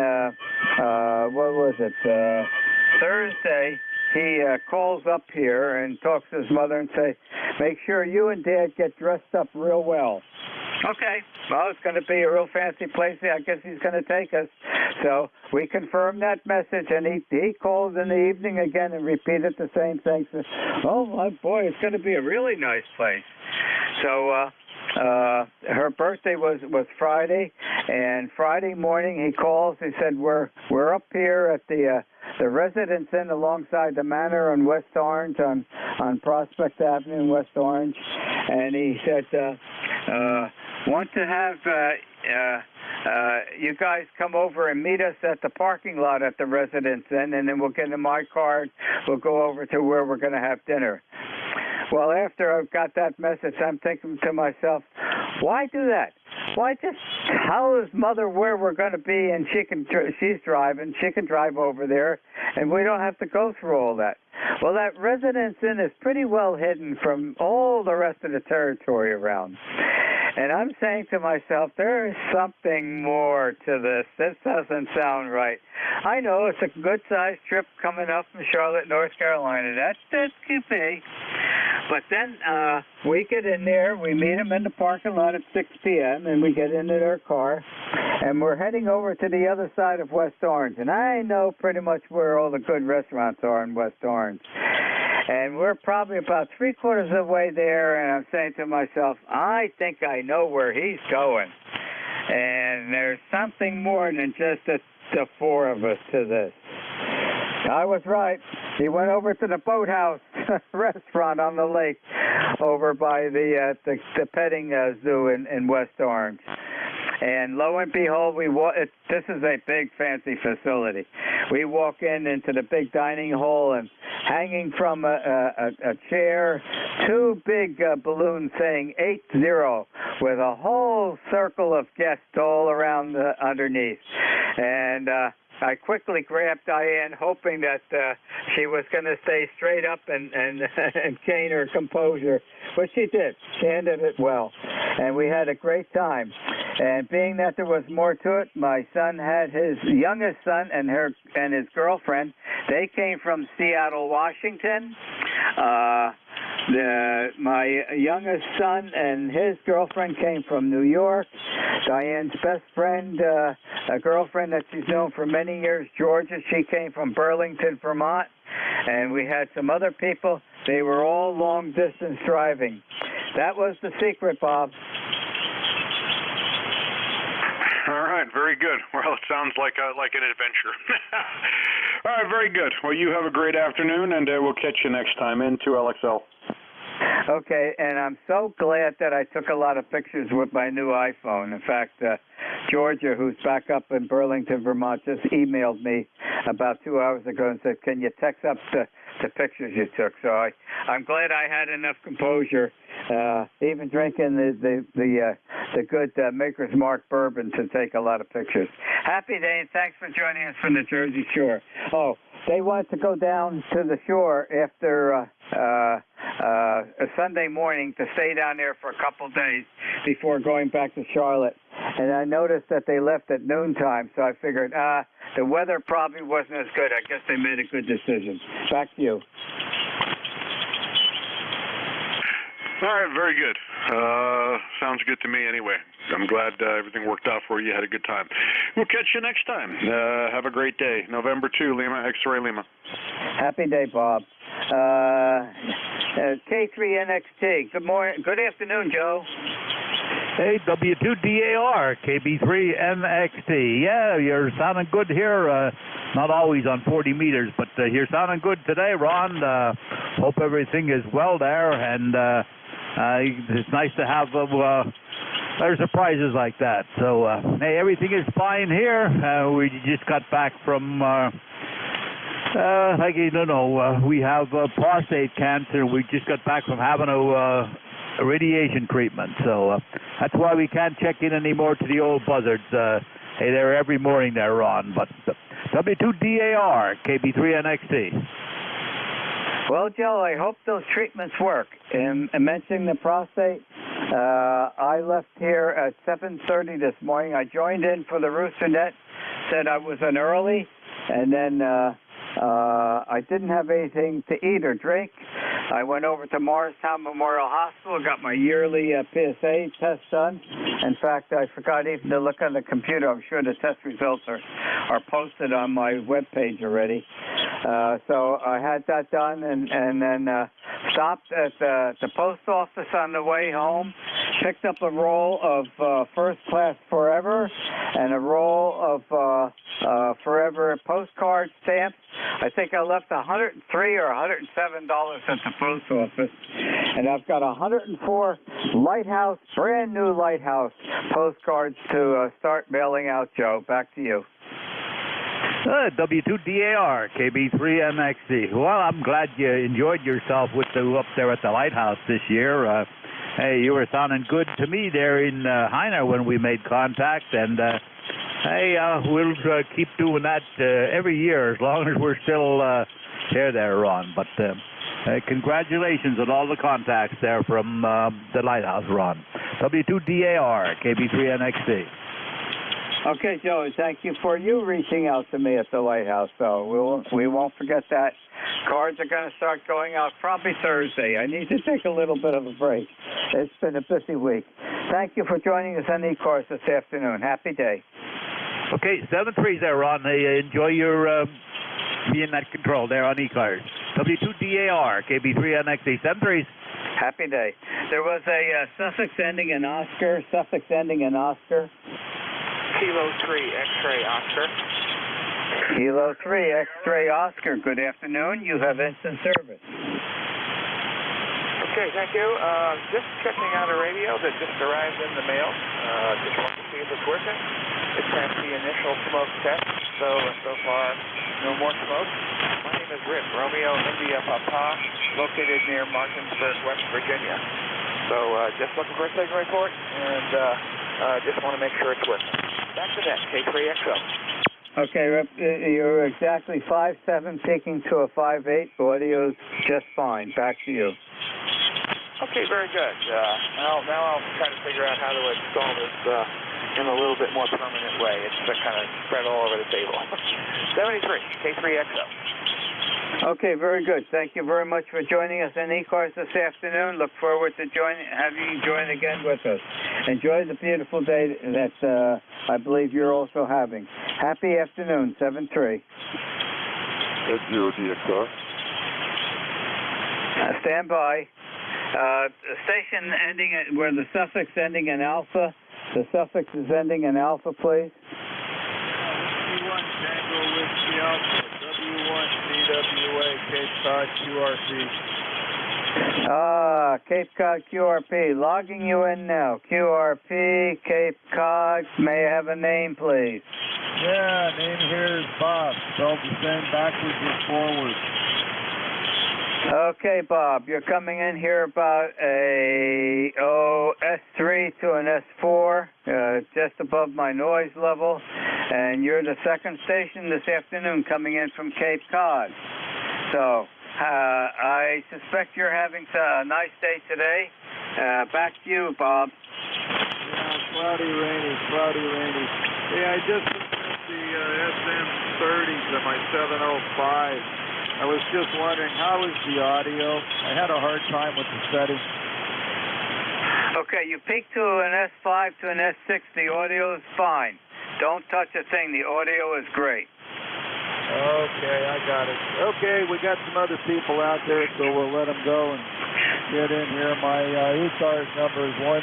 what was it? Thursday, he calls up here and talks to his mother and say, make sure you and Dad get dressed up real well. Okay. Well, it's going to be a real fancy place. I guess he's going to take us. So we confirmed that message, and he called in the evening again and repeated the same thing. So, oh, my boy, it's going to be a really nice place. So her birthday was Friday, and Friday morning he calls. He said, we're up here at the Residence Inn alongside the Manor in West Orange on Prospect Avenue in West Orange. And he said, want to have you guys come over and meet us at the parking lot at the Residence Inn, and then we'll get in my car. We'll go over to where we're going to have dinner. Well, after I've got that message, I'm thinking to myself, why do that? Why just tell his mother where we're going to be, and she's driving, she can drive over there, and we don't have to go through all that. Well, that Residence Inn is pretty well hidden from all the rest of the territory around. And I'm saying to myself, there is something more to this. This doesn't sound right. I know it's a good-sized trip coming up from Charlotte, North Carolina. That could be. But then we get in there, we meet him in the parking lot at 6 p.m., and we get into their car, and we're heading over to the other side of West Orange. And I know pretty much where all the good restaurants are in West Orange. And we're probably about three-quarters of the way there, and I'm saying to myself, I think I know where he's going. And there's something more than just the four of us to this. I was right. He went over to the Boathouse restaurant on the lake over by the petting zoo in West Orange. And lo and behold, this is a big, fancy facility. We walk into the big dining hall, and hanging from a chair, two big balloons saying 8-0 with a whole circle of guests all around underneath. And I quickly grabbed Diane, hoping that she was going to stay straight up and gain her composure. But she did. She handled it well. And we had a great time. And being that there was more to it, my son had his youngest son and his girlfriend. They came from Seattle, Washington. My youngest son and his girlfriend came from New York. Diane's best friend, a girlfriend that she's known for many years, Georgia, she came from Burlington, Vermont. And we had some other people. They were all long-distance driving. That was the secret, Bob. All right, very good. Well, it sounds like an adventure. All right, very good. Well, you have a great afternoon, and we'll catch you next time in 2LXL. Okay, and I'm so glad that I took a lot of pictures with my new iPhone. In fact, Georgia, who's back up in Burlington, Vermont, just emailed me about 2 hours ago and said, can you text up the pictures you took? So I'm glad I had enough composure, even drinking the good Maker's Mark bourbon, to take a lot of pictures. Happy day, and thanks for joining us from the Jersey Shore. Oh, they want to go down to the shore after a Sunday morning to stay down there for a couple days before going back to Charlotte. And I noticed that they left at noontime, so I figured, the weather probably wasn't as good. I guess they made a good decision. Back to you. All right, very good. Sounds good to me anyway. I'm glad everything worked out for you. You had a good time. We'll catch you next time. Have a great day. November 2, Lima, X-Ray Lima. Happy day, Bob. K3NXT. Good morning. Good afternoon, Joe. Hey, W2DAR, KB3NXT. Yeah, you're sounding good here. Not always on 40 meters, but you're sounding good today, Ron. Hope everything is well there, and it's nice to have there's surprises like that. So, hey, everything is fine here. We just got back from, we have prostate cancer. We just got back from having a radiation treatment. So that's why we can't check in anymore to the old buzzards. Hey, they're every morning there, Ron. But W2DAR, KB3NXT. Well, Joe, I hope those treatments work. And mentioning the prostate, I left here at 7:30 this morning. I joined in for the Rooster Net, said I was an early, and then I didn't have anything to eat or drink. I went over to Morristown Memorial Hospital, got my yearly PSA test done. In fact, I forgot even to look on the computer. I'm sure the test results are posted on my webpage already. So I had that done and then stopped at the post office on the way home, picked up a roll of First Class Forever and a roll of Forever postcard stamps. I think I left $103 or $107 at the post office, and I've got 104 Lighthouse, brand new Lighthouse postcards to start mailing out, Joe. Back to you. W2DAR, KB3MXD. Well, I'm glad you enjoyed yourself with up there at the Lighthouse this year. Hey, you were sounding good to me there in Heiner when we made contact, and hey, we'll keep doing that every year as long as we're still here there, Ron. But congratulations on all the contacts there from the Lighthouse, Ron. W2DAR, KB3NXD. Okay, Joe, thank you for you reaching out to me at the Lighthouse. So we won't forget that. Cards are going to start going out probably Thursday. I need to take a little bit of a break. It's been a busy week. Thank you for joining us on ECARS this afternoon. Happy day. Okay, 7-3 there, Ron. Enjoy your being at control there on ECARS. W2DAR, KB3NXD, 7-3. Happy day. There was a suffix ending in Oscar, Kilo 3, X-ray Oscar. Kilo 3, X-ray Oscar. Good afternoon. You have instant service. Okay, thank you. Just checking out a radio that just arrived in the mail. Just want to see if it's working. It passed the initial smoke test, so far no more smoke. My name is Rick, Romeo India Papa, located near Martinsburg, West Virginia. So just looking for a signal report, and just want to make sure it's working. Back to that, K3XO. Okay, you're exactly 5.7 peaking to a 5.8. Audio's just fine. Back to you. Okay, very good. Now I'll try to figure out how to install this in a little bit more permanent way. It's kind of spread all over the table. 73, K3XO. Okay, very good. Thank you very much for joining us in ECARS this afternoon. Look forward to having you join again with us. Enjoy the beautiful day that I believe you're also having. Happy afternoon, 7-3. S0DXR. Stand by. Station ending where the suffix ending in alpha. The suffix is ending in alpha, please. W1 Tango Whiskey Alpha. W1 CWA Cape Cod QRP. Cape Cod QRP. Logging you in now. QRP, Cape Cod. May I have a name, please? Yeah, name here is Bob. Spelled the same backwards as forwards. Okay, Bob, you're coming in here about a S3 to an S4, just above my noise level, and you're the second station this afternoon coming in from Cape Cod. So I suspect you're having a nice day today. Back to you, Bob. Yeah, cloudy, rainy. Yeah, I just listened to the SM30s at my 705. I was just wondering, how is the audio? I had a hard time with the settings. Okay, you peak to an S5 to an S6, the audio is fine. Don't touch a thing, the audio is great. Okay, I got it. Okay, we got some other people out there, so we'll let them go and get in here. My ECARS number is 10219,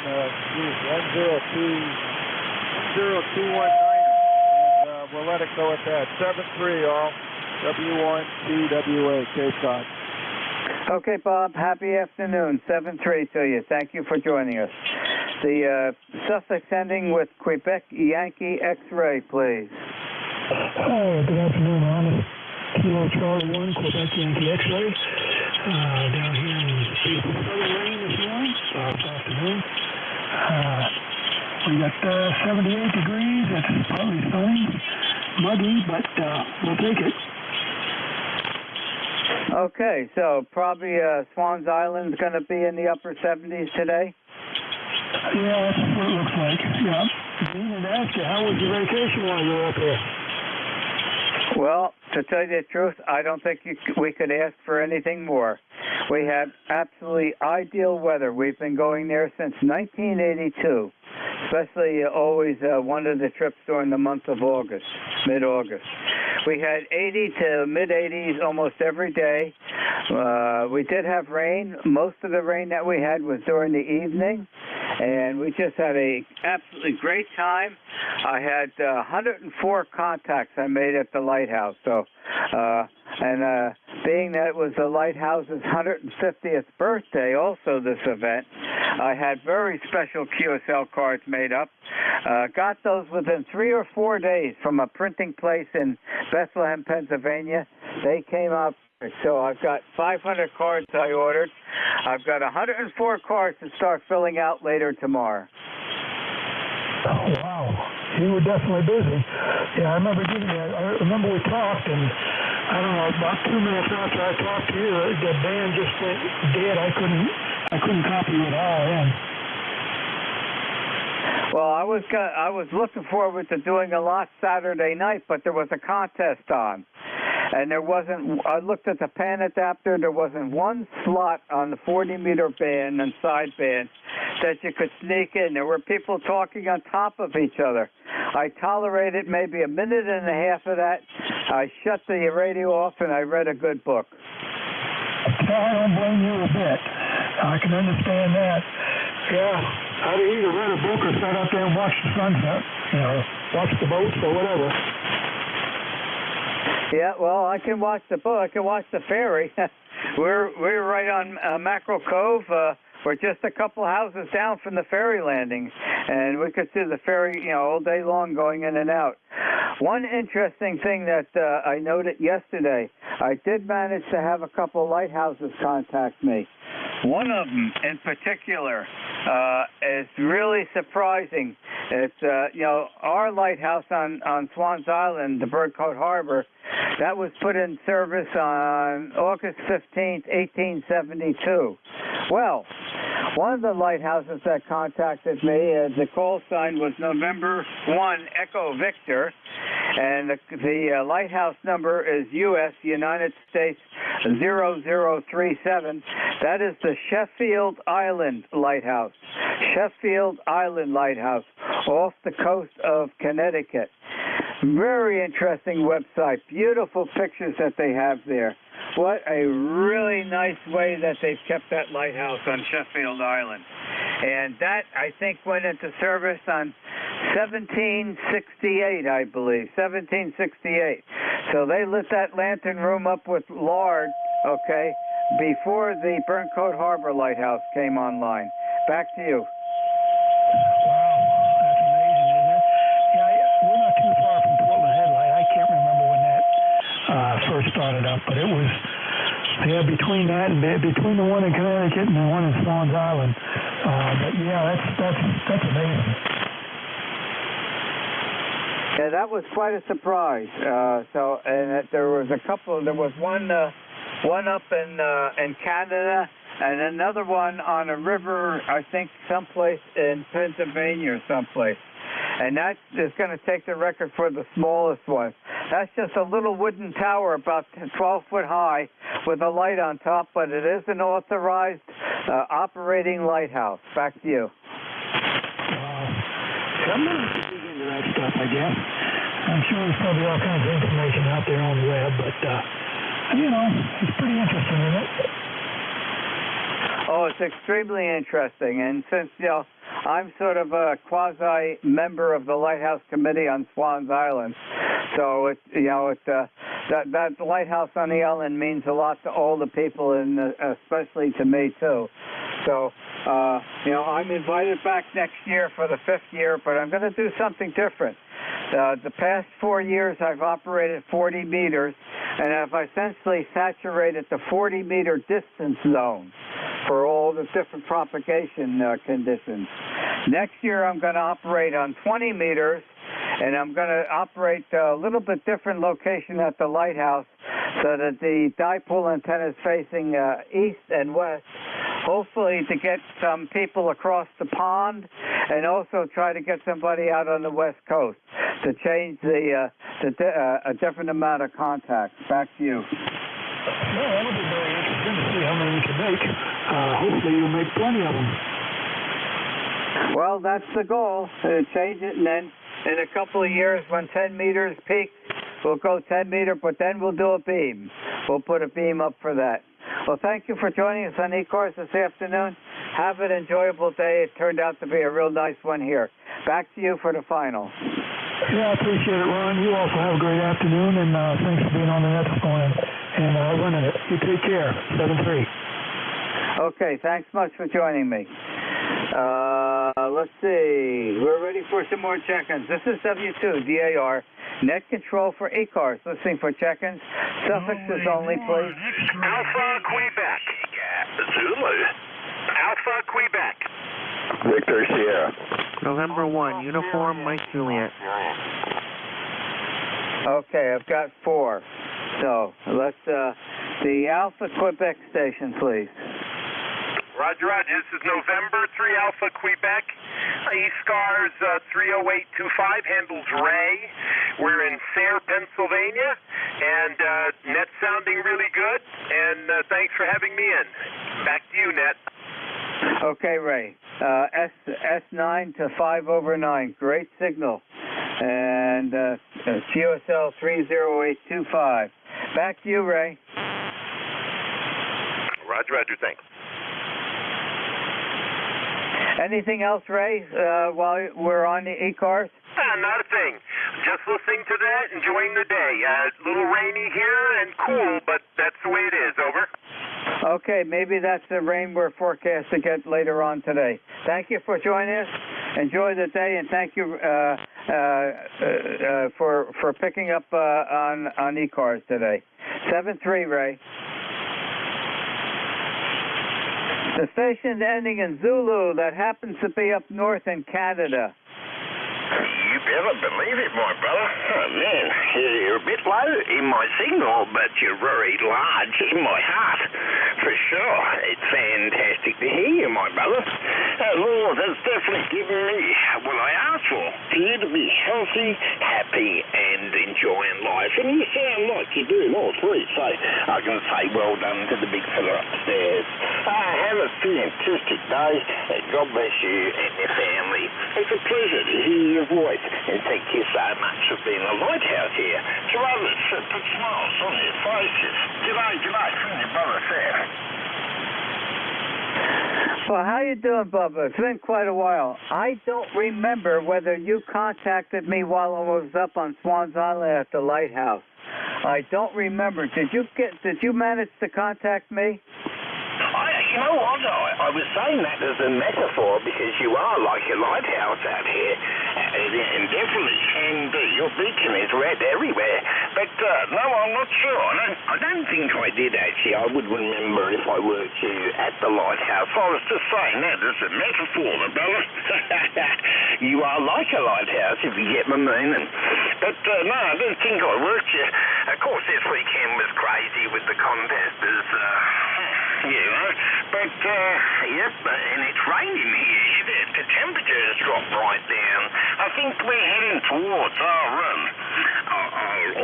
and we'll let it go at that. 7-3, all. W1 CWA, Cape Cod. Okay, Bob, happy afternoon. 7-3 to you. Thank you for joining us. The suffix ending with Quebec Yankee X-ray, please. Good afternoon, Ron. Kilo Charlie 1, Quebec Yankee X-ray. Down here in beautiful southern rain this morning, this afternoon. We got 78 degrees. It's probably sunny, muggy, but we'll take it. Okay, so probably Swans Island's going to be in the upper 70s today? Yeah, that's what it looks like, yeah. Dean and ask you, how was your vacation while you were up here? Well, to to tell you the truth, I don't think we could ask for anything more. We have absolutely ideal weather. We've been going there since 1982, especially always one of the trips during the month of August, mid-August. We had 80 to mid-80s almost every day. We did have rain. Most of the rain that we had was during the evening, and we just had a absolutely great time. I had 104 contacts I made at the lighthouse. So, being that it was the lighthouse's 150th birthday, also this event, I had very special QSL cards made up. Got those within 3 or 4 days from a printing place in Bethlehem, Pennsylvania. They came out. So I've got 500 cards I ordered. I've got 104 cards to start filling out later tomorrow. Oh, wow. You were definitely busy. Yeah, I remember we talked, and I don't know, about 2 minutes after I talked to you, the band just went dead. I couldn't copy it all in. Well, I was looking forward to doing a lot Saturday night, but there was a contest on. And there wasn't, I looked at the pan adapter, there wasn't one slot on the 40-meter band and side band that you could sneak in. There were people talking on top of each other. I tolerated maybe a minute and a half of that. I shut the radio off and I read a good book. I don't blame you a bit. I can understand that. Yeah, I'd either read a book or sat out there and watched the sunset, watch the boats or whatever. Yeah, well, I can watch the boat. I can watch the ferry. We're right on Mackerel Cove. We're just a couple houses down from the ferry landing, and we could see the ferry, all day long going in and out. One interesting thing that I noted yesterday, I did manage to have a couple lighthouses contact me. One of them in particular is really surprising. It's, our lighthouse on Swans Island, the Birdcoat Harbor, that was put in service on August 15th, 1872. Well, one of the lighthouses that contacted me, the call sign was November 1 Echo Victor, and the lighthouse number is U.S. United States 0037. That is the Sheffield Island Lighthouse. Sheffield Island Lighthouse off the coast of Connecticut. Very interesting website. Beautiful pictures that they have there. What a really nice way that they've kept that lighthouse on Sheffield Island. And that, I think, went into service on 1768, I believe. 1768. So they lit that lantern room up with lard, okay, before the Birdcoat Harbor Lighthouse came online. Back to you. First started up, but it was between that and between the one in Connecticut and the one in Swans Island. But yeah, that's amazing. Yeah, that was quite a surprise. There was a couple. There was one up in Canada, and another one on a river, I think, someplace in Pennsylvania or someplace. And that is going to take the record for the smallest one. That's just a little wooden tower about 12 foot high with a light on top, but it is an authorized operating lighthouse. Back to you. Somebody should dig into that stuff, I guess. I'm sure there's probably all kinds of information out there on the web, but, it's pretty interesting, isn't it? Oh, it's extremely interesting. And since, I'm sort of a quasi-member of the Lighthouse Committee on Swans Island, so that lighthouse on the island means a lot to all the people, and especially to me too. So, I'm invited back next year for the 5th year, but I'm going to do something different. The past 4 years, I've operated 40 meters, and I've essentially saturated the 40-meter distance zone for all the different propagation conditions. Next year, I'm going to operate on 20 meters, and I'm going to operate a little bit different location at the lighthouse so that the dipole antenna is facing east and west, hopefully to get some people across the pond and also try to get somebody out on the west coast. to change a different amount of contacts. Back to you. Well, that'll be very interesting to see how many you can make. Hopefully you'll make plenty of them. Well, that's the goal. Change it, and then in a couple of years when 10 meters peaks, we'll go 10 meter, but then we'll do a beam. We'll put a beam up for that. Well, thank you for joining us on ECARS this afternoon. Have an enjoyable day. It turned out to be a real nice one here. Back to you for the final. Yeah, I appreciate it, Ron. You also have a great afternoon, and thanks for being on the net this morning and running it. You take care. 7-3. Okay, thanks much for joining me. Let's see. We're ready for some more check-ins. This is W2DAR, net control for ECARS. Listening for check-ins. Suffixes only, please. Alpha Quebec. Zulu. Alpha Quebec. Victor Sierra. November 1, Uniform Mike Juliet. Okay, I've got 4. So, let's, the Alpha Quebec station, please. Roger, Roger. This is November 3 Alpha Quebec. ECARS 30825 handles Ray. We're in Sayre, Pennsylvania, and net sounding really good, and thanks for having me in. Back to you, Net. Okay, Ray. S9 to 5/9. Great signal. And QSL 30825. Back to you, Ray. Roger, Roger. Thanks. Anything else, Ray, while we're on the ECARS? Not a thing. Just listening to that, enjoying the day. A little rainy here and cool, but that's the way it is. Over. Okay, maybe that's the rain we're forecast to get later on today. Thank you for joining us. Enjoy the day, and thank you for picking up on ECARS today. 7-3, Ray. The station ending in Zulu that happens to be up north in Canada. You better believe it, my brother. Oh, man, you're a bit low in my signal, but you're very large in my heart. For sure. It's fantastic to hear you, my brother. Lord has definitely given me what I asked for you to be healthy, happy, and enjoying life. And you sound like you're doing all three, so I can say well done to the big fella upstairs. Have a fantastic day, and God bless you and your family. It's a pleasure to hear your voice, and thank you so much for being a lighthouse here to others that put smiles on their faces. G'day, g'day from your brother Sam. Well, how you doing, Bubba? It's been quite a while. I don't remember whether you contacted me while I was up on Swans Island at the lighthouse. I don't remember. Did you manage to contact me? You know what, I was saying that as a metaphor because you are like a lighthouse out here, and definitely can be. Your beacon is red everywhere. But no, I'm not sure. I don't think I did actually. I would remember if I were to at the lighthouse. I was just saying that as a metaphor, brother. You are like a lighthouse, if you get my meaning. But no, I don't think I worked you. Of course, this weekend was crazy with the contesters. You know, but yep, and it's raining here. The temperature has dropped right down. I think we're heading towards our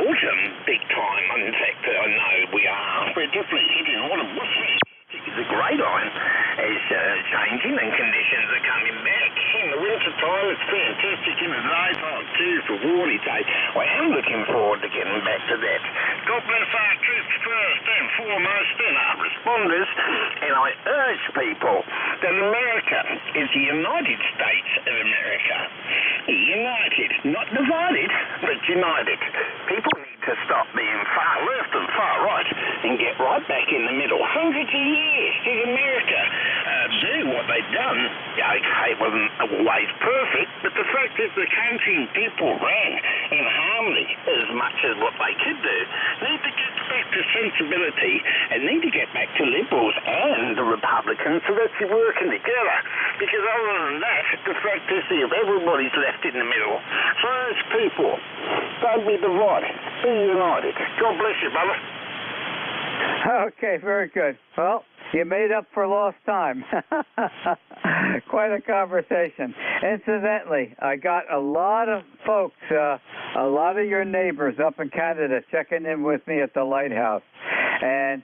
autumn big time. In fact, I know we are. We're definitely hitting autumn. The grey line is changing and conditions are coming back. In the winter time, it's fantastic in the daytime too for water day. I am looking forward to getting back to that. God bless our troops first and foremost and our responders. And I urge people that America is the United States of America. United, not divided, but united. People need to stop being far left and far right and get right back in the middle. Hundreds of years did America do what they've done. Okay, it wasn't always perfect, but the fact is the country and people ran in harmony as much as what they could do. Need to get back to sensibility and need to get back to liberals and the Republicans so that they're working together. Because other than that, the fact is if everybody's left in the middle. So as people, don't be divided. Be united. God bless you, brother. Okay, very good. Well, you made up for lost time. Quite a conversation. Incidentally, I got a lot of folks, a lot of your neighbors up in Canada checking in with me at the lighthouse. And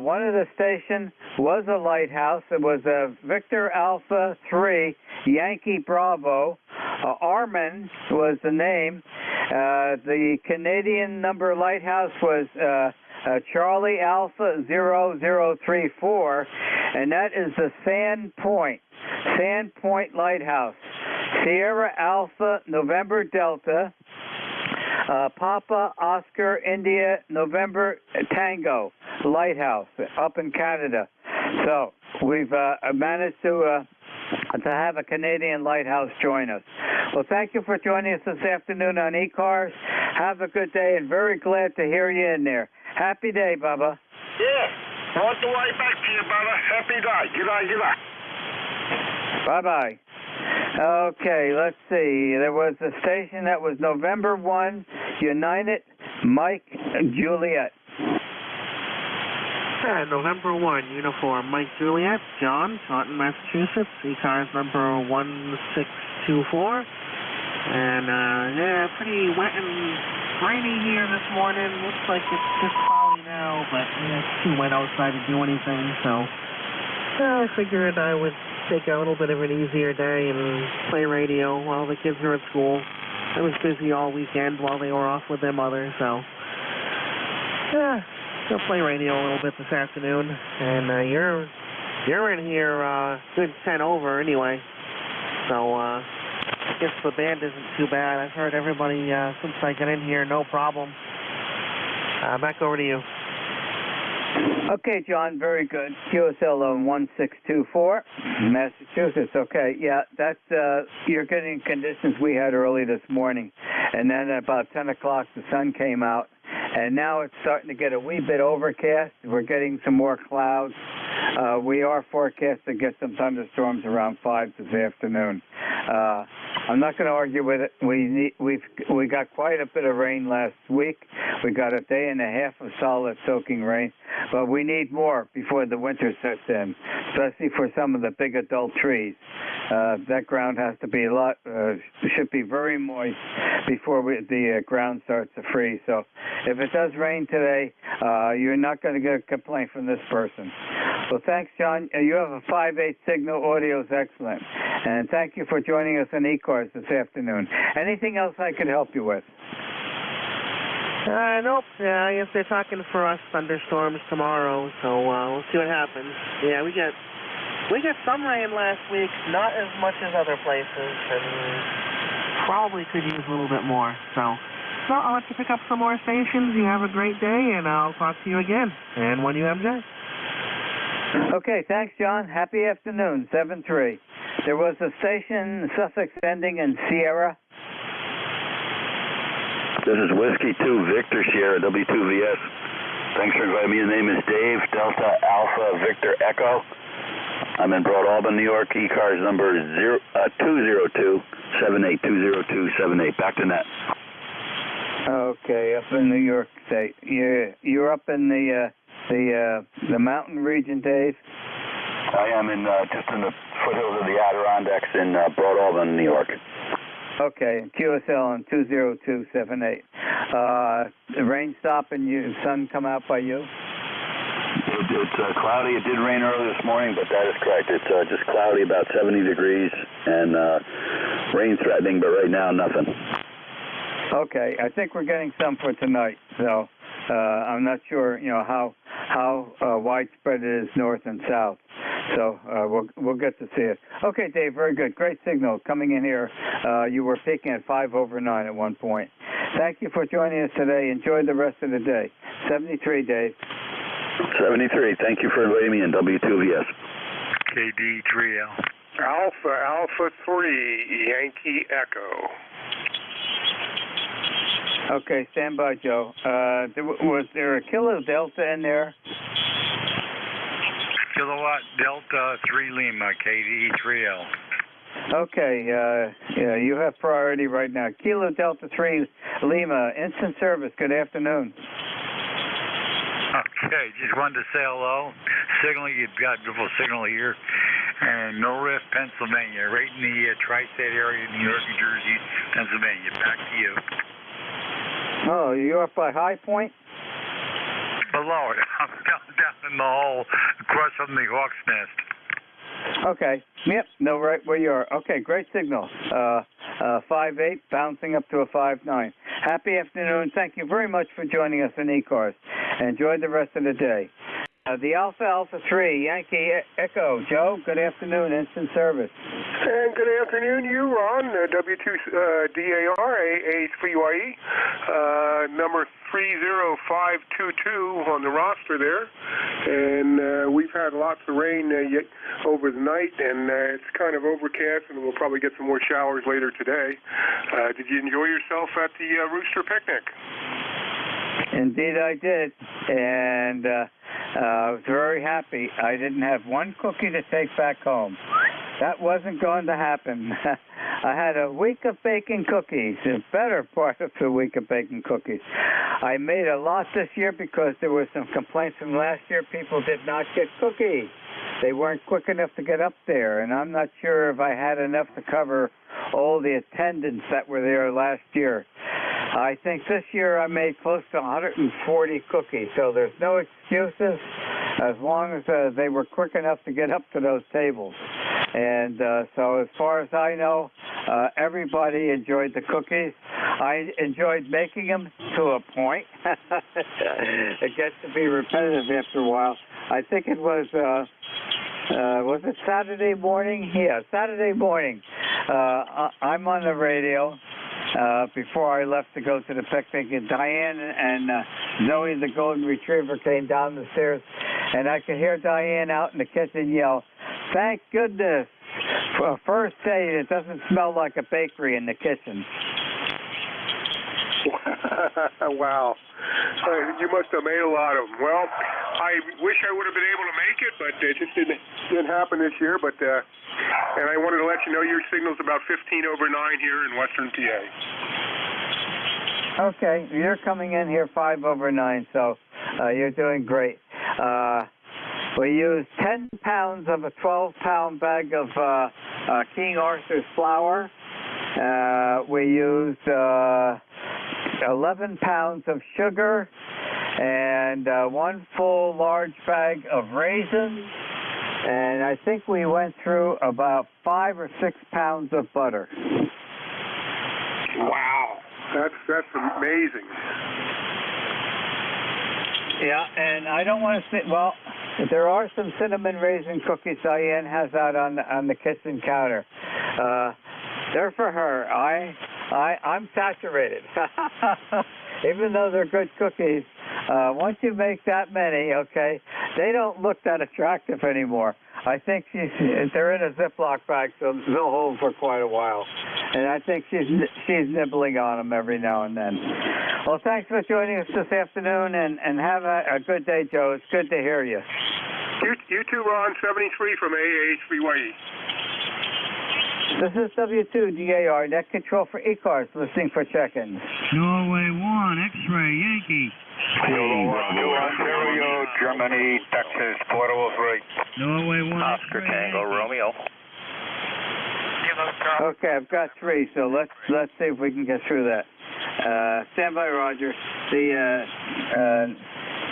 one of the stations was a lighthouse. It was a Victor Alpha 3 Yankee Bravo. Armin was the name. The Canadian number lighthouse was Charlie Alpha 0034, and that is the Sand Point Lighthouse. Sierra Alpha November Delta, Papa Oscar India November Tango Lighthouse up in Canada. So we've managed to have a Canadian lighthouse join us. Well, thank you for joining us this afternoon on ECARS. Have a good day, and very glad to hear you in there. Happy day, Bubba. Yeah. On the way back to you, brother. Happy day. Good day. Bye-bye. Okay, let's see. There was a station that was November 1, United Mike Juliet. November 1, Uniform Mike Juliet, John, Taunton, Massachusetts, ECARS number 1624. And, yeah, pretty wet and rainy here this morning. Looks like it's just cloudy now, but yeah, it's too wet outside to do anything, so I figured I would take a little bit of an easier day and play radio while the kids are at school. I was busy all weekend while they were off with their mother, so yeah, I'll play radio a little bit this afternoon. And you're in here good 10 over anyway, so I guess the band isn't too bad. I've heard everybody since I got in here, no problem. Back over to you. Okay, John, very good. QSL on 1624, Massachusetts. Okay, yeah, that's you're getting conditions we had early this morning, and then at about 10 o'clock the sun came out, and now it's starting to get a wee bit overcast. We're getting some more clouds. We are forecast to get some thunderstorms around 5 this afternoon. I'm not going to argue with it. We got quite a bit of rain last week. We got a day and a half of solid soaking rain, but we need more before the winter sets in, especially for some of the big adult trees. That ground has to be should be very moist before the ground starts to freeze. So if it does rain today, you're not going to get a complaint from this person. Well, thanks, John. You have a 5/8 signal. Audio is excellent. And thank you for joining us on ECARS this afternoon. Anything else I could help you with? Nope. Yeah, I guess they're talking for us thunderstorms tomorrow, so we'll see what happens. Yeah, we got some rain last week, not as much as other places, and probably could use a little bit more. So I'll let you pick up some more stations. You have a great day, and I'll talk to you again. And when you have Jay. Okay, thanks, John. Happy afternoon, 7-3. There was a station, Sussex ending in Sierra. This is Whiskey 2 Victor Sierra W2VS. Thanks for inviting me. The name is Dave, Delta Alpha Victor Echo. I'm in Broad Albin, New York. ECARS number 20278, 20278. Back to net. Okay, up in New York State. You're up in the mountain region, Dave? I am just in the foothills of the Adirondacks in Broad Albin, New York. Okay, QSL on 20278. The rain stop and sun come out by you? It's cloudy. It did rain early this morning, but that is correct. It's just cloudy, about 70 degrees, and rain threatening, but right now, nothing. Okay, I think we're getting some for tonight, so I'm not sure, how widespread it is north and south. So we'll get to see it. Okay, Dave, very good. Great signal coming in here. You were peaking at 5/9 at one point. Thank you for joining us today. Enjoy the rest of the day. 73, Dave. 73. Thank you for inviting me in W2VS. KD3L. Alpha 3, Yankee Echo. Okay, stand by, Joe. Was there a Kilo Delta in there? Kilowatt Delta 3 Lima, KD3L. Okay, yeah, you have priority right now. Kilo Delta 3 Lima, instant service. Good afternoon. Okay, just wanted to say hello. Signal, you've got beautiful signal here. And Mill Riff, Pennsylvania, right in the tri-state area, New York, New Jersey, Pennsylvania. Back to you. Oh, you're up by High Point? Below it. I'm down in the hole across from the Hawk's Nest. Okay. Yep. No, right where you are. Okay, great signal. 5.8, bouncing up to a 5.9. Happy afternoon. Thank you very much for joining us in ECARS. Enjoy the rest of the day. The Alpha 3, Yankee Echo. Joe, good afternoon. Instant service. And good afternoon, you, Ron. W2DAR, AA3YE, number 30522 on the roster there. And we've had lots of rain over the night, and it's kind of overcast, and we'll probably get some more showers later today. Did you enjoy yourself at the Rooster Picnic? Indeed I did, and I was very happy. I didn't have one cookie to take back home. That wasn't going to happen. I had a week of baking cookies, the better part of the week of baking cookies. I made a lot this year because there were some complaints from last year. People did not get cookies. They weren't quick enough to get up there, and I'm not sure if I had enough to cover all the attendants that were there last year. I think this year I made close to 140 cookies, so there's no excuses as long as they were quick enough to get up to those tables. And so as far as I know, everybody enjoyed the cookies. I enjoyed making them to a point. It gets to be repetitive after a while. I think it was it Saturday morning? Yeah, Saturday morning. I'm on the radio before I left to go to the picnic, and Diane and Zoe, the golden retriever, came down the stairs, and I could hear Diane out in the kitchen yell, "Thank goodness, for a first day it doesn't smell like a bakery in the kitchen." Wow. You must have made a lot of them. Well, I wish I would have been able to make it, but it just didn't happen this year. But and I wanted to let you know your signal's about 15 over 9 here in Western PA. Okay, you're coming in here 5 over 9, so you're doing great. We used 10 pounds of a 12-pound bag of King Arthur's flour. We used 11 pounds of sugar and 1 full large bag of raisins, and I think we went through about 5 or 6 pounds of butter. Wow, that's amazing. Yeah, and I don't want to say, well, there are some cinnamon raisin cookies Diane has out on the kitchen counter. They're for her. I'm saturated. Even though they're good cookies, once you make that many, okay, they don't look that attractive anymore. I think they're in a Ziploc bag, so they'll hold for quite a while. And I think she's nibbling on them every now and then. Well, thanks for joining us this afternoon, and have a good day, Joe. It's good to hear you. You too, Ron. 73 from AA3YE. This is W2DAR, net control for ECARS, listening for check-ins. Norway 1, X-ray, Yankee. Ontario, Germany, Texas, 403. Norway 1, Oscar Tango, Romeo. Okay, I've got 3, so let's see if we can get through that. Stand by, Roger.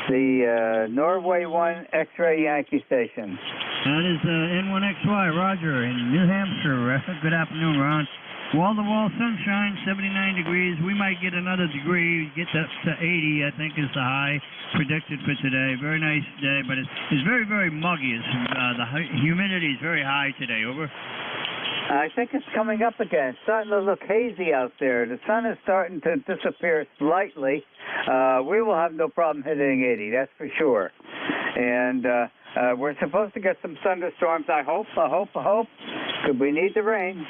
The Norway 1 X-ray Yankee station. That is N1XY, Roger, in New Hampshire. Good afternoon, Ron. Wall-to-wall sunshine, 79 degrees. We might get another degree, get up to 80, I think is the high predicted for today. Very nice day, but it's very, very muggy. The humidity is very high today. Over. I think it's coming up again. It's starting to look hazy out there. The sun is starting to disappear slightly. We will have no problem hitting 80, that's for sure. And we're supposed to get some thunderstorms, I hope. Because we need the rain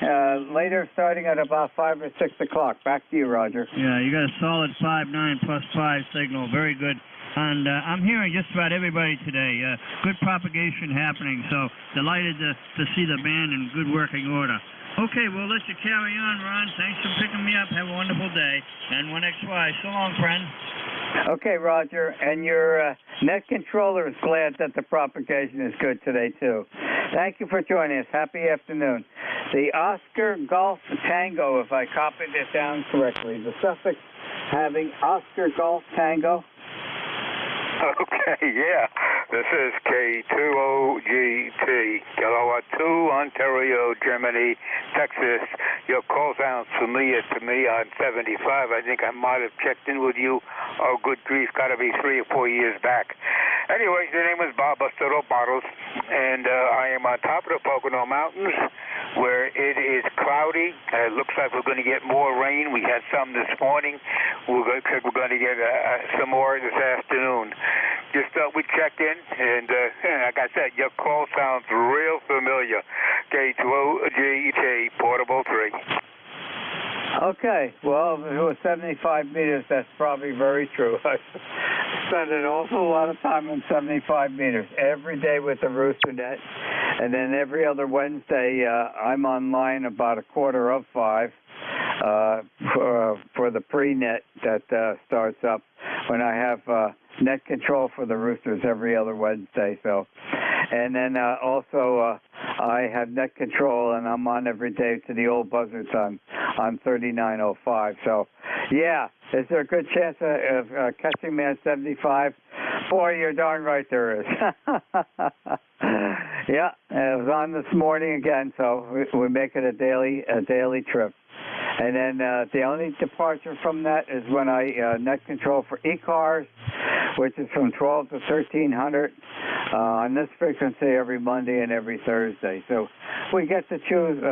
later, starting at about 5 or 6 o'clock. Back to you, Roger. Yeah, you got a solid 5.9 plus 5 signal. Very good. And I'm hearing just about everybody today. Good propagation happening, so delighted to see the band in good working order. Okay, we'll let you carry on, Ron. Thanks for picking me up. Have a wonderful day. N1XY. So long, friend. Okay, Roger. And your net controller is glad that the propagation is good today, too. Thank you for joining us. Happy afternoon. The Oscar Golf Tango, if I copied it down correctly. The suffix having Oscar Golf Tango. Okay, yeah. This is K2OGT, Kilowatt 2, Ontario, Germany, Texas. Your call sounds familiar to me on 75. I think I might have checked in with you. Oh, good grief, got to be 3 or 4 years back. Anyway, the name is Bob Bustero Bottles, and I am on top of the Pocono Mountains, where it is cloudy. It looks like we're going to get more rain. We had some this morning. We're going to get some more this afternoon. Just thought we'd check in, and like I said, your call sounds real familiar. K2OGT, Portable 3. Okay, well, if it was 75 meters, that's probably very true. I spend an awful lot of time on 75 meters every day with the rooster net, and then every other Wednesday I'm online about 4:45 for the pre-net that starts up when I have net control for the roosters every other Wednesday. So, and then also I have net control, and I'm on every day to the old buzzards on 3905. So, yeah, is there a good chance of catching me at 75? Boy, you're darn right there is. Yeah, it was on this morning again, so we make it a daily trip. And then the only departure from that is when I net control for ECARS, which is from 12 to 1300 on this frequency every Monday and every Thursday. So we get to choose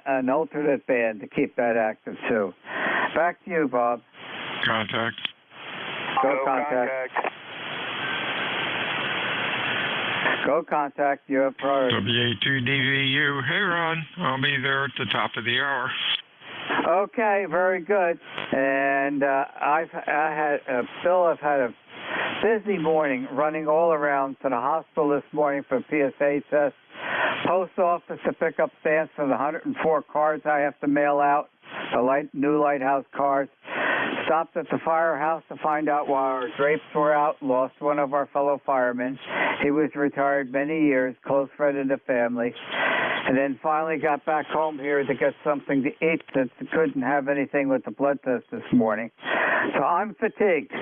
an alternate band to keep that active too. Back to you, Bob. Contact. Go contact. Go contact. You have priority. WA2DVU. Hey, Ron. I'll be there at the top of the hour. Okay, very good. And I've had a busy morning running all around to the hospital this morning for PSA test, post office to pick up stamps for the 104 cards I have to mail out, the new lighthouse cards. Stopped at the firehouse to find out why our drapes were out. Lost one of our fellow firemen. He was retired many years, close friend of the family. And then finally got back home here to get something to eat since I couldn't have anything with the blood test this morning. So I'm fatigued.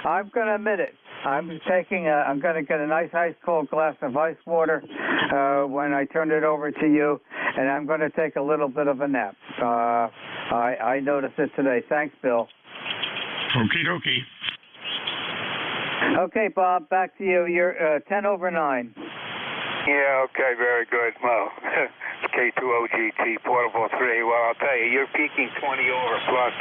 I'm going to admit it. I'm going to get a nice ice cold glass of ice water when I turn it over to you, and I'm going to take a little bit of a nap. I noticed it today. Thanks, Bill. Okie dokie. Okay, Bob, back to you. You're 10 over 9. Yeah, okay, very good. Well, K2OGT, Portable 3. Well, I'll tell you, you're peaking 20 over plus.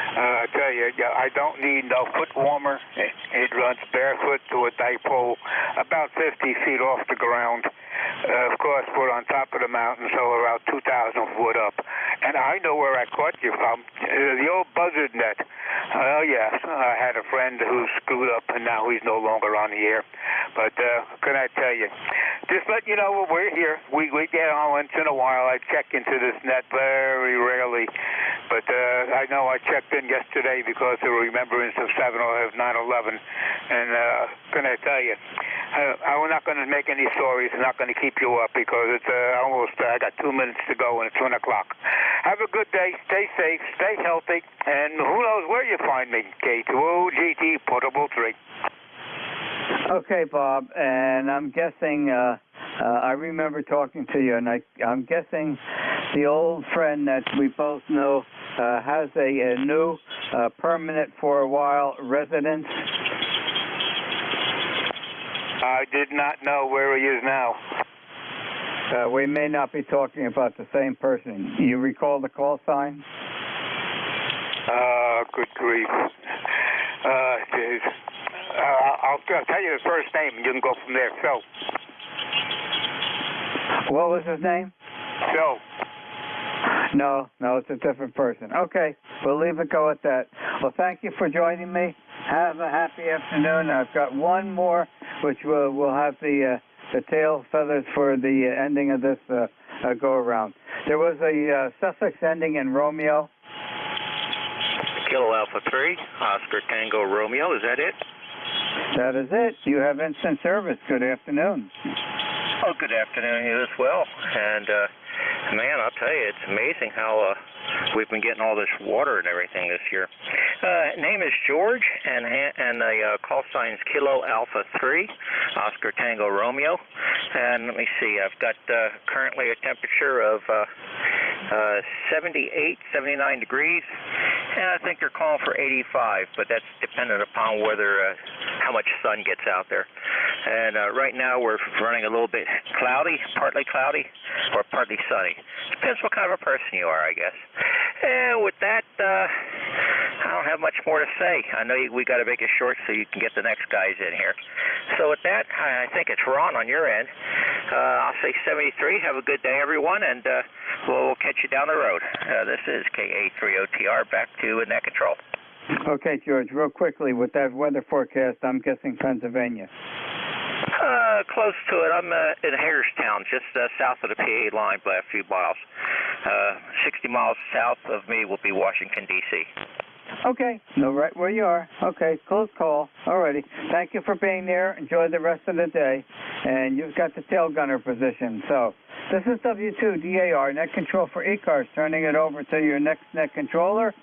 I tell you, I don't need no foot warmer. It runs barefoot to a dipole about 50 feet off the ground. Of course, we're on top of the mountain, so we're about 2,000 foot up. And I know where I caught you from, the old buzzard net. Oh, yes, I had a friend who screwed up, and now he's no longer on the air. But can I tell you, just let you know we're here. We get on once in a while. I check into this net very rarely. But I know I checked in yesterday because of remembrance of 9/11. And can I tell you, I'm not going to make any stories. I'm not going to keep you up because it's I got 2 minutes to go and it's 1 o'clock. Have a good day. Stay safe. Stay healthy. And who knows where you find me. K2OGT Portable 3. Okay, Bob. And I'm guessing, I remember talking to you, and I'm guessing the old friend that we both know has a new permanent for a while residence. I did not know where he is now. We may not be talking about the same person. You recall the call sign? Good grief. I'll tell you his first name, and you can go from there. Phil. What was his name? Phil. No, it's a different person. Okay, we'll leave it go at that. Well, thank you for joining me. Have a happy afternoon. I've got one more, which we'll have the tail feathers for the ending of this go-around. There was a suffix ending in Romeo. Kilo Alpha 3, Oscar Tango Romeo, is that it? That is it. You have instant service. Good afternoon. Oh, good afternoon, you as well. And, man, I'll tell you, it's amazing how we've been getting all this water and everything this year. Name is George, and the call sign is Kilo Alpha 3, Oscar Tango Romeo. And let me see, I've got currently a temperature of 78, 79 degrees, and I think they're calling for 85, but that's dependent upon whether how much sun gets out there. And right now we're running a little bit cloudy, partly cloudy, or partly sunny. Depends what kind of a person you are, I guess. And with that, I don't have much more to say. I know we got to make it short so you can get the next guys in here. So with that, I think it's Ron on your end. I'll say 73. Have a good day, everyone, and we'll catch you down the road. This is KA3OTR, back to Net Control. Okay, George, real quickly, with that weather forecast, I'm guessing Pennsylvania. Close to it. I'm in Hagerstown, just south of the PA line by a few miles. 60 miles south of me will be Washington, D.C. Okay, know right where you are. Okay, close call. Alrighty. Thank you for being there. Enjoy the rest of the day. And you've got the tail gunner position. So, this is W2DAR, Net Control for ECARS, turning it over to your next Net Controller.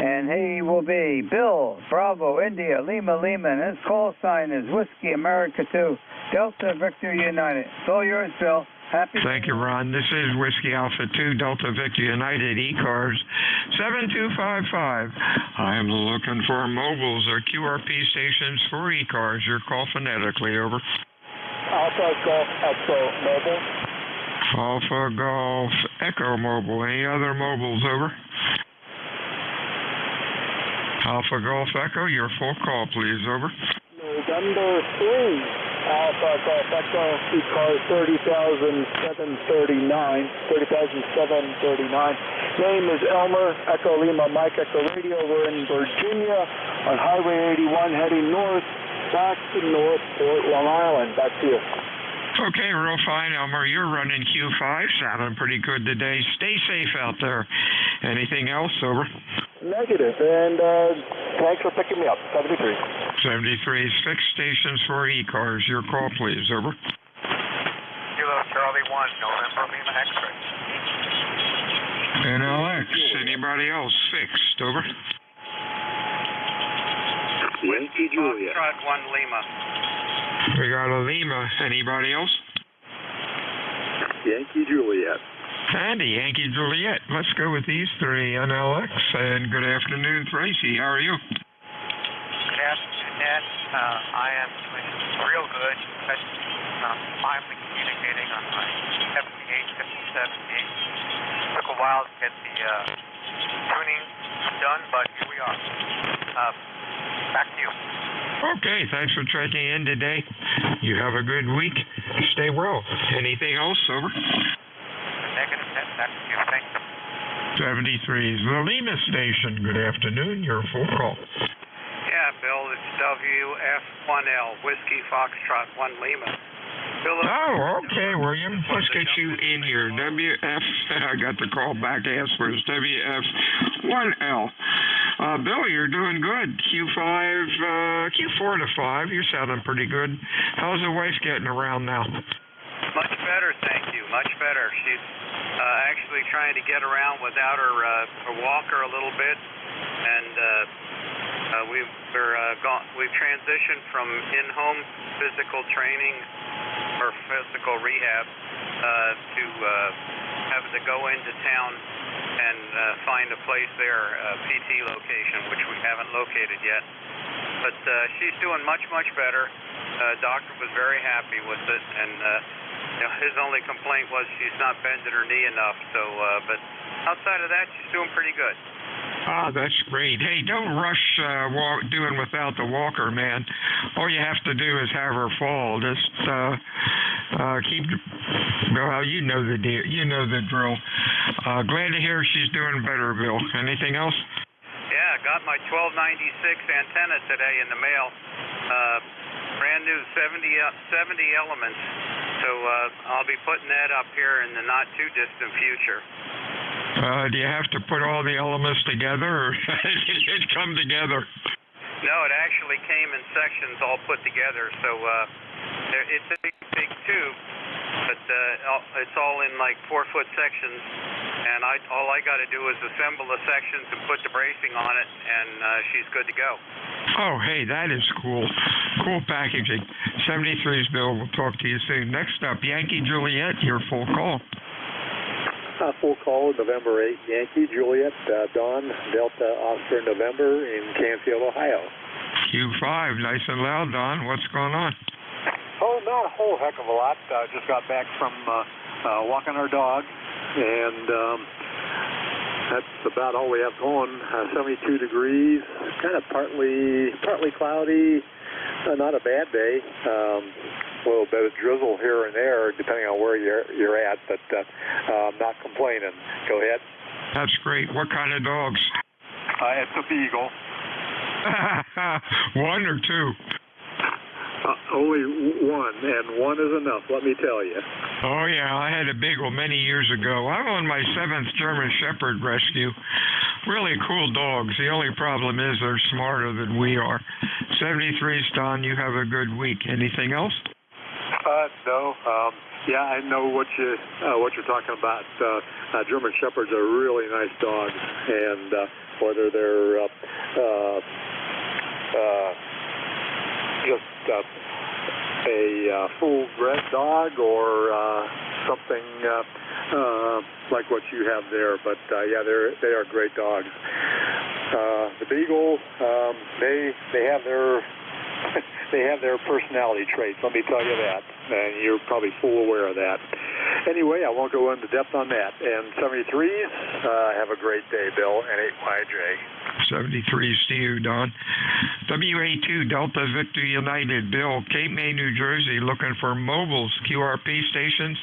And he will be Bill, Bravo, India, Lima, and his call sign is Whiskey America 2, Delta Victor United. It's all yours, Bill. Thank you, Ron. This is Whiskey Alpha 2, Delta Victor United, ECARS 7255. I'm looking for mobiles or QRP stations for ECARS. Your call phonetically, over. Alpha Golf Echo Mobile. Alpha Golf Echo Mobile. Any other mobiles, over? Alpha Golf Echo, your full call, please, over. November 3. Alpha Golf Echo, ECARS 30,739. Name is Elmer, Echo Lima, Mike Echo Radio. We're in Virginia on Highway 81 heading north, back to Northport, Long Island. Back to you. Okay, real fine, Elmer. You're running Q5, sounding pretty good today. Stay safe out there. Anything else, over? Negative, and thanks for picking me up. 73. 73 is fixed stations for ECARS. Your call, please, over. Kilo Charlie 1, November Lima X-ray. NLX, anybody else fixed, over? Yankee Juliet. Foxtrot 1 Lima. We got a Lima. Anybody else? Yankee Juliet. And a Yankee Juliet. Let's go with these three, NLX. And good afternoon, Tracy. How are you? Good afternoon, Ned. I am doing real good. Finally communicating on my 58, 57. Took a while to get the tuning done, but here we are. Back to you. Okay, thanks for checking in today. You have a good week. Stay well. Anything else, over? Negative, back to you. Thank you. 73 is the Lima station. Good afternoon. Your full call. Yeah, Bill, it's WF1L, Whiskey Foxtrot 1 Lima. Bill, oh, okay, William. Let's get you in here. WF, I got the call back to ask for it. WF1L. Bill, you're doing good. Q4 to 5. You're sounding pretty good. How's the wife getting around now? Much better, thank you. Much better. She's actually trying to get around without her walker a little bit, and we've transitioned from in-home physical training or physical rehab to having to go into town and find a place there, a PT location, which we haven't located yet. But she's doing much, much better. Doctor was very happy with it, and his only complaint was she's not bending her knee enough. So, but outside of that, she's doing pretty good. Ah, that's great. Hey, don't rush doing without the walker, man. All you have to do is have her fall. Just keep. Well, you know the deal. You know the drill. Glad to hear she's doing better, Bill. Anything else? Yeah, got my 1296 antenna today in the mail. Brand new 70 elements. So I'll be putting that up here in the not too distant future. Do you have to put all the elements together, or did it come together? No, it actually came in sections all put together. So it's a big tube, it's all in like 4-foot sections, and all I got to do is assemble the sections and put the bracing on it, and she's good to go. Oh, hey, that is cool. Cool packaging. 73's Bill. We'll talk to you soon. Next up, Yankee Juliet, your full call. Full call, November 8, Yankee Juliet, Dawn, Delta, Oscar, November in Canfield, Ohio. Q5, nice and loud, Don. What's going on? Oh, not a whole heck of a lot. Just got back from walking our dog, and that's about all we have going. 72 degrees, kind of partly cloudy. Not a bad day. A little bit of drizzle here and there, depending on where you're at, but I'm not complaining. Go ahead. That's great. What kind of dogs? It's a beagle. One or two? Only one, and one is enough, let me tell you. Oh, yeah, I had a beagle many years ago. I'm on my 7th German Shepherd rescue. Really cool dogs. The only problem is they're smarter than we are. 73's, Don, you have a good week. Anything else? No. Yeah, I know what you're talking about. German Shepherds are really nice dogs, and whether they're just a full-bred dog or something like what you have there, but yeah, they are great dogs. The Beagle, they have their they have their personality traits, let me tell you that, and you're probably full aware of that. Anyway, I won't go into depth on that. And 73s, have a great day, Bill, N8YJ. 73s to you, Don. WA2 Delta Victor United, Bill, Cape May, New Jersey, looking for mobiles, QRP stations.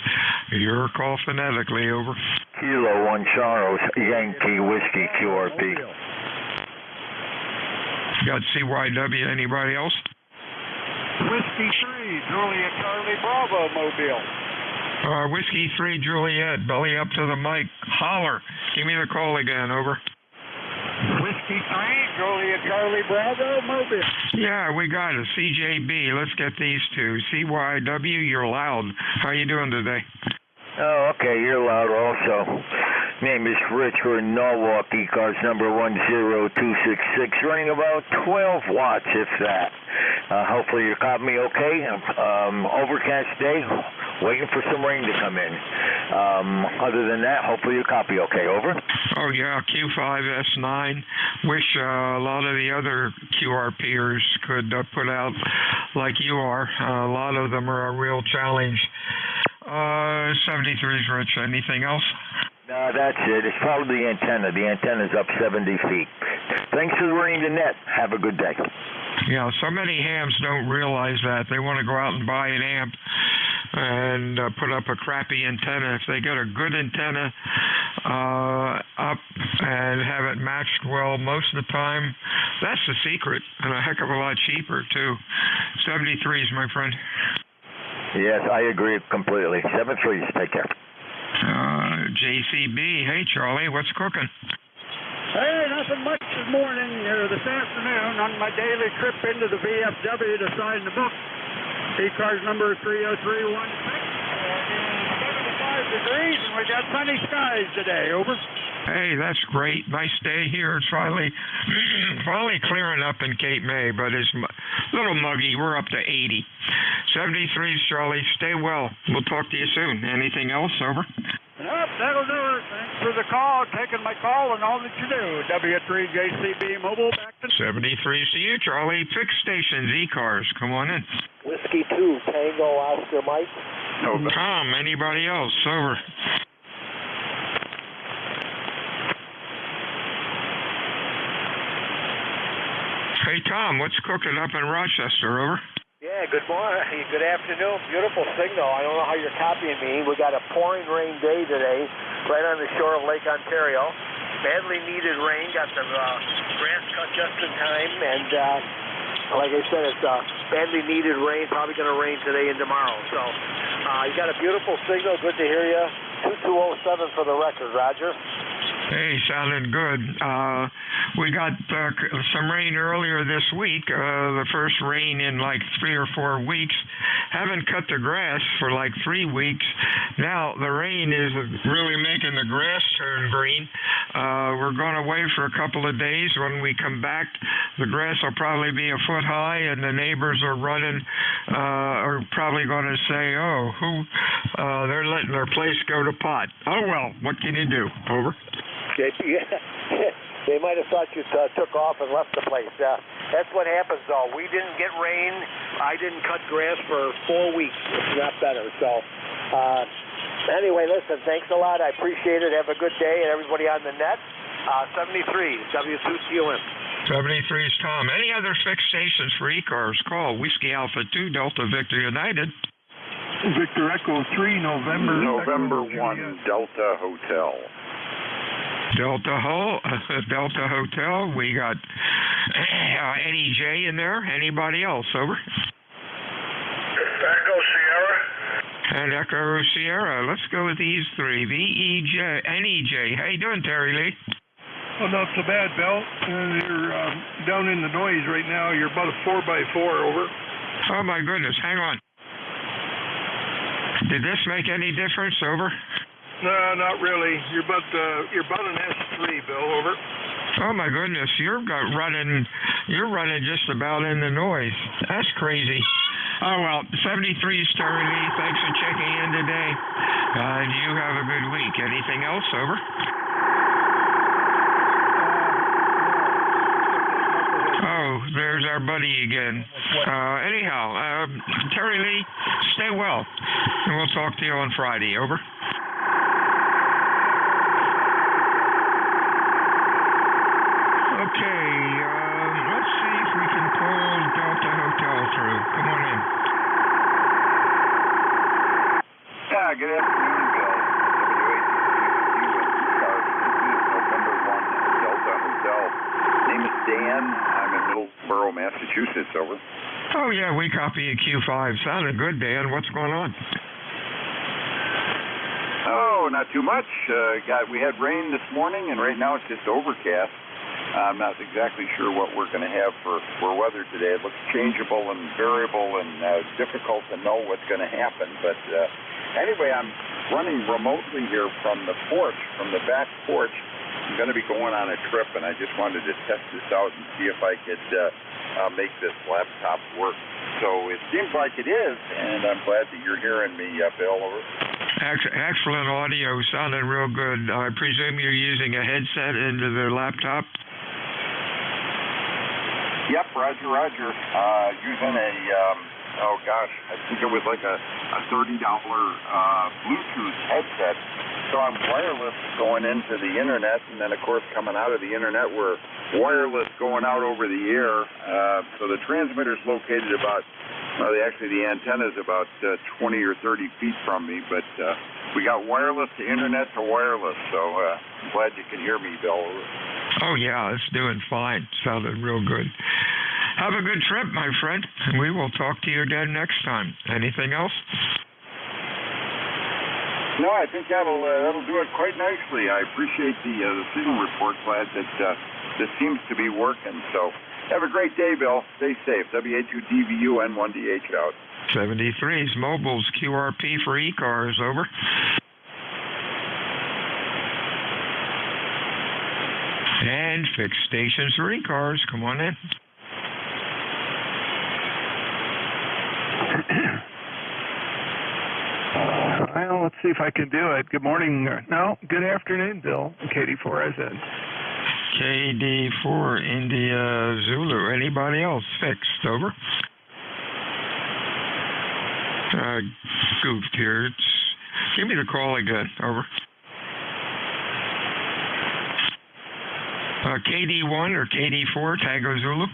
Your call phonetically, over. Kilo 1 Charles, Yankee Whiskey, QRP. Got CYW, anybody else? Whiskey 3, Juliet Charlie Bravo, Mobile. Whiskey 3, Juliet, belly up to the mic. Holler. Give me the call again, over. Whiskey 3, Juliet Charlie Bravo, Mobile. Yeah, we got it. CJB. Let's get these two. CYW, you're loud. How you doing today? Oh, okay, you're loud also. Name is Rich. We're in Norwalk, ECARS number 10266, running about 12 watts, if that. Hopefully you caught me okay. Overcast day, waiting for some rain to come in. Other than that, hopefully you copy okay, over. Oh, yeah, Q5S9. Wish a lot of the other QRPers could put out like you are. A lot of them are a real challenge. 73's, Rich. Anything else? No, that's it. It's probably the antenna. The antenna's up 70 feet. Thanks for running the net. Have a good day. Yeah, so many hams don't realize that. They want to go out and buy an amp and put up a crappy antenna. If they get a good antenna up and have it matched well most of the time, that's the secret, and a heck of a lot cheaper, too. 73's, my friend. Yes, I agree completely. 73's. Take care. JCB. Hey, Charlie, what's cooking? Hey, nothing much this morning or this afternoon on my daily trip into the VFW to sign the book. ECARS number 30316. 75 degrees, and we got sunny skies today, over. Hey, that's great. Nice day here. It's finally clearing up in Cape May, but it's a little muggy. We're up to 80. 73's, Charlie. Stay well. We'll talk to you soon. Anything else, over? Yep, that'll do it. Thanks for the call, taking my call, and all that you do. W3JCB Mobile, back to 73's to you, Charlie. Fix stations, ECARS. Come on in. Whiskey 2, Tango, Oscar, Mike. Oh, Tom, anybody else? Over. Hey, Tom, what's cooking up in Rochester, over? Yeah, good morning. Good afternoon. Beautiful signal. I don't know how you're copying me. We got a pouring rain day today, right on the shore of Lake Ontario. Badly needed rain. Got the grass cut just in time, and like I said, it's badly needed rain. Probably going to rain today and tomorrow. So you got a beautiful signal. Good to hear you. 2207 for the record, Roger. Hey, sounding good. We got some rain earlier this week, the first rain in like 3 or 4 weeks. Haven't cut the grass for like 3 weeks. Now the rain is really making the grass turn green. We're going away for a couple of days. When we come back, the grass will probably be a foot high, and the neighbors are probably going to say, they're letting their place go to pot. Oh, well, what can you do? Over. They might have thought you took off and left the place. That's what happens, though. We didn't get rain. I didn't cut grass for 4 weeks, if not better. So, anyway, listen, thanks a lot. I appreciate it. Have a good day, and everybody on the net. 73, W2US. 73 is Tom. Any other fixed stations for ECARS? Call Whiskey Alpha 2 Delta Victor United. Victor Echo 3, November 1, Delta Hotel. Delta Hotel. We got NJ in there. Anybody else? Over. Echo Sierra. And Echo Sierra. Let's go with these three. NEJ. How you doing, Terry Lee? Well, not so bad, Bill. You're down in the noise right now. You're about a 4x4, over. Oh, my goodness. Hang on. Did this make any difference? Over. No, not really. You're about an S3, Bill. Over. Oh my goodness, you're running just about in the noise. That's crazy. Oh well, 73's Terry Lee. Thanks for checking in today. And you have a good week. Anything else? Over. Oh, there's our buddy again. Anyhow, Terry Lee, stay well, and we'll talk to you on Friday. Over. Okay, let's see if we can pull Delta Hotel through. Come on in. Yeah, good afternoon, Bill. November 1, Delta Hotel. Name is Dan. I'm in Middleborough, Massachusetts. Over. Oh, yeah, we copy a Q5. Sounded good, Dan. What's going on? Oh, not too much. We had rain this morning, and right now it's just overcast. I'm not exactly sure what we're going to have for weather today. It looks changeable and variable and difficult to know what's going to happen. But anyway, I'm running remotely here from the porch, from the back porch. I'm going to be going on a trip, and I just wanted to test this out and see if I could make this laptop work. So it seems like it is, and I'm glad that you're hearing me, Bill. Over. Excellent audio. Sounded real good. I presume you're using a headset into the laptop? Yep, Roger. Using a, I think it was like a $30 Bluetooth headset. So I'm wireless going into the internet, and then, of course, coming out of the internet, we're wireless going out over the air. So the transmitter's located about, the antenna's about 20 or 30 feet from me, but we got wireless to internet to wireless, so I'm glad you can hear me, Bill. Oh, yeah, it's doing fine. Sounded real good. Have a good trip, my friend, and we will talk to you again next time. Anything else? No, I think that'll do it quite nicely. I appreciate the signal report. Glad that this seems to be working. So have a great day, Bill. Stay safe. WA2DVU N1DH out. 73's Mobile's QRP for ECARS. Over. And fixed stations for ECARS. Come on in. Well, let's see if I can do it. Good morning. No, good afternoon, Bill. KD4SN. KD4 India Zulu. Anybody else? Fixed. Over. Goofed here. Give me the call again. Over. KD1 or KD4 Tango Zulu.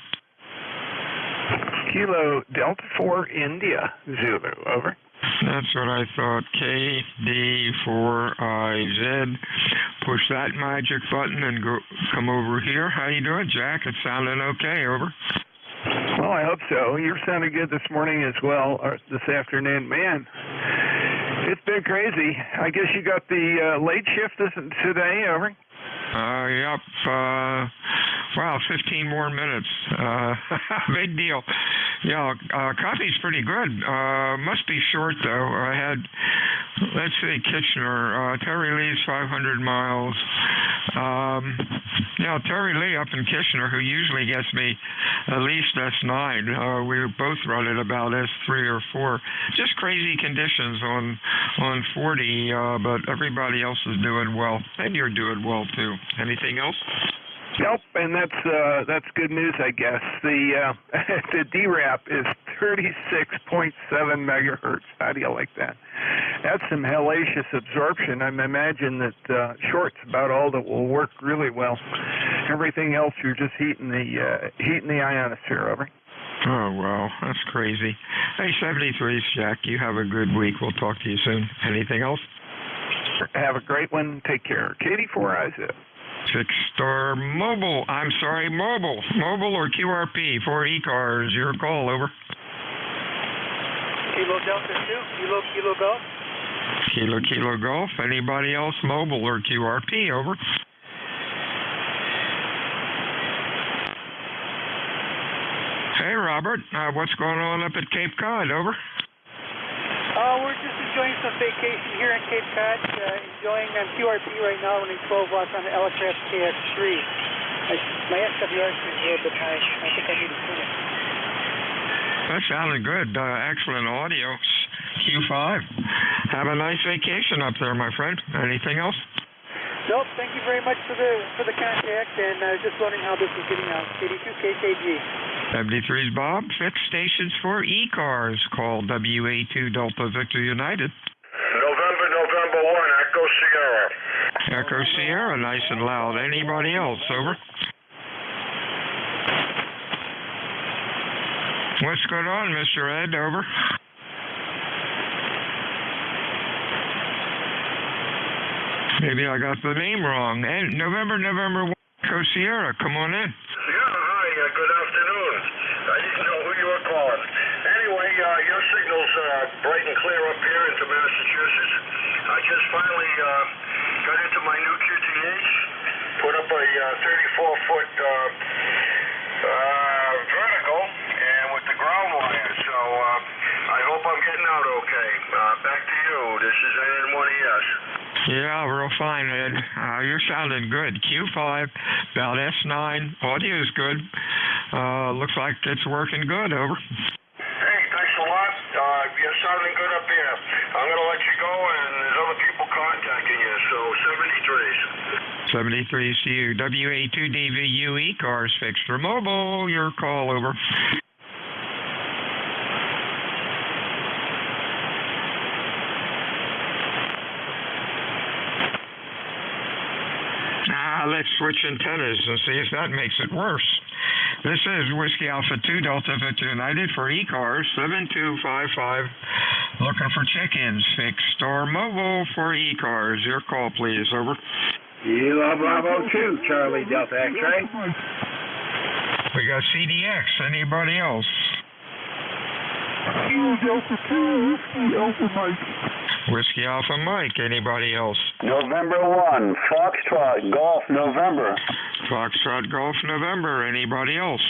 Kilo Delta 4 India Zulu. Over. That's what I thought. KD4IZ. Push that magic button and come over here. How you doing, Jack? It's sounding okay. Over. Well, I hope so. You're sounding good this morning as well, or this afternoon. Man, it's been crazy. I guess you got the late shift today. Over. Yep. Wow, 15 more minutes. Big deal. Yeah, coffee's pretty good. Must be short, though. I had, let's see, Kitchener. Terry Lee's 500 miles. Yeah, Terry Lee up in Kitchener, who usually gets me at least S9. We both run at about S3 or 4. Just crazy conditions on 40, but everybody else is doing well. And you're doing well, too. Anything else? Nope, and that's good news, I guess. The DRAP is 36.7 megahertz. How do you like that? That's some hellacious absorption. I imagine that short's about all that will work really well. Everything else, you're just heating the ionosphere. Over. Oh, wow, that's crazy. Hey, 73's Jack, you have a good week. We'll talk to you soon. Anything else? Have a great one. Take care. Katie, 4 eyes up. Six-star mobile. I'm sorry, mobile. Mobile or QRP for ECARS. Your call, over. Kilo Delta 2, Kilo Golf. Kilo Golf. Anybody else, mobile or QRP, over. Hey, Robert. What's going on up at Cape Cod, over? We're just enjoying some vacation here in Cape Cod. Enjoying QRP right now, running 12 watts on the Electrap KX3. My SWR is a little bit high. I think I need to tune it. That sounded good. Excellent audio. Q5. Have a nice vacation up there, my friend. Anything else? Nope. Thank you very much for the contact, and just wondering how this is getting out. 82 KKG. 73's Bob, fixed stations for ECARS. Call WA2 Delta Victor United. November 1, Echo Sierra. Echo Sierra, nice and loud. Anybody else, over? What's going on, Mr. Ed, over? Maybe I got the name wrong. And November 1, Echo Sierra, come on in. Yeah, hi, good afternoon. I didn't know who you were calling. Anyway, your signal's bright and clear up here into Massachusetts. I just finally got into my new QTH, put up a 34-foot vertical, and with the ground wire, so I hope I'm getting out okay. Back to you. This is N1ES. Yeah, real fine, Ed. You're sounding good. Q5, about S9. Audio's good. Looks like it's working good, over. Hey, thanks a lot. You're sounding good up here. I'm going to let you go, and there's other people contacting you, so 73s. 73s to you. WA2DVU ECARS fixed for mobile. Your call, over. Let's switch antennas and see if that makes it worse. This is Whiskey Alpha 2 Delta Victor United for ECARS 7255. Looking for check-ins, fixed or mobile for ECARS. Your call, please. Over. Kilo Bravo 2, Charlie Delta X-ray. We got CDX. Anybody else? Kilo Delta 2, Whiskey Alpha Mike. Whiskey Alpha Mike. Anybody else? November 1, Foxtrot Golf November. Foxtrot Golf November. Anybody else?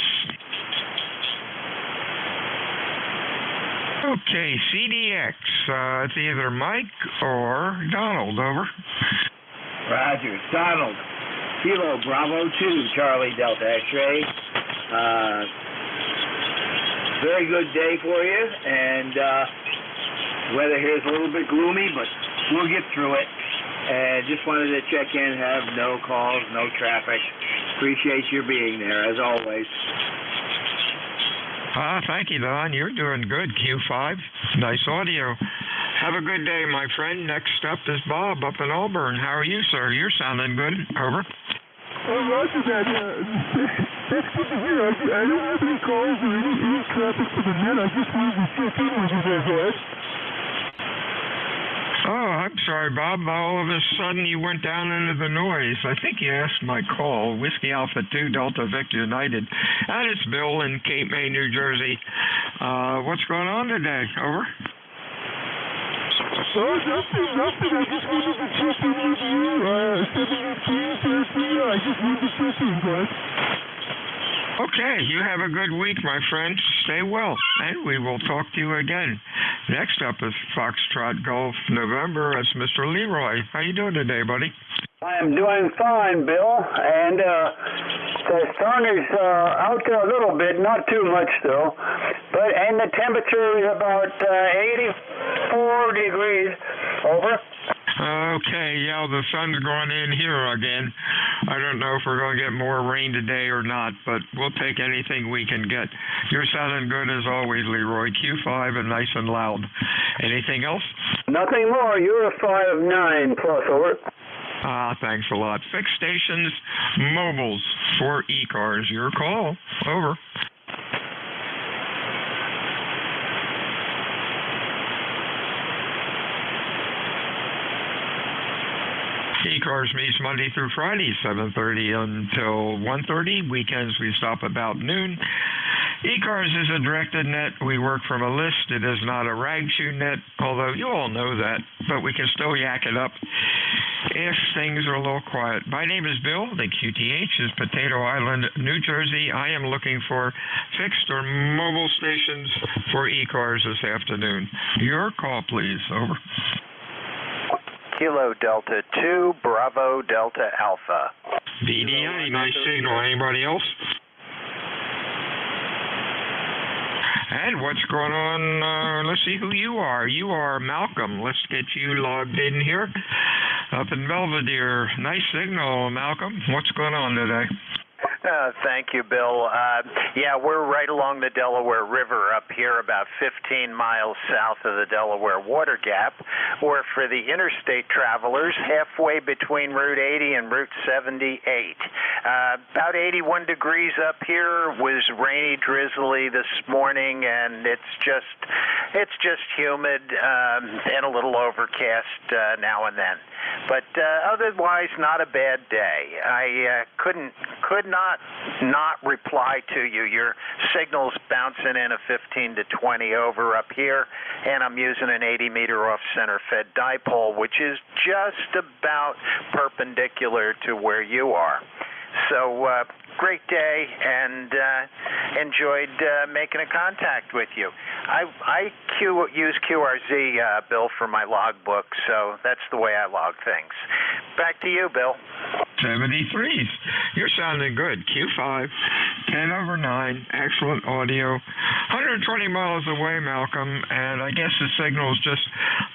Okay, CDX. It's either Mike or Donald, over. Roger. Donald. Kilo Bravo 2, Charlie Delta X-ray. Very good day for you, and weather here is a little bit gloomy, but we'll get through it. And just wanted to check in, have no calls, no traffic. Appreciate your being there, as always. Thank you, Don. You're doing good, Q5. Nice audio. Have a good day, my friend. Next up is Bob up in Auburn. How are you, sir? You're sounding good. Over. Roger that. That's good to hear. I don't have any calls or any traffic for the net. I just wanted to check in with you there, guys. Oh, I'm sorry, Bob. All of a sudden you went down into the noise. I think you asked my call. Whiskey Alpha 2 Delta Victor United. And it's Bill in Cape May, New Jersey. What's going on today? Over. Nothing. I just wanted to check in with you. 71833. I just wanted to check in, guys. Okay, you have a good week, my friend. Stay well, and we will talk to you again. Next up is Foxtrot Golf November. It's Mr. Leroy. How you doing today, buddy? I'm doing fine, Bill, and the sun is out there a little bit, not too much though, and the temperature is about 84 degrees. Over. Okay, yeah, the sun's going in here again. I don't know if we're going to get more rain today or not, but we'll take anything we can get. You're sounding good as always, Leroy. Q5 and nice and loud. Anything else? Nothing more. You're a 5'9" plus, over. Thanks a lot. Fixed stations, mobiles for ECARS. Your call. Over. ECARS meets Monday through Friday, 7:30 until 1:30. Weekends we stop about noon. ECARS is a directed net. We work from a list. It is not a rag shoe net, although you all know that, but we can still yak it up if things are a little quiet. My name is Bill. The QTH is Potato Island, New Jersey. I am looking for fixed or mobile stations for ECARS this afternoon. Your call, please. Over. Kilo Delta 2, Bravo Delta Alpha. BDA, nice signal. Anybody else? And what's going on? Let's see who you are. You are Malcolm. Let's get you logged in here. Up in Belvedere. Nice signal, Malcolm. What's going on today? Thank you, Bill. Yeah, we're right along the Delaware River up here, about 15 miles south of the Delaware Water Gap, or for the interstate travelers, halfway between Route 80 and Route 78. About 81 degrees up here. Was rainy, drizzly this morning, and it's just humid and a little overcast now and then. But otherwise, not a bad day. I could not reply to you. Your signal's bouncing in a 15 to 20 over up here, and I'm using an 80-meter off-center fed dipole, which is just about perpendicular to where you are. So great day, and enjoyed making a contact with you. I use QRZ, Bill, for my logbook, so that's the way I log things. Back to you, Bill. 73s. You're sounding good. Q5, 10 over 9, excellent audio. 120 miles away, Malcolm, and I guess the signal's just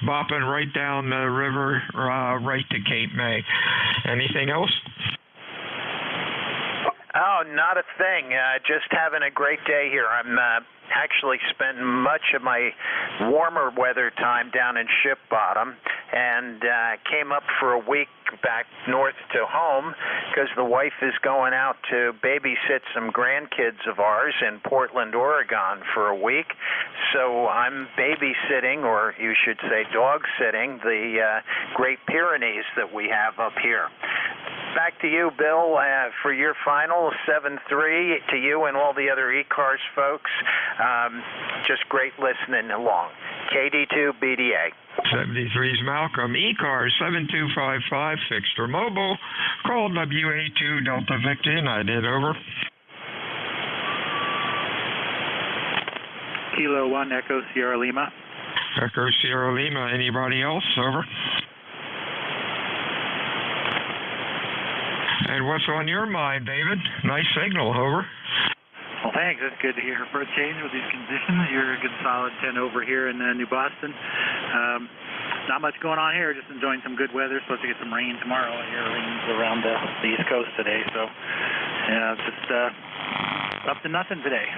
bopping right down the river, right to Cape May. Anything else? Oh, not a thing. Just having a great day here. I'm actually spent much of my warmer weather time down in Ship Bottom, and came up for a week back north to home because the wife is going out to babysit some grandkids of ours in Portland, Oregon for a week. So I'm babysitting, or you should say dog sitting, the Great Pyrenees that we have up here. Back to you, Bill, for your final 7-3 to you and all the other ECARS folks. Just great listening along. KD2 BDA. 73's Malcolm. ECARS 7255, fixed or mobile. Call WA2 Delta Victor United. Over. Kilo 1 Echo Sierra Lima. Echo Sierra Lima. Anybody else? Over. And what's on your mind, David? Nice signal. Over. Well, thanks. That's good to hear. For a change with these conditions, you're a good solid 10 over here in New Boston. Not much going on here. Just enjoying some good weather. Supposed to get some rain tomorrow. I hear rain's around the East Coast today. So, yeah, just up to nothing today.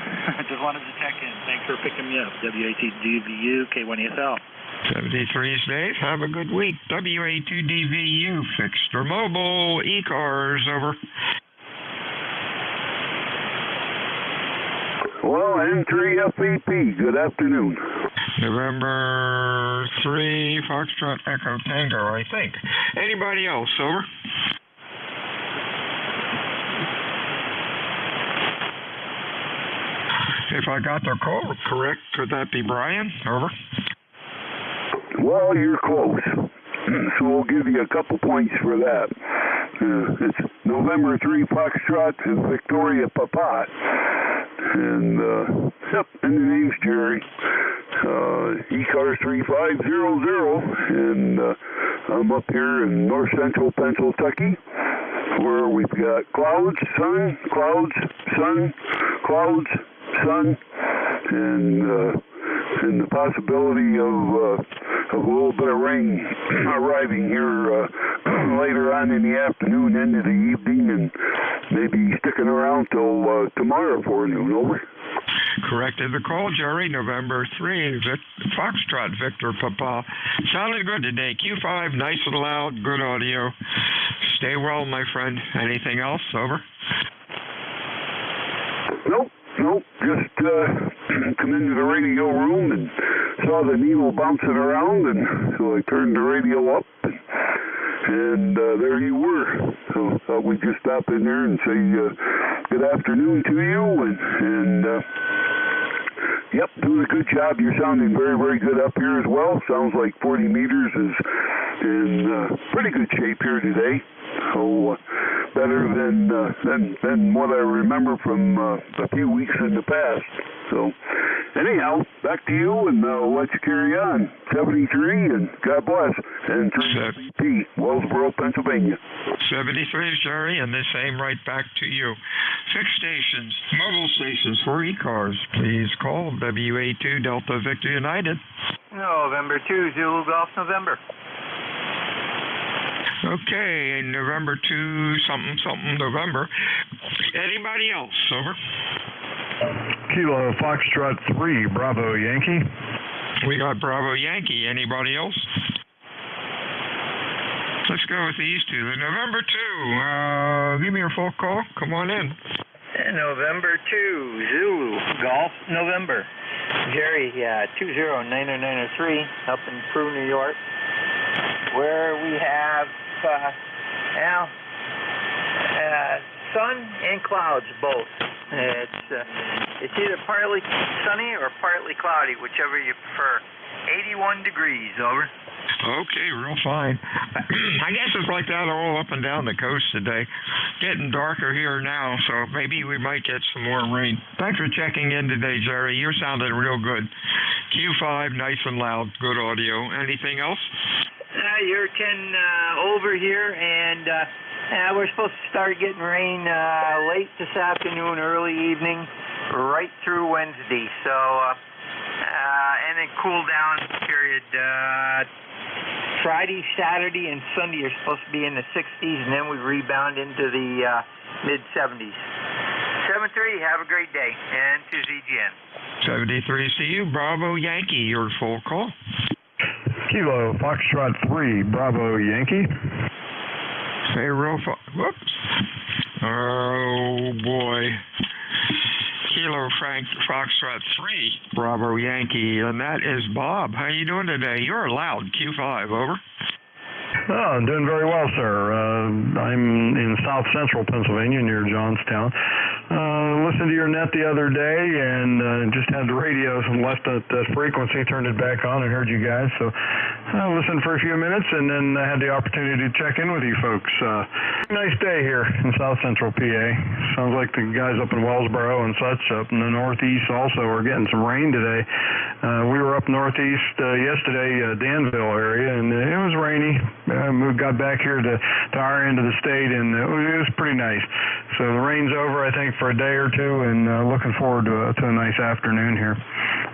Just wanted to check in. Thanks for picking me up. WA2DVU K1ESL. 73's Dave. Have a good week. WA2DVU, fixed or mobile. ECARS. Over. Well, N3FEP, good afternoon. November 3, Foxtrot Echo Tango, I think. Anybody else? Over. If I got the call correct, could that be Brian? Over. Well, you're close. So we'll give you a couple points for that. It's November 3 Foxtrot and Victoria Papa. And, yep, and the name's Jerry. ECARS 3500. And I'm up here in north central Pennsylvania, where we've got clouds, sun, clouds, sun, clouds, sun, and the possibility of a little bit of rain arriving here later on in the afternoon, into the evening, and maybe sticking around till tomorrow forenoon. Over. Corrected the call, Jerry. November 3, Foxtrot, Victor Papa. Sounded good today. Q5, nice and loud, good audio. Stay well, my friend. Anything else? Over. Nope, just come into the radio room and saw the needle bouncing around, and so I turned the radio up, and there you were. So thought we'd just stop in there and say good afternoon to you, and yep, doing a good job. You're sounding very, very good up here as well. Sounds like 40 meters is in pretty good shape here today. So better than what I remember from a few weeks in the past. So anyhow, back to you, and let's carry on. 73, and God bless. And 3CP, Wellsboro, Pennsylvania. 73 is Jerry, and the same right back to you. Fixed stations, mobile stations for ECARS, please call WA2 Delta Victor United. November 2, Zulu Golf, November. Okay, November 2, something, November. Anybody else? Over. Kilo Foxtrot 3, Bravo Yankee. We got Bravo Yankee. Anybody else? Let's go with these two. The November 2, give me your full call. Come on in. November 2, Zulu Golf, November. Jerry, 209093, up in Prue, New York, where we have sun and clouds both. It's either partly sunny or partly cloudy, whichever you prefer. 81 degrees, over. Okay, real fine. I guess it's like that all up and down the coast today. Getting darker here now, so maybe we might get some more rain. Thanks for checking in today, Jerry. You're sounding real good. Q5, nice and loud, good audio. Anything else? You're 10 over here, and we're supposed to start getting rain late this afternoon, early evening, right through Wednesday. So, and then cool down period. Friday, Saturday, and Sunday are supposed to be in the 60s, and then we rebound into the mid-70s. 7-3, have a great day, and to ZGN. 73 to you, Bravo Yankee, your full call. Kilo Foxtrot 3, Bravo Yankee. Say whoops. Oh, boy. Kilo Foxtrot 3, Bravo Yankee, and that is Bob. How you doing today? You're loud. Q5, over. Oh, I'm doing very well, sir. I'm in south central Pennsylvania near Johnstown. Listened to your net the other day and just had the radio left at that frequency, turned it back on and heard you guys. So I listened for a few minutes and then I had the opportunity to check in with you folks. Nice day here in south central PA. Sounds like the guys up in Wellsboro and such up in the northeast also are getting some rain today. We were up northeast yesterday, Danville area, and it was rainy. We got back here to our end of the state, and it was pretty nice. So the rain's over, I think, for a day or two, and looking forward to a nice afternoon here.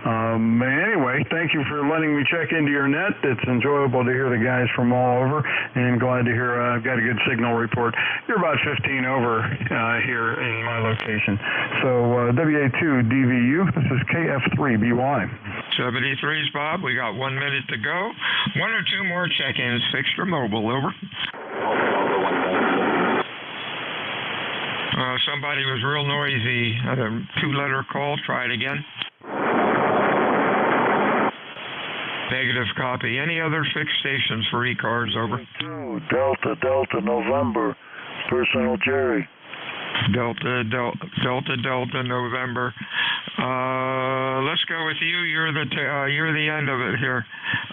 Anyway, thank you for letting me check into your net. It's enjoyable to hear the guys from all over, and glad to hear I've got a good signal report. You're about 15 over here in my location. So WA2DVU, this is KF3BY. 73's Bob. We got 1 minute to go. One or two more check-ins. Fixed or mobile, over. Somebody was real noisy. Had a two-letter call. Try it again. Negative copy. Any other fixed stations for ECARS, over? Delta, November. Personal Jerry. Delta, November. Let's go with you. You're the end of it here.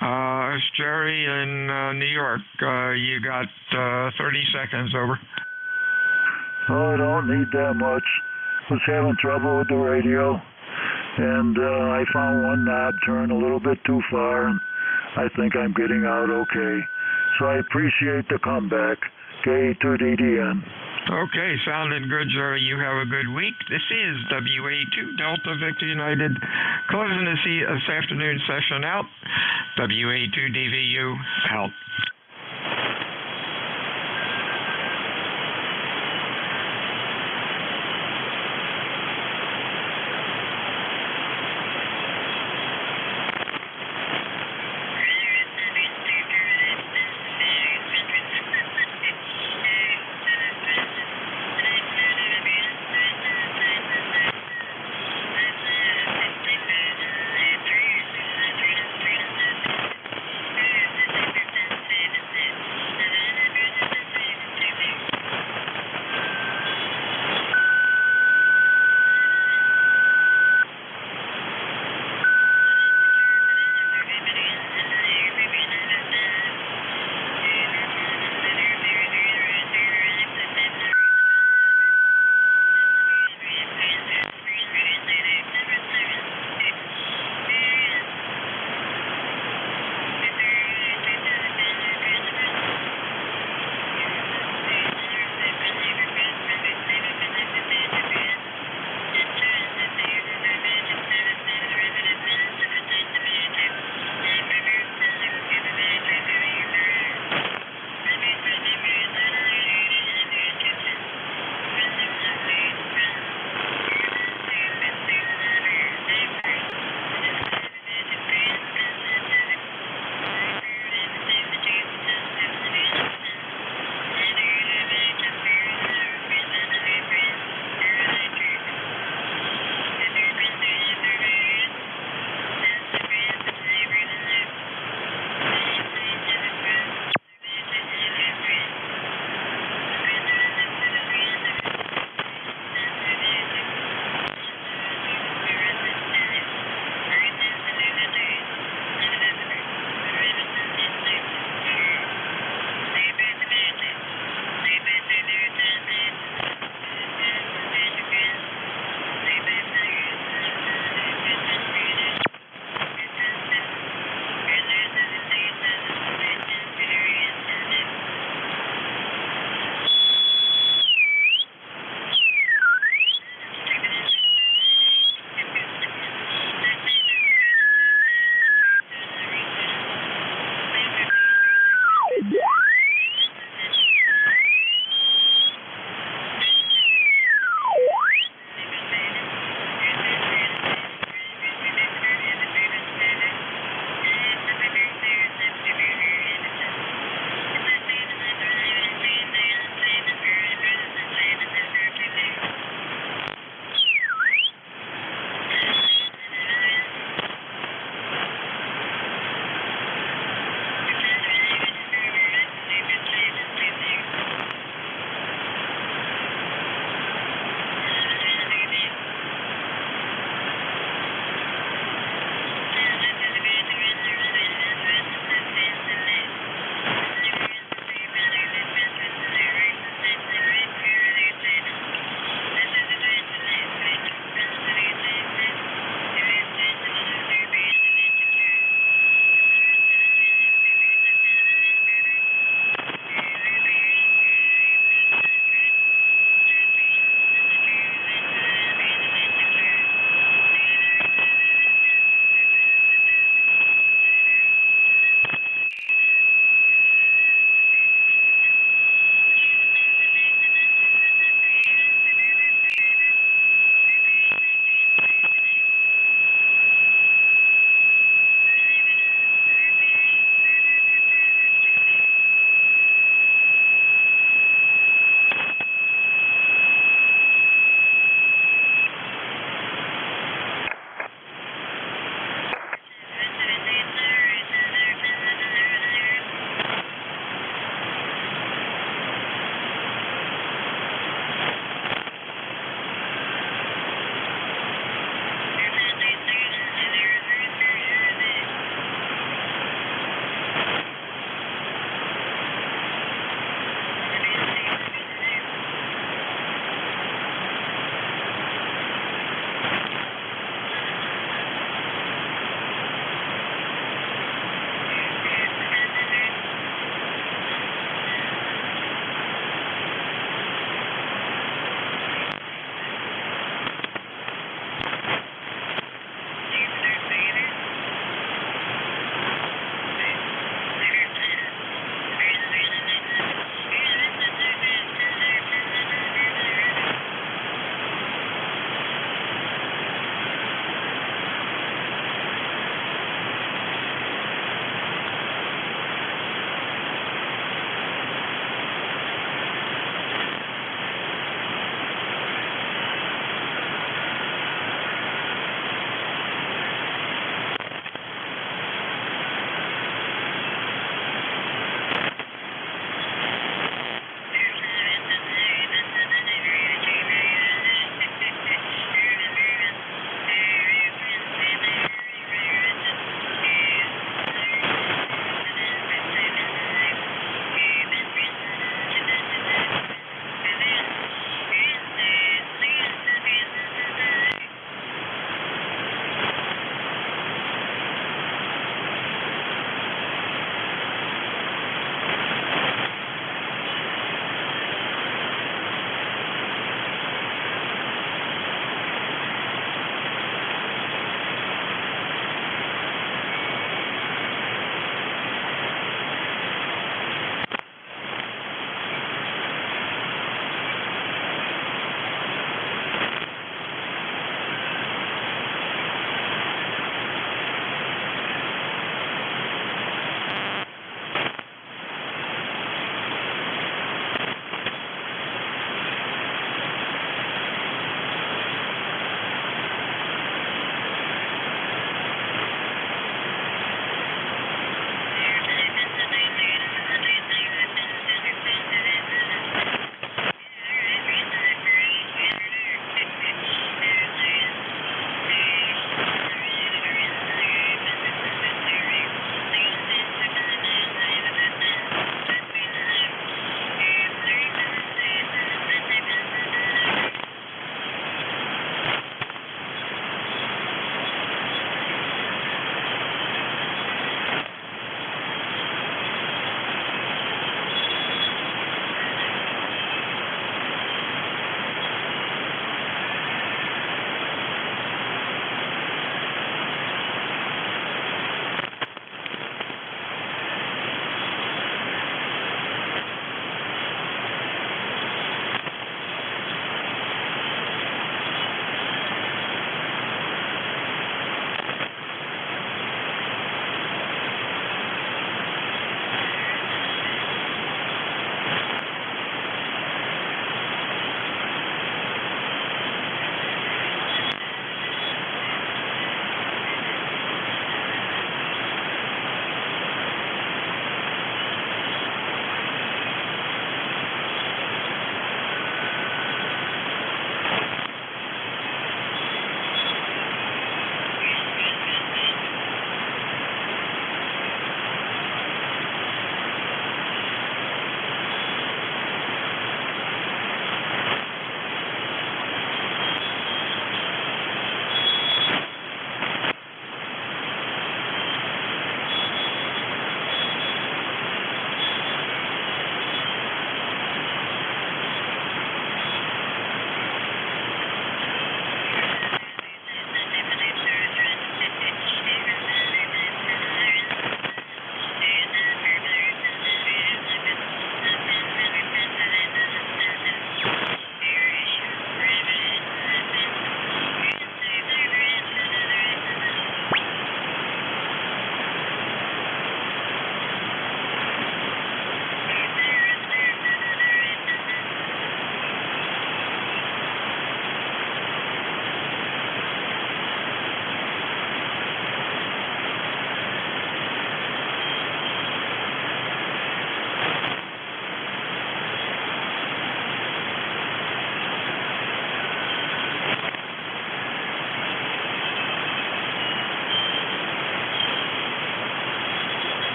It's Jerry in New York. You got 30 seconds, over. Oh, I don't need that much. Was having trouble with the radio, and I found one knob turned a little bit too far, and I think I'm getting out okay. So I appreciate the comeback. K2DDN. Okay, sounding good, Jerry. You have a good week. This is WA2 Delta Victor United closing this afternoon session out. WA2DVU out.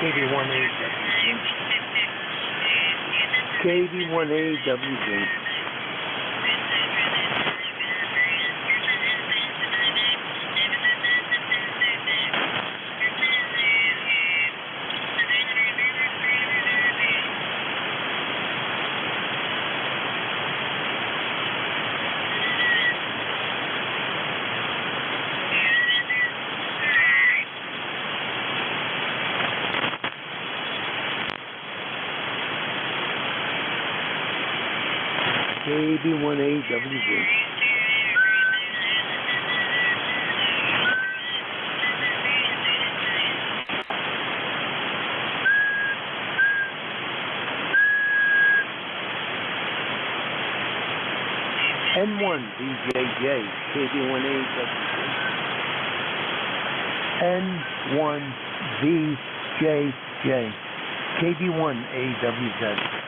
KB1AWZ. KB1AWZ. KB1AWZ. N1VJJ, KB1AWZ. N1VJJ, KB1AWZ.